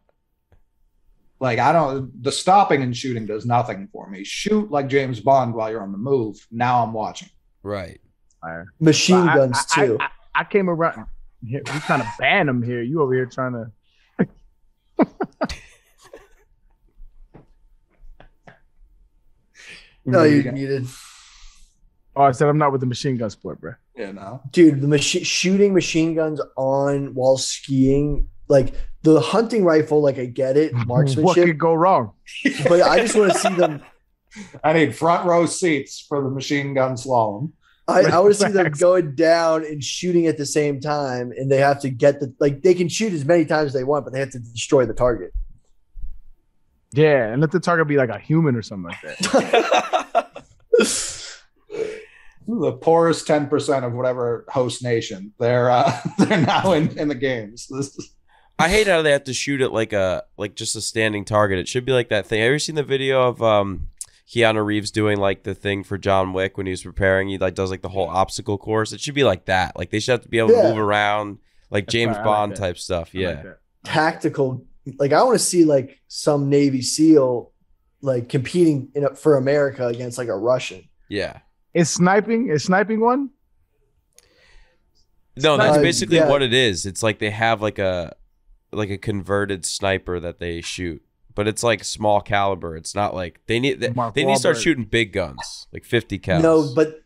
Like the stopping and shooting does nothing for me. Shoot like James Bond while you're on the move. Now I'm watching. Right. Machine guns too. I came around. We trying to ban them here. You over here trying to. No, you're muted. Oh, I said I'm not with the machine gun sport, bro. Yeah, no. Dude, the shooting machine guns on while skiing, like the hunting rifle, like I get it, marksmanship. What could go wrong? But I just want to see them. I need front row seats for the machine gun slalom. I want to see them going down and shooting at the same time, and they have to get they can shoot as many times as they want, but they have to destroy the target. Yeah, and let the target be like a human or something like that. The poorest 10% of whatever host nation. They're now in the games. I hate how they have to shoot it like just a standing target. It should be like that thing. Have you ever seen the video of Keanu Reeves doing like the thing for John Wick when he was preparing? He like does like the whole obstacle course. It should be like that. Like they should have to be able to move around, like That's James fine. Bond like type stuff. Yeah. Like Tactical, like I want to see like some Navy SEAL like competing for America against like a Russian. Yeah. Is sniping one? No, that's Snipe, basically yeah. what it is. It's like they have like a converted sniper that they shoot, but it's like small caliber. It's not like they need to start Wahlberg. shooting big guns, like 50 cal. No, but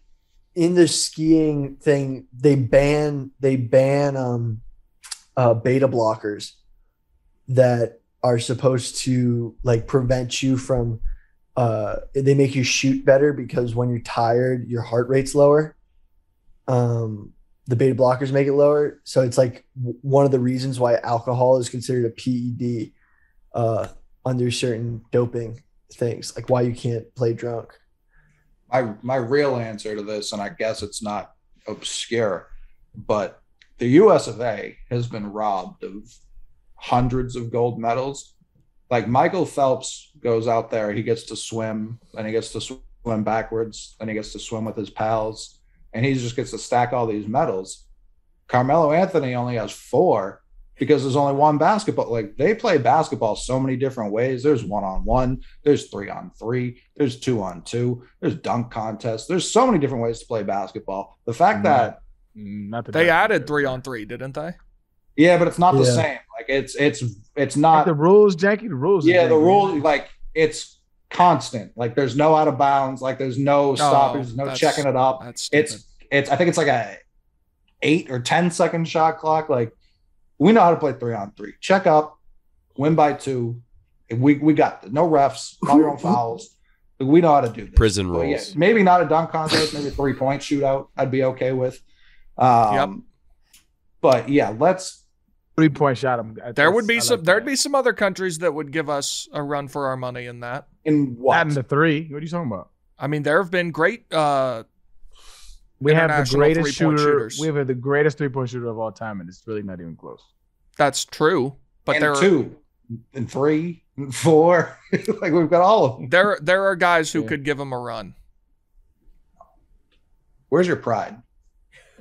in the skiing thing, they ban beta blockers that are supposed to like prevent you from they make you shoot better because when you're tired, your heart rate's lower. The beta blockers make it lower. So it's like one of the reasons why alcohol is considered a PED under certain doping things, like why you can't play drunk. My real answer to this, and I guess it's not obscure, but the US of A has been robbed of hundreds of gold medals. Like Michael Phelps goes out there, he gets to swim, and he gets to swim backwards, and he gets to swim with his pals, and he just gets to stack all these medals. Carmelo Anthony only has 4, because there's only one basketball. Like they play basketball so many different ways. There's 1-on-1, there's 3-on-3, there's 2-on-2, there's dunk contests. There's so many different ways to play basketball. The fact that they added 3-on-3, didn't they? yeah, but it's not the same. Like it's not like the rules, Jackie. The rules. Yeah, the rules like it's constant. Like there's no out of bounds. Like there's no stoppers, no checking it up. It's I think it's like a 8 or 10 second shot clock. Like we know how to play 3-on-3. Check up, win by 2. We got no refs, call your own fouls. We know how to do this. Prison But rules. yeah, maybe not a dunk contest, maybe a 3-point shootout. I'd be okay with. But yeah, let's 3-point shot. There'd be some other countries that would give us a run for our money in that. In what? Not in the 3. What are you talking about? I mean, there have been great. We have the international greatest three-point shooter. shooters. We have the greatest 3-point shooter of all time, and it's really not even close. That's true, but and there 2 and 3 and 4. Like we've got all of them. there are guys who could give them a run. Where's your pride?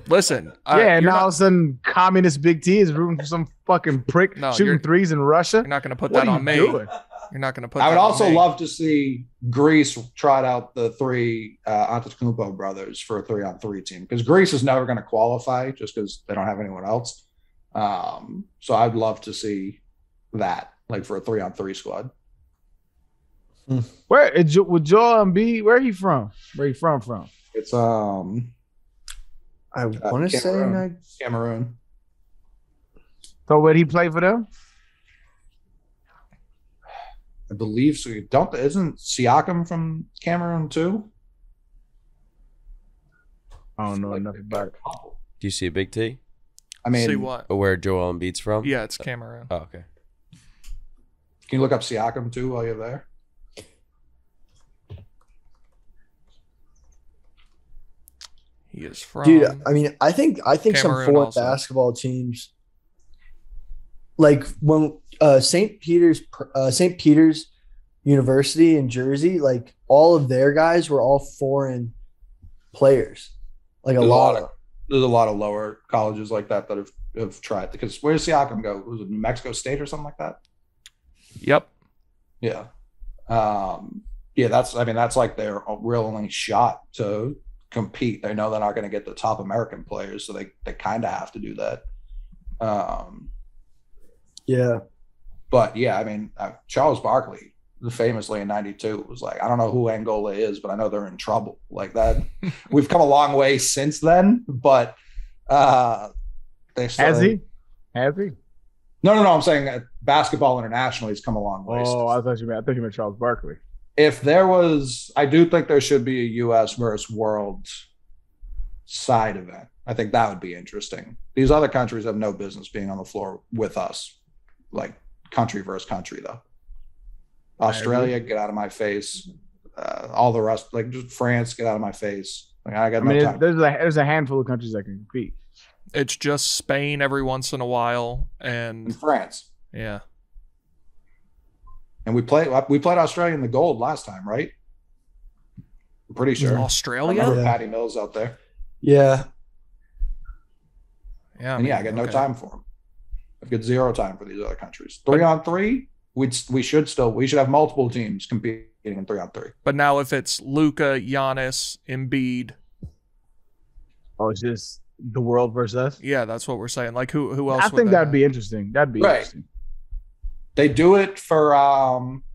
Listen, and now all of a sudden, communist Big T is rooting for some fucking prick shooting threes in Russia. You're not going to put What that are on you me. doing? You're not going to put. I would that on also me. love to see Greece trot out the 3 Antetokounmpo brothers for a 3-on-3 team because Greece is never going to qualify just because they don't have anyone else. So I'd love to see that, like for a 3-on-3 squad. Where would Joel Embiid? Where he from? Where he from? It's I want to say Cameroon. So would he play for them? I believe so. Isn't Siakam from Cameroon too? I don't know enough about it. Do you see a Big T? I mean, See what? Or where Joel Embiid's from? Yeah, it's Cameroon. Oh, okay. can you look up Siakam too while you're there? He is from. Dude, I mean, I think some Cameroon foreign also. basketball teams, like when St. Peter's University in Jersey, like all of their guys were all foreign players, like There's a lot of lower colleges like that have tried. Because where does Siakam go? Was it New Mexico State or something like that? Yep. Yeah. That's like their real only shot to compete. They know they're not going to get the top American players, so they kind of have to do that. Yeah. But yeah, I mean, Charles Barkley, famously in '92, was like, I don't know who Angola is, but I know they're in trouble. Like that. We've come a long way since then, but they still Has he? No. I'm saying basketball internationally has come a long way. Oh, I thought you meant Charles Barkley. If there was, I do think there should be a U.S. versus world side event. I think that would be interesting. These other countries have no business being on the floor with us, like country versus country, though. Australia, get out of my face. All the rest, like just France, get out of my face. Like, I got no time. There's a handful of countries that can compete. It's just Spain every once in a while, In and France. yeah, And we played Australia in the gold last time, right? I'm pretty sure. I Australia. remember Yeah. Patty Mills out there. Yeah. Yeah, And I got no okay. time for them. I've got zero time for these other countries. 3-on-3, we should have multiple teams competing in 3-on-3. But now if it's Luka, Giannis, Embiid, Oh, it's just the world versus us. yeah, that's what we're saying. Like who else? I would think they that'd have? be interesting. That'd be Right. interesting. They do it for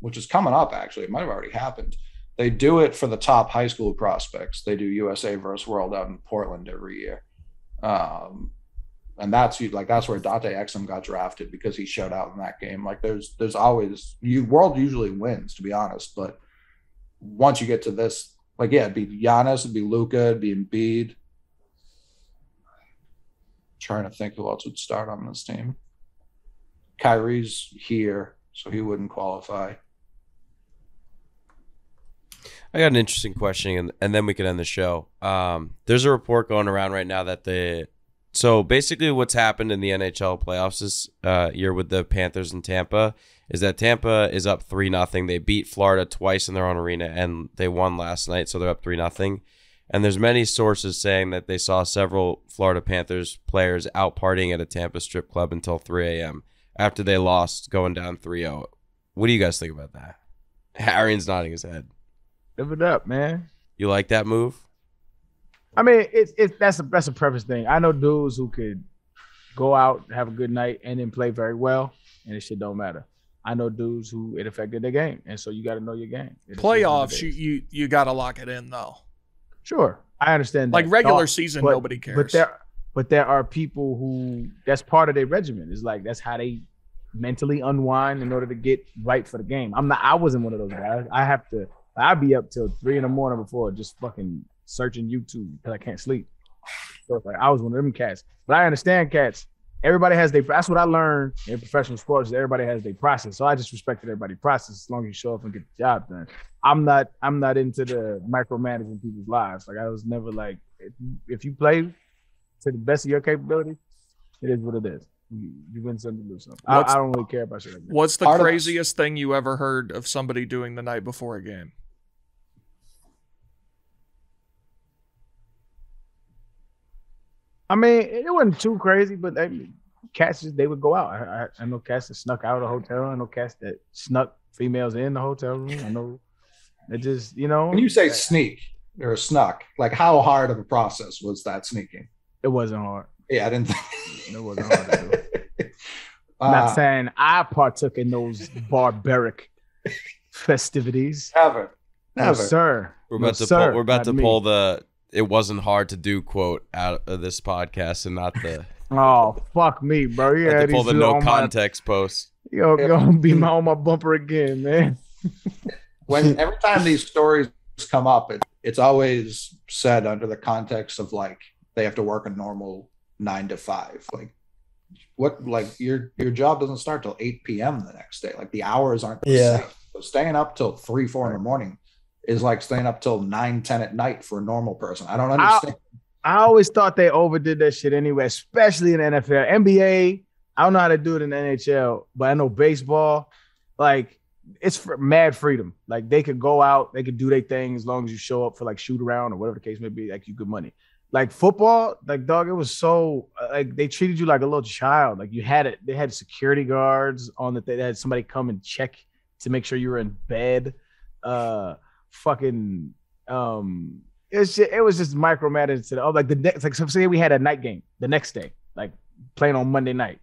which is coming up actually. It might have already happened. They do it for the top high school prospects. They do USA versus World out in Portland every year. And that's where Dante Exum got drafted because he showed out in that game. Like there's always world usually wins, to be honest. But once you get to this, like it'd be Giannis, it'd be Luka, it'd be Embiid. Trying to think who else would start on this team. Kyrie's here, so he wouldn't qualify. I got an interesting question, and then we can end the show. There's a report going around right now that so basically what's happened in the NHL playoffs this year with the Panthers and Tampa is that Tampa is up 3-0. They beat Florida twice in their own arena, and they won last night, so they're up 3-0. And there's many sources saying that they saw several Florida Panthers players out partying at a Tampa strip club until 3 a.m. after they lost, going down 3-0. What do you guys think about that? Arian's nodding his head. Live it up, man. You like that move? I mean, that's a preference thing. I know dudes who could go out, have a good night, and then play very well, and it shit don't matter. I know dudes who it affected their game, and so you got to know your game. Playoffs, you got to lock it in though. Sure, I understand that. Like regular season, nobody cares. But there are people who that's part of their regimen. It's like that's how they mentally unwind in order to get right for the game. I wasn't one of those guys. I'd be up till 3 a.m. before just fucking searching YouTube because I can't sleep. So it's like I was one of them cats. But I understand cats. Everybody has that's what I learned in professional sports. Everybody has their process. So I just respected everybody's process as long as you show up and get the job done. I'm not into the micromanaging people's lives. Like I was never like, if you play to the best of your capability, it is what it is. You win something, you lose something. I don't really care about shit like that. What's the craziest thing you ever heard of somebody doing the night before a game? I mean, it wasn't too crazy, but cats they would go out. I know cats that snuck out of the hotel. I know cats that snuck females in the hotel room. I know it just, you know. When you say sneak or snuck, like how hard of a process was that sneaking? It wasn't hard. Yeah, I didn't think it wasn't hard to do. I'm not saying I partook in those barbaric festivities. Never. No, sir. We're about to pull the "it wasn't hard to do" quote out of this podcast and not the oh fuck me, bro. Yeah, to pull the no context post. You're gonna be on my bumper again, man. When every time these stories come up, it's always said under the context of like they have to work a normal 9 to 5. Like your job doesn't start till 8 p.m. the next day. Like the hours aren't the same. So staying up till 3, 4 in the morning is like staying up till 9, 10 at night for a normal person. I don't understand. I always thought they overdid that shit anyway, especially in the NFL. NBA, I don't know how to do it in the NHL, but I know baseball, like it's for mad freedom. Like they could go out, they could do their thing as long as you show up for like shoot around or whatever the case may be, like you good money. Like football, like dog, it was so like they treated you like a little child. Like they had security guards on that. They had somebody come and check to make sure you were in bed. It was just micromanaged to like the next, like so say we had a night game the next day, like playing on Monday night.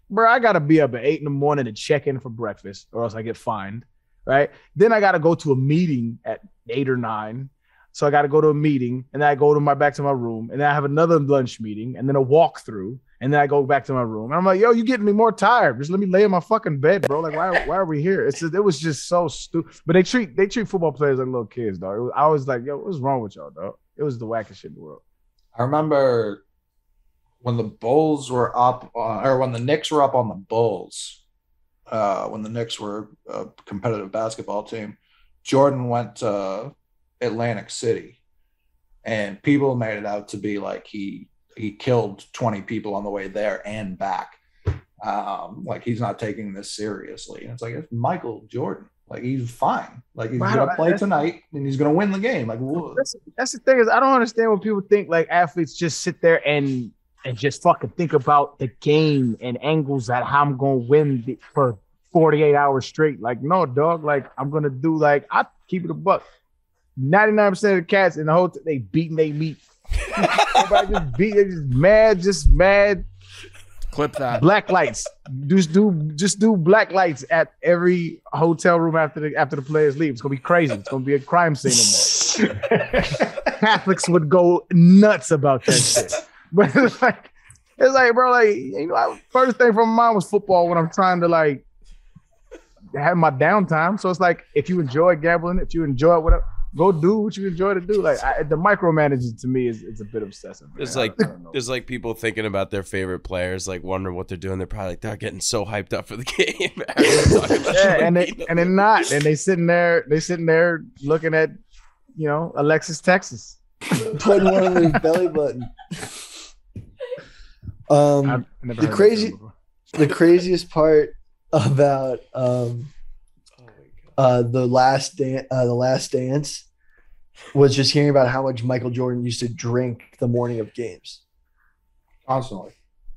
Bro, I gotta be up at 8 a.m. to check in for breakfast, or else I get fined. Right? Then I gotta go to a meeting at 8 or 9. So I got to go to a meeting, and then I go back to my room, and then I have another lunch meeting, and then a walkthrough, and then I go back to my room. And I'm like, yo, you getting me more tired? Just let me lay in my fucking bed, bro. Like, why are we here? It was just so stupid. But they treat football players like little kids, dog. I was like, yo, what's wrong with y'all, dog? It was the wackest shit in the world. I remember when the Bulls were up, or when the Knicks were up on the Bulls, when the Knicks were a competitive basketball team, Jordan went to Atlantic City, and people made it out to be like he killed 20 people on the way there and back. Like he's not taking this seriously. And it's like, it's Michael Jordan. Like he's fine. Like he's gonna play tonight and he's gonna win the game. Like that's the thing is I don't understand when people think like athletes just sit there and just fucking think about the game and angles that how I'm gonna win for 48 hours straight. Like no, dog. Like I'm gonna do like I keep it a buck. 99% of the cats in the hotel, they beating they meat. Everybody just mad. Clip that. Black lights. Just do black lights at every hotel room after the players leave. It's gonna be crazy. It's gonna be a crime scene in there. Catholics would go nuts about that shit. But it's like, bro, like you know, first thing from my mind was football when I'm trying to like have my downtime. So it's like if you enjoy gambling, if you enjoy whatever. Go do what you enjoy to do. Like the micromanaging to me is a bit obsessive. There's like people thinking about their favorite players, like wondering what they're doing. They're probably like they're getting so hyped up for the game. and they're not. And they sitting there looking at, you know, Alexis Texas, putting one on their belly button. The craziest part about the last dance was just hearing about how much Michael Jordan used to drink the morning of games. Constantly.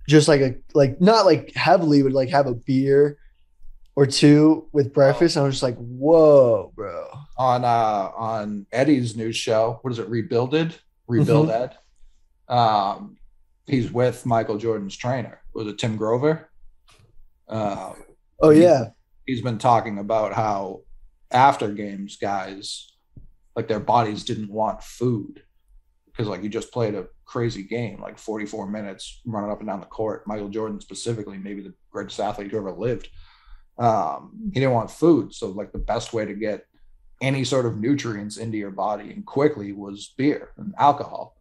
Just not like heavily, but like have a beer or two with breakfast. And I was just like, whoa, bro. On Eddie's new show, what is it? Rebuild Ed. He's with Michael Jordan's trainer. Was it Tim Grover? Oh yeah. He's been talking about how after games, guys, like their bodies didn't want food because like you just played a crazy game, like 44 minutes running up and down the court. Michael Jordan specifically, maybe the greatest athlete who ever lived. He didn't want food. So like the best way to get any sort of nutrients into your body and quickly was beer and alcohol.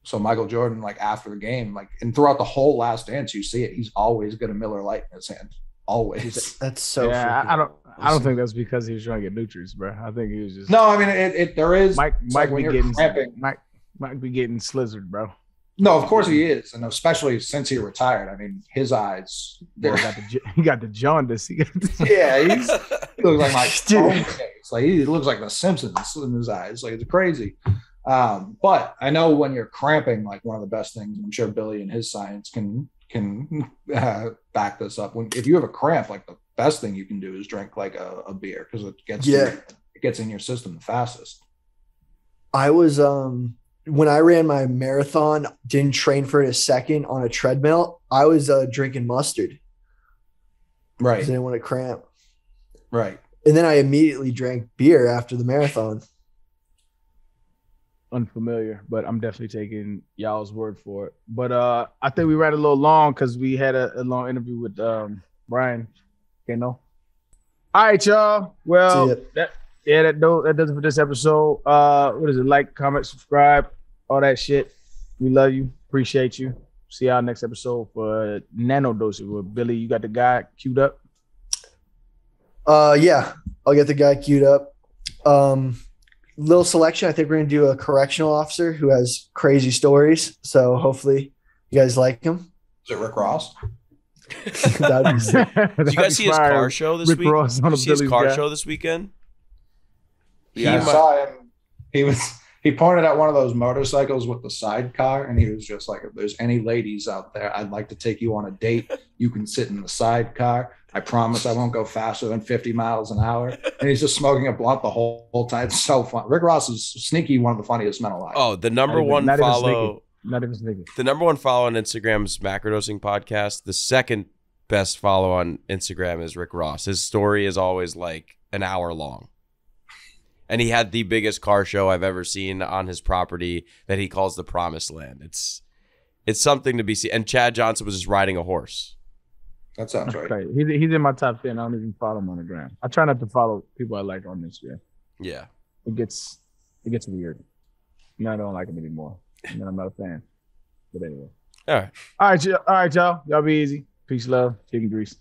So Michael Jordan, like after the game, like and throughout the whole Last Dance, you see it. He's always got a Miller Lite in his hand. Always. That's so. Yeah, I don't think that's because he was trying to get nutrients, bro. I think he was just. No, I mean there is. Mike like be getting cramping. Mike be getting slizzard, bro. No, of course he is, and especially since he retired. I mean, his eyes. He got the jaundice. He looks like my phone case. Like he looks like the Simpsons in his eyes. Like it's crazy. But I know when you're cramping, like one of the best things. I'm sure Billy and his science can back this up. If you have a cramp, like the best thing you can do is drink like a beer because it gets in your system the fastest. I was when I ran my marathon, didn't train for it a second on a treadmill. I was drinking mustard. Right. Because I didn't want to cramp. Right. And then I immediately drank beer after the marathon. Unfamiliar, but I'm definitely taking y'all's word for it. But I think we ran a little long because we had a long interview with Brian. Okay, no. All right, y'all. Well, that does it for this episode. What is it? Like, comment, subscribe, all that shit. We love you. Appreciate you. See y'all next episode for Nanodosing with Billy. You got the guy queued up? Yeah, I'll get the guy queued up. Little selection. I think we're gonna do a correctional officer who has crazy stories. So hopefully you guys like him. Is it Rick Ross? That'd be sick. Did you guys see his car show this week? Ross Did you see his car show this weekend? Yeah, I saw him. He pointed at one of those motorcycles with the sidecar, and he was just like, if there's any ladies out there, I'd like to take you on a date. You can sit in the sidecar. I promise I won't go faster than 50 miles an hour. And he's just smoking a blunt the whole time. It's so fun. Rick Ross is sneaky, one of the funniest men alive. Oh, the number one follow. Not even sneaky. The number one follow on Instagram is Macrodosing Podcast. The second best follow on Instagram is Rick Ross. His story is always like an hour long. And he had the biggest car show I've ever seen on his property that he calls the Promised Land. It's something to be seen. And Chad Johnson was just riding a horse. That sounds right. Okay. He's in my top 10. I don't even follow him on the gram. I try not to follow people I like on Instagram. Yeah. It gets weird. I don't like him anymore. And then I'm not a fan. But anyway. All right. All right, y'all. Y'all be easy. Peace, love, chicken grease.